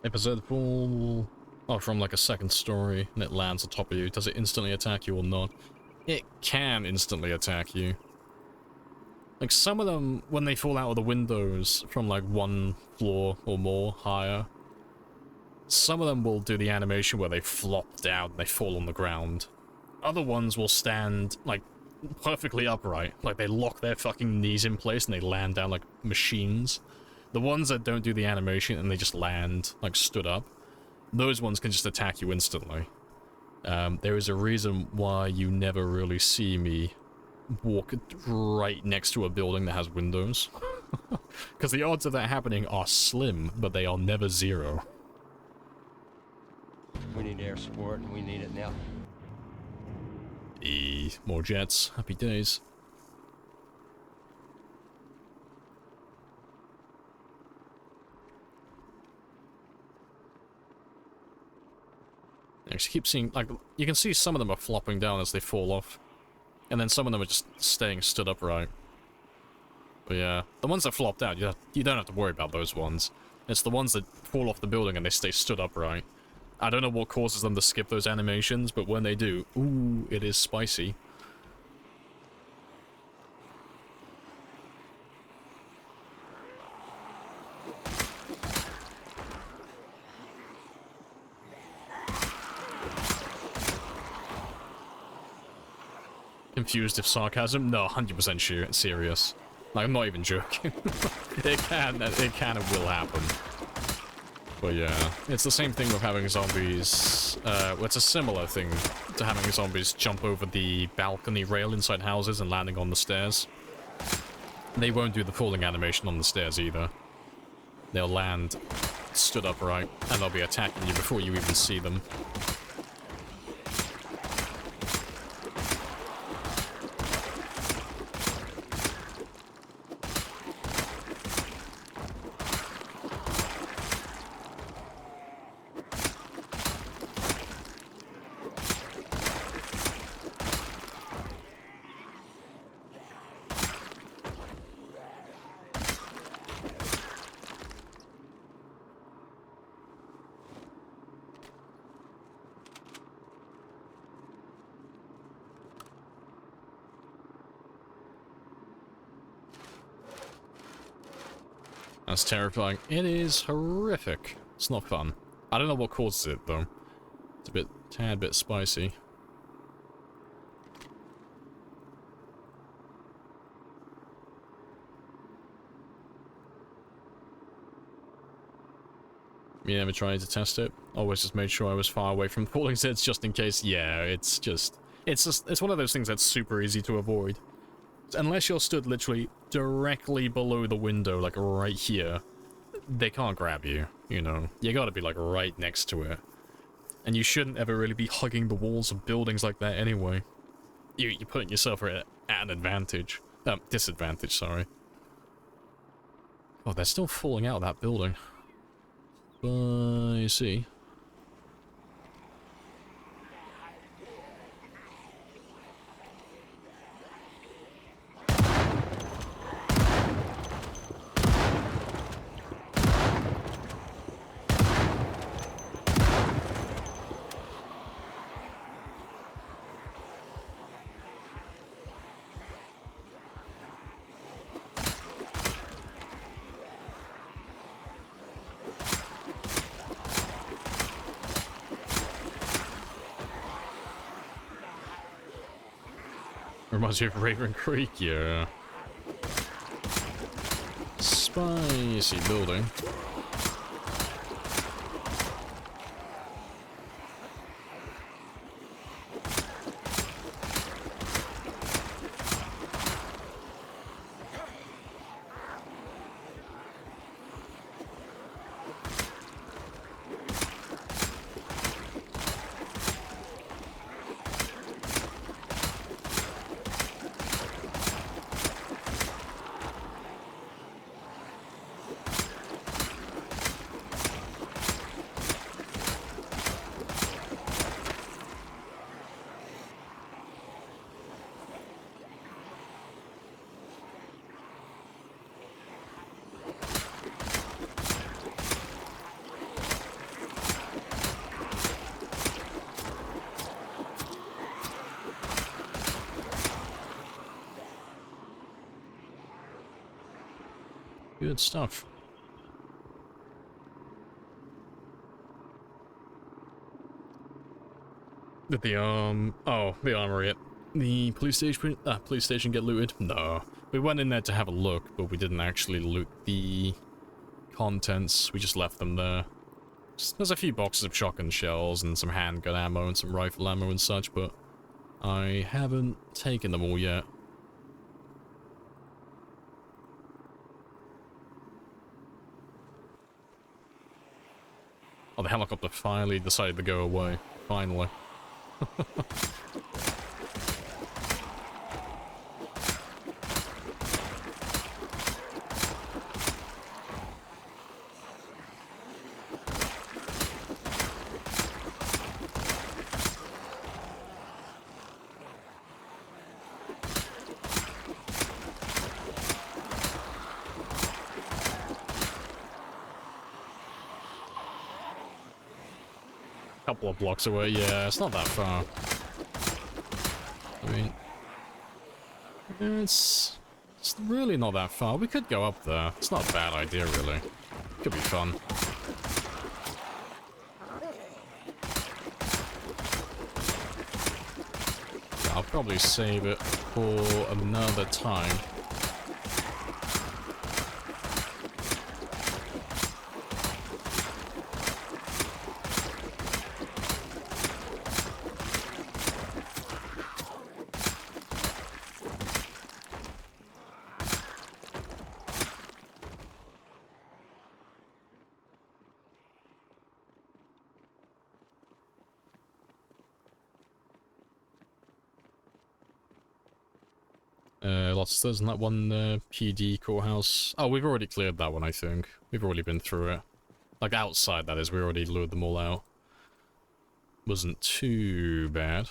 If it's a fall... Oh, from like a second story and it lands on top of you, does it instantly attack you or not? It can instantly attack you. Like, some of them, when they fall out of the windows from like one floor or more higher, some of them will do the animation where they flop down and they fall on the ground. Other ones will stand, like, perfectly upright. Like, they lock their fucking knees in place and they land down like machines. The ones that don't do the animation and they just land, like, stood up, those ones can just attack you instantly. There is a reason why you never really see me walk right next to a building that has windows. Because the odds of that happening are slim, but they are never zero. We need air support, and we need it now. More jets. Happy days. I actually keep seeing, like, you can see some of them are flopping down as they fall off. And then some of them are just staying stood upright. But yeah, the ones that flopped out, you don't have to worry about those ones. It's the ones that fall off the building and they stay stood upright. I don't know what causes them to skip those animations, but when they do, ooh, it is spicy. Confused if sarcasm? No, 100% serious. Like, I'm not even joking. it can and will happen. But yeah, it's the same thing with having zombies. Well, it's a similar thing to having zombies jump over the balcony rail inside houses and landing on the stairs. They won't do the falling animation on the stairs either. They'll land stood upright, and they'll be attacking you before you even see them. That's terrifying. It is horrific. It's not fun. I don't know what causes it, though. It's a tad bit spicy. You never tried to test it? Always just made sure I was far away from falling zeds just in case. Yeah, it's one of those things that's super easy to avoid. Unless you're stood literally directly below the window, like right here, they can't grab you, you know. You gotta be like right next to it. And you shouldn't ever really be hugging the walls of buildings like that anyway. You're putting yourself at an advantage. Disadvantage, sorry. Oh, they're still falling out of that building. I see. Reminds you of Raven Creek, yeah. Spicy building. Good stuff. Did the the armory at the police station get looted? No. We went in there to have a look, but we didn't actually loot the contents. We just left them there. There's a few boxes of shotgun shells and some handgun ammo and some rifle ammo and such, but I haven't taken them all yet. Oh, the helicopter finally decided to go away. Finally. Couple of blocks away, yeah, it's not that far. I mean, it's really not that far. We could go up there. It's not a bad idea, really. Could be fun. I'll probably save it for another time. Isn't that one PD courthouse? Oh, we've already cleared that one, I think. We've already been through it. Like, outside, that is. We already lured them all out. Wasn't too bad.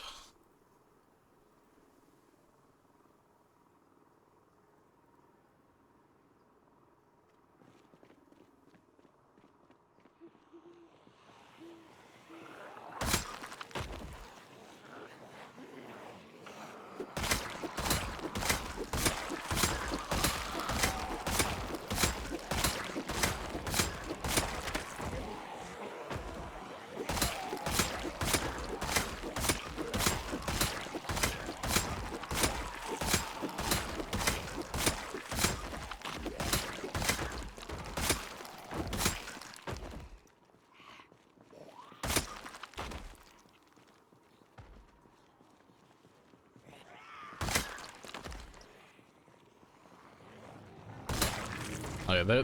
Oh yeah,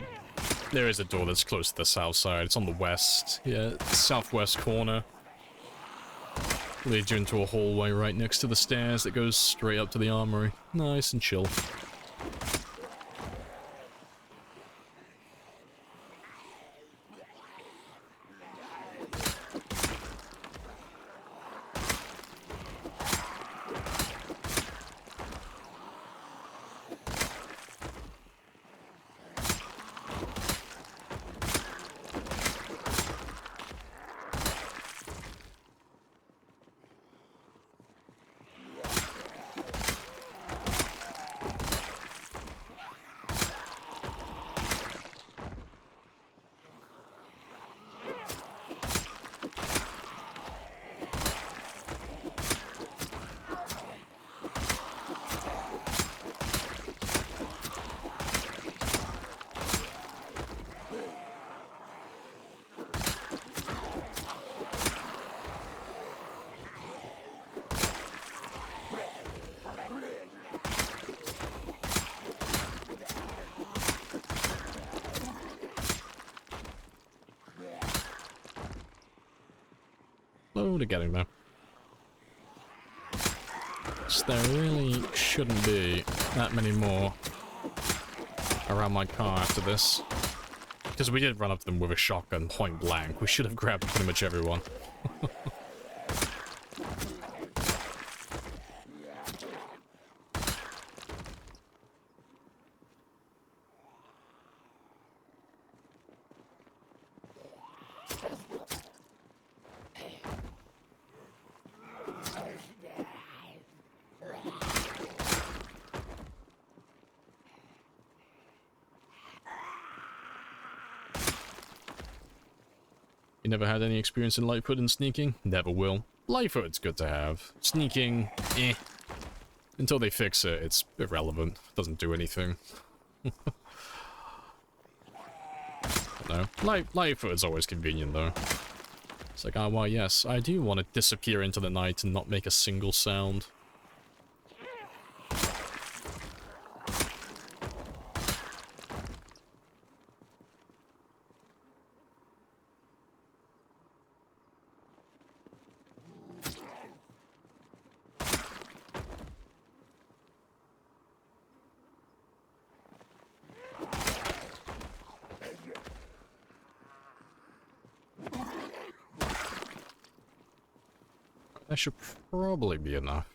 there is a door that's close to the south side. It's on the west. Yeah, southwest corner. Leads you into a hallway right next to the stairs that goes straight up to the armory. Nice and chill. Slowly getting there. So there really shouldn't be that many more around my car after this. Because we did run up to them with a shotgun point blank. We should have grabbed pretty much everyone. never had any experience in Lightfoot and sneaking? Never will. Lightfoot's good to have. Sneaking, eh. Until they fix it, it's irrelevant. Doesn't do anything. No, Lightfoot is always convenient though. It's like, ah, why yes, I do want to disappear into the night and not make a single sound. That should probably be enough.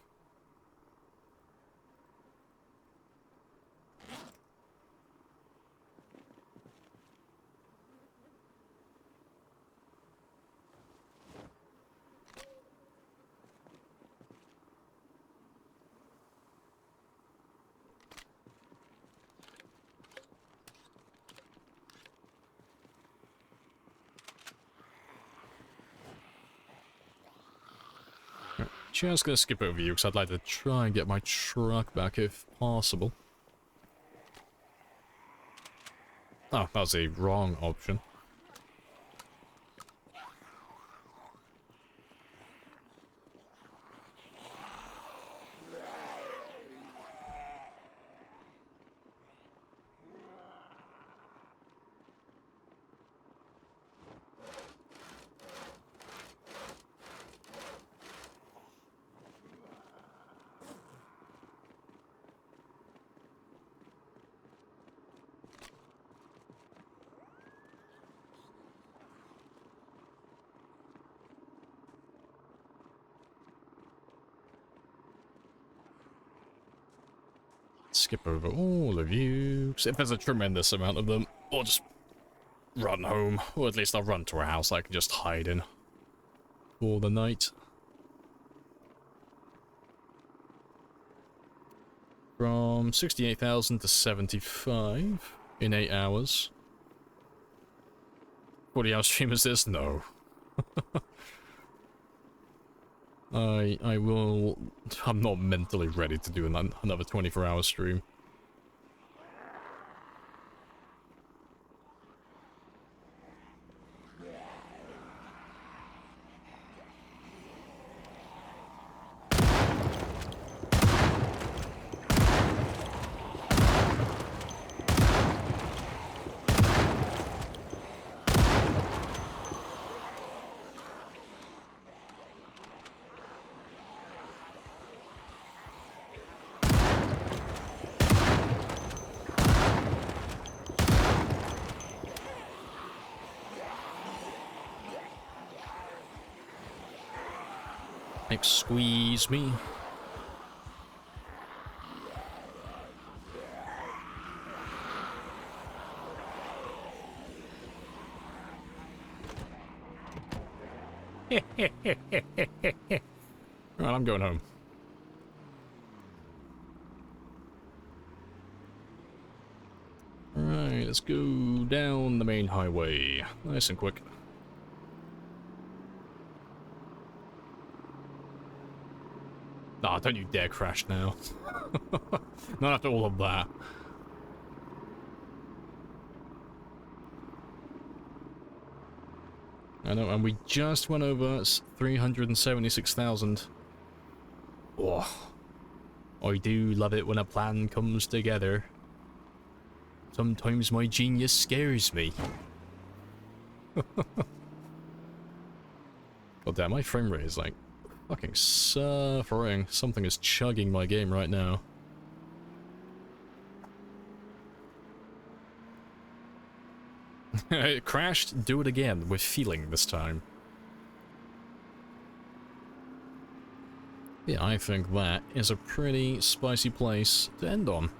Just gonna skip over you because I'd like to try and get my truck back if possible. Oh, that was a wrong option. Skip over all of you. If there's a tremendous amount of them, or just run home. Or at least I'll run to a house I can just hide in for the night. From 68,000 to 75 in 8 hours. 40-hour stream is this? No. I'm not mentally ready to do another 24-hour stream. Squeeze me. Right, I'm going home. Alright, let's go down the main highway. Nice and quick. Ah, don't you dare crash now. Not after all of that. I know, and we just went over 376,000. Oh, I do love it when a plan comes together. Sometimes my genius scares me. God damn, my frame rate is like fucking suffering. Something is chugging my game right now. It crashed, do it again, with feeling this time. Yeah, I think that is a pretty spicy place to end on.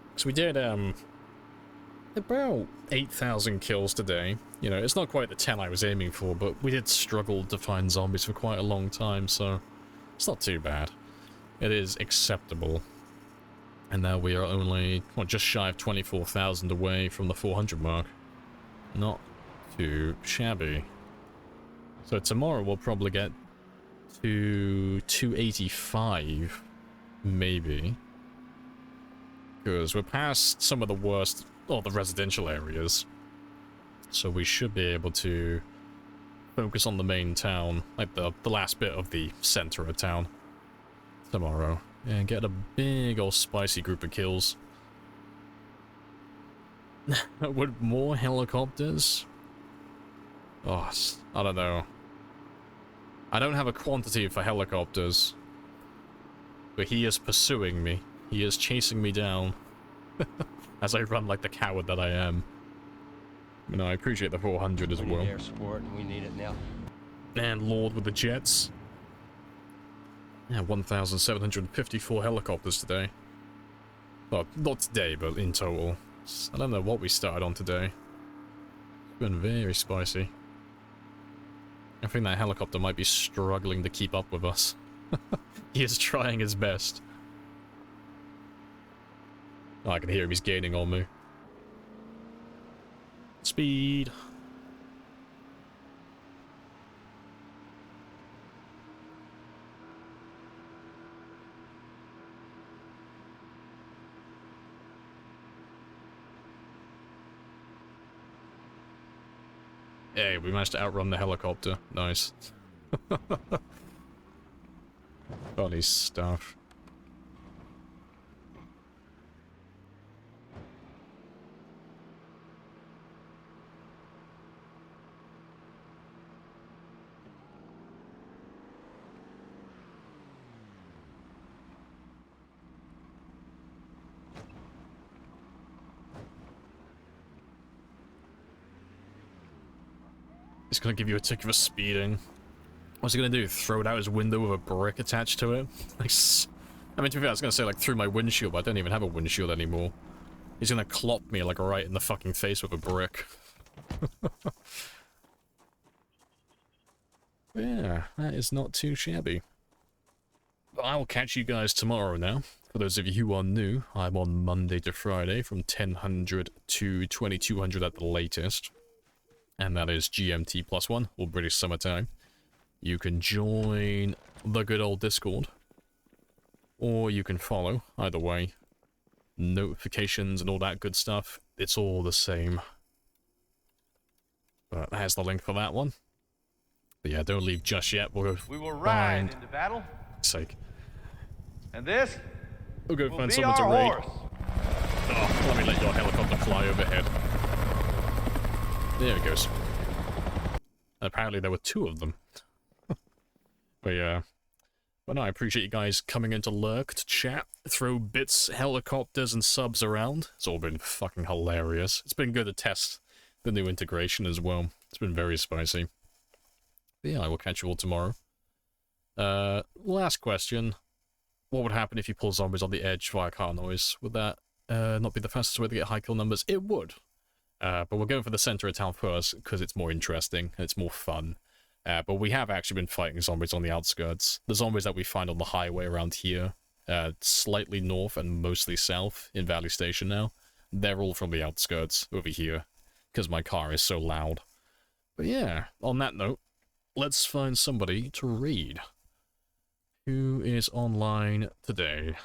Because we did, about 8,000 kills today. You know, it's not quite the 10 I was aiming for, but we did struggle to find zombies for quite a long time, so it's not too bad. It is acceptable. And now we are only, well, just shy of 24,000 away from the 400 mark. Not too shabby. So tomorrow we'll probably get to 285, maybe. Because we're past some of the worst, or the residential areas. So we should be able to focus on the main town, like the last bit of the center of town tomorrow. And get a big old spicy group of kills. Would more helicopters? Oh, I don't know. I don't have a quantity for helicopters. But he is pursuing me. He is chasing me down. As I run like the coward that I am. You know, I appreciate the 400 as well. We need air support, and we need it now. And Lord with the jets. Yeah, 1,754 helicopters today. Well, not today, but in total. I don't know what we started on today. It's been very spicy. I think that helicopter might be struggling to keep up with us. He is trying his best. Oh, I can hear him, he's gaining on me. Speed. Hey, we managed to outrun the helicopter. Nice. Funny stuff. He's gonna give you a ticket for speeding. What's he gonna do? Throw it out his window with a brick attached to it? Like, I mean, to be fair, I was gonna say, like, through my windshield, but I don't even have a windshield anymore. He's gonna clop me, like, right in the fucking face with a brick. Yeah, that is not too shabby. But I will catch you guys tomorrow now. For those of you who are new, I'm on Monday to Friday from 1000 to 2200 at the latest. And that is GMT +1, or British Summer Time. You can join the good old Discord. Or you can follow, either way. Notifications and all that good stuff, it's all the same. But there's the link for that one. But yeah, don't leave just yet. We will ride into battle. Sake. And this we'll go will find be someone to our raid. horse. Oh, let me let your helicopter fly overhead. There it goes. Apparently there were two of them. But yeah. But no, I appreciate you guys coming in to lurk, to chat, throw bits, helicopters, and subs around. It's all been fucking hilarious. It's been good to test the new integration as well. It's been very spicy. But yeah, I will catch you all tomorrow. Last question. What would happen if you pull zombies on the edge via car noise? Would that not be the fastest way to get high kill numbers? It would. But we're going for the center of town first, because it's more interesting, and it's more fun. But we have actually been fighting zombies on the outskirts. The zombies that we find on the highway around here, slightly north and mostly south in Valley Station now, they're all from the outskirts over here, because my car is so loud. But yeah, on that note, let's find somebody to raid. Who is online today?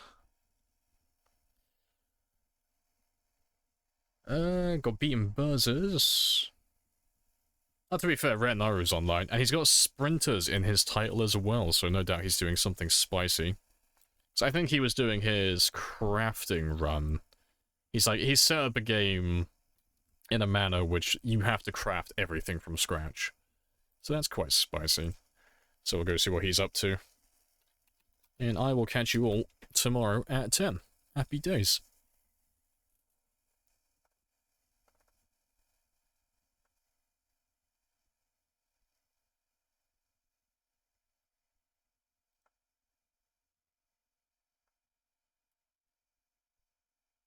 Got Beaten Buzzers. To be fair, Red Naru's online, and he's got Sprinters in his title as well, so no doubt he's doing something spicy. So I think he was doing his crafting run. He's set up a game in a manner which you have to craft everything from scratch. So that's quite spicy. So we'll go see what he's up to. And I will catch you all tomorrow at 10. Happy days.